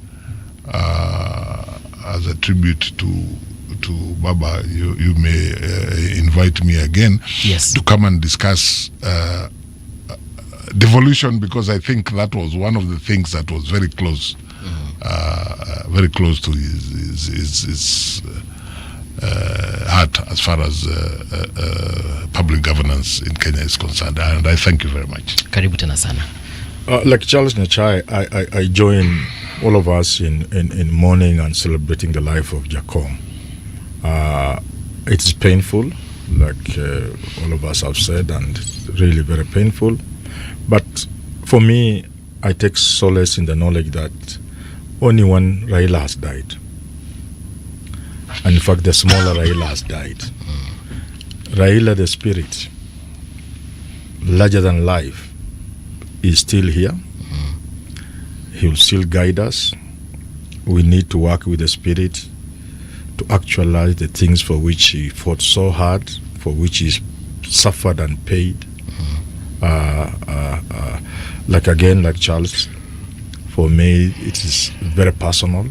as a tribute to Baba, you may invite me again to come and discuss devolution, because I think that was one of the things that was very close to his heart as far as public governance in Kenya is concerned. And I thank you very much. Karibu tena sana. Like Charles Nyachai, I join all of us in mourning and celebrating the life of Jacom. It's painful, like all of us have said, and really very painful. But for me, I take solace in the knowledge that only one Raila has died. And in fact, the smaller Raila has died. Raila, the spirit, larger than life, is still here. He will still guide us. We need to work with the spirit to actualize the things for which he fought so hard, for which he suffered and paid. Like Charles, for me, it is very personal.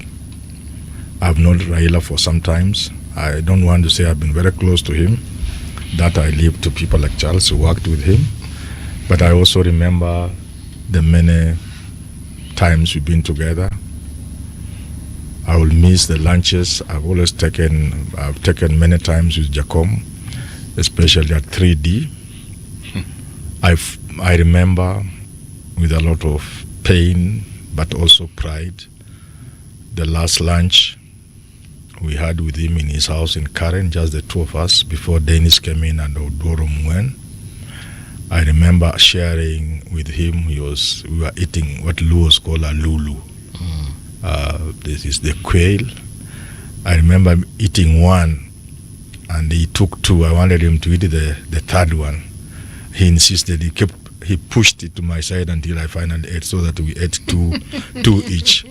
I've known Raila for some times. I don't want to say I've been very close to him. That I leave to people like Charles who worked with him. But I also remember the many times we've been together. I will miss the lunches I've taken many times with Jacom, especially at 3D. I remember with a lot of pain, but also pride, the last lunch we had with him in his house in Karen, just the two of us, before Dennis came in and Odoro Mwen. I remember sharing with him, we were eating what Luos call a lulu. This is the quail. I remember eating one, and he took two. I wanted him to eat the third one. He insisted. He pushed it to my side until I finally ate, so that we ate two each.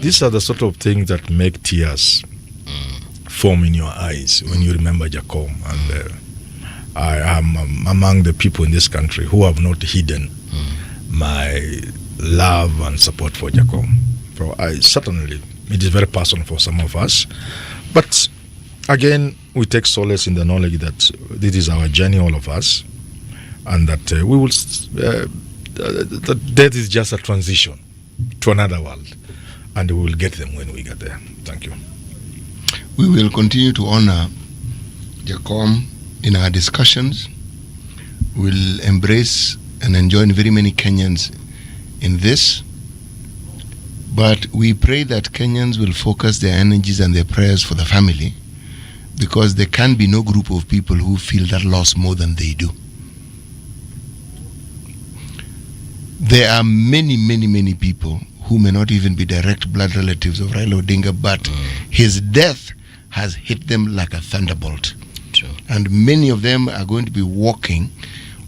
These are the sort of things that make tears form in your eyes when you remember Jacom. And I am among the people in this country who have not hidden my love and support for Jacom. So certainly, it is very personal for some of us. But again, we take solace in the knowledge that this is our journey, all of us, and that we will. That death is just a transition to another world, and we will get them when we get there. Thank you. We will continue to honor Jacom in our discussions. We'll embrace and join very many Kenyans in this. But we pray that Kenyans will focus their energies and their prayers for the family, because there can be no group of people who feel that loss more than they do. There are many, many, many people who may not even be direct blood relatives of Raila Odinga, but his death has hit them like a thunderbolt. True. And many of them are going to be walking,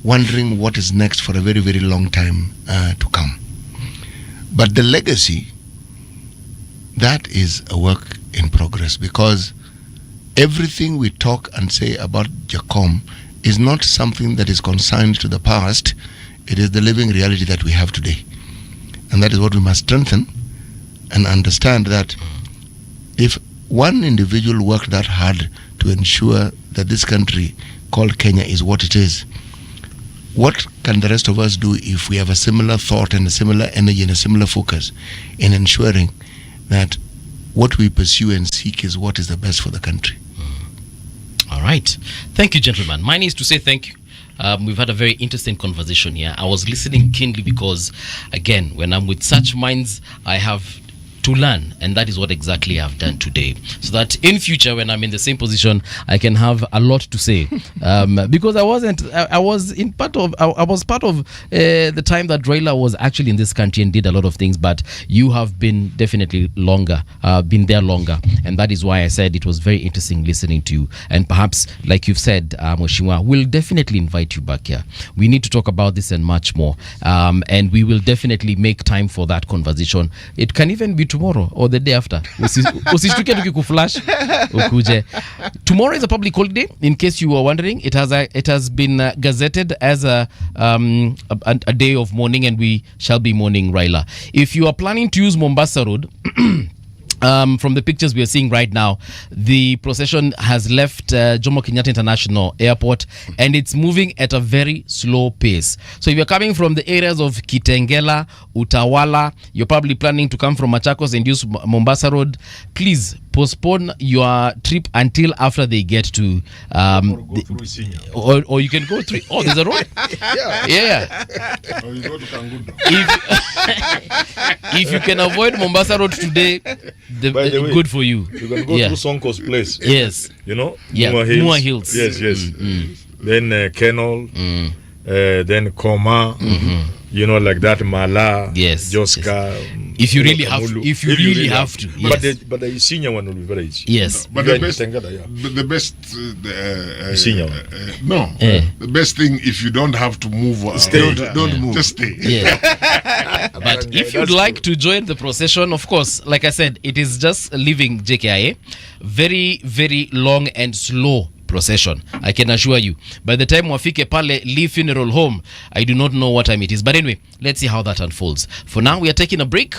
wondering what is next for a very, very long time to come. But the legacy, that is a work in progress, because everything we talk and say about Jacom is not something that is consigned to the past. It is the living reality that we have today. And that is what we must strengthen and understand, that if one individual worked that hard to ensure that this country called Kenya is what it is, what can the rest of us do if we have a similar thought and a similar energy and a similar focus in ensuring that what we pursue and seek is what is the best for the country. All right. Thank you, gentlemen. Mine is to say thank you. We've had a very interesting conversation here. I was listening keenly because, again, when I'm with such minds, I have to learn, and that is what exactly I've done today, so that in future when I'm in the same position I can have a lot to say, because I was part of the time that Raila was actually in this country and did a lot of things, but you have been definitely been there longer, and that is why I said it was very interesting listening to you. And perhaps, like you've said, Mheshimiwa, we'll definitely invite you back here. We need to talk about this and much more, and we will definitely make time for that conversation. It can even be tomorrow or the day after. Usishtuke tukikuflash ukuje. Tomorrow is a public holiday, in case you were wondering. It has been gazetted as a day of mourning, and we shall be mourning Raila. If you are planning to use Mombasa Road, from the pictures we are seeing right now, the procession has left Jomo Kenyatta International Airport, and it's moving at a very slow pace. So if you're coming from the areas of Kitengela, Utawala, you're probably planning to come from Machakos and use Mombasa Road, please postpone your trip until after they get to or you can go through. Oh, there's a road. Yeah. Or you go to Kangundo. If you can avoid Mombasa Road today, By the way, good for you. You can go through Sonko's place. Yes. You know? Yeah. Mua Hills. Yes. Then Kenol. Then Koma. You know, like that, Mala. Yes. Joska. If you really have to. If you really have to. Yes. But the senior one will be very easy. Yes. But the best, the best thing, if you don't have to move, don't move. Just stay. Yeah. But if you'd like to join the procession, of course, like I said, it is just leaving JKIA. Very, very long and slow procession, I can assure you. By the time wafike pale Lee Funeral Home, I do not know what time it is. But anyway, let's see how that unfolds. For now, we are taking a break.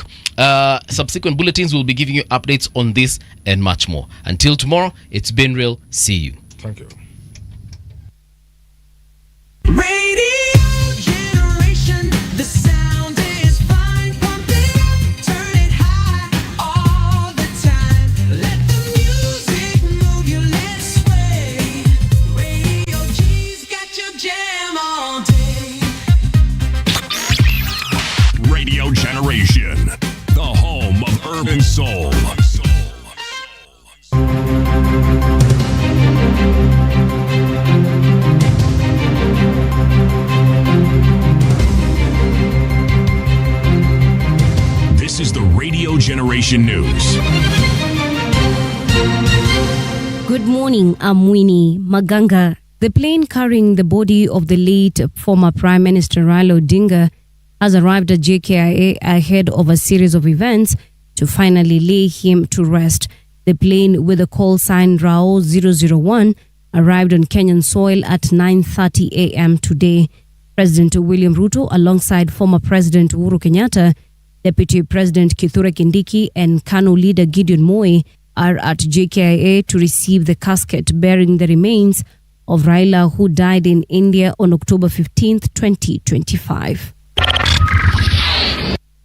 Subsequent bulletins will be giving you updates on this and much more. Until tomorrow, it's been real. See you. Thank you. Radio generation, the sound is fine. Pump it up, turn it high all the time. Let the music move you, let's sway. Radio G's got your jam all day. Radio Generation, the home of urban soul. This is the Radio Generation News. Good morning, I'm Winnie Maganga. The plane carrying the body of the late former Prime Minister Raila Odinga has arrived at JKIA ahead of a series of events to finally lay him to rest. The plane with the call sign RAO 001 arrived on Kenyan soil at 9:30 a.m. today. President William Ruto, alongside former President Uhuru Kenyatta, Deputy President Kithure Kindiki, and KANU leader Gideon Moi are at JKIA to receive the casket bearing the remains of Raila, who died in India on October 15th, 2025.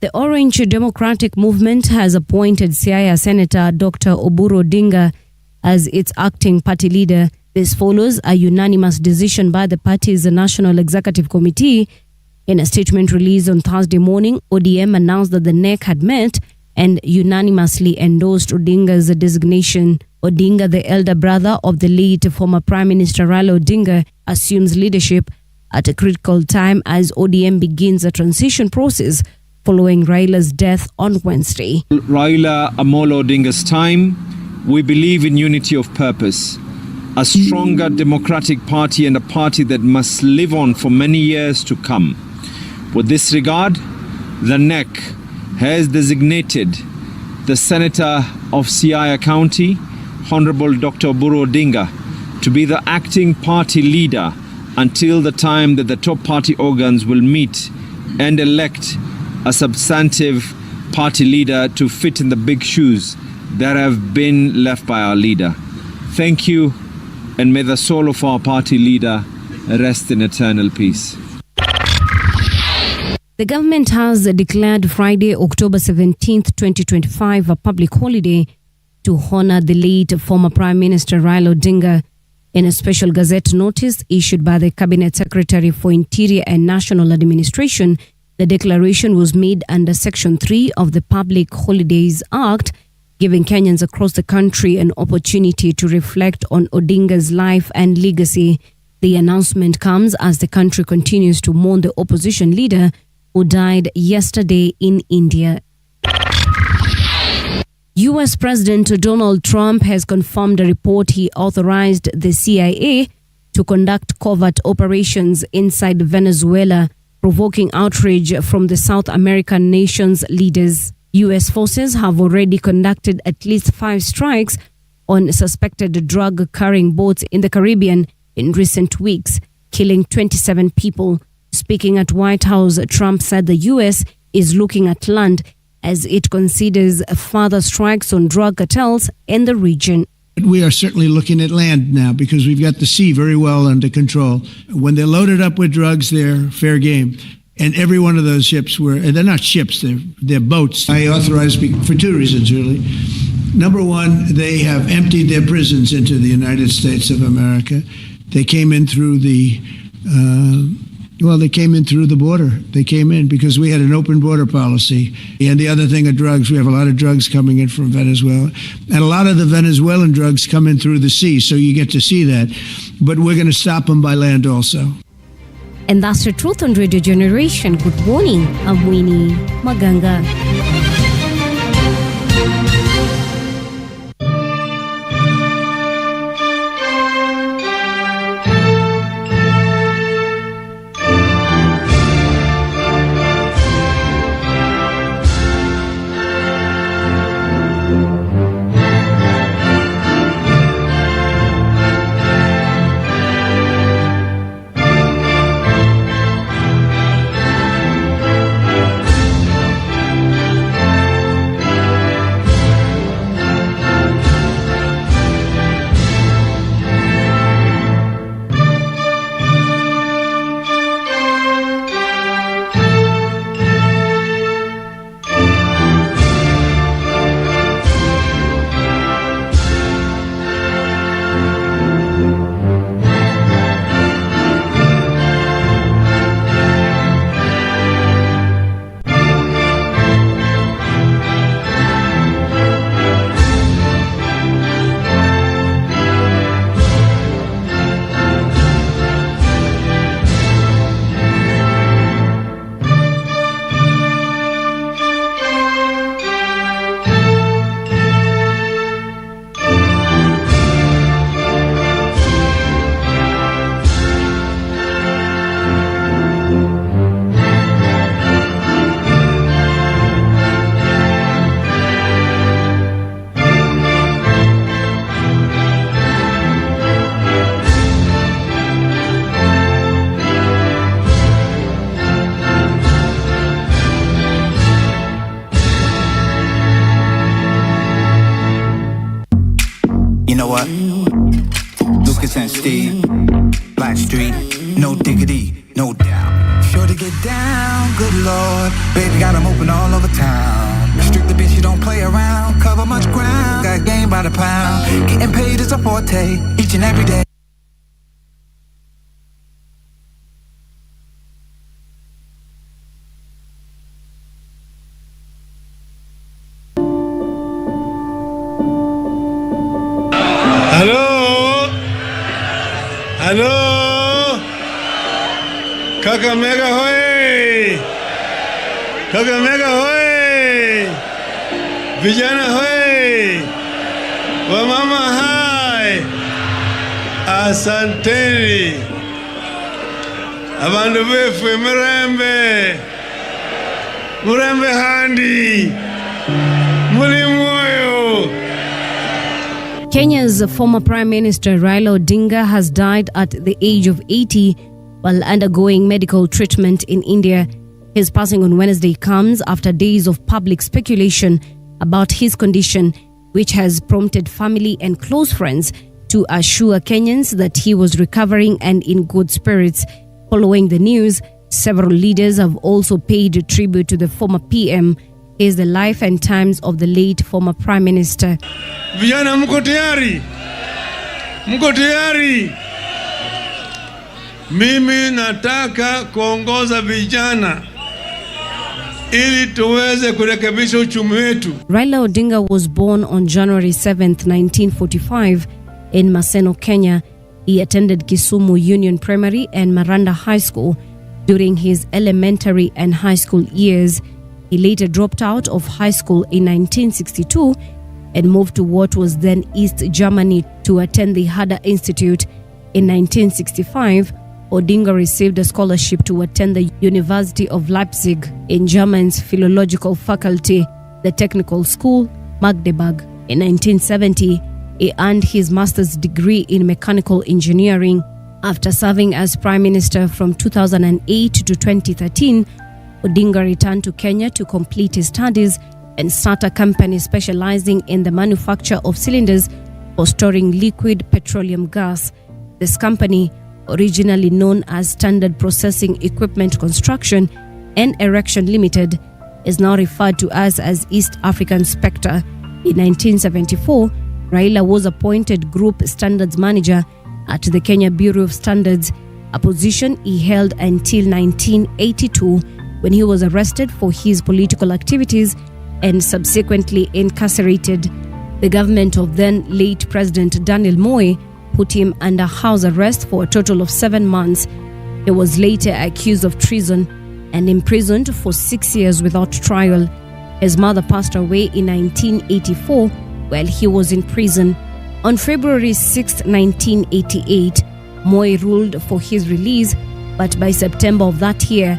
The Orange Democratic Movement has appointed Siaya Senator Dr. Oburu Odinga as its acting party leader. This follows a unanimous decision by the party's National Executive Committee. In a statement released on Thursday morning, ODM announced that the NEC had met and unanimously endorsed Odinga's designation. Odinga, the elder brother of the late former Prime Minister Raila Odinga, assumes leadership at a critical time as ODM begins a transition process following Raila's death on Wednesday. Raila Amolo Odinga's time, we believe in unity of purpose, a stronger democratic party and a party that must live on for many years to come. With this regard, the NEC has designated the Senator of Siaya County, Honorable Dr. Oburu Odinga, to be the acting party leader until the time that the top party organs will meet and elect a substantive party leader to fit in the big shoes that have been left by our leader. Thank you, and may the soul of our party leader rest in eternal peace. The government has declared Friday, October 17th, 2025 a public holiday to honor the late former Prime Minister Raila Odinga. In a special Gazette notice issued by the Cabinet Secretary for Interior and National Administration, the declaration was made under Section 3 of the Public Holidays Act, giving Kenyans across the country an opportunity to reflect on Odinga's life and legacy. The announcement comes as the country continues to mourn the opposition leader who died yesterday in India. U.S. President Donald Trump has confirmed a report he authorized the CIA to conduct covert operations inside Venezuela, provoking outrage from the South American nation's leaders. U.S. forces have already conducted at least 5 strikes on suspected drug-carrying boats in the Caribbean in recent weeks, killing 27 people. Speaking at White House, Trump said the U.S. is looking at land as it considers further strikes on drug cartels in the region. We are certainly looking at land now because we've got the sea very well under control. When they're loaded up with drugs, they're fair game. And every one of those ships they're not ships, they're boats. I authorized for 2 reasons, really. Number one, they have emptied their prisons into the United States of America. They came in through the border. They came in because we had an open border policy. And the other thing are drugs. We have a lot of drugs coming in from Venezuela. And a lot of the Venezuelan drugs come in through the sea, so you get to see that. But we're going to stop them by land also. And that's the truth on Radio Generation. Good morning. I'm Winnie Maganga. You know what? Lucas and Steve, Black Street, no diggity, no doubt. Sure to get down, good lord. Baby got 'em open all over town. Strictly bitch, you don't play around. Cover much ground, got game by the pound. Getting paid is a forte, each and every day. Hello, Kakamega hoy, Kakamega hoy, vijana hoy, wamama hai, asanteni, abantu befu murembe handi, muli moyo. Kenya's former Prime Minister Raila Odinga has died at the age of 80 while undergoing medical treatment in India. His passing on Wednesday comes after days of public speculation about his condition, which has prompted family and close friends to assure Kenyans that he was recovering and in good spirits. Following the news, several leaders have also paid tribute to the former PM. Here's the life and times of the late former Prime Minister. Vijana mko tayari? Mko tayari? Mimi nataka kuongoza vijana ili tuweze kurekebisha uchumi wetu. Raila Odinga was born on January 7th, 1945 in Maseno, Kenya. He attended Kisumu Union Primary and Maranda High School. During his elementary and high school years, he later dropped out of high school in 1962 and moved to what was then East Germany to attend the Herder Institute. In 1965, Odinga received a scholarship to attend the University of Leipzig in German's philological faculty, the technical school, Magdeburg. In 1970, he earned his master's degree in mechanical engineering. After serving as Prime Minister from 2008 to 2013, Odinga returned to Kenya to complete his studies and start a company specializing in the manufacture of cylinders for storing liquid petroleum gas. This company, originally known as Standard Processing Equipment Construction and Erection Limited, is now referred to as East African Spectre. In 1974, Raila was appointed Group Standards Manager at the Kenya Bureau of Standards, a position he held until 1982 when he was arrested for his political activities and subsequently incarcerated. The government of then late President Daniel Moi put him under house arrest for a total of 7 months. He was later accused of treason and imprisoned for 6 years without trial. His mother passed away in 1984 while he was in prison. On February 6, 1988, Moi ruled for his release, but by September of that year,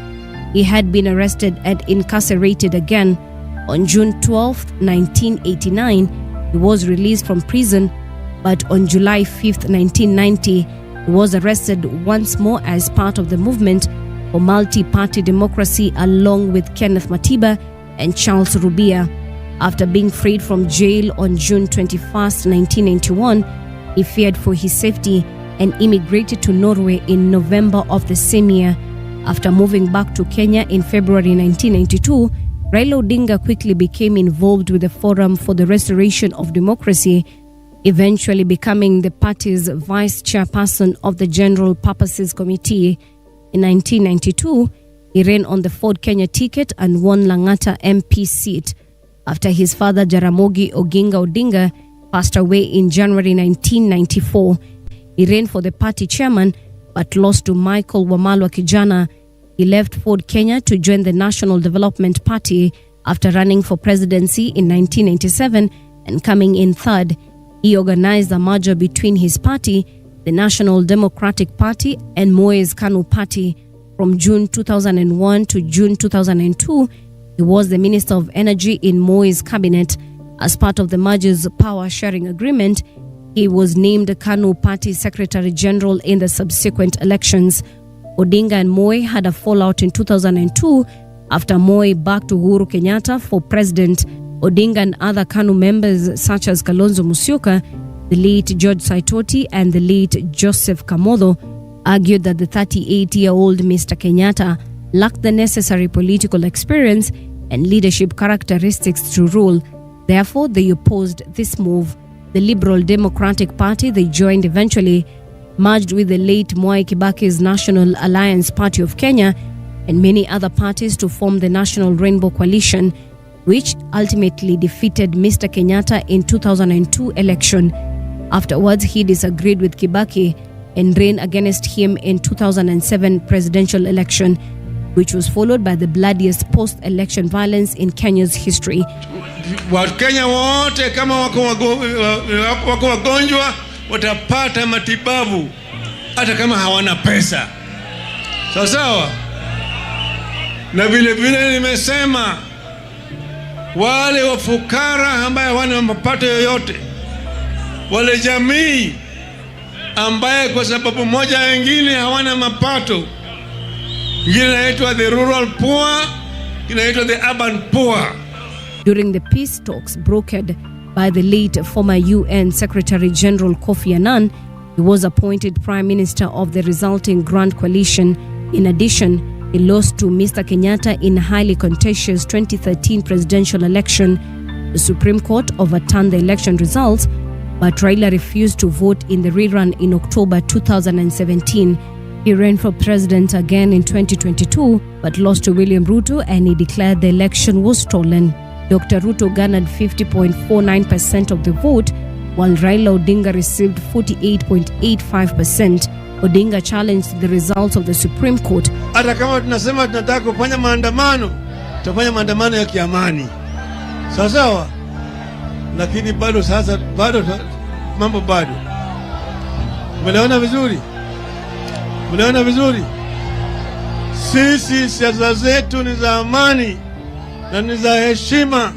he had been arrested and incarcerated again. On June 12, 1989, he was released from prison, but on July 5, 1990, he was arrested once more as part of the movement for multi-party democracy along with Kenneth Matiba and Charles Rubia. After being freed from jail on June 21, 1991, he feared for his safety and immigrated to Norway in November of the same year. After moving back to Kenya in February 1992, Raila Odinga quickly became involved with the Forum for the Restoration of Democracy, eventually becoming the party's vice chairperson of the General Purposes Committee. In 1992, he ran on the Ford Kenya ticket and won Lang'ata MP seat. After his father Jaramogi Oginga Odinga passed away in January 1994, he ran for the party chairman but lost to Michael Wamalwa Kijana. He left Ford Kenya to join the National Development Party after running for presidency in 1997 and coming in third. He organized a merger between his party, the National Democratic Party, and Moi's KANU Party. From June 2001 to June 2002, he was the Minister of Energy in Moi's cabinet. As part of the merger's power-sharing agreement, he was named KANU Party Secretary General in the subsequent elections. Odinga and Moi had a fallout in 2002 after Moi backed Uhuru Kenyatta for president. Odinga and other KANU members such as Kalonzo Musyoka, the late George Saitoti, and the late Joseph Kamodho argued that the 38-year-old Mr. Kenyatta lacked the necessary political experience and leadership characteristics to rule. Therefore, they opposed this move. The Liberal Democratic Party they joined eventually merged with the late Mwai Kibaki's National Alliance Party of Kenya and many other parties to form the National Rainbow Coalition, which ultimately defeated Mr. Kenyatta in 2002 election. Afterwards, he disagreed with Kibaki and ran against him in 2007 presidential election, which was followed by the bloodiest post-election violence in Kenya's history. Wakenya wote kama wako wagonjwa watapata matibabu hata kama hawana pesa. Sawa? Na vile vile nimesema wale wafukara ambaye hawana mapato yoyote, wale jamii ambaye kwa sababu moja wengine hawana mapato, ingine inaitwa the rural poor, inaitwa the urban poor. During the peace talks brokered by the late former UN Secretary General Kofi Annan, he was appointed Prime Minister of the resulting Grand Coalition. In addition, He lost to Mr. Kenyatta in a highly contentious 2013 presidential election. The Supreme Court overturned the election results, but Raila refused to vote in the rerun in October 2017. He ran for president again in 2022, but lost to William Ruto, and he declared the election was stolen. Dr. Ruto garnered 50.49% of the vote, while Raila Odinga received 48.85%. Odinga challenged the results of the Supreme Court. Hata kama tunasema tunataka kufanya maandamano, tutafanya maandamano ya kiamani. Sawa? Lakini bado mambo bado. Mnaona vizuri? Sisi siasa zetu ni za amani na ni za heshima.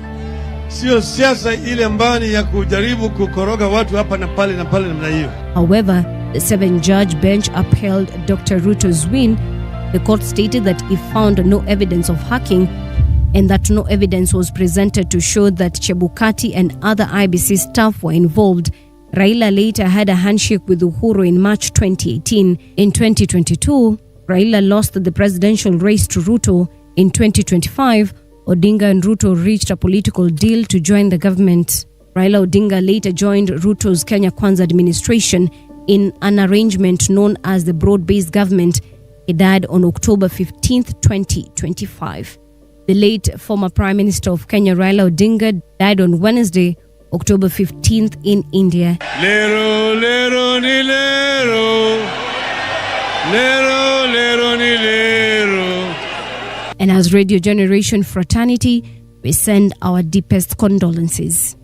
Sio siasa ile ambayo ya kujaribu kukoroga watu hapa na pale namna hiyo. However, the 7-judge bench upheld Dr. Ruto's win. The court stated that it found no evidence of hacking and that no evidence was presented to show that Chebukati and other IBC staff were involved. Raila later had a handshake with Uhuru in March 2018. In 2022, Raila lost the presidential race to Ruto. In 2025, Odinga and Ruto reached a political deal to join the government. Raila Odinga later joined Ruto's Kenya Kwanza administration in an arrangement known as the broad-based government. He died on October 15th, 2025. The late former Prime Minister of Kenya, Raila Odinga, died on Wednesday, October 15th in India. Lero ni lero. Lero ni lero. And as Radio Generation Fraternity, we send our deepest condolences.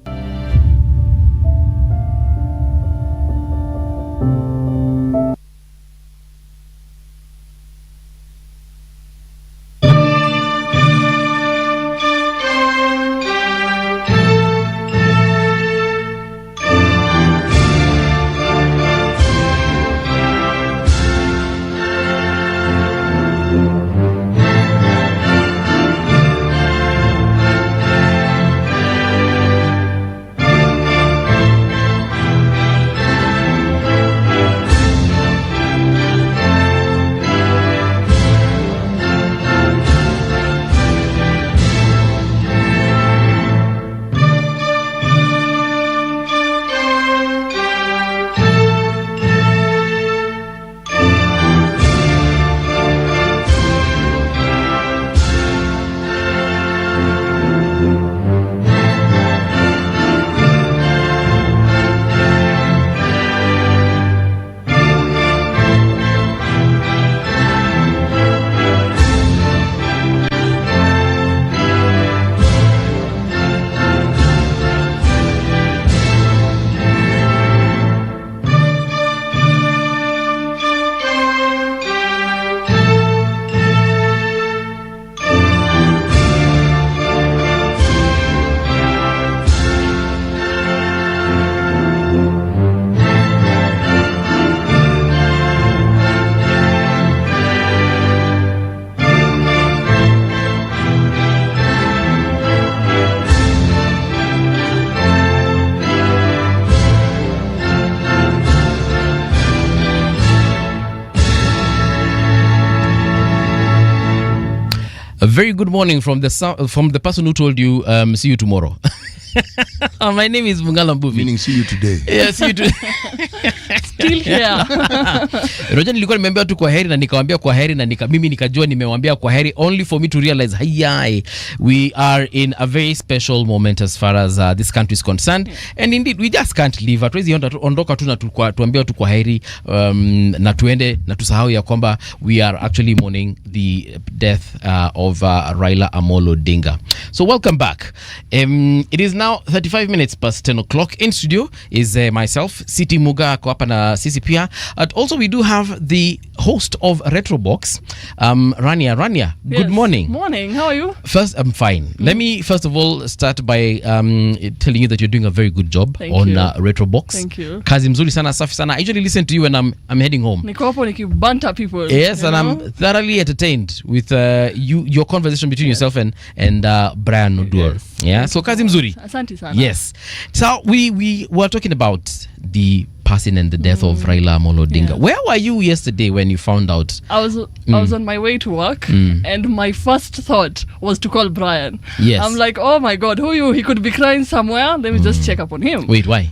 A very good morning from the person who told you, see you tomorrow. My name is Mungala Mbuvi. Meaning see you today. Yeah, see you today. Still here. Roja nilikuwa nimeambia tu kwa heri na nikawambia kwa heri na mimi nikajua nimewambia kwa heri only for me to realize hayai we are in a very special moment as far as this country is concerned, and indeed we just can't leave. Hatuwezi ondoka tu na tuambia tu kwa heri na tuende na tusahau ya kwamba we are actually mourning the death of Raila Amolo Odinga. So welcome back. It is now 35 minutes past 10 o'clock. In studio is myself, Siti Muga kwa hapa na sisi pia. And also we do have the host of Retrobox, Rania. Rania, Yes. good morning. Morning, how are you? First, I'm fine. Let me first of all start by telling you that you're doing a very good job Thank on you. Retrobox. Thank you. Kazi mzuri sana, safi sana. I usually listen to you when I'm heading home. Niko hapo nikibanta people. Yes, you and know? I'm thoroughly entertained with your conversation between yourself and Brian Odur. Yeah, so kazi mzuri. Asante sana. Yes. So we were talking about the passing and the death of Raila Amolo Odinga. Yeah. Where were you yesterday when you found out? I was on my way to work, and my first thought was to call Brian. Yes. I'm like, oh my God, who are you? He could be crying somewhere. Let me just check up on him. Wait, why?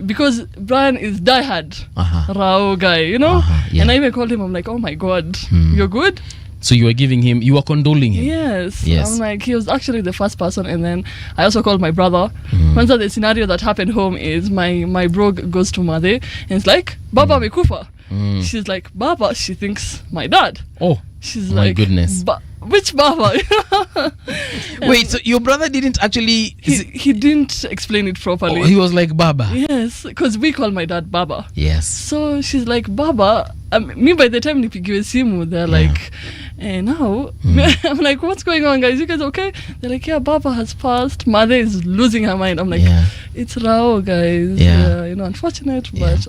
Because Brian is diehard Rao guy, you know. yeah. And I even called him. I'm like, oh my God, you're good. So you were condoling him? Yes. Yes. I'm like, he was actually the first person. And then I also called my brother. Once the scenario that happened home is my bro goes to Mother and it's like, Baba amekufa. She's like, Baba, she thinks my dad. Oh, she's my like, goodness. Which Baba? Wait, so your brother didn't actually... He didn't explain it properly. Oh, he was like, Baba. Yes, because we call my dad Baba. Yes. So she's like, Baba. Me, by the time nipigiwe simu, they're like, now. I'm like, what's going on, guys? You guys okay? They're like, yeah, Baba has passed. Mother is losing her mind. I'm like, it's Rao, guys. Yeah. Unfortunate, but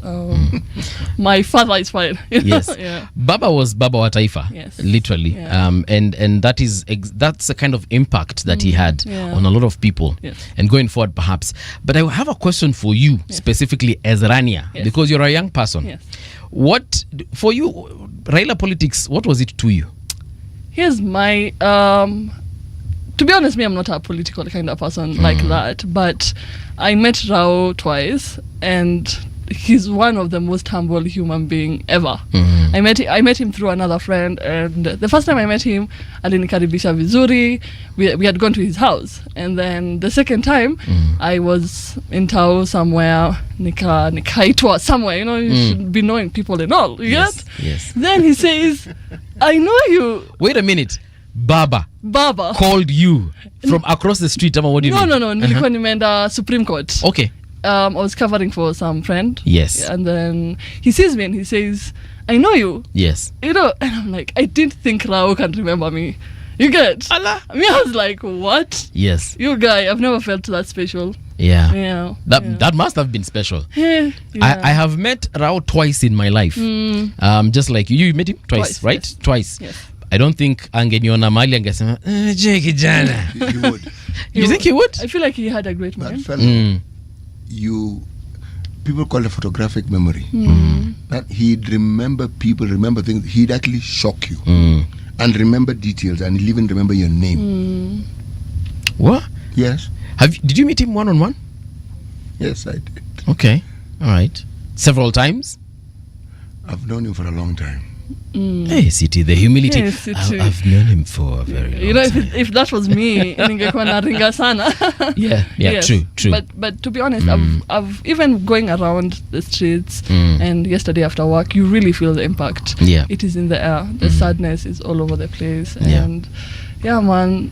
my father is fine. Yes. Yeah. Baba was Baba wa Taifa. Yes. Literally. Yeah. And that is that's the kind of impact that he had on a lot of people. Yes. And going forward, perhaps. But I have a question for you, specifically as Rania, because you're a young person. Yes. What, for you, Raila politics, what was it to you? Here's my to be honest, I'm not a political kind of person like that, but I met Rao twice and he's one of the most humble human being ever. I met him through another friend, and the first time I met him alinikaribisha vizuri. We had gone to his house, and then the second time I was in Tao somewhere, nikaitwa somewhere, you should be knowing people and all, you get? Yes. Then he says, I know you. Wait a minute. Baba called you from across the street. What do you mean? No, nilikuwa nimeenda Supreme Court. Okay. I was covering for some friend. Yes. And then he sees me and he says, I know you. Yes. And I'm like, I didn't think Rao can remember me. You get? Allah. Me, I was like, what? Yes. You guy, I've never felt that special. Yeah. Yeah. That must have been special. Yeah. I have met Rao twice in my life. Just like you. You met him twice, right? Yes. Twice. Yes. I don't think angeniona mali angesema je kijana. He would. You think he would? I feel like he had a great mind. That fellow, people call it photographic memory. That he'd remember people, remember things. He'd actually shock you and remember details, and he'll even remember your name. What? Yes. Did you meet him one-on-one? Yes, I did. Okay. All right. Several times? I've known him for a long time. Hey, City, the humility. Yes, City. I've known him for a very long time. If that was me, ningekuwa naringa sana. Yeah, Yes. true. But to be honest, I've even going around the streets and yesterday after work, you really feel the impact. Yeah. It is in the air. The sadness is all over the place. Yeah. And yeah, man,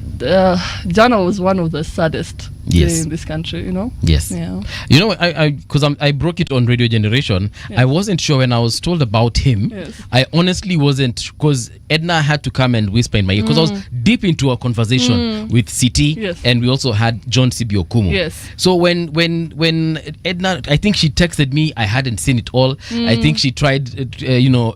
Jana was one of the saddest day in this country, Yes. Yeah. Because I broke it on Radio Generation. Yeah. I wasn't sure when I was told about him. Yes. I honestly wasn't, because Edna had to come and whisper in my ear, because I was deep into a conversation with CT, Yes. and we also had John Sibi Okumu. Yes. So when Edna, I think she texted me, I hadn't seen it all. I think she tried,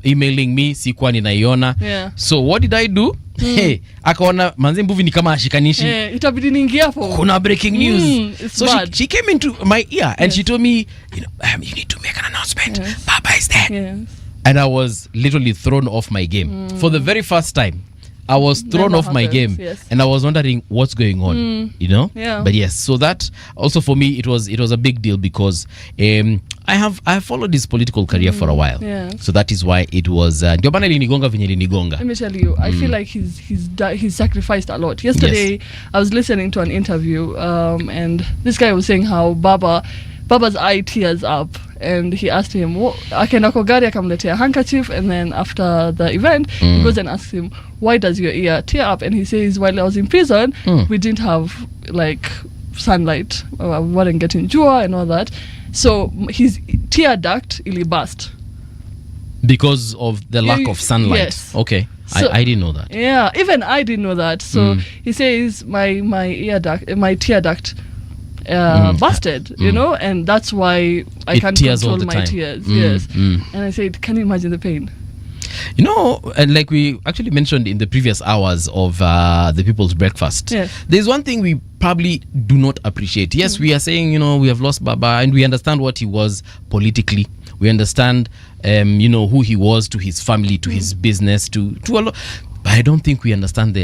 emailing me, sikuwa ninaiona. Yeah. So what did I do? Hey, akaona manze mbuvi ni kama ashikanishi. Itabidi niingia hapo. Kuna breaking news. It's So bad. she came into my ear and she told me, you need to make an announcement. Baba is there. Yes. And I was literally thrown off my game. For the very first time, I was thrown Never off my happens, game, yes. and I was wondering what's going on, Yeah. But yes, so that also for me it was a big deal, because I have followed his political career for a while, Yeah. so that is why it was ndio bana linigonga venye linigonga. Let me tell you, I feel like he's sacrificed a lot. Yesterday, I was listening to an interview, and this guy was saying how Baba's eye tears up, and he asked him, akaenda kwa gari akamletea handkerchief, and then after the event, he goes and asks him, why does your ear tear up? And he says, while I was in prison, we didn't have like sunlight, we weren't getting jua and all that, so his tear duct ili burst. Because of the lack of sunlight. Yes. Okay. So- I didn't know that. Yeah, even I didn't know that. So he says my tear duct busted, and that's why I It can't tears all control the my time. tears. Yes. And I said, can you imagine the pain? And like we actually mentioned in the previous hours of the People's Breakfast, Yes. there's one thing we probably do not appreciate. Yes, we are saying, we have lost Baba, and we understand what he was politically. We We understand, who he was to his family, to his business, to a lot. But I don't think we understand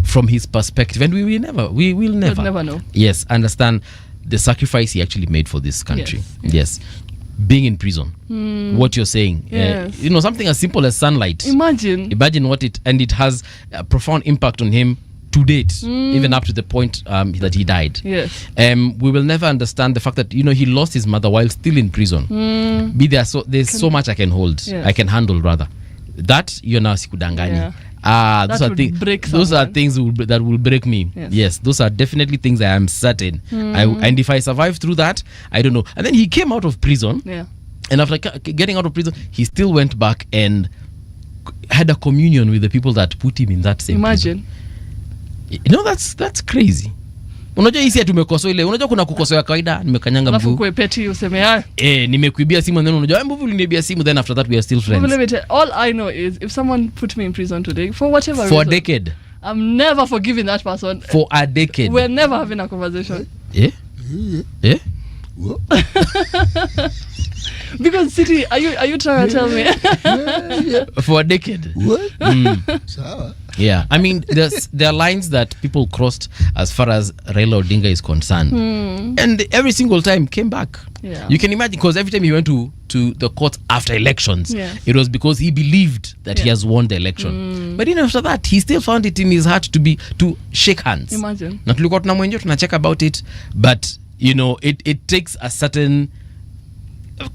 from his perspective, and we will never We'll never know. Yes, understand the sacrifice he actually made for this country. Yes. Being in prison, what you're saying, Yes. something as simple as sunlight. Imagine what it has a profound impact on him to date, even up to the point that he died. Yes. We will never understand the fact that he lost his mother while still in prison. There's so much I can hold, Yes. I can handle rather. That sikudanganya. Those are things that will break me. Yes, those are definitely things I am certain. And if I survive through that, I don't know. And then he came out of prison. Yeah. And after getting out of prison, he still went back and had a communion with the people that put him in that same Imagine. prison. That's crazy. Unajua hisi tumekosoa ile. Unajua kuna kukosoa kawaida, nimekanyanga mguu. Alafu kuepeti useme nimekuibia simu, then unajua mbuvu uliniibia simu, then after that we are still friends. All I know is if someone put me in prison today for whatever reason, for a decade, I'm never forgiving that person. For a decade. We're never having a conversation. Yeah? Because City, are you trying to tell me? For a decade. What? Yeah, I mean, there are lines that people crossed as far as Raila Odinga is concerned, and every single time came back. Yeah. You can imagine, because every time he went to the court after elections, Yes. it was because he believed that he has won the election. But even after that, he still found it in his heart to shake hands. Imagine. Na tulikuwa tunamwenjea, tunacheka about it, but it takes a certain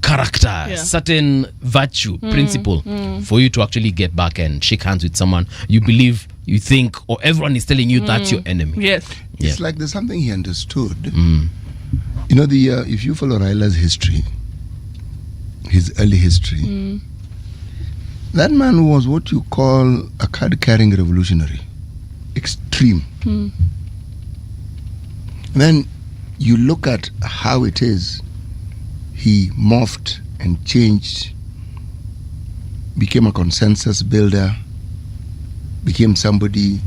character, certain virtue, principle for you to actually get back and shake hands with someone you believe, you think, or everyone is telling you that's your enemy. Yes. It's like there's something he understood. If you follow Raila's history, his early history, that man was what you call a card-carrying revolutionary. Extreme. Then you look at how it is he morphed and changed, became a consensus builder, became somebody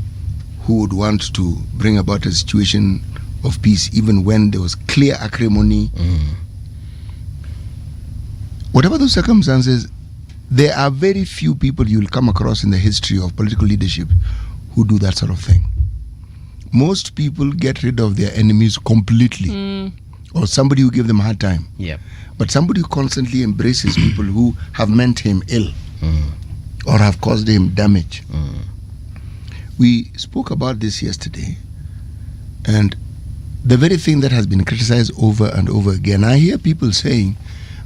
who would want to bring about a situation of peace even when there was clear acrimony. Whatever those circumstances, there are very few people you'll come across in the history of political leadership who do that sort of thing. Most people get rid of their enemies completely, or somebody who gave them a hard time. Yeah. But somebody who constantly embraces people who have meant him ill or have caused him damage. We spoke about this yesterday, and the very thing that has been criticized over and over again, I hear people saying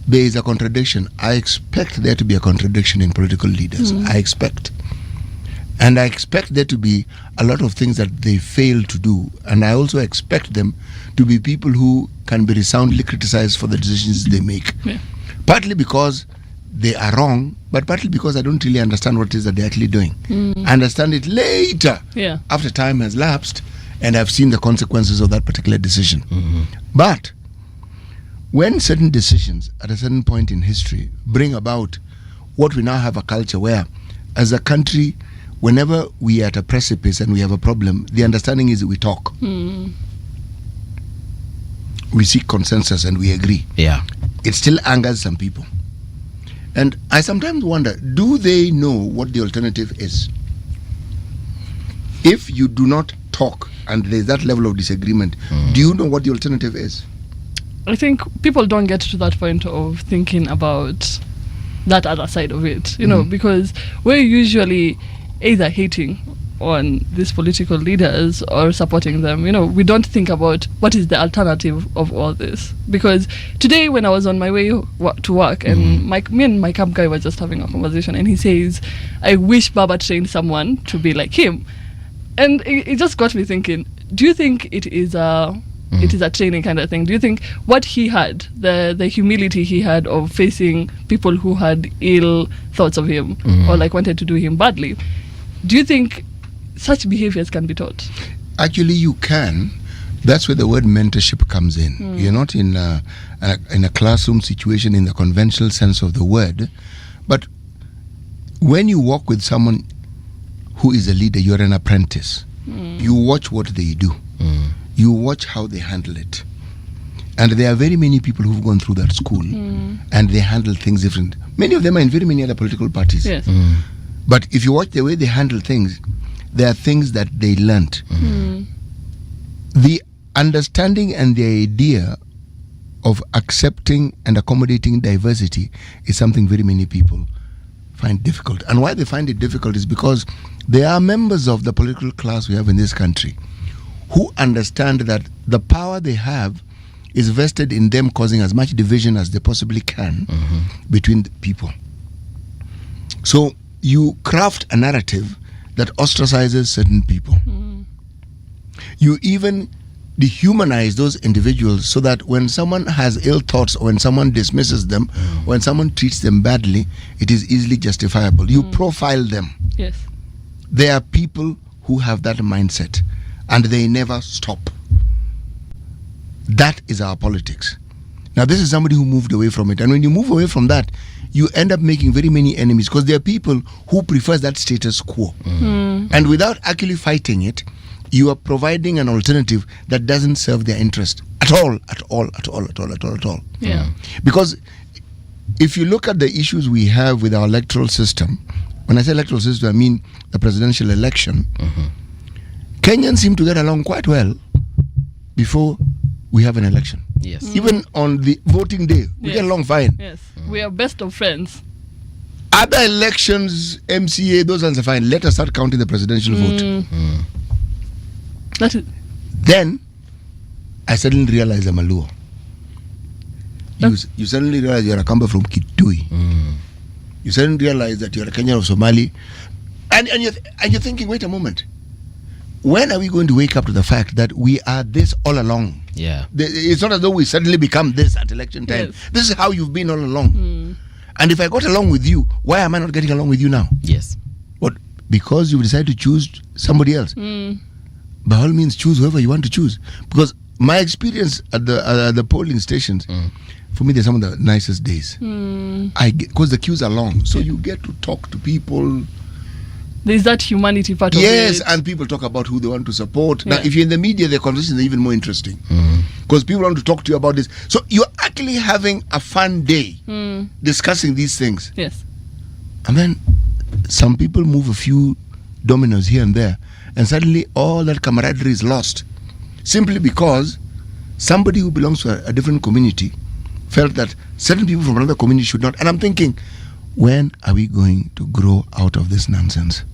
there is a contradiction. I expect there to be a contradiction in political leaders. I expect. And I expect there to be a lot of things that they fail to do. And I also expect them to be people who can be resoundly criticized for the decisions they make. Yeah. Partly because they are wrong, but partly because I don't really understand what it is that they're actually doing. I understand it later, after time has lapsed, and I've seen the consequences of that particular decision. But when certain decisions at a certain point in history bring about what we now have a culture where, as a country, whenever we are at a precipice and we have a problem, the understanding is that we talk. We seek consensus and we agree. Yeah. It still angers some people. And I sometimes wonder, do they know what the alternative is? If you do not talk and there's that level of disagreement, do you know what the alternative is? I think people don't get to that point of thinking about that other side of it, because we're usually either hating on these political leaders or supporting them. We don't think about what is the alternative of all this. Because today when I was on my way to work, and me and my camp guy were just having a conversation, and he says, I wish Baba trained someone to be like him. And it just got me thinking, do you think it is a training kind of thing? Do you think what he had, the humility he had of facing people who had ill thoughts of him or like wanted to do him badly, do you think such behaviors can be taught? Actually, you can. That's where the word mentorship comes in. You're not in a classroom situation in the conventional sense of the word, but when you walk with someone who is a leader, you're an apprentice. You watch what they do. You watch how they handle it. And there are very many people who've gone through that school and they handle things different. Many of them are in very many other political parties. Yes. But if you watch the way they handle things, there are things that they learnt. The understanding and the idea of accepting and accommodating diversity is something very many people find difficult. And why they find it difficult is because there are members of the political class we have in this country who understand that the power they have is vested in them causing as much division as they possibly can between the people. So you craft a narrative that ostracizes certain people. You even dehumanize those individuals so that when someone has ill thoughts or when someone dismisses them, when someone treats them badly, it is easily justifiable. You profile them. Yes. There are people who have that mindset and they never stop. That is our politics. Now, this is somebody who moved away from it. And when you move away from that, you end up making very many enemies because there are people who prefer that status quo. And without actually fighting it, you are providing an alternative that doesn't serve their interest at all. Yeah. Because if you look at the issues we have with our electoral system, when I say electoral system, I mean the presidential election, Kenyans seem to get along quite well before we have an election. Yes. Even on the voting day, we get along fine. Yes. We are best of friends. Other elections, MCA, those ones are fine. Let us start counting the presidential vote. That is. Then, I suddenly realize I'm a Luo. You suddenly realize you're a Kamba from Kitui. You suddenly realize that you're a Kenyan of Somali. And you're thinking, wait a moment. When are we going to wake up to the fact that we are this all along? Yeah. It's not as though we suddenly become this at election time. Yes. This is how you've been all along. And if I got along with you, why am I not getting along with you now? Yes. What? Because you decided to choose somebody else. By all means, choose whoever you want to choose. Because my experience at the polling stations, for me, they're some of the nicest days. Because the queues are long, so you get to talk to people. There's that humanity part of it. Yes, and people talk about who they want to support. Now, Yeah. if you're in the media, the conversations are even more interesting. Because people want to talk to you about this. So you're actually having a fun day discussing these things. Yes. And then some people move a few dominoes here and there, and suddenly all that camaraderie is lost. Simply because somebody who belongs to a different community felt that certain people from another community should not. And I'm thinking, when are we going to grow out of this nonsense?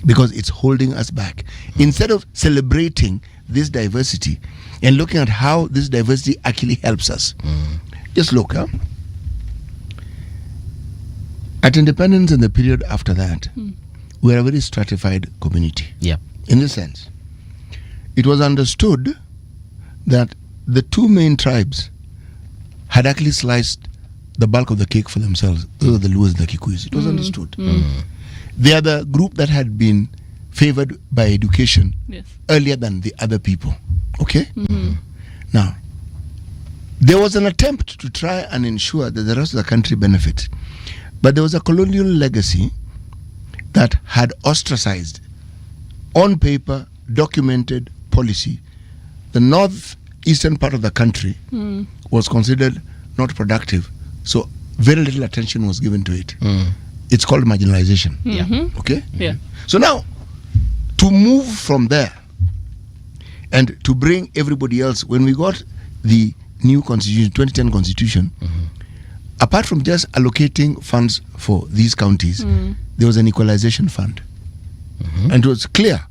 Because it's holding us back. Instead of celebrating this diversity and looking at how this diversity actually helps us. Just look, at independence and the period after that, we're a very stratified community. Yeah. In this sense, it was understood that the two main tribes had actually sliced the bulk of the cake for themselves. Those are the Luos and the Kikuyus. It was understood. They are the group that had been favored by education earlier than the other people. Okay? Now, there was an attempt to try and ensure that the rest of the country benefit. But there was a colonial legacy that had ostracized, on paper, documented policy. The northeastern part of the country was considered not productive. So very little attention was given to it. It's called marginalization. Okay? Yeah. So now, to move from there and to bring everybody else, when we got the new constitution, 2010 constitution, apart from just allocating funds for these counties, there was an equalization fund. And it was clear,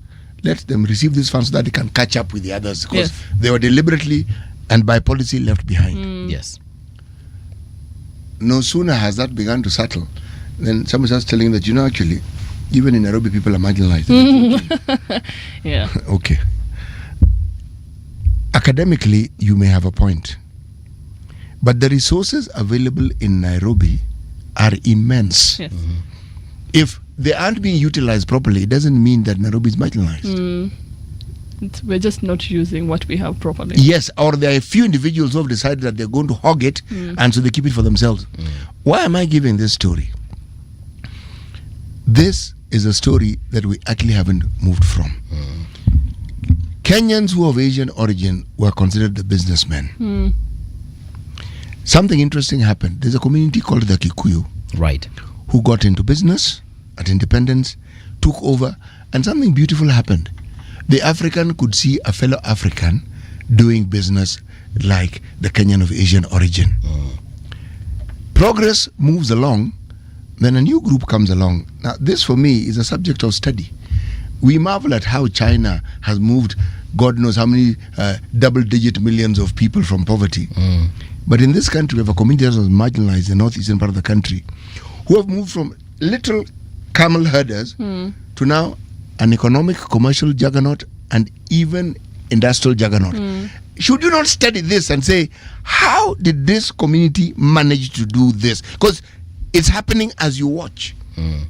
let them receive these funds so that they can catch up with the others, because they were deliberately and by policy left behind. Yes. No sooner has that begun to settle, then somebody starts telling that, actually, even in Nairobi, people are marginalized. Yeah. Okay. Academically, you may have a point. But the resources available in Nairobi are immense. Yes. If they aren't being utilized properly, it doesn't mean that Nairobi is marginalized. We're just not using what we have properly. Yes, or there are a few individuals who have decided that they're going to hog it, and so they keep it for themselves. Why am I giving this story? This is a story that we actually haven't moved from. Kenyans who are of Asian origin were considered the businessmen. Something interesting happened. There's a community called the Kikuyu, right, who got into business at independence, took over, and something beautiful happened. The African could see a fellow African doing business like the Kenyan of Asian origin. Progress moves along, then a new group comes along. Now, this for me is a subject of study. We marvel at how China has moved God knows how many double-digit millions of people from poverty. But in this country, we have a community that was marginalized in the northeastern part of the country, who have moved from little camel herders to now an economic, commercial juggernaut and even industrial juggernaut. Should you not study this and say, how did this community manage to do this? Because it's happening as you watch.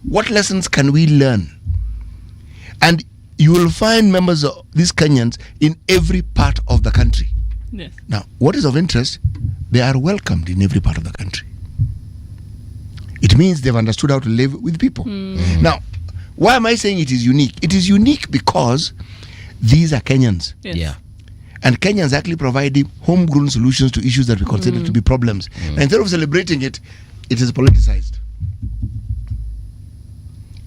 What lessons can we learn? And you will find members of these Kenyans in every part of the country. Yes. Now, what is of interest, they are welcomed in every part of the country. It means they've understood how to live with people. Now, why am I saying it is unique? It is unique because these are Kenyans. Yes. Yeah. And Kenyans actually providing homegrown solutions to issues that we consider to be problems. And instead of celebrating it, it is politicized.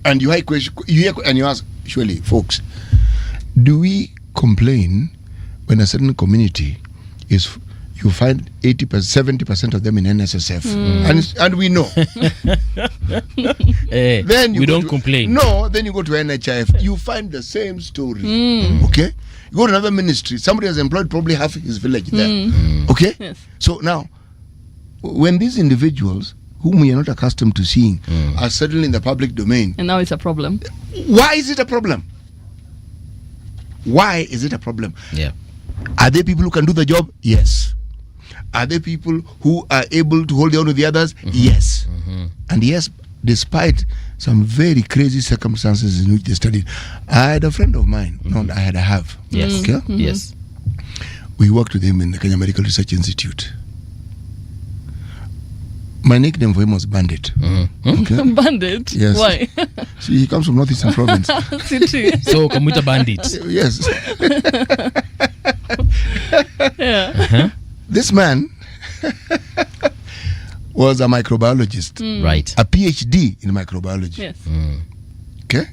And you hear and you ask, surely, folks, do we complain when a certain community is, you find 70% of them in NSSF, and we know. Then you we don't complain. No, then you go to NHIF, you find the same story. Okay, you go to another ministry, somebody has employed probably half his village there. Okay, Yes. so now, when these individuals, whom we are not accustomed to seeing, are suddenly in the public domain, And now it's a problem. why is it a problem? Why is it a problem? Yeah. Are there people who can do the job? Yes. Are there people who are able to hold their own with the others? Yes. And yes, despite some very crazy circumstances in which they studied. I had a friend of mine, I have. Yes. Okay? Yes. We worked with him in the Kenya Medical Research Institute. My nickname for him was Bandit. Okay? Bandit? Yes. Why? See, he comes from Northeastern Province. City. So, Kamuita Bandit. Yes. Yeah. This man was a microbiologist. Right. A PhD in microbiology. Yes. Okay?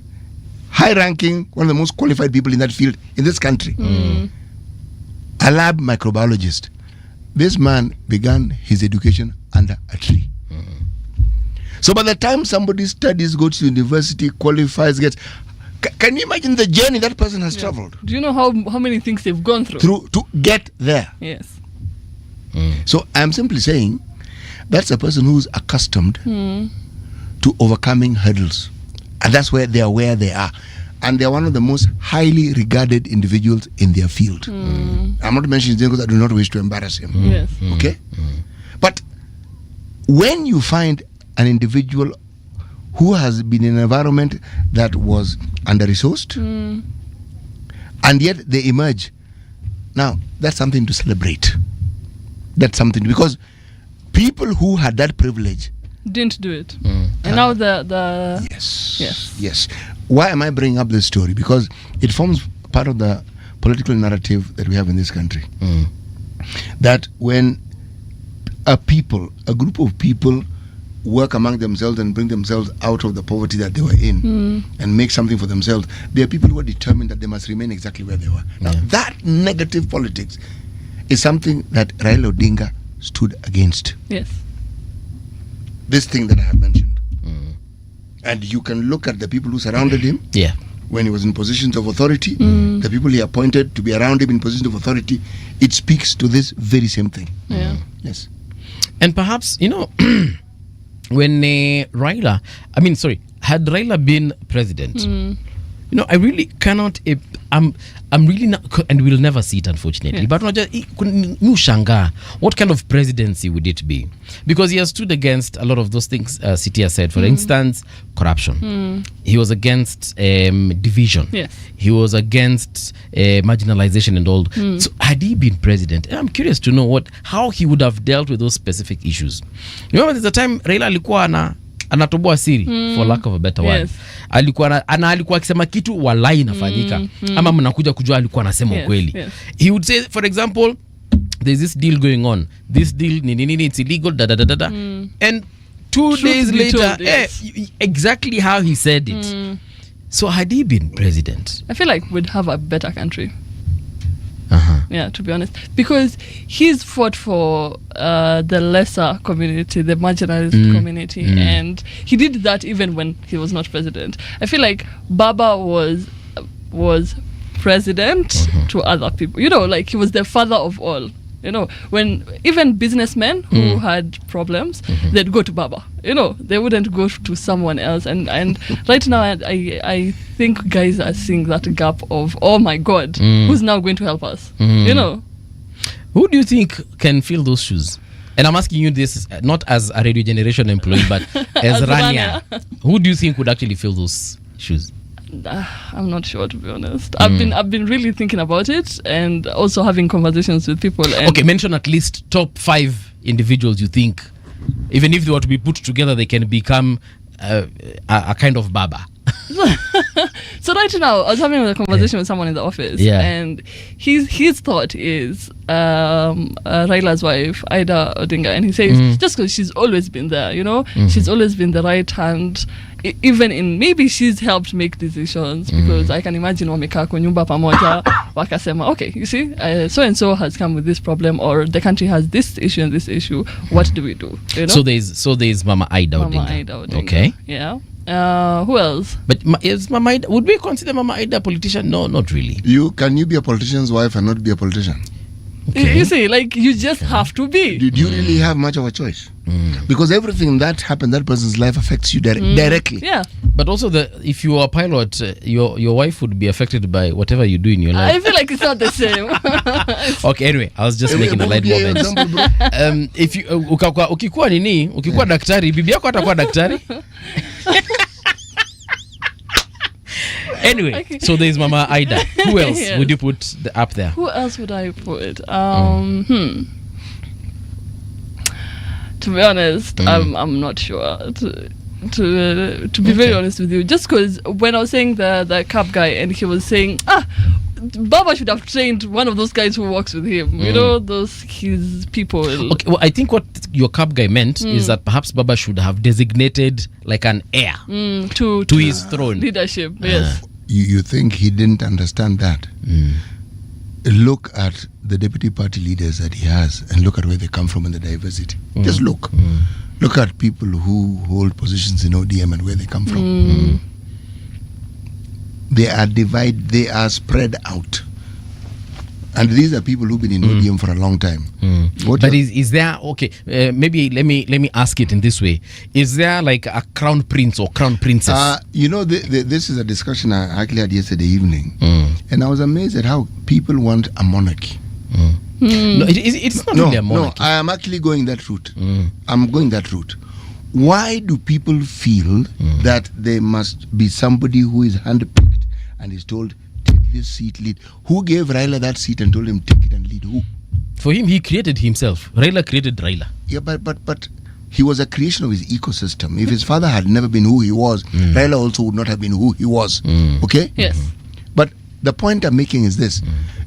High ranking, one of the most qualified people in that field in this country. A lab microbiologist. This man began his education under a tree. So by the time somebody studies, goes to university, qualifies, gets... Can you imagine the journey that person has traveled? Do you know how many things they've gone through? To get there. Yes. So I'm simply saying that's a person who's accustomed to overcoming hurdles. And that's where they are. And they're one of the most highly regarded individuals in their field. I'm not mentioning his name because I do not wish to embarrass him. Yes. Okay? But when you find an individual who has been in an environment that was under-resourced, and yet they emerge, now that's something to celebrate. That's something, because people who had that privilege Didn't do it. And now the Yes. Why am I bringing up this story? Because it forms part of the political narrative that we have in this country. That when a group of people work among themselves and bring themselves out of the poverty that they were in and make something for themselves, there are people who are determined that they must remain exactly where they were. Now, that negative politics is something that Raila Odinga stood against. Yes. This thing that I have mentioned. And you can look at the people who surrounded him when he was in positions of authority, the people he appointed to be around him in positions of authority. It speaks to this very same thing. Yeah. Yes. And perhaps, when Raila, had Raila been president, I really cannot, I'm really not, and we'll never see it, unfortunately. Yes. But shanga, what kind of presidency would it be? Because he has stood against a lot of those things City has said. For instance, corruption. He was against division. Yes. He was against marginalization and all. So had he been president, I'm curious to know how he would have dealt with those specific issues. Remember, there's a time Raila alikuwa anatoboa siri for lack of a better word. Yes. Alikuwa akisema kitu walai inafanyika ama mnakuja kujua alikuwa anasema ukweli. He would say, for example, there's this deal going on, this deal nini it's illegal and 2 days later exactly how he said it. So had he been president, I feel like we'd have a better country. Yeah, to be honest, because he's fought for the lesser community, the marginalized community, and he did that even when he was not president. I feel like Baba was president to other people. You know, like he was the father of all. You know, when even businessmen who had problems, they'd go to Baba. You know, they wouldn't go to someone else. And right now, I think guys are seeing that gap of, oh my God, who's now going to help us? You know, who do you think can fill those shoes? And I'm asking you this not as a Radio Generation employee, but as Rania. Who do you think would actually fill those shoes? I'm not sure, to be honest. I've been really thinking about it and also having conversations with people. And okay, mention at least top 5 individuals you think, even if they were to be put together, they can become a kind of Baba. So right now, I was having a conversation with someone in the office, and his thought is Raila's wife, Ida Odinga, and he says just because she's always been there, you know, she's always been the right hand, even in maybe she's helped make decisions, because I can imagine wamekaa kwa nyumba pamoja wakasema, okay, you see, so and so has come with this problem, or the country has this issue and this issue. What do we do? You know? So there's Mama Ida Odinga. Mama Ida Odinga. Okay. Yeah. Who else? But is Mama Ida, would we consider Mama Ida a politician? No, not really. Can you be a politician's wife and not be a politician? Okay. You see, like you just have to be. Do you really have much of a choice? Because everything that happens, that person's life affects you directly. Yeah. But also, if you are a pilot, your wife would be affected by whatever you do in your life. I feel like it's not the same. Okay, anyway, I was just making a light moment. If you ukikuwa daktari, bibi yako atakuwa daktari. Anyway, okay. So there's Mama Ida. Who else would you put up there? Who else would I put? To be honest, I'm not sure. To be very honest with you, just because when I was saying the cab guy and he was saying, Baba should have trained one of those guys who works with him. You know, his people. Okay, well, I think what your cab guy meant is that perhaps Baba should have designated like an heir to his throne. Leadership, yes. You think he didn't understand that? Look at the deputy party leaders that he has and look at where they come from and the diversity. Just look. Look at people who hold positions in ODM and where they come from. They are divided, they are spread out. And these are people who've been in ODM for a long time. But is there, okay, maybe let me ask it in this way. Is there like a crown prince or crown princess? You know, this is a discussion I actually had yesterday evening. And I was amazed at how people want a monarchy. No, it's not really a monarchy. No, I am actually going that route. I'm going that route. Why do people feel that there must be somebody who is handpicked and is told, take this seat, lead? Who gave Raila that seat and told him, take it and lead? Who? For him, he created himself. Raila created Raila. Yeah, but he was a creation of his ecosystem. If his father had never been who he was, Raila also would not have been who he was. Okay? Yes. But the point I'm making is this.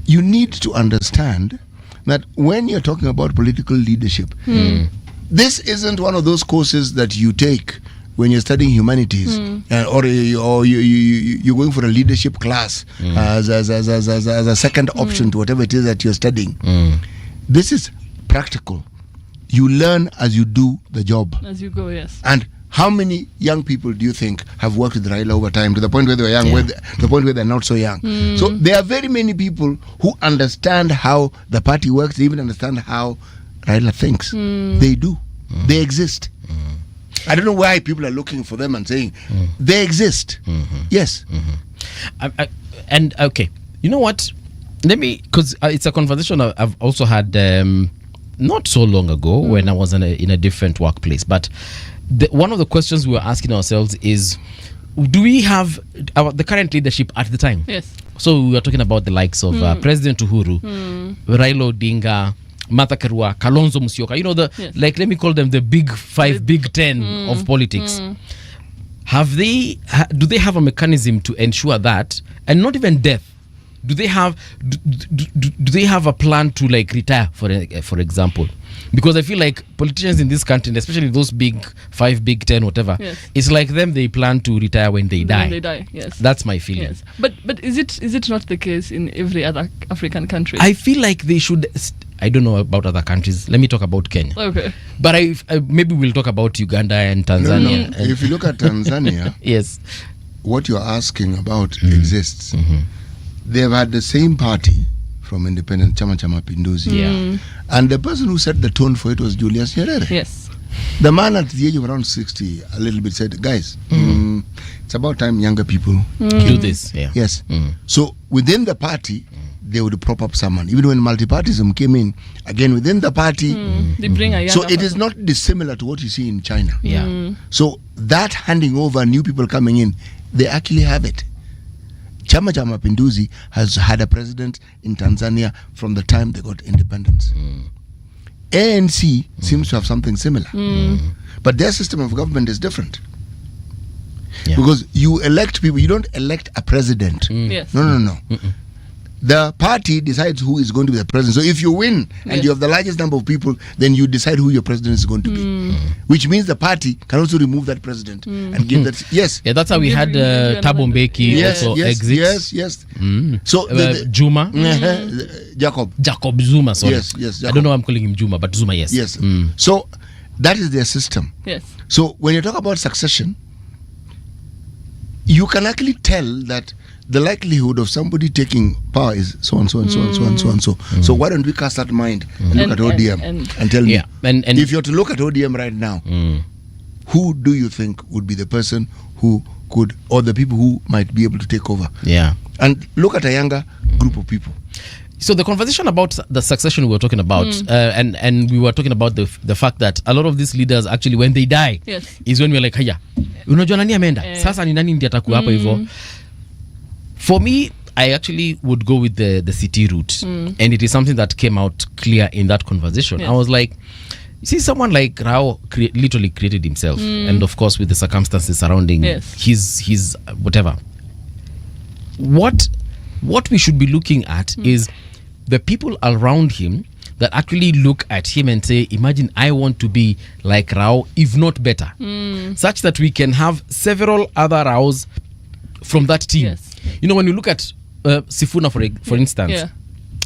You need to understand that when you're talking about political leadership, this isn't one of those courses that you take when you're studying humanities, or you're going for a leadership class as a second option to whatever it is that you're studying. This is practical. You learn as you do the job. As you go, yes. And how many young people do you think have worked with Raila over time to the point where they were young, to the point where they're not so young? So there are very many people who understand how the party works. They even understand how Raila thinks. They do. They exist. I don't know why people are looking for them and saying they exist. Yes. And okay, you know what? Let me, because it's a conversation I've also had not so long ago when I was in a different workplace. But one of the questions we were asking ourselves is, do we have the current leadership at the time? Yes. So we were talking about the likes of President Uhuru, Raila Odinga, Martha Karua, Kalonzo Musyoka, you know, Yes. like, let me call them the big five, big 10 of politics. Do they have a mechanism to ensure that, and not even death? Do they have a plan to like retire, for example? Because I feel like politicians in this country, especially those big 5, big 10, whatever, Yes. it's like them, they plan to retire when they die. When they die, yes. That's my feeling. Yes. But is it not the case in every other African country? I feel like they should. I don't know about other countries. Let me talk about Kenya. Okay. But I maybe we'll talk about Uganda and Tanzania. No. If you look at Tanzania, yes, what you're asking about exists. They've had the same party from independence, Chama cha Mapinduzi. Yeah. And the person who set the tone for it was Julius Nyerere. Yes. The man at the age of around 60, a little bit, said, guys, it's about time younger people do this. Yeah. Yes. So within the party, they would prop up someone. Even when multipartyism came in, again within the party, They bring a so younger it is person. not dissimilar to what you see in China. Yeah. So that handing over, new people coming in, they actually have it. Chama cha Mapinduzi has had a president in Tanzania from the time they got independence. ANC seems to have something similar. But their system of government is different. Yeah. Because you elect people, you don't elect a president. Yes. No. The party decides who is going to be the president. So if you win and Yes. you have the largest number of people, then you decide who your president is going to be. Which means the party can also remove that president and give that. Yes. Yeah, that's how we had Thabo Mbeki Yes, also yes, exit. yes. Mm. So Juma. Jacob Zuma, sorry. Yes, I Jacob. don't know why I'm calling him Juma, but Zuma, yes. Yes. So that is their system. Yes. So when you talk about succession, you can actually tell that the likelihood of somebody taking power is so and so and so and so and so and so. So why don't we cast that mind and look at ODM and tell me, Yeah, and if you're to look at ODM right now, who do you think would be the person who could, or the people who might be able to take over? Yeah. And look at a younger group of people. So the conversation about the succession we were talking about, and we were talking about the fact that a lot of these leaders actually, when they die, Yes. is when we're like, haya, unajua nani ameenda? Sasa ni nani ndiye atakuwa hapa hivyo? For me, I actually would go with the city route, and it is something that came out clear in that conversation. Yes. I was like, you see, someone like Rao literally created himself, and of course with the circumstances surrounding his whatever. What we should be looking at is the people around him that actually look at him and say, imagine I want to be like Rao, if not better, such that we can have several other Raos from that team. Yes. You know, when you look at Sifuna, for instance, Yeah.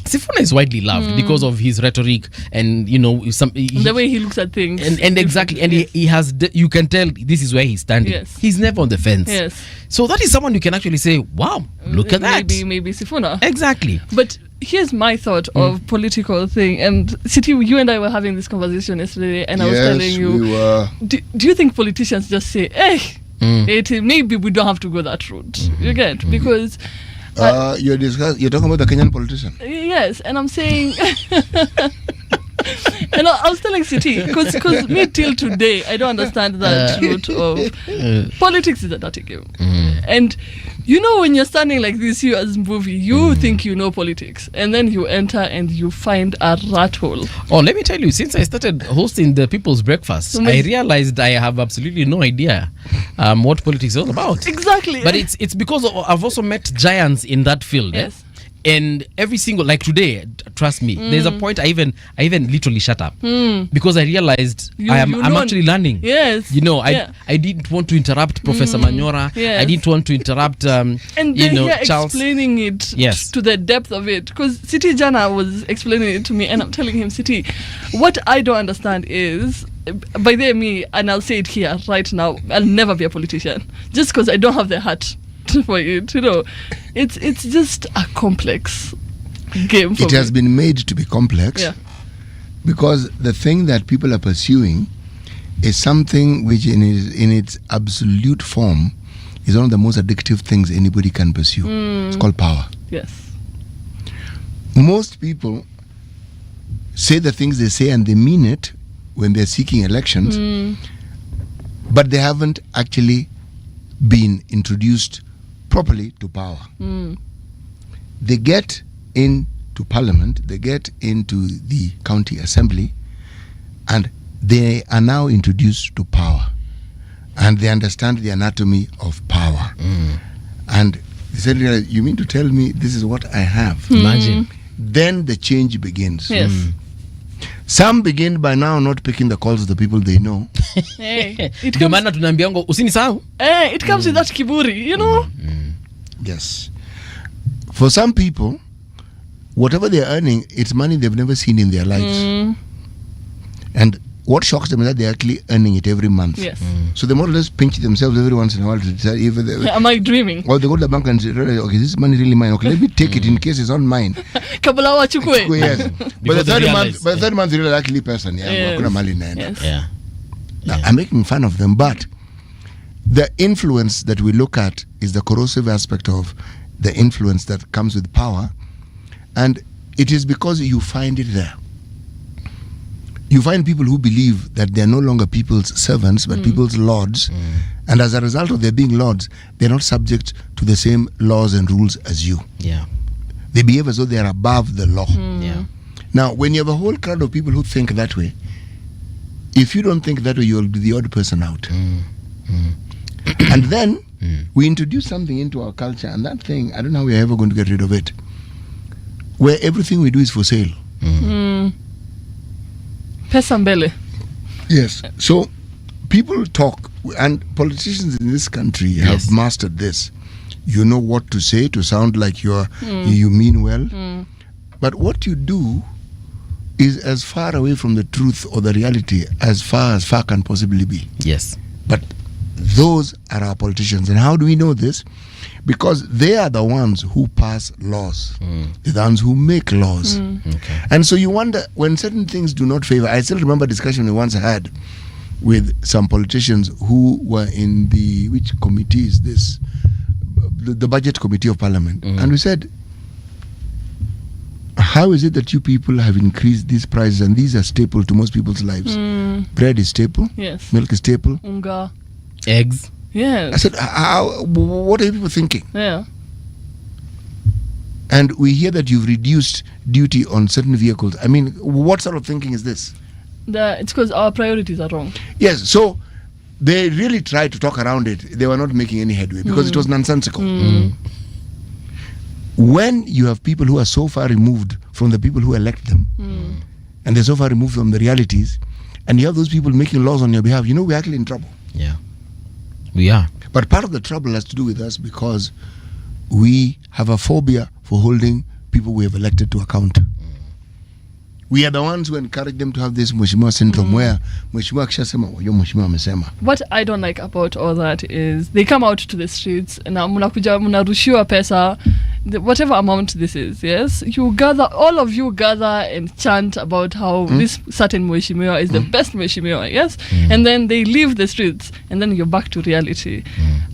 Sifuna is widely loved because of his rhetoric and, you know, The way he looks at things. and exactly, and he has you can tell this is where he's standing. Yes. He's never on the fence. Yes. So that is someone you can actually say, wow, look at that. Maybe Sifuna. Exactly. But here's my thought of political thing. And City, you and I were having this conversation yesterday, and I was telling you, we were. do you think politicians just say, hey, maybe we don't have to go that route? You get? Because You're talking about the Kenyan politician. yes, and I'm saying, and I was telling City, because me till today, I don't understand that route of politics is a dirty game. And you know, when you're standing like this, you as Mbuvi, you think you know politics, and then you enter and you find a rat hole. Oh, let me tell you, since I started hosting the People's Breakfast, I realized I have absolutely no idea what politics is all about. Exactly. But it's because I've also met giants in that field. Yes. And every single, like today, trust me, there's a point I even literally shut up because I realized I'm actually learning. Yes. You know, I didn't want to interrupt Professor Manyora. Yes. I didn't want to interrupt and then you're Charles explaining it to the depth of it, because City Jana was explaining it to me, and I'm telling him, City, what I don't understand is, by the me, and I'll say it here right now, I'll never be a politician just because I don't have the heart for it. You know, it's just a complex game for It has been made to be complex. Yeah. Because the thing that people are pursuing is something which in its absolute form is one of the most addictive things anybody can pursue. It's called power. Yes. Most people say the things they say and they mean it when they're seeking elections, but they haven't actually been introduced properly to power. They get in to Parliament, they get into the county assembly, and they are now introduced to power, and they understand the anatomy of power. And they said, you mean to tell me this is what I have? Imagine. Then the change begins. Yes. Some begin by now not picking the calls of the people they know. Hey, Ndio maana tunaambiango usinisahau. it comes with that kiburi, you know. Yes. For some people, whatever they're earning, it's money they've never seen in their lives. And what shocks them is that they're actually earning it every month. Yes. So they more or less pinch themselves every once in a while to decide if they, Am I dreaming? or they go to the bank and say, okay, this money really mine. Okay, let me take it in case it's not mine. Kabla wachukue. Yes. But the third month, you realize actually person. Yes. Hakuna mali inaenda. Yes. Yeah. Now, I'm making fun of them, but the influence that we look at is the corrosive aspect of the influence that comes with power, and it is because you find it there. You find people who believe that they're no longer people's servants but people's lords, and as a result of their being lords, they're not subject to the same laws and rules as you. Yeah. They behave as though they're above the law. Yeah. Now, when you have a whole crowd of people who think that way, if you don't think that way, you'll be the odd person out. And then we introduce something into our culture, and that thing, I don't know how we're ever going to get rid of it, where everything we do is for sale. Pesa mbele. Yes. So people talk, and politicians in this country have mastered this. You know what to say to sound like you mean well. But what you do is as far away from the truth or the reality as far can possibly be. Yes. But those are our politicians. And how do we know this? Because they are the ones who pass laws. They're the ones who make laws. Okay. And so you wonder, when certain things do not favor, I still remember a discussion we once had with some politicians who were in the, which committee is this? The budget committee of Parliament. And we said, how is it that you people have increased these prices, and these are staple to most people's lives? Bread is staple. Yes. Milk is staple. Unga. Eggs. Yes. I said, what are you people thinking? Yeah. And we hear that you've reduced duty on certain vehicles. I mean, what sort of thinking is this? It's because our priorities are wrong. Yes, so they really tried to talk around it. They were not making any headway because it was nonsensical. When you have people who are so far removed from the people who elect them, and they're so far removed from the realities, and you have those people making laws on your behalf, you know we're actually in trouble. Yeah. We are. But part of the trouble has to do with us because we have a phobia for holding people we have elected to account. We are the ones who encourage them to have this Mheshimiwa syndrome where Mheshimiwa akishasema wayo Mheshimiwa amesema. What I don't like about all that is they come out to the streets na mnarushiwa pesa, whatever amount this is, yes? You gather, all of you gather and chant about how this certain Mheshimiwa is the best Mheshimiwa, yes? And then they leave the streets and then you're back to reality.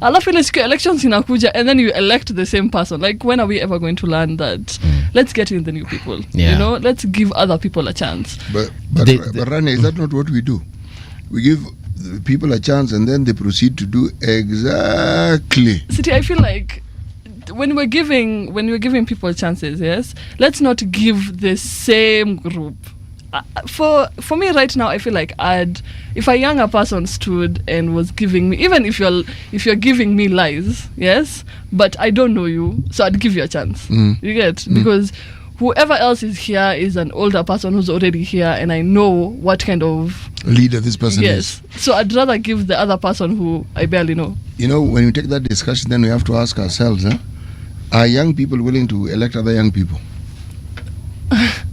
Alafu ile siku elections inakuja and then you elect the same person. Like, when are we ever going to learn that? Let's get in the new people. Yeah. You know, let's give other people a chance. But Rani, is that not what we do? We give people a chance and then they proceed to do exactly. City, I feel like when we're giving people chances, yes, let's not give the same group. For me right now, I feel like if a younger person stood and was giving me, even if you're giving me lies, yes, but I don't know you, so I'd give you a chance. You get? Because whoever else is here is an older person who's already here, and I know what kind of leader this person is. Yes. So I'd rather give the other person who I barely know. You know, when we take that discussion, then we have to ask ourselves, are young people willing to elect other young people?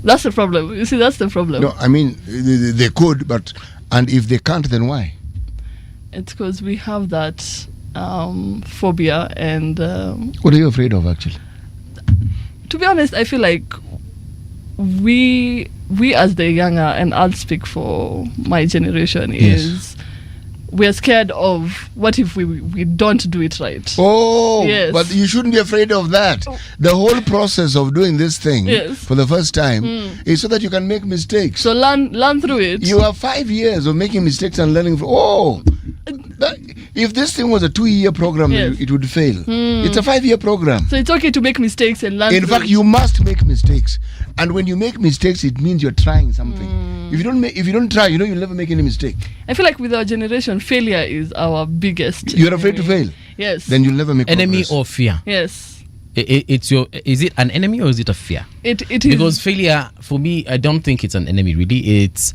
That's the problem. You see, that's the problem. No, I mean, they could, but, and if they can't, then why? It's because we have that phobia and... what are you afraid of, actually? To be honest, I feel like we as the younger, and I'll speak for my generation, is we're scared of what if we don't do it right. Oh, yes. But you shouldn't be afraid of that. The whole process of doing this thing for the first time is so that you can make mistakes. So learn through it. You have 5 years of making mistakes and learning. If this thing was a 2-year program, Yes. it would fail. Mm. It's a 5-year program. So it's okay to make mistakes and learn. In from fact, it. you must make mistakes, and when you make mistakes, it means you're trying something. If you don't try, you'll never make any mistake. I feel like with our generation, failure is our biggest. You're afraid to fail. Yes. Then you'll never make Enemy progress. or fear? Yes. Is it an enemy or is it a fear? It is. Because failure, for me, I don't think it's an enemy really. It's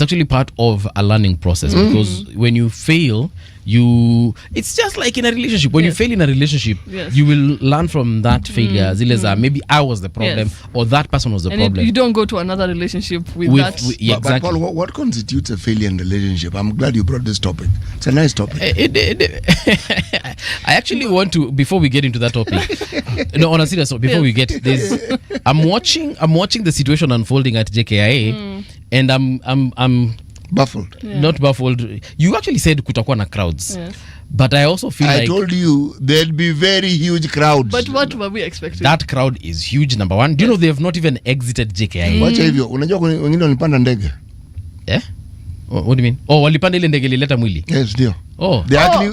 actually part of a learning process, because when you fail, it's just like in a relationship. When you fail in a relationship, you will learn from that failure. Zile za, maybe I was the problem, or that person was the and problem. you don't go to another relationship with that. Yeah, But exactly. Paul, what constitutes a failure in a relationship? I'm glad you brought this topic. It's a nice topic. I actually want to, before we get into that topic, no, on a serious note, before we get this, I'm watching the situation unfolding at JKIA, and I'm baffled. Not baffled. You actually said kutakuwa na crowds. Yes. But I also feel I like told you there'd be very huge crowds. But what were we expecting? that crowd is huge, number one. Do you know they have not even exited JKIA? Wacha hivyo, unajua wengine walipanda ndege. Eh? What do you mean? Oh, walipanda ile ndege ilileta mwili. Yes, ndio. Oh.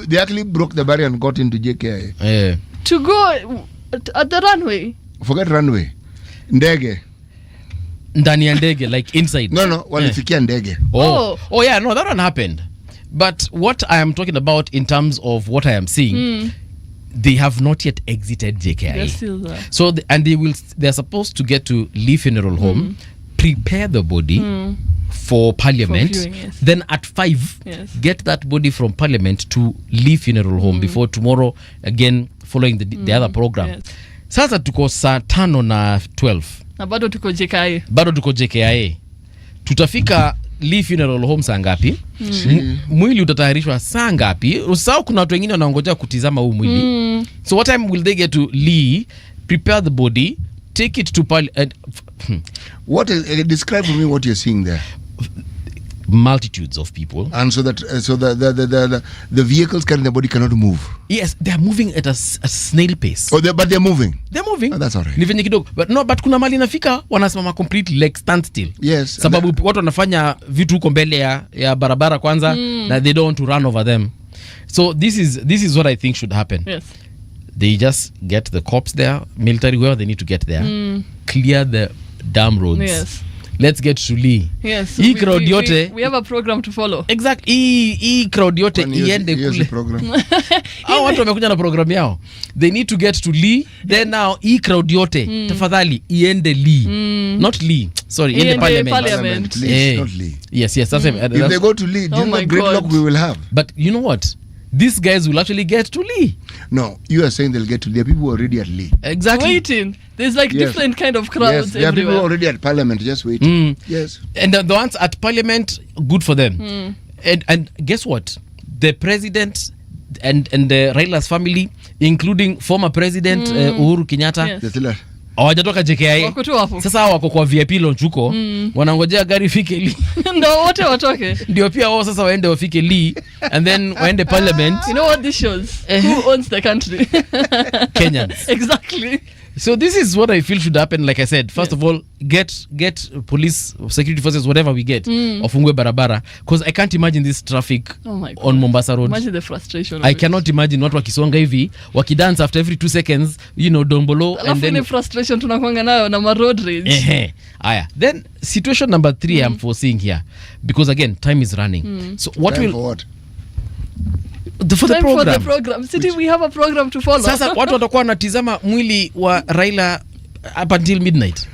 They actually broke the barrier and got into JKIA. Yeah. To go at the runway. Forget runway. Ndege. Ndani ya ndege, like inside. No, walifikia ndege. Oh yeah, no, that one happened. But what I am talking about in terms of what I am seeing, they have not yet exited JKIA. They're still there. So they're supposed to get to Lee Funeral Home, prepare the body for Parliament, For viewing, yes. then at 5 Yes. get that body from Parliament to Lee Funeral Home before tomorrow again following the other program. Yes. Sasa tuko saa 5 na 12. Na bado tuko JKIA. Bado tuko JKIA. Tutafika Lee Funeral Home saa ngapi? Mwili utatayarishwa saa ngapi? Usahau kuna watu wengine wanaongojea kutizama huu mwili. So what time will they get to Lee, prepare the body, take it to What is, describe to me what you're seeing there. Multitudes of people, and so that the vehicles carrying the body cannot move. Yes, they are moving at a snail pace. But they're moving. They're moving. Oh, that's all right. Ni venye kidogo. But kuna mali nafika wanasimama completely like stand still. Yes. Sababu watu wanafanya vitu huko mbele ya barabara kwanza na they don't want to run over them. So this is what I think should happen. Yes. They just get the cops there, military, wherever they need to get there, clear the damn roads. Yes. Let's get to Lee. Yes. Hii crowd yote. We have a program to follow. Exactly. Hii crowd yote iende kule. Hao watu wamekuja na program yao. They need to get to Lee. Then now hii crowd yote tafadhali iende Lee. Not Lee. Sorry, iende Parliament. Please, not Lee. Yes. If they go to Lee, do you know the gridlock we will have? But you know what? These guys will actually get to Lee. No, you are saying they'll get to Lee. There are people already at Lee. Exactly. Waiting. There's like different kind of crowds there are people everywhere. already at Parliament just waiting. Yes. And the ones at Parliament, good for them. And guess what? The president and the Raila's family, including former president Uhuru Kenyatta, Yes. hawajatoka JKIA. Wako tu hapo. Sasa hao wako kwa VIP launch huko, wanangojea gari fike Lee. Ndio wote watoke. Ndio pia wao sasa waende wafike Lee and then waende Parliament. You know what this shows? Who owns the country? Kenyans. Exactly. So this is what I feel should happen. Like I said, first of all, get police, security forces, whatever we get, wafungue barabara, because I can't imagine this traffic on Mombasa Road. Imagine the frustration. I cannot imagine watu wakisonga hivi wakidance after every 2 seconds, dombolo, and then ile frustration tunakuanga nayo na ma road rage. Aya. Then situation number 3 I'm foreseeing here, because again time is running. So what Time will for what? For the program. For the program. City, we have a program to follow. Sasa watu watakuwa wanatizama mwili wa Raila up until midnight.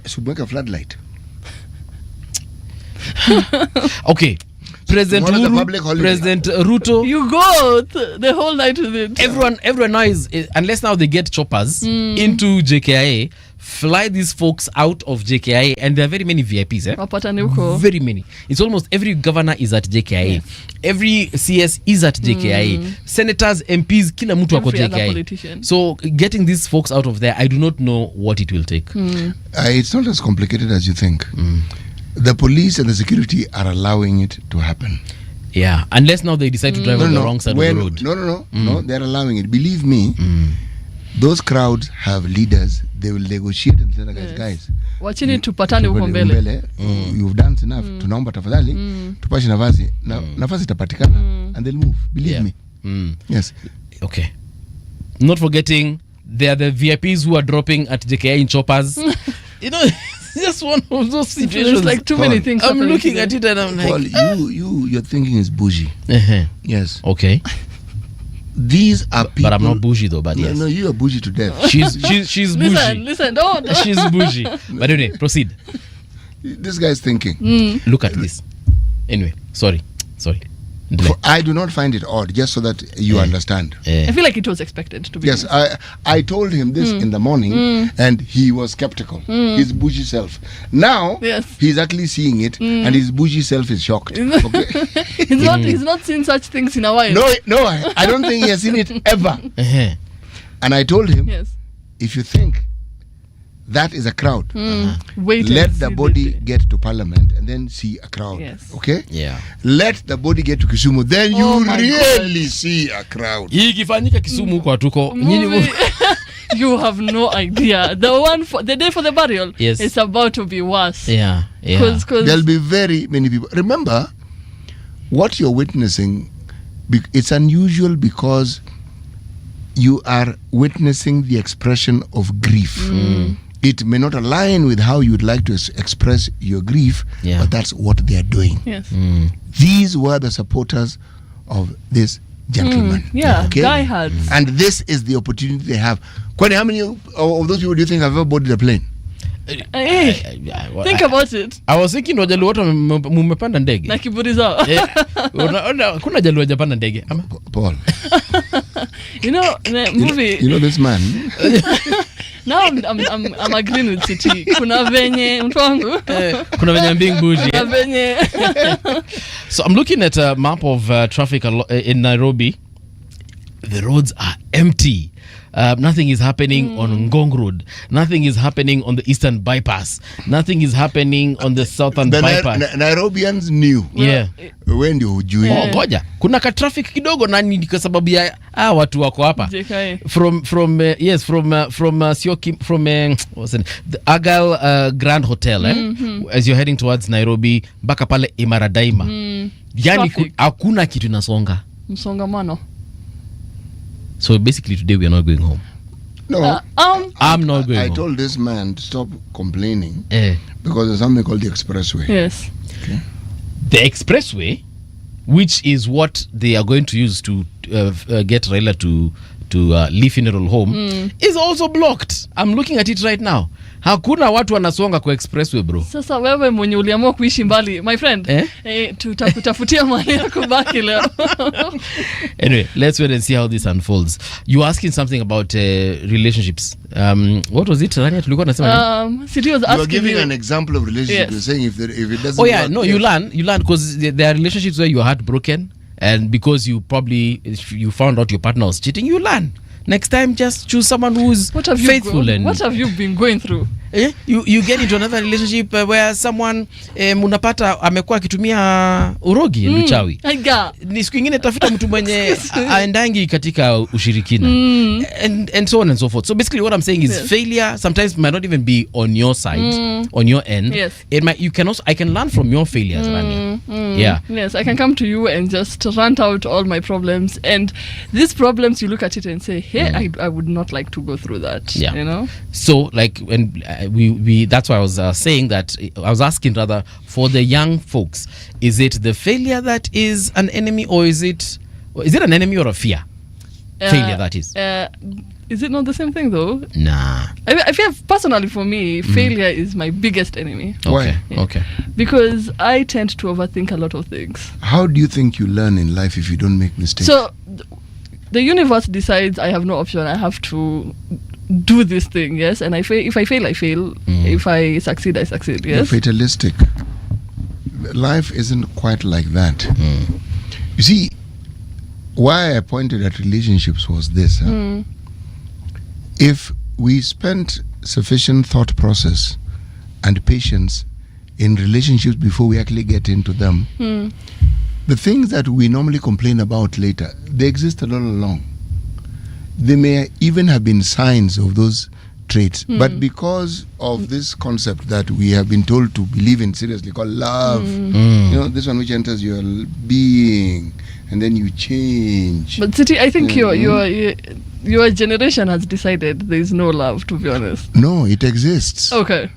Should make a floodlight. Okay. President Ruto. You go the whole night with it. Everyone now is, unless now they get choppers into JKIA, fly these folks out of JKIA, and there are very many VIPs. Wapatane huko. Very many. It's almost every governor is at JKIA. Yes. Every CS is at JKIA. Senators, MPs, kila mtu wako JKIA. So getting these folks out of there, I do not know what it will take. It's not as complicated as you think. The police and the security are allowing it to happen. Yeah, unless now they decide to drive on the wrong side of the road. No, they're allowing it. Believe me, those crowds have leaders. They will negotiate and say, guys, wachini tupatane huko mbele. You've done enough. Tunaomba tafadhali tupashe nafasi. Nafasi itapatikana and they'll move. Believe me. Yes. Okay. Not forgetting, they are the VIPs who are dropping at JKI in choppers. You know, it's just one of those situations. There's like too many things. I'm looking at it and I'm like, well, your thinking is bougie. Yes. Okay. These are people. But I'm not bougie though. But yes. No, you are bougie to death. She's bougie. Listen, don't. She's bougie. But anyway, proceed. This guy's thinking. Look at this. Anyway, sorry. I do not find it odd, just so that you understand. I feel like it was expected to be. Yes, I told him this in the morning, and he was skeptical. His bougie self. Now, he's actually seeing it, and his bougie self is shocked. Okay? He's not seen such things in a while. No, I don't think he has seen it ever. And I told him, if you think that is a crowd, wait. Let the body get to Parliament and then see a crowd. Okay? Yeah. Let the body get to Kisumu, then you really see a crowd. Ikifanyika Kisumu huko atuko. You have no idea. The day for the burial is about to be worse. Yeah. Cause there'll be very many people. Remember, what you're witnessing, it's unusual because you are witnessing the expression of grief. It may not align with how you would like to express your grief, but that's what they are doing. Yes. These were the supporters of this gentleman. Diehards. And this is the opportunity they have. Kwani, how many of those people do you think have ever boarded a plane? Think about it. I was thinking wajaluo wote mumepanda ndege. Na kiburi zao. Kuna jaluo hajapanda ndege. Paul. You know, the movie. You know this man. Now I'm agreeing with City. Kuna venye mtu wangu. Kuna venye being bougie. Kuna venye. So I'm looking at a map of traffic in Nairobi. The roads are empty. Nothing is happening on Ngong Road. Nothing is happening on the Eastern Bypass. Nothing is happening on the Southern Bypass. Nairobians knew. Yeah. When do you ngoja. Kuna ka traffic kidogo na ni kwa sababu ya watu wako hapa. From Sioki, what's it? The Agal Grand Hotel as you're heading towards Nairobi mpaka pale Imara Daima. Yani hakuna kitu inasonga. Msongamano. So basically today we are not going home. No, I'm not going home. I told this man to stop complaining because there's something called the expressway. Yes. Okay. The expressway, which is what they are going to use to get Raila to leave funeral home, is also blocked. I'm looking at it right now. Hakuna watu wanasonga kwa expressway, bro. Sasa wewe mwenye uliamua kuishi mbali, my friend, tutakutafutia mahali ya kubaki leo. Anyway, let's wait and see how this unfolds. You asking something about relationships. What was it? Rania tulikuwa nasema City was asking you are giving an example of relationship. You're saying if it doesn't work, you learn because there are relationships where you're heartbroken and because you found out your partner was cheating, you learn. Next time, just choose someone who's faithful. What have you been going through? You get into another relationship where someone unapata amekuwa akitumia urogi and uchawi. Ni siku ingine tafuta mtu mwenye aendangi katika ushirikina. And so on and so forth. So basically what I'm saying is failure sometimes might not even be on your side, on your end. Yes. I can learn from your failures, Rania. Yeah. Yes, I can come to you and just rant out all my problems, and these problems you look at it and say, hey, I would not like to go through that. Yeah. You know? So like when we that's why I was saying that I was asking rather for the young folks, is it the failure that is an enemy, or is it an enemy or a fear? Failure, that is. Is it not the same thing though? Nah. I feel personally for me, failure is my biggest enemy. Okay. Yeah. Okay. Because I tend to overthink a lot of things. How do you think you learn in life if you don't make mistakes? So the universe decides I have no option. I have to do this thing, yes, and if I fail, I fail. If I succeed, I succeed. Yes. You're fatalistic. Life isn't quite like that. You see, why I pointed at relationships was this. If we spent sufficient thought process and patience in relationships before we actually get into them, the things that we normally complain about later, they exist all along. There may even have been signs of those traits, but because of this concept that we have been told to believe in seriously, called love, you know, this one which enters your being, and then you change. But City, I think your generation has decided there is no love, to be honest. No, it exists. Okay.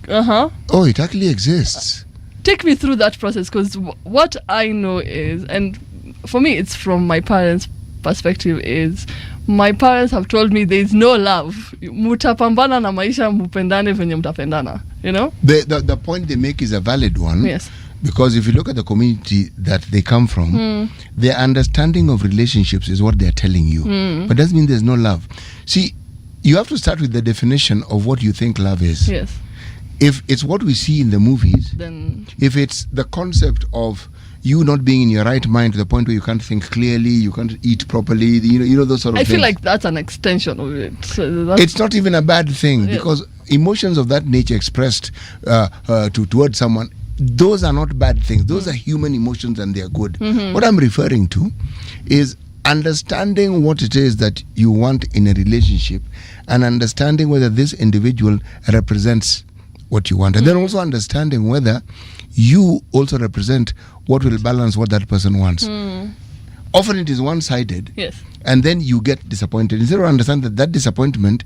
Oh, it actually exists. Take me through that process, because what I know is, and for me it's from my parents' perspective, is my parents have told me there is no love. Mutapambana na maisha, mupendane venye mtapendana, you know? The point they make is a valid one. Yes. Because if you look at the community that they come from, their understanding of relationships is what they're telling you. But doesn't mean there's no love. See, you have to start with the definition of what you think love is. Yes. If it's what we see in the movies, Then if it's the concept of you not being in your right mind to the point where you can't think clearly, you can't eat properly, you know those sort of I things. feel like that's an extension of it. So that's, It's not even a bad thing, Yes. because emotions of that nature expressed towards someone, those are not bad things. Those are human emotions and they are good. What I'm referring to is understanding what it is that you want in a relationship and understanding whether this individual represents what you want, and then also understanding whether you also represent what will balance what that person wants. Often it is one-sided, yes. and then you get disappointed. Instead of understanding that disappointment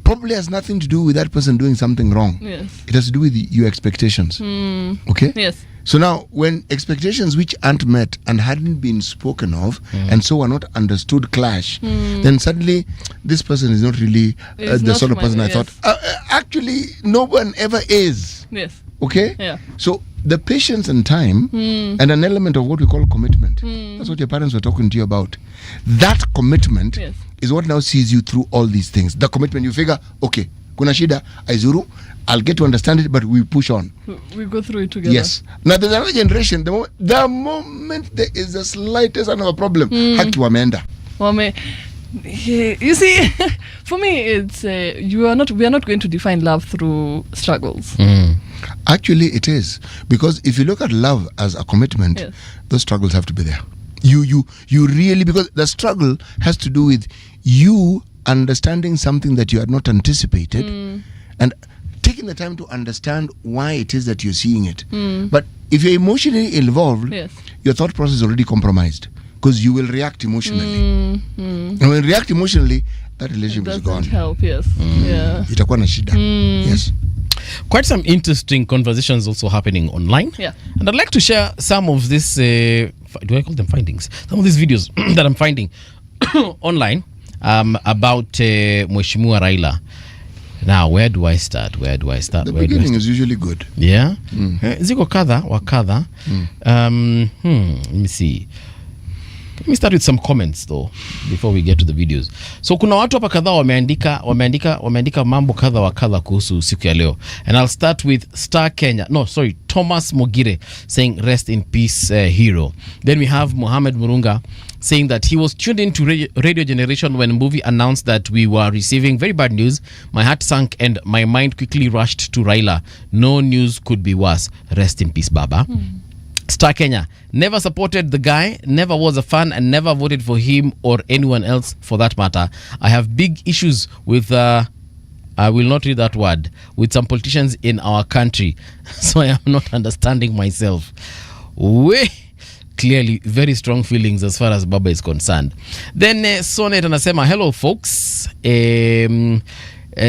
probably has nothing to do with that person doing something wrong. Yes. It has to do with your expectations. Okay? Yes. So now, when expectations which aren't met and hadn't been spoken of, and so are not understood clash, then suddenly this person is not really Is the not sort of my- person I yes. thought. Actually, no one ever is. Yes. Okay? Yeah. So the patience and time and an element of what we call commitment. That's what your parents were talking to you about. That commitment Yes. is what now sees you through all these things. The commitment, you figure, okay, kuna shida, aizuru, I'll get to understand it, but we push on. We go through it together. Yes. Now there's another generation, the moment there is the slightest of a problem, haki wameenda. You see, for me, it's we are not going to define love through struggles. Actually, it is, because if you look at love as a commitment, Yes. those struggles have to be there. You really, because the struggle has to do with you understanding something that you had not anticipated, and taking the time to understand why it is that you're seeing it. But if you're emotionally involved, Yes. your thought process is already compromised, because you will react emotionally. And when you react emotionally, that relationship is Doesn't gone. help. Yes. Yeah. Itakuwa na shida. Yes. Quite some interesting conversations also happening online. Yeah. And I'd like to share some of this, do I call them findings? Some of these videos that I'm finding online about Mheshimiwa Raila. Now, where do I start? The beginning is usually good. Yeah. Ziko kadha wa kadha. Let me see. Let me start with some comments though before we get to the videos. So kuna watu hapa kadhaa wameandika mambo kadha wa kadha kuhusu siku ya leo. And I'll start with Thomas Mogire saying rest in peace hero. Then we have Mohamed Murunga saying that he was tuned into Radio Generation when movie announced that we were receiving very bad news. My heart sank and my mind quickly rushed to Raila. No news could be worse. Rest in peace, Baba. Star Kenya, never supported the guy, never was a fan, and never voted for him or anyone else for that matter. I have big issues with, I will not read that word, with some politicians in our country. So I am not understanding myself. Clearly, very strong feelings as far as Baba is concerned. Then Sonet anasema, hello folks.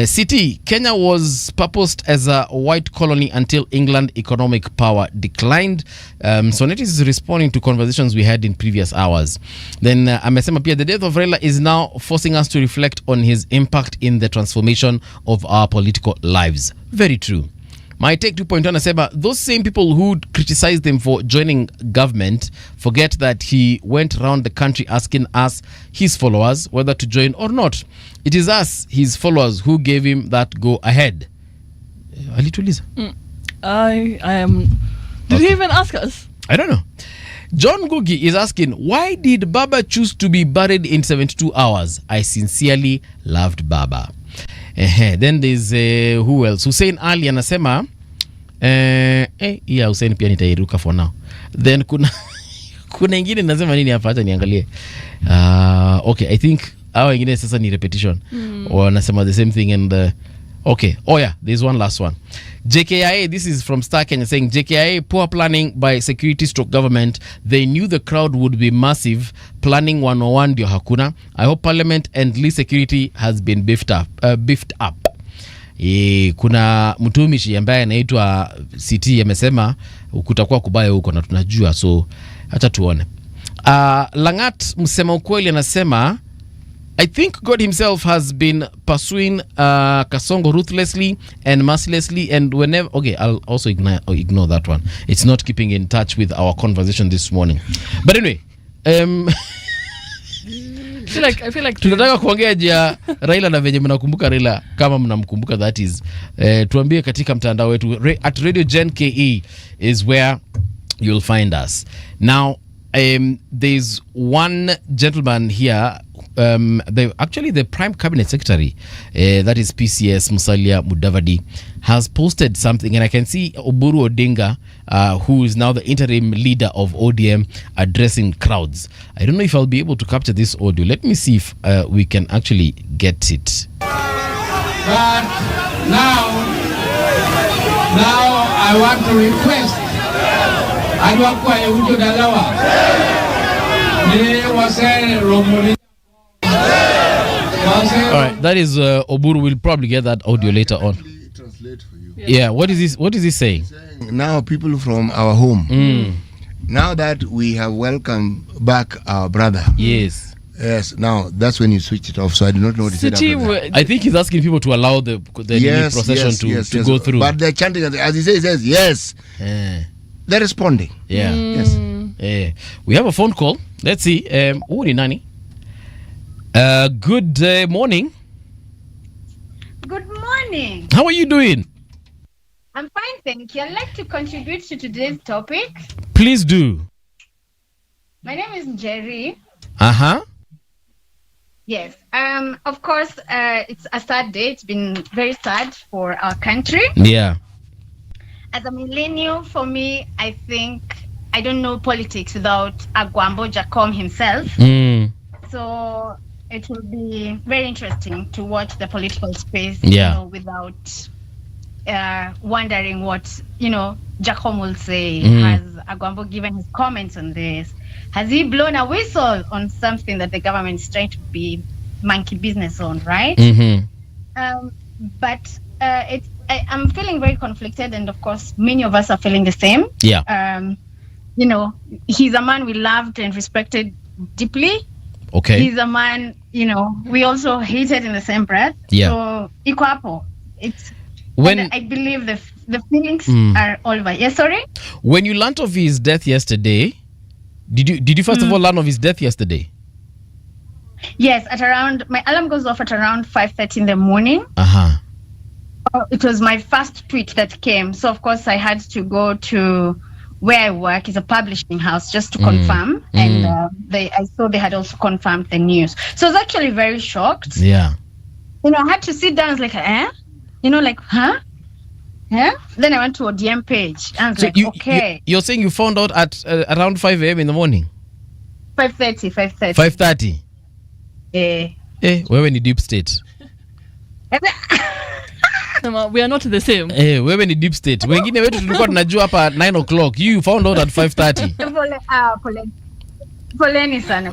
City, Kenya was purposed as a white colony until England economic power declined. Sonet is responding to conversations we had in previous hours. Then amesema pia the death of Raila is now forcing us to reflect on his impact in the transformation of our political lives. Very true. My take 2.1 anasema those same people who criticized him for joining government forget that he went around the country asking us, his followers, whether to join or not. It is us, his followers, who gave him that go ahead. Alituliza. I am. Did he even ask us? I don't know. John Gugi is asking, why did Baba choose to be buried in 72 hours? I sincerely loved Baba. Then there's who else? Hussein Ali anasema Hussein pia nitairuka for now. Then kuna ingine nasema nini hapa, acha niangalie. Okay, I think Hao wengine sasa ni repetition. Wanasema the same thing and okay. Oh yeah, there's one last one. JKIA, this is from Star Kenya saying JKIA poor planning by security stroke government. They knew the crowd would be massive. Planning 101 ndio hakuna. I hope parliament and least security has been beefed up. Kuna mtumishi ambaye anaitwa CT amesema kutakuwa kubaya huko na tunajua, so acha tuone. Langat msema ukweli anasema I think God himself has been pursuing Kasongo ruthlessly and mercilessly, and whenever okay, I'll also ignore that one. It's not keeping in touch with our conversation this morning. But anyway, I feel like tunataka kuongea juu ya Raila na venye mnakumbuka Raila kama mnamkumbuka, that is tuambie katika mtandao wetu at Radio Gen KE is where you'll find us. Now there's one gentleman here, the Prime Cabinet Secretary, that is PCS Musalia Mudavadi, has posted something, and I can see Oburu Odinga, who is now the interim leader of ODM, addressing crowds. I don't know if I'll be able to capture this audio. Let me see if we can actually get it. But now I want to request Adwakwa Euto Dalawa. All right, that is Oburu. We'll probably get that audio later on. Translate for you. Yeah, what is this? What is he saying? Now people from our home, now that we have welcomed back our brother. Yes. Yes, now that's when you switch it off. So I do not know what he said after that. I think he's asking people to allow the procession to go through. But they're chanting, as he says, yes. They're responding. Yeah. Yes. We have a phone call. Let's see. Who ni nani? Good morning. Good morning. How are you doing? I'm fine, thank you. I'd like to contribute to today's topic. Please do. My name is Jerry. Uh-huh. Yes. Of course, it's a sad day. It's been very sad for our country. Yeah. As a millennial, for me, I think I don't know politics without Agwambo Jacom himself. So it will be very interesting to watch the political space, without wondering what, Jacom will say. Has Agwambo given his comments on this? Has he blown a whistle on something that the government is trying to be monkey business on, right? But I'm feeling very conflicted, and of course, many of us are feeling the same. Yeah. He's a man we loved and respected deeply. Okay. He's a man, we also hated in the same breath. Yeah. So, iko hapo. When I believe the feelings are all over. Yes, sorry? When you learned of his death yesterday, did you first of all learn of his death yesterday? Yes, my alarm goes off at around 5:30 in the morning. It was my first tweet that came. So, of course, I had to go to where I work. It's a publishing house, just to confirm. And I saw they had also confirmed the news. So I was actually very shocked. Yeah. I had to sit down. I was like, huh? Yeah. Then I went to ODM page. I was okay. You're saying you found out at around 5 a.m. in the morning? 5:30. 5:30? Wewe ni deep state. We are not the same. Wewe ni deep state. Wengine wetu tulikuwa tunajua hapa 9 o'clock. You found out at 5:30. Poleni sana.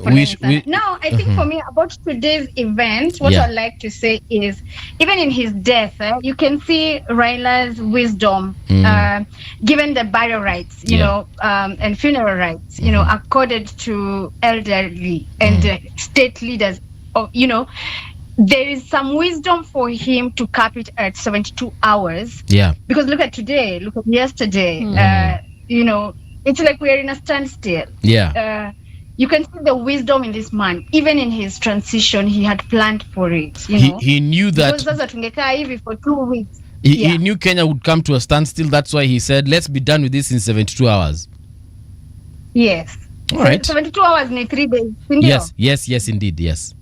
Now, I think for me, about today's event, what I'd like to say is, even in his death, you can see Raila's wisdom, given the burial rights, and funeral rights, accorded to elderly and state leaders. There is some wisdom for him to cap it at 72 hours. Yeah. Because look at today, look at yesterday. It's like we are in a standstill. Yeah. You can see the wisdom in this man. Even in his transition, he had planned for it. He knew that. Because sasa tungekaa hivi for 2 weeks. He knew Kenya would come to a standstill. That's why he said, let's be done with this in 72 hours. Yes. All right. 72 hours in 3 days. Yes, indeed, yes.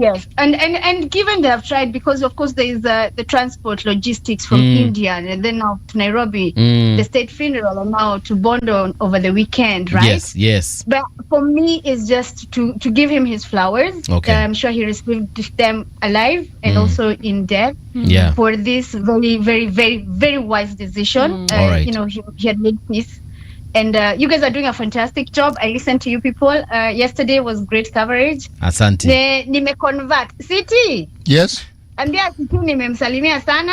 Yes, and given they have tried, because of course there is the transport logistics from India and then now to Nairobi, the state funeral, and now to Bondo over the weekend, right? Yes. But for me, it's just to give him his flowers. Okay. I'm sure he received them alive and also in death. Yeah. For this very, very, very, very wise decision. All right. You know, he had made peace. And you guys are doing a fantastic job. I listened to you people. Yesterday was great coverage. Asante. Nime convert. City. Yes. Ambia City nimemsalimia sana.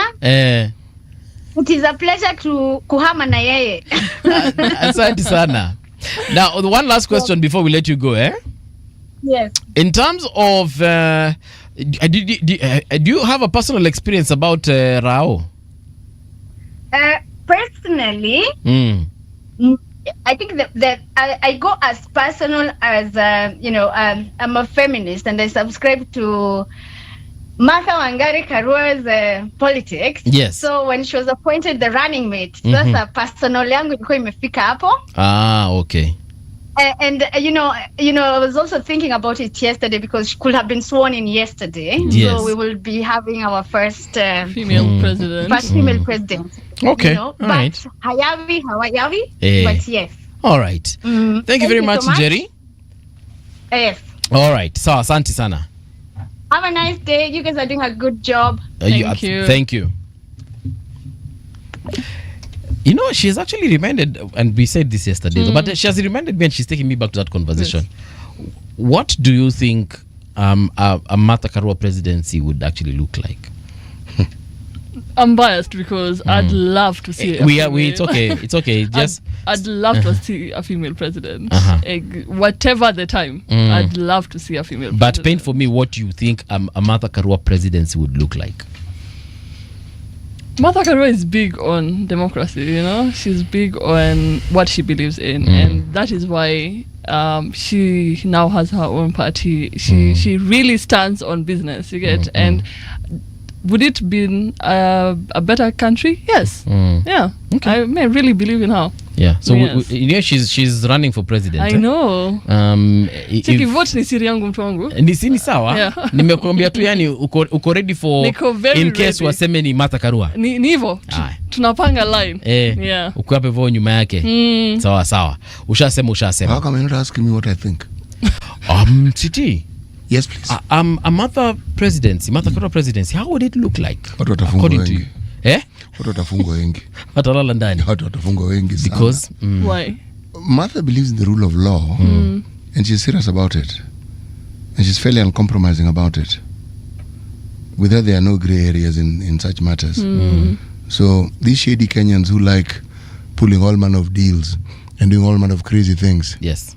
It is a pleasure to kuhama na yeye. Asante sana. Now, one last question before we let you go, Yes. In terms of, do you have a personal experience about Rao? Personally, I think that I go as personal as I'm a feminist and I subscribe to Martha Wangari Karua's politics. Yes. So when she was appointed the running mate, sasa personal yangu ilikuwa imefika hapo. Okay. And I was also thinking about it yesterday because she could have been sworn in yesterday. Yes. So we will be having our first female president. First female president. Okay. All All right. Hawayavi, but yes. All right. Thank you very much, so much, Jerry. Yes. All right. So, asante sana. Have a nice day. You guys are doing a good job. Thank you. You know, she's actually reminded, and we said this yesterday, but she has reminded me and she's taking me back to that conversation. Yes. What do you think a Martha Karua presidency would actually look like? I'm biased because I'd love to see it's okay. Just I'd love to see a female president. Whatever the time, I'd love to see a female president. But paint for me what you think a Martha Karua presidency would look like. Martha Karua is big on democracy, you know. She's big on what she believes in, and that is why she now has her own party. She really stands on business, you get. And would it be a better country? Yes. Yeah. Okay. I really believe in her. Yeah. So she's running for president. I know. Cheki vote ni siri yangu mtu wangu. Ni sawa. Yeah. Nimekuambia tu yani uko ready for in case waseme ni Martha Karua. Ni hivyo. Tunapanga line. Yeah. Uko hapo hivyo nyuma yake. Sawa. Ushasema. How come you're not asking me what I think? Titi. Yes, please. A Martha Karua presidency, how would it look like? Watu watafungwa wengi. Watu watafungwa wengi. Watalala ndani. Watu watafungwa wengi sana. Because why? Martha believes in the rule of law and she's serious about it. And she's fairly uncompromising about it. With her, there are no gray areas in such matters. So these shady Kenyans who like pulling all manner of deals and doing all manner of crazy things. Yes.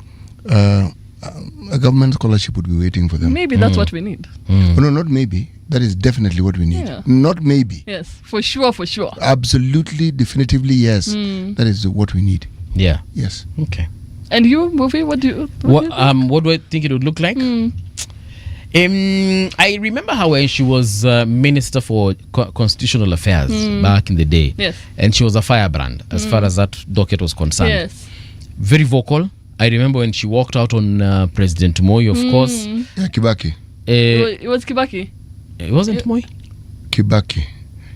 A government scholarship would be waiting for them. Maybe that's what we need. Oh, no, not maybe. That is definitely what we need. Yeah. Not maybe. Yes, for sure. Absolutely, definitively, yes. That is what we need. Yeah. Yes. Okay. And you, Movie, what do you what do I think it would look like? I remember how when she was Minister for Constitutional Affairs back in the day. Yes. And she was a firebrand as far as that docket was concerned. Yes. Very vocal. I remember when she walked out on President Moi, of course. Yeah, Kibaki. It was Kibaki. It wasn't Moi? Kibaki.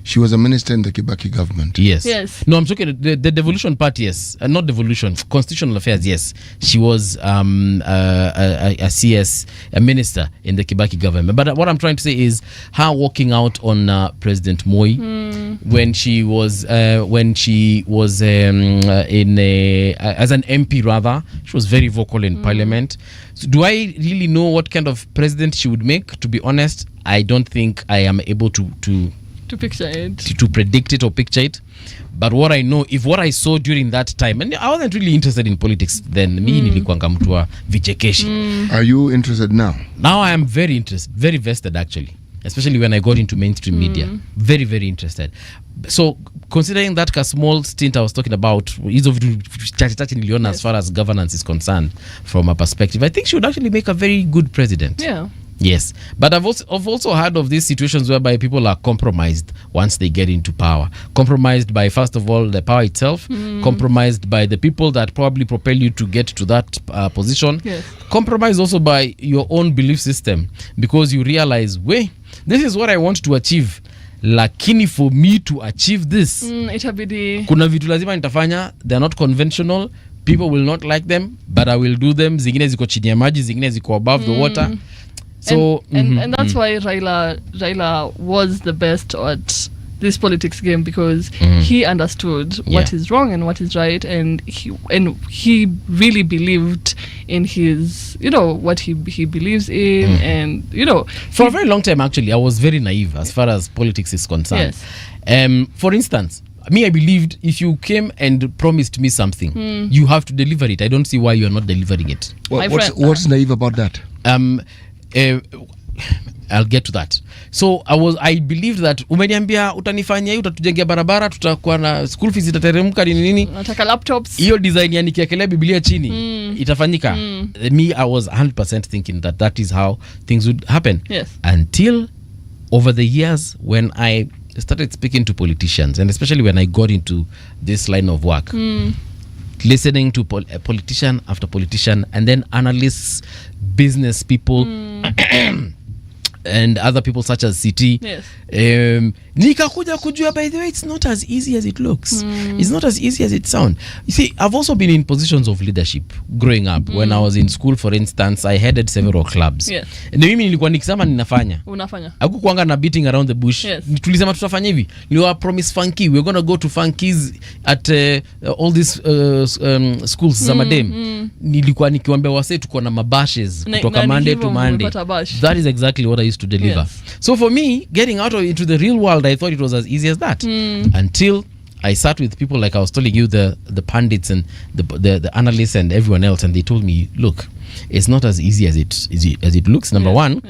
She was a minister in the Kibaki government. Yes. No, I'm talking the devolution part, yes. Not devolution, constitutional affairs, yes. She was a CS, a minister in the Kibaki government. But what I'm trying to say is her walking out on President Moi when she was as an MP rather. She was very vocal in parliament. So do I really know what kind of president she would make? To be honest, I don't think I am able to picture it, to predict it or picture it. But what I know, if what I saw during that time, and I wasn't really interested in politics then, mi nilikuanga mtu wa vichekeshi. Are you interested now? Now I am very interested, very vested actually, especially when I got into mainstream media. Very, very interested. So considering that small stint I was talking about, hizo vitu chache niliona as far as governance is concerned from a perspective, I think she would actually make a very good president. Yeah. Yes, but I've also heard of these situations whereby people are compromised once they get into power. Compromised by, first of all, the power itself. Compromised by the people that probably propel you to get to that position. Yes. Compromised also by your own belief system, because you realize, this is what I want to achieve. Lakini for me to achieve this, itabidi kuna vitu lazima nitafanya. They're not conventional. People will not like them, but I will do them. Zingine ziko chini ya maji, zingine ziko above the water. So and that's why Raila was the best at this politics game, because he understood what is wrong and what is right, and he really believed in his, what he believes in, and for a very long time actually I was very naive as far as politics is concerned. Yes. For instance, me, I believed if you came and promised me something, you have to deliver it. I don't see why you are not delivering it. What's naive about that? I'll get to that. So I believed that umeniambia utanifanyia, utatujengea barabara, tutakuwa na school fees itateremka nini, nataka laptops. Hiyo design ya nikiakelea Biblia chini itafanyika. Me, I was 100% thinking that is how things would happen. Yes. Until over the years when I started speaking to politicians, and especially when I got into this line of work, listening to politician after politician, and then analysts, business people, and other people such as CT. Yes. Nikakuja kujua, by the way, it's not as easy as it looks. It's not as easy as it sounds. You see, I've also been in positions of leadership growing up. When I was in school, for instance, I headed several clubs. Yes. Na mimi nilikuwa nikisema unafanya. Hakukuanga na beating around the bush. Yes. Tulisema tutafanya hivi. Niliwa promise funky. We're going to go to funkies at all these schools za madem. Nilikuwa nikiwaambia wase tuko na mabashes kutoka Monday to Monday. That is exactly what I used to deliver. Yes. So for me, getting out into the real world, I thought it was as easy as that. Until I sat with people like I was telling you, the pundits and the analysts and everyone else, and they told me, look, it's not as easy as it looks. Number one,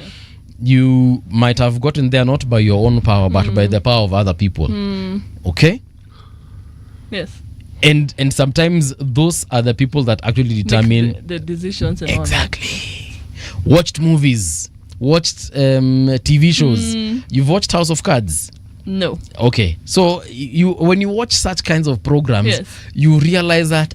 you might have gotten there not by your own power, but by the power of other people. Okay? Yes. And sometimes those are the people that actually determine the decisions and exactly. Watched movies, watched TV shows. You've watched House of Cards? No. Okay. So when you watch such kinds of programs, you realize that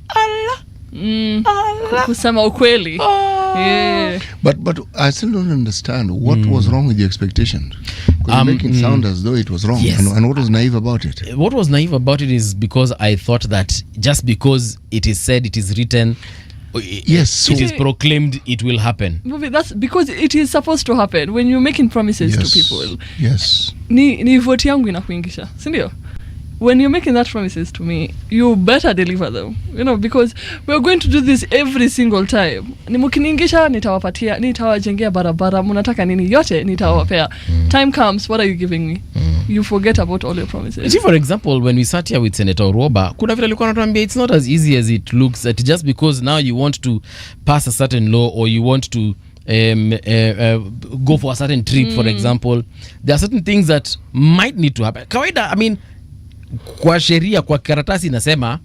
kusema ukweli. Yeah. But I still don't understand what was wrong with the expectation. Because you're making it sound as though it was wrong. Yes. And what was naive about it? What was naive about it is because I thought that just because it is said, it is written, yes, it is proclaimed, it will happen. That's because it is supposed to happen when you're making promises to people. Yes. Ni vote yangu inakuingisha, si ndio? When you're making that promises to me, you better deliver them, because we're going to do this every single time. Nimukiniingisha, nitawapatia, nitawajengea barabara, munataka nini yote nitawapea. Time comes, what are you giving me? You forget about all your promises. See, for example, when we sat here with Senator Uroba, kuna vile alikuwa anatuambia it's not as easy as it looks, that just because now you want to pass a certain law or you want to go for a certain trip, for example, there are certain things that might need to happen. Kawaida, I mean, kwa sheria, kwa karatasi inasema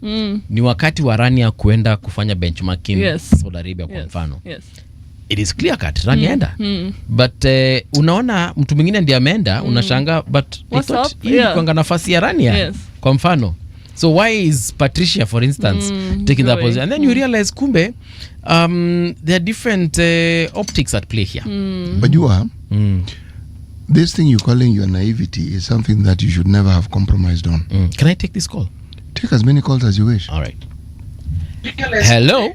ni wakati wa Rania kuenda kufanya benchmarking Saudi Arabia kwa mfano. Yes. It is clear cut, Rania enda. But unaona mtu mwingine ndiye ameenda, unashanga, but I thought kwanga nafasi ya Rania kwa mfano. So why is Patricia, for instance, taking that position? And then you realize kumbe there are different optics at play here. But you are this thing you're calling your naivety is something that you should never have compromised on. Can I take this call? Take as many calls as you wish. All right. Hello?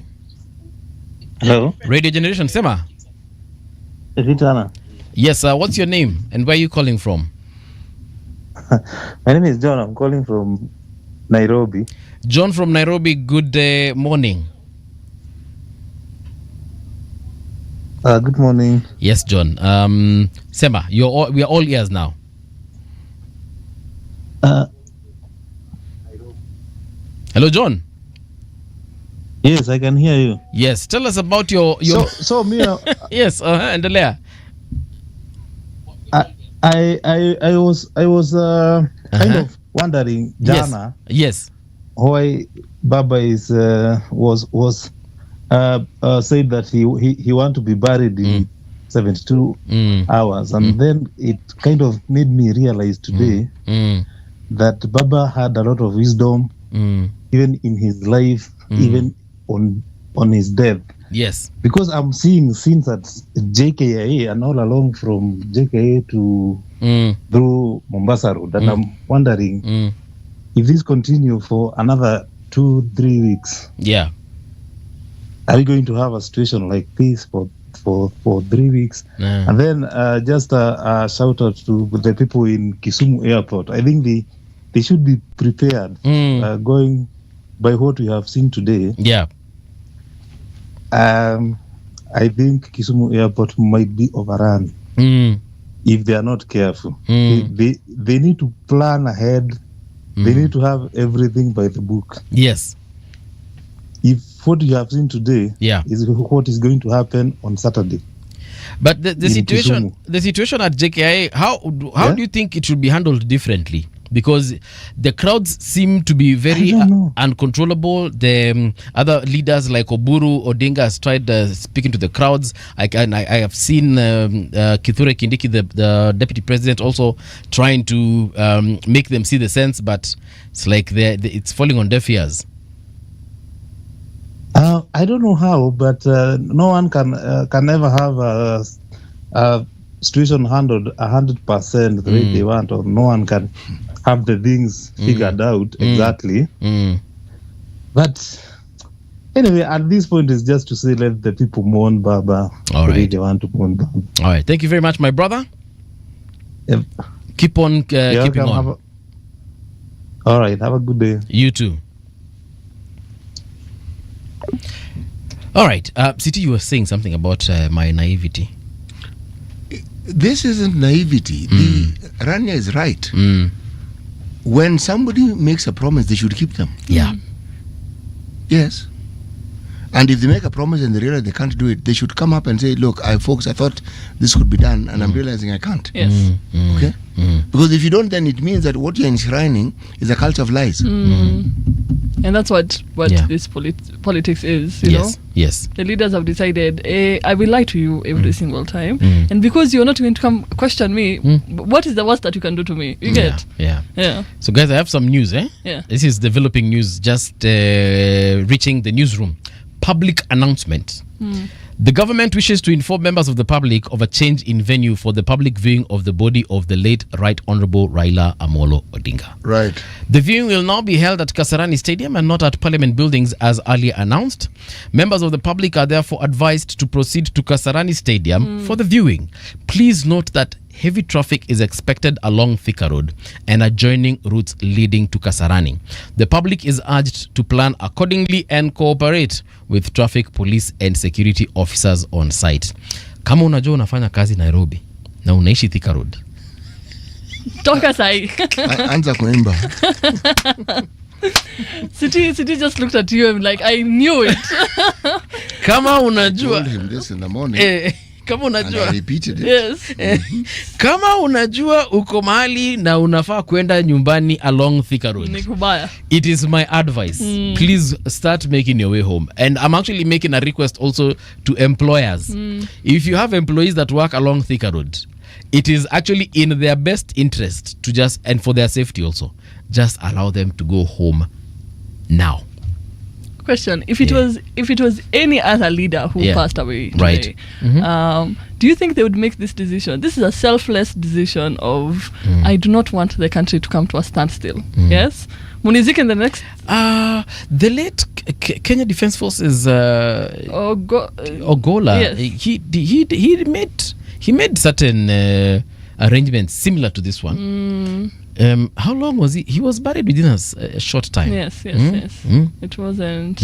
Hello? Radio Generation, Sema? Ritana. Yes, what's your name and where are you calling from? My name is John. I'm calling from Nairobi. John from Nairobi, good morning. Good morning. Yes, John. Sema, we are all ears now. Hello, John. Yes, I can hear you. Yes, tell us about your So me. Yes, endelea. I was kind of wondering, Jana. Yes. Why Baba is was said that he want to be buried 72 hours. And then it kind of made me realize today that Baba had a lot of wisdom, even in his life, even on his death. Yes. Because I'm seeing scenes at JKIA and all along from JKIA to through Mombasa Road. And I'm wondering if this continue for another 2-3 weeks. Yeah. Are we going to have a situation like this for 3 weeks? And then just a shout out to the people in Kisumu Airport. I think they should be prepared going by what we have seen today. Yeah. I think Kisumu Airport might be overrun if they are not careful. They need to plan ahead. They need to have everything by the book. Yes. If what you have seen today is what is going to happen on Saturday. But the situation at JKIA, how do you think it should be handled differently? Because the crowds seem to be very uncontrollable. The other leaders like Odinga has tried speaking to the crowds. I have seen Kithure Kindiki, the deputy president, also trying to make them see the sense, but it's like it's falling on deaf ears. I don't know how, but no one can ever have a situation handled 100% the way they want, or no one can have the things figured out exactly. But anyway, at this point, it's just to say let the people mourn Baba. All right. They want to mourn Baba. All right. Thank you very much, my brother. Yep. Keep on keeping on. All right. Have a good day. You too. All right. Siti, you were saying something about my naivety. This isn't naivety. Rania is right. When somebody makes a promise, they should keep them. Yeah. Yes. And if they make a promise and they realize they can't do it, they should come up and say, look, folks, I thought this could be done, and I'm realizing I can't. Yes. Okay? Because if you don't, then it means that what you're enshrining is a culture of lies. And that's what this politics is, you know? Yes. The leaders have decided, I will lie to you every single time. And because you're not going to come question me, what is the worst that you can do to me? You get? Yeah. So guys, I have some news, Yeah. This is developing news just reaching the newsroom. Public announcement. The government wishes to inform members of the public of a change in venue for the public viewing of the body of the late Right Honorable Raila Amolo Odinga. Right. The viewing will now be held at Kasarani Stadium and not at Parliament buildings as earlier announced. Members of the public are therefore advised to proceed to Kasarani Stadium for the viewing. Please note that heavy traffic is expected along Thika Road and adjoining routes leading to Kasarani. The public is urged to plan accordingly and cooperate with traffic police and security officers on site. Kama unajua unafanya kazi Nairobi na unaishi Thika Road, toka sahi. Anza kuimba. City just looked at you and like, I knew it. Kama unajua, I told him this in the morning. Kama unajua, and I repeated it. Yes. Kama unajua uko mahali na unafaa kwenda nyumbani along Thika Road, Nikubaya. It is my advice. Please start making your way home. And I'm actually making a request also to employers. If you have employees that work along Thika Road, it is actually in their best interest to just, and for their safety also, just allow them to go home now. Question: If it was any other leader who passed away today, do you think they would make this decision? This is a selfless decision of I do not want the country to come to a standstill. Yes, Muniziki in the next. The late Kenya Defence Forces Ogola. Yes. He made certain arrangements similar to this one. How long was he? He was buried within a short time. Yes. It wasn't.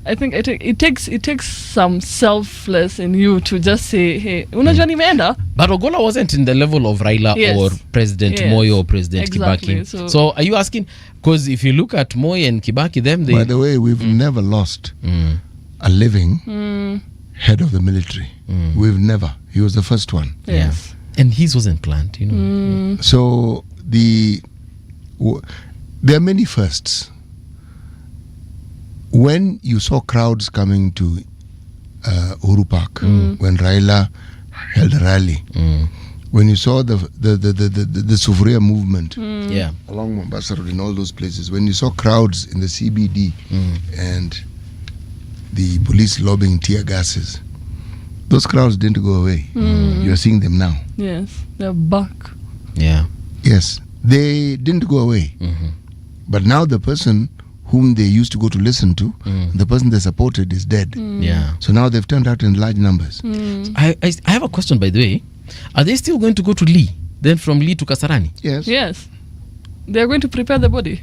I think it takes some selfless in you to just say, hey, unajua nimeenda. But Ogola wasn't in the level of Raila or President Moi or President Kibaki. So are you asking? Because if you look at Moi and Kibaki, by the way, we've never lost a living head of the military. We've never. He was the first one. Yes. And his wasn't planned, you know. So there are many firsts. When you saw crowds coming to Uhuru Park when Raila held a rally. When you saw the Sufuria movement along Mombasa Road in all those places, when you saw crowds in the CBD and the police lobbing tear gases, those crowds didn't go away. You're seeing them now. Yes, they're back. Yeah. Yes, they didn't go away. But now the person whom they used to go to listen to, the person they supported is dead. Yeah. So now they've turned out in large numbers. I have a question, by the way. Are they still going to go to Lee? Then from Lee to Kasarani? Yes. Yes. They're going to prepare the body.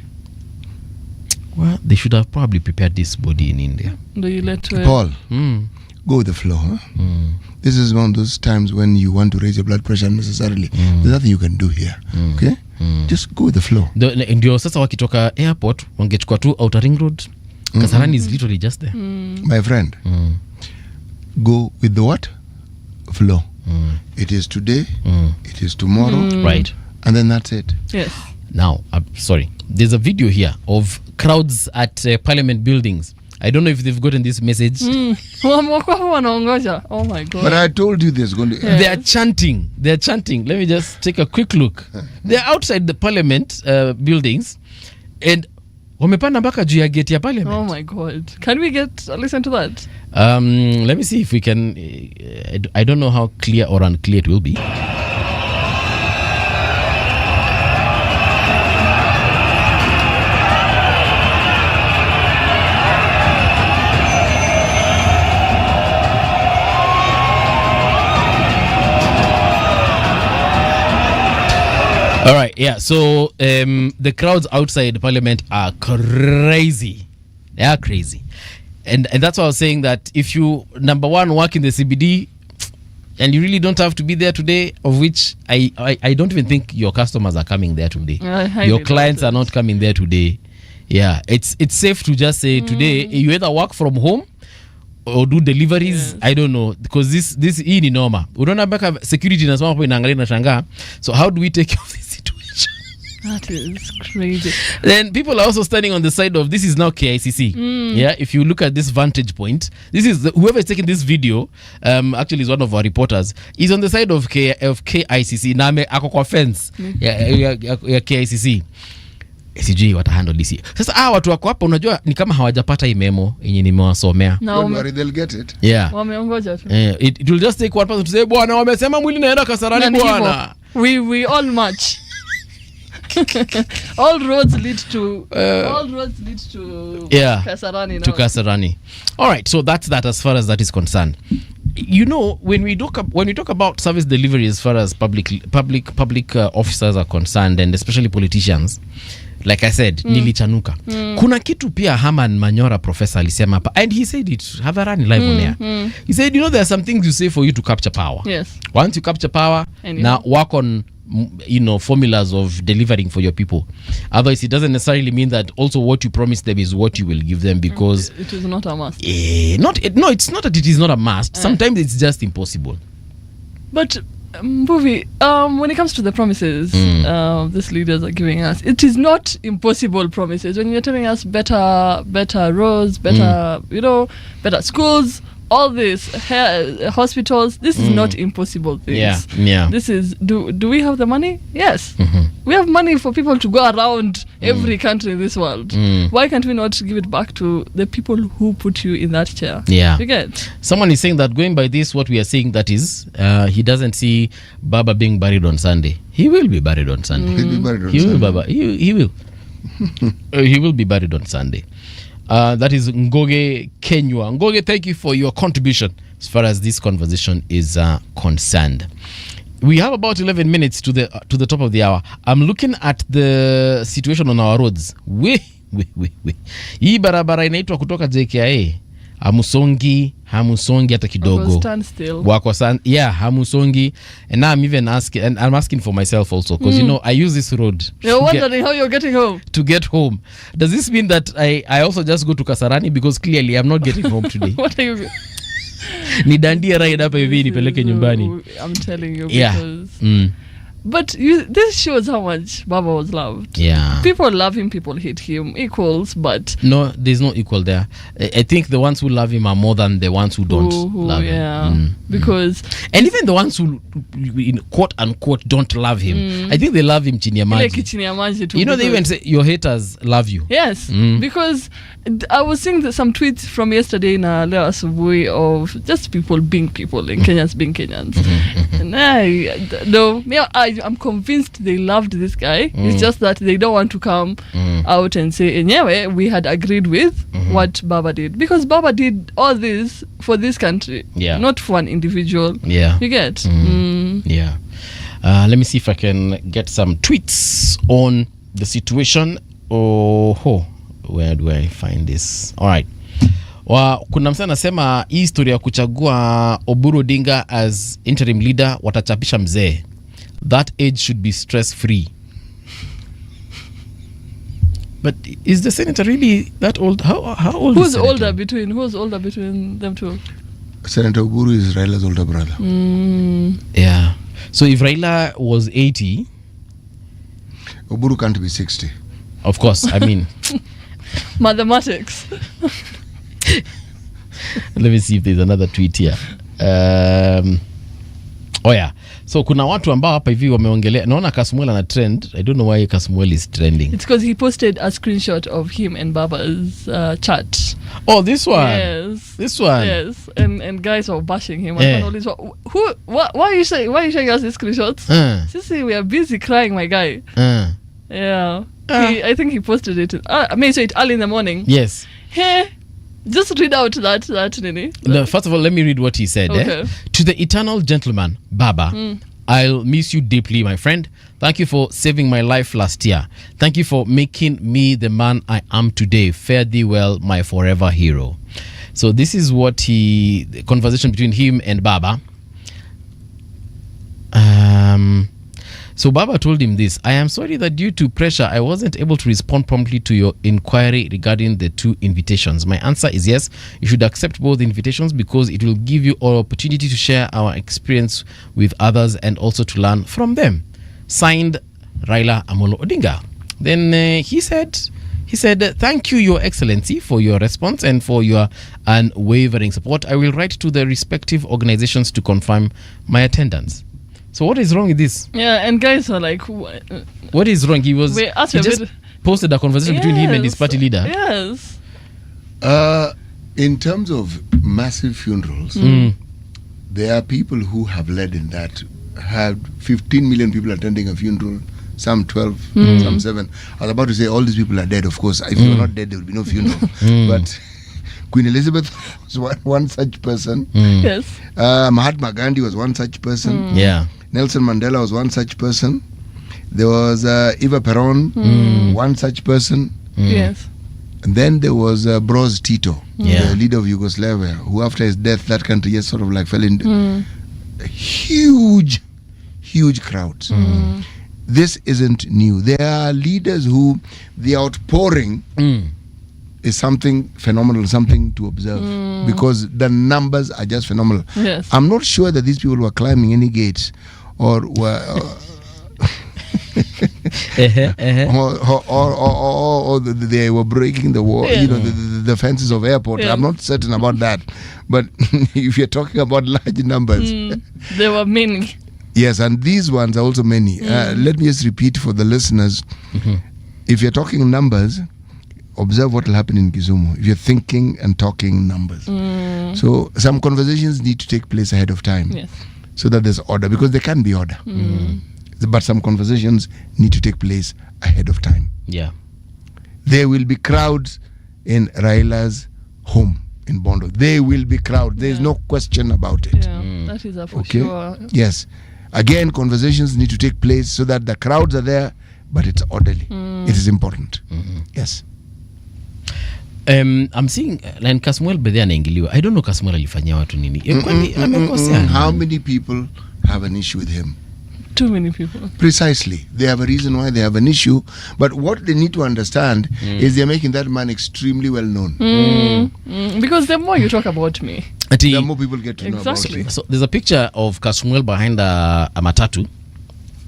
Well, they should have probably prepared this body in India. Do you let Paul, go with the flow. Huh? This is one of those times when you want to raise your blood pressure unnecessarily. There's nothing you can do here. Okay? Just go with the flow. Ndio sasa wakitoka airport wangechukua tu outer ring road. Kasarani is literally just there. My friend, go with the what? Flow. It is today, it is tomorrow, right? And then that's it. Yes. Now, sorry, there's a video here of crowds at Parliament buildings. I don't know if they've gotten this message. Oh my God. But I told you there's going to... They are chanting. They're chanting. Let me just take a quick look. They're outside the Parliament buildings and wamepanda mpaka juu ya gate ya Parliament. Oh my God. Can we listen to that? Let me see if we can. I don't know how clear or unclear it will be. All right, yeah. So the crowds outside Parliament are crazy. They are crazy. And that's why I was saying that if you, number one, work in the CBD and you really don't have to be there today, of which I don't even think your customers are coming there today. Your clients are not coming there today. Yeah, it's safe to just say today, you either work from home or do deliveries. Yes. I don't know, because this hii ni noma. Unaona mpaka security nasema hapo inaangalia na shangaa. So how do we take care of this situation? That is crazy. Then people are also standing on the side of, this is now KICC. Yeah, if you look at this vantage point, this is whoever is taking this video, actually is one of our reporters, is on the side of KICC. Na ako kwa fence ya KICC. Sijui watahandle this. Sasa watu wako hapa unajua ni kama hawajapata hii memo yenye nimewasomea. Don't worry, they'll get it. Yeah. Wameongoja tu. It will just take one person to say, bwana wamesema mwili naenda Kasarani bwana. We all march. all roads lead to Kasarani now. To Kasarani. All right, so that's that as far as that is concerned. You know, when we talk about service delivery as far as public officers are concerned, and especially politicians, like I said, nilichanuka. Kuna kitu pia Haman Manyora professor alisema hapa, and he said it hadharani live on air. He said, you know, there are some things you say for you to capture power. Yes. Once you capture power, now work on, you know, formulas of delivering for your people. Otherwise, it doesn't necessarily mean that also what you promise them is what you will give them, because it is not a must. No, it's not that it is not a must. Sometimes it's just impossible. But Mbuvi, when it comes to the promises these leaders are giving us, it is not impossible promises. When you're telling us better roads, better better schools, all this, hospitals, this is not impossible things. Yeah. This is, do we have the money? Yes. We have money for people to go around every country in this world. Why can't we not give it back to the people who put you in that chair? Yeah. You get? Someone is saying that going by this, what we are saying, that is, he doesn't see Baba being buried on Sunday. He will be buried on Sunday. He'll be buried on Sunday. He will. He will be buried on Sunday. That is Ngoge Kenywa. Ngoge, thank you for your contribution as far as this conversation is concerned. We have about 11 minutes to the top of the hour. I'm looking at the situation on our roads. Hii barabara inaitwa kutoka JKIA hamusongi hata kidogo. Wako stand, hamusongi. And now I'm even asking, and I'm asking for myself also, because you know I use this road. You're wondering how you're getting home. To get home. Does this mean that I also just go to Kasarani, because clearly I'm not getting home today? What are you? Ni dandia ride hapa hivi nipeleke nyumbani. I'm telling you, Yeah. because But this shows how much Baba was loved. Yeah. People love him, people hate him, equals, but No, there's no equal there. I think the ones who love him are more than the ones who don't love him. Because and even the ones who, in quote unquote, don't love him, I think they love him chini ya ile maji. kichini ya maji tu, You know, they even say your haters love you. yes, because I was seeing some tweets from yesterday na leo asubuhi of just people being people and Kenyans being Kenyans. And I'm convinced they loved this guy. It's just that they don't want to come out and say, anyway, we had agreed with what Baba did. Because Baba did all this for this country, not for an individual. Yeah. You get? Yeah. Let me see if I can get some tweets on the situation. Where do I find this? All right. Kuna msana anasema hii historia ya kuchagua Oburu Odinga as interim leader watachapisha mzee. That age should be stress free. But is the senator really that old? How old Who's is Senator? older between them two? Senator Oburu is Raila's older brother. Yeah. So if Raila was 80, Oburu can't be 60. Of course, I mean mathematics. Let me see if there's another tweet here. So kuna watu ambao hapa hivi wameongelea, naona Kasmuel ana trend. I don't know why Kasmuel is trending. It's because he posted a screenshot of him and Baba's chat. Oh, this one. Yes. This one. Yes. And guys were bashing him. Why are you showing us these screenshots? Sisi, we are busy crying, my guy. Yeah. I think he posted it. So it early in the morning. Yes. Hey, just read out that Nini. No, first of all, let me read what he said. Okay. To the eternal gentleman, Baba, I'll miss you deeply, my friend. Thank you for saving my life last year. Thank you for making me the man I am today. Fare thee well, my forever hero. So this is what the conversation between him and Baba. So Baba told him this: I am sorry that due to pressure, I wasn't able to respond promptly to your inquiry regarding the 2 invitations. My answer is yes, you should accept both invitations because it will give you an opportunity to share our experience with others and also to learn from them. Signed, Raila Amolo Odinga. Then he said, thank you, Your Excellency, for your response and for your unwavering support. I will write to the respective organizations to confirm my attendance. So what is wrong with this? Yeah, and guys are like, what is wrong? He just posted a conversation between him and his party leader. Yes. In terms of massive funerals, there are people who have led in that, had 15 million people attending a funeral, some 12, some 7. I was about to say all these people are dead, of course. If they were not dead, there would be no funeral. But Queen Elizabeth was one such person. Yes. Mahatma Gandhi was one such person. Yeah. Nelson Mandela was one such person. There was Eva Peron, one such person. Yes. And then there was Broz Tito, the leader of Yugoslavia, who after his death, that country just sort of like fell into huge crowds. This isn't new. There are leaders who the outpouring is something phenomenal, something to observe, because the numbers are just phenomenal. Yes. I'm not sure that these people were climbing any gates or were or they were breaking the wall, the fences of airport. I'm not certain about that, but if you're talking about large numbers, there were many. Yes, and these ones are also many. Let me just repeat for the listeners: if you're talking numbers, observe what will happen in Kisumu. If you're thinking and talking numbers, so some conversations need to take place ahead of time, so that there's order, because there can be order. But some conversations need to take place ahead of time. Yeah. There will be crowds in Raila's home in Bondo. There will be crowds. There is no question about it. Yeah, that is for sure. Yes. Again, conversations need to take place so that the crowds are there, but it's orderly. It is important. Yes. I'm seeing like Kasmuel bedhe anaingiliwa. I don't know Kasmuel alifanyia watu nini. Kwani amekosea? How many people have an issue with him? Too many people. Precisely. They have a reason why they have an issue. But what they need to understand is they're making that man extremely well known. Because the more you talk about me, the more people get to know about you. So there's a picture of Kasmuel behind a matatu.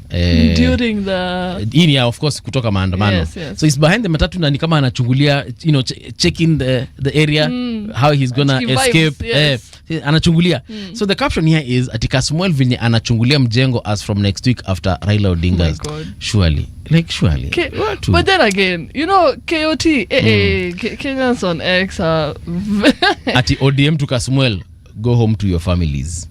during the in yeah, of course kutoka maandamano. Yes, yes. So he's behind the matatu na ni kama anachungulia, you know, checking the area, how he's gonna Checking escape. vibes, yes. Anachungulia. So the caption here is atika Samuel venye anachungulia mjengo as from next week after Raila Odinga's. Oh my God. Surely. But then again, you know, KOT, Kenyans on X are ati ODM to Kasmuel, go home to your families.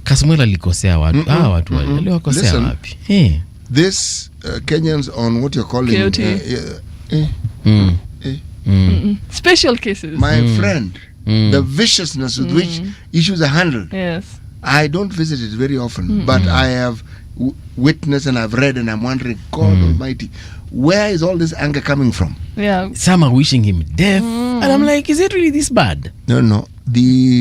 Kasmuel alikosea watu. Watu waliokosea Listen, wapi? Hey. This Kenyans on what you're calling KOT. Special cases. My friend, the viciousness with which issues are handled. Yes. I don't visit it very often, but I have witnessed and I've read, and I'm wondering, God Almighty, where is all this anger coming from? Yeah. Some are wishing him death, and I'm like, is it really this bad? No.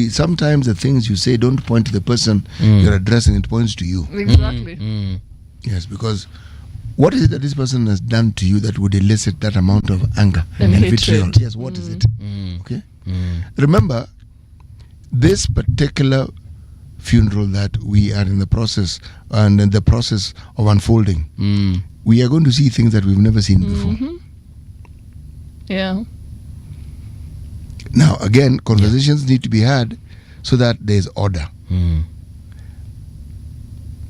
Sometimes the things you say don't point to the person you're addressing; it points to you. Exactly. Yes, because what is it that this person has done to you that would elicit that amount of anger and vitriol? Yes, what is it? Okay. Remember, this particular funeral that we are in the process and in the process of unfolding, we are going to see things that we've never seen before. Yeah. Now, again, conversations need to be had so that there's order.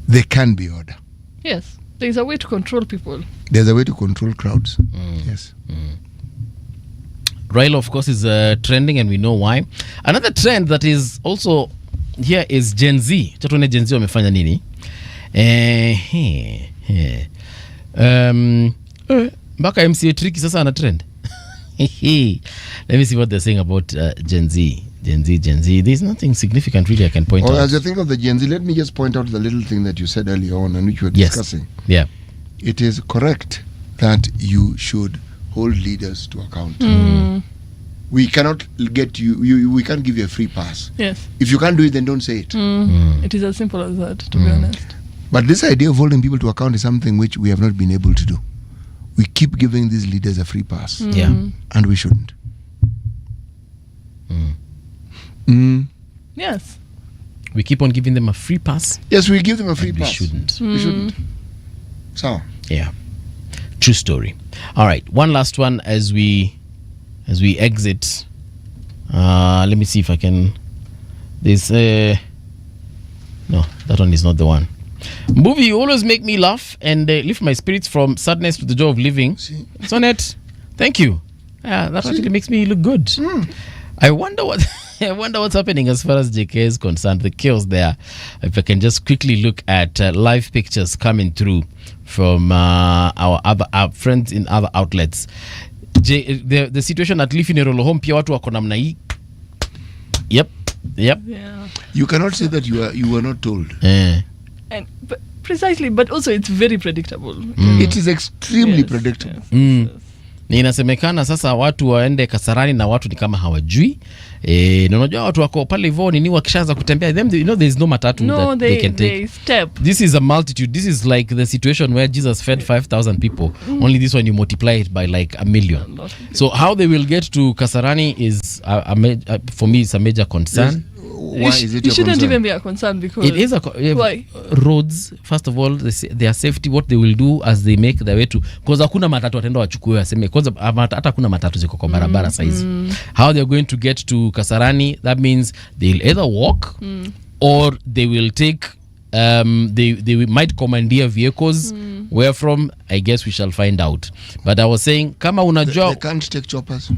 There can be order. Yes. There's a way to control people. There's a way to control crowds. Yes. Raila, of course, is trending, and we know why. Another trend that is also here is Gen Z. Chatuone Gen Z wamefanya nini? Mpaka MCA Tricky sasa ana trend. Let me see what they're saying about Gen Z. Gen Z. There's nothing significant really I can point out. As you think of the Gen Z, let me just point out the little thing that you said earlier on and which we were discussing. Yeah. It is correct that you should hold leaders to account. We cannot get you, we can't give you a free pass. Yes. If you can't do it, then don't say it. It is as simple as that, to be honest. But this idea of holding people to account is something which we have not been able to do. We keep giving these leaders a free pass. And we shouldn't. Yes. We keep on giving them a free pass. Yes, we give them a free pass. We shouldn't. We shouldn't. So. Yeah. True story. All right. One last one as we exit. Let me see if I can. This no, that one is not the one. Movie, you always make me laugh and lift my spirits from sadness to the joy of living. Sonnet, thank you. Yeah, that actually makes me look good. I wonder what's happening as far as JK is concerned. The chaos there. If I can just quickly look at live pictures coming through from our friends in other outlets. The situation at Lee Funeral Home, pia watu wako namna hii. Yep. Yeah. You cannot say that you were not told. And precisely, but also it's very predictable. It is extremely predictable. Na inasemekana sasa watu waende Kasarani na watu ni kama hawajui. Na unajua watu wako pale hivyo nini wakishaanza kutembea, them, you know, there is no matatu that they can take. They step. This is a multitude. This is like the situation where Jesus fed 5,000 people. Only this one you multiply it by like 1 million. So how they will get to Kasarani is for me it's a major concern. Why is it it shouldn't concern? even be a concern because it is why? Roads, first of all, their safety, what they will do as they make their way to, because hakuna matatu watenda wachukue waseme, kwanza hata kuna matatu ziko kwa barabara saizi. How they're going to get to Kasarani, that means they'll either walk or they will take they might commandeer vehicles. Where from, I guess we shall find out. But I was saying kama unajua they can't take choppers.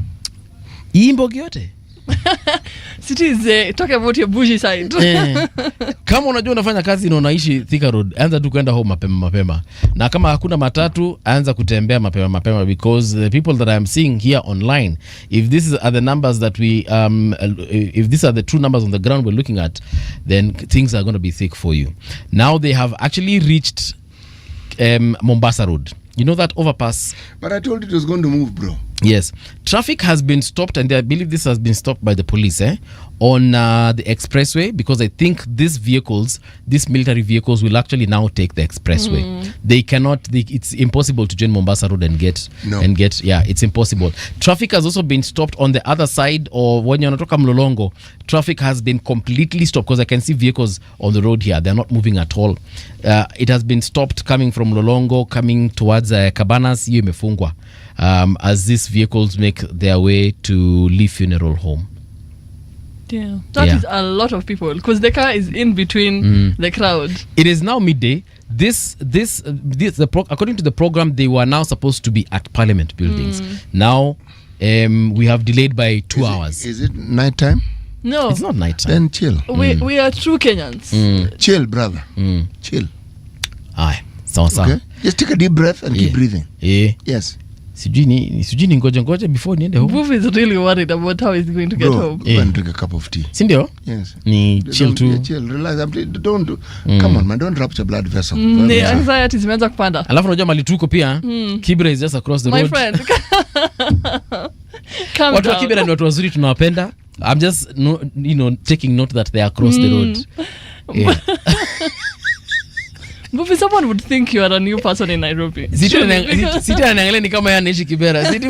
Hii mbogi yote cities talk about your bougie side. Kama unajua unafanya kazi na unaishi Thika Road, anza tu kwenda home mapema. Na kama hakuna matatu, anza kutembea mapema because the people that I am seeing here online, if this are the numbers that we if these are the true numbers on the ground we're looking at, then things are going to be thick for you. Now they have actually reached Mombasa Road. You know that overpass? But I told you it was going to move, bro. Yes, traffic has been stopped, and I believe this has been stopped by the police on the expressway, because I think these military vehicles will actually now take the expressway. They cannot. It's impossible to join Mombasa Road and get. Yeah, it's impossible. Traffic has also been stopped on the other side, or when you're Natoka Mlolongo, traffic has been completely stopped, because I can see vehicles on the road here. They're not moving at all. It has been stopped coming from Lolongo, coming towards Cabanas. Hiyo imefungwa. As these vehicles make their way to Lee Funeral Home. Yeah, that is a lot of people, because the car is in between the crowd. It is now midday. According to the program, they were now supposed to be at Parliament buildings. Now, we have delayed by 2 hours. Is it night time? No, it's not night time. Then chill. We are true Kenyans. Chill, brother. Chill. Aye, sounds okay. Just take a deep breath and keep breathing. Yes. Sijui ni ngoja before niende home. Buff is really worried about how he's going to get home. Go and drink a cup of tea. Sindio? Yes. Ni chill too. Chill, relax. Come on, man, don't rupture blood vessel. The anxiety zimeanza kupanda. Alafu unajua mali tuko pia. Kibra is just across the road. My friend. Watu wa Kibra ni watu wazuri, tunawapenda. I'm just taking note that they are across the road. Yeah. But someone would think you are a new person in Nairobi. Siti anaangalia ni kama yeye anaishi Kibera. It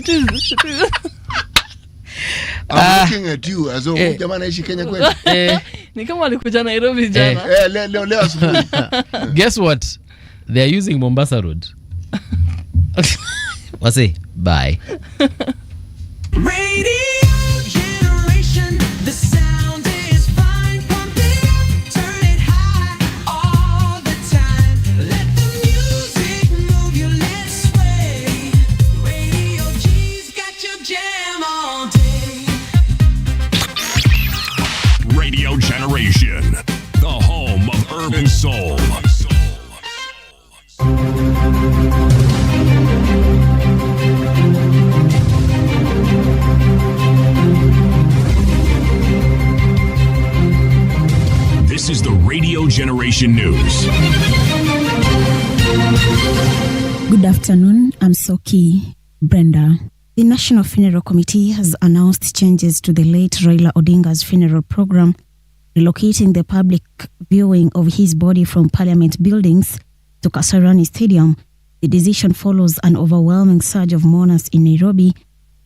is. I'm looking at you as though jamaa anaishi Kenya kweli. Ni kama alikuja Nairobi jana. Leo asubuhi. Guess what? They are using Mombasa Road. Wase, bye. Radio generation, the sound is fine. Pump it up, turn it high all the time. Let the music move you, let's sway. Radio G's got your jam all day. Radio Generation, the home of urban soul. This is the Radio Generation News. Good afternoon, I'm Soki Brenda. The National Funeral Committee has announced changes to the late Raila Odinga's funeral program, relocating the public viewing of his body from Parliament buildings to Kasarani Stadium. The decision follows an overwhelming surge of mourners in Nairobi,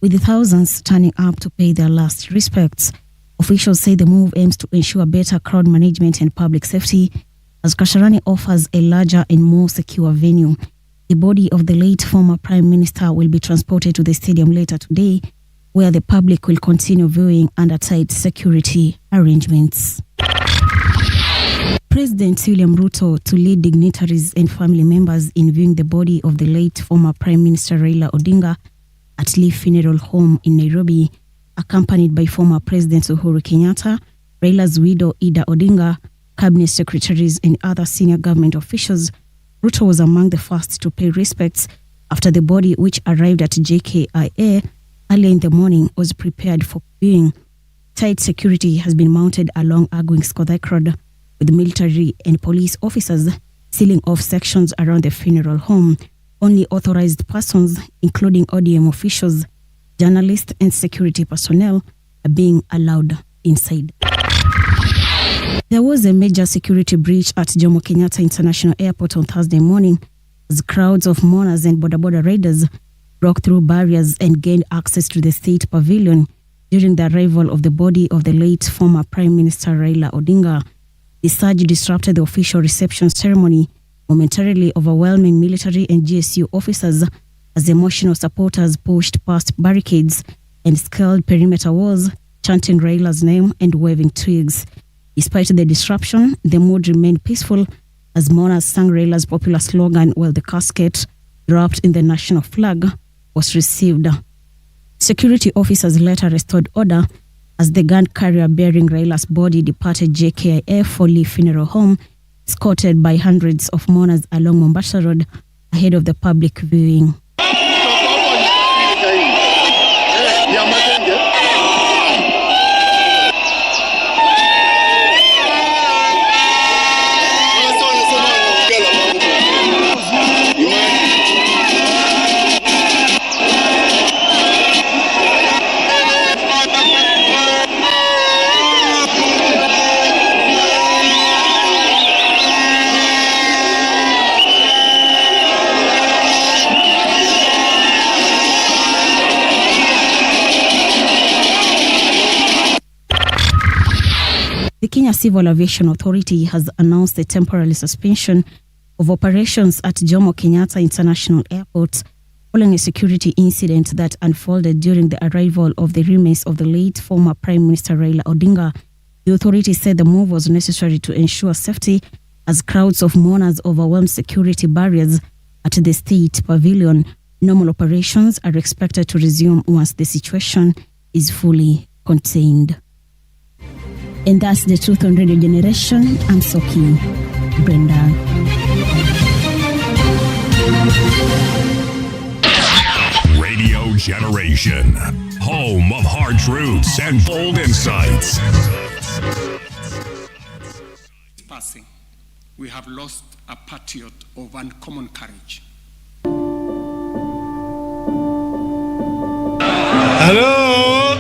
with thousands turning up to pay their last respects. Officials say the move aims to ensure better crowd management and public safety, as Kasarani offers a larger and more secure venue. The body of the late former Prime Minister will be transported to the stadium later today, where the public will continue viewing under tight security arrangements. President William Ruto to lead dignitaries and family members in viewing the body of the late former Prime Minister Raila Odinga at Lee Funeral Home in Nairobi, accompanied by former President Uhuru Kenyatta, Raila's widow Ida Odinga, cabinet secretaries and other senior government officials. Ruto was among the first to pay respects after the body, which arrived at JKIA early in the morning, was prepared for viewing. Tight security has been mounted along Agwings Kodhik Road, with military and police officers sealing off sections around the funeral home. Only authorized persons, including ODM officials, journalists and security personnel, are being allowed inside. There was a major security breach at Jomo Kenyatta International Airport on Thursday morning, as crowds of mourners and border raiders broke through barriers and gained access to the state pavilion during the arrival of the body of the late former Prime Minister Raila Odinga. The surge disrupted the official reception ceremony, momentarily overwhelming military and GSU officers as emotional supporters pushed past barricades and scaled perimeter walls, chanting Raila's name and waving twigs. Despite the disruption, the mood remained peaceful as mourners sang Raila's popular slogan while the casket, wrapped in the national flag, was received. Security officers later restored order as the gun carrier bearing Raila's body departed JKIA for Lee Funeral Home, escorted by hundreds of mourners along Mombasa Road ahead of the public viewing. Kenya Civil Aviation Authority has announced the temporary suspension of operations at Jomo Kenyatta International Airport following a security incident that unfolded during the arrival of the remains of the late former Prime Minister Raila Odinga. The authority said the move was necessary to ensure safety as crowds of mourners overwhelmed security barriers at the state pavilion. Normal operations are expected to resume once the situation is fully contained. And that's the Truth on Radio Generation. I'm Soki Brenda. Radio Generation, home of hard truths and bold insights. Passing, we have lost a patriot of uncommon courage. Hello?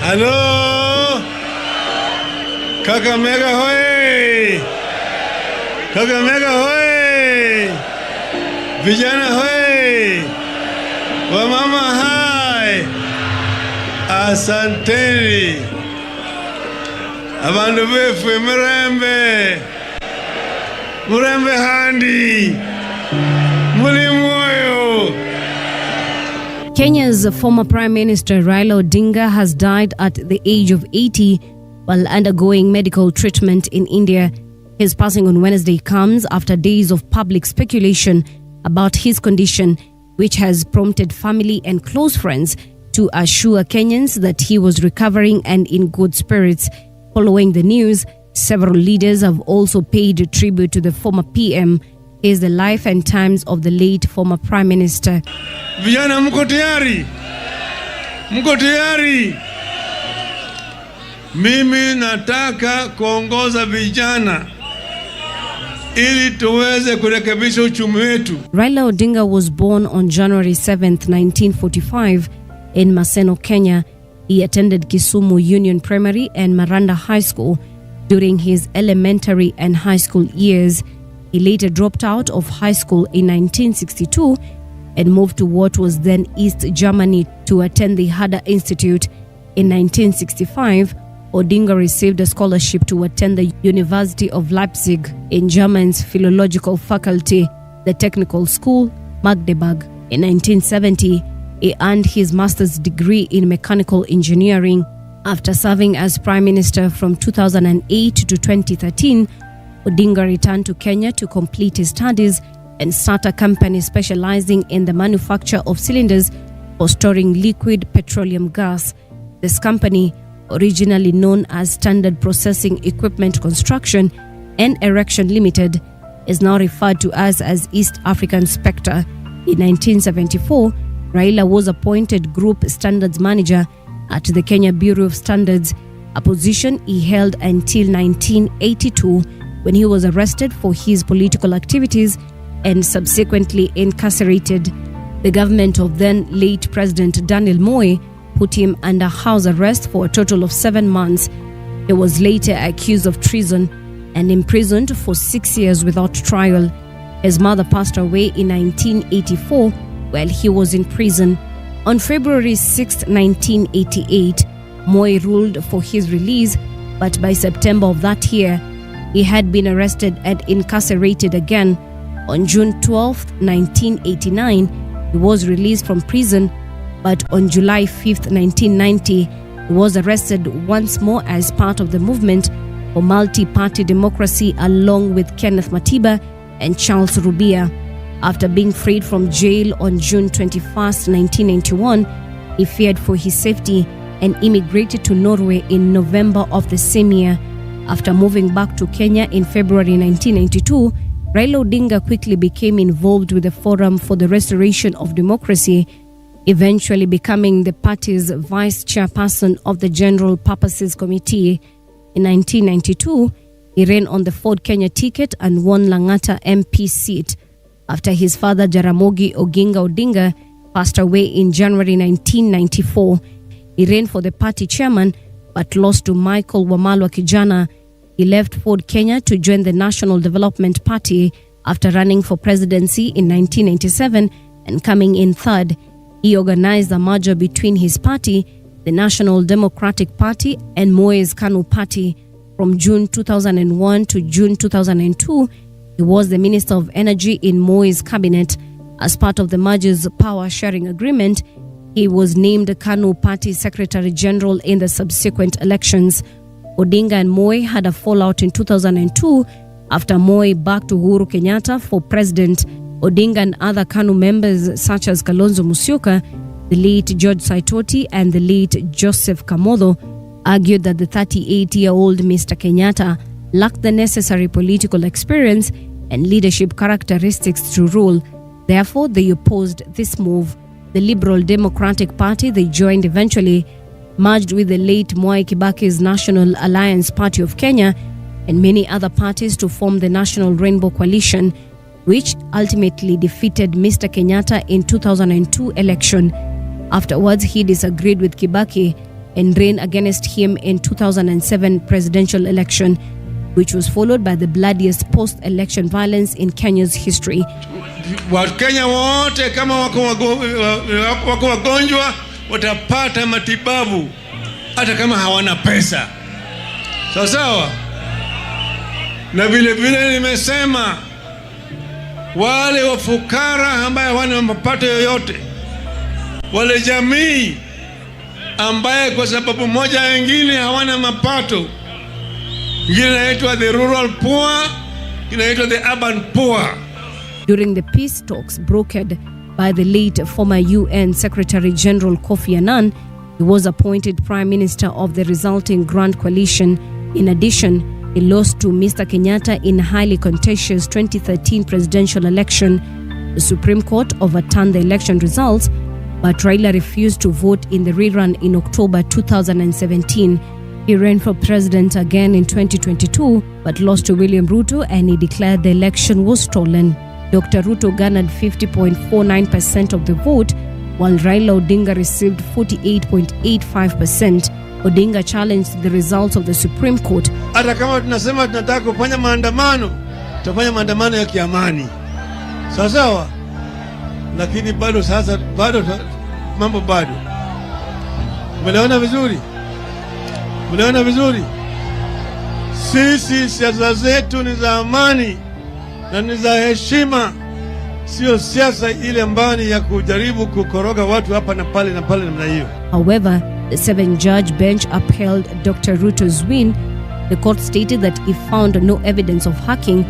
Hello? Kakamega hoye! Kakamega hoye! Vijana hoye! Wamama hai! Asanteni! Abandu befu murembe! Murembe handi! Muli moyo! Kenya's former Prime Minister Raila Odinga has died at the age of 80 while undergoing medical treatment in India. His passing on Wednesday comes after days of public speculation about his condition, which has prompted family and close friends to assure Kenyans that he was recovering and in good spirits. Following the news, several leaders have also paid tribute to the former PM. Here's the life and times of the late former Prime Minister. Vijana mko tayari? Mko tayari? Mimi nataka kuongoza vijana ili tuweze kurekebisha uchumi wetu. Raila Odinga was born on January 7th, 1945 in Maseno, Kenya. He attended Kisumu Union Primary and Maranda High School during his elementary and high school years. He later dropped out of high school in 1962 and moved to what was then East Germany to attend the Herder Institute. In 1965, Odinga received a scholarship to attend the University of Leipzig in German's philological faculty, the technical school, Magdeburg. In 1970, he earned his master's degree in mechanical engineering. After serving as Prime Minister from 2008 to 2013, Odinga returned to Kenya to complete his studies and start a company specializing in the manufacture of cylinders for storing liquid petroleum gas. This company, originally known as Standard Processing Equipment Construction and Erection Limited, is now referred to as East African Spectre. In 1974, Raila was appointed Group Standards Manager at the Kenya Bureau of Standards, a position he held until 1982 when he was arrested for his political activities and subsequently incarcerated. The government of then late President Daniel Moi put him under house arrest for a total of 7 months. He was later accused of treason and imprisoned for 6 years without trial. His mother passed away in 1984 while he was in prison. On February 6, 1988, Moi ruled for his release, but by September of that year, he had been arrested and incarcerated again. On June 12, 1989, he was released from prison, but on July 5, 1990, he was arrested once more as part of the movement for multi-party democracy along with Kenneth Matiba and Charles Rubia. After being freed from jail on June 21, 1991, he feared for his safety and immigrated to Norway in November of the same year. After moving back to Kenya in February 1992, Raila Odinga quickly became involved with the Forum for the Restoration of Democracy, eventually becoming the party's vice chairperson of the General Purposes Committee. In 1992, he ran on the Ford Kenya ticket and won Lang'ata MP seat after his father Jaramogi Oginga Odinga passed away in January 1994. He ran for the party chairman but lost to Michael Wamalwa Kijana. He left Ford Kenya to join the National Development Party after running for presidency in 1997 and coming in third. He organized a merger between his party, the National Democratic Party, and Moi's KANU party. From June 2001 to June 2002, he was the Minister of Energy in Moi's cabinet. As part of the merger's power-sharing agreement, he was named KANU Party Secretary General in the subsequent elections. Odinga and Moi had a fallout in 2002 after Moi backed Uhuru Kenyatta for president. Odinga and other KANU members such as Kalonzo Musyoka, the late George Saitoti and the late Joseph Kamodho argued that the 38-year-old Mr. Kenyatta lacked the necessary political experience and leadership characteristics to rule. Therefore, they opposed this move. The Liberal Democratic Party they joined eventually merged with the late Mwai Kibaki's National Alliance Party of Kenya and many other parties to form the National Rainbow Coalition, which ultimately defeated Mr. Kenyatta in 2002 election. Afterwards, he disagreed with Kibaki and ran against him in 2007 presidential election, which was followed by the bloodiest post-election violence in Kenya's history. Wakenya wote kama wako wagonjwa watapata matibabu hata kama hawana pesa. Sawa sawa. Na vile vile nimesema wale wafukara ambaye hawana mapato yoyote, wale jamii ambaye kwa sababu moja wengine hawana mapato, ingine inaitwa the rural poor, inaitwa the urban poor. During the peace talks brokered by the late former UN Secretary General Kofi Annan, he was appointed Prime Minister of the resulting Grand Coalition. In addition, he lost to Mr. Kenyatta in a highly contentious 2013 presidential election. The Supreme Court overturned the election results, but Raila refused to vote in the rerun in October 2017. He ran for president again in 2022, but lost to William Ruto, and he declared the election was stolen. Dr. Ruto garnered 50.49% of the vote, while Raila Odinga received 48.85%. Odinga challenged the results of the Supreme Court. Hata kama tunasema tunataka kufanya maandamano, tutafanya maandamano ya kiamani. Sawa sawa. Lakini bado sasa mambo bado. Mnaona vizuri? Mnaona vizuri? Sisi siasa zetu ni za amani na ni za heshima, sio siasa ile ambayo ni ya kujaribu kukoroga watu hapa na pale namna hiyo. However, the 7-judge bench upheld Dr. Ruto's win. The court stated that it found no evidence of hacking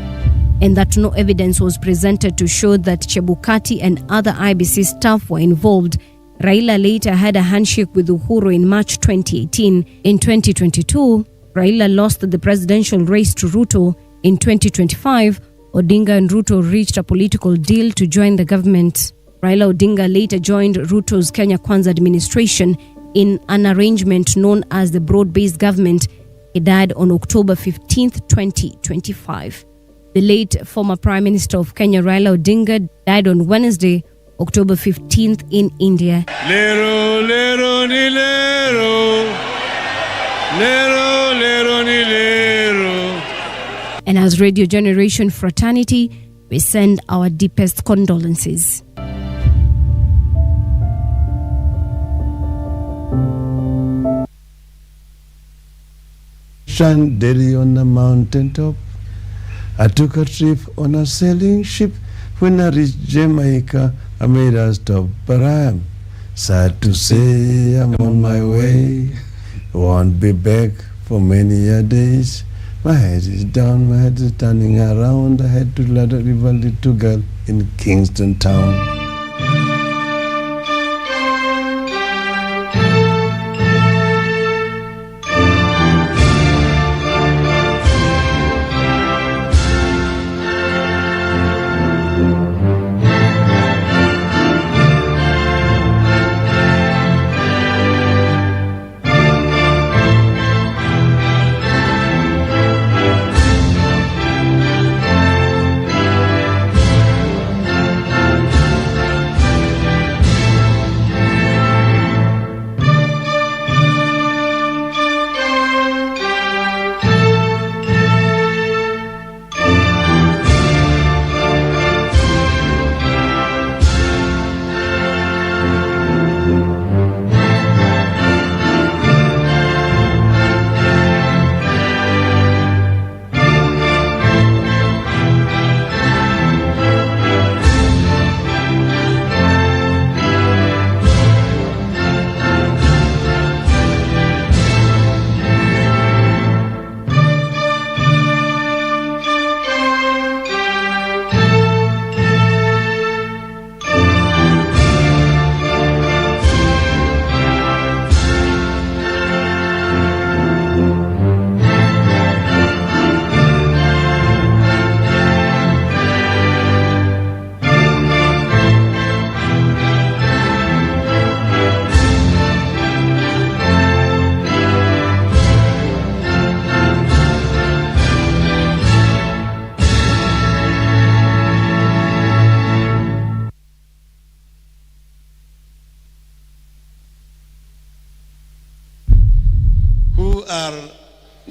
and that no evidence was presented to show that Chebukati and other IBC staff were involved. Raila later had a handshake with Uhuru in March 2018. In 2022, Raila lost the presidential race to Ruto. In 2025, Odinga and Ruto reached a political deal to join the government. Raila Odinga later joined Ruto's Kenya Kwanza administration in an arrangement known as the Broad-Based Government. He died on October 15, 2025. The late former Prime Minister of Kenya, Raila Odinga, died on Wednesday, October 15th in India. Lero, lero, ni lero. Lero, lero, ni lero. And as Radio Generation Fraternity, we send our deepest condolences. Shandeli on a mountain top. I took a trip on a sailing ship. When I reached Jamaica, I made a stop, but I am sad to say I'm on my way. Won't be back for many a days. My head is down, my head is turning around. I had to let a river little girl in Kingston town.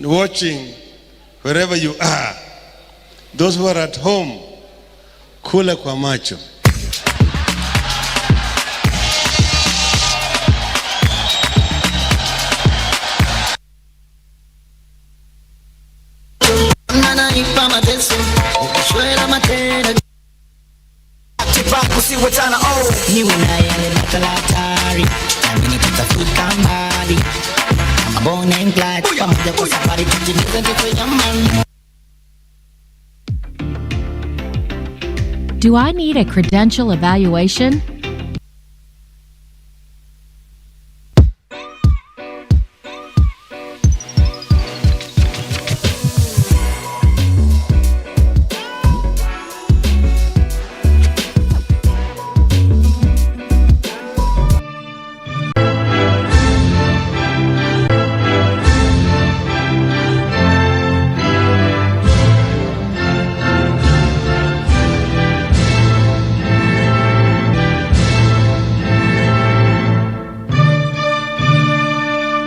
watching wherever you are. Those who are at home, kula kwa macho. Do I need a credential evaluation?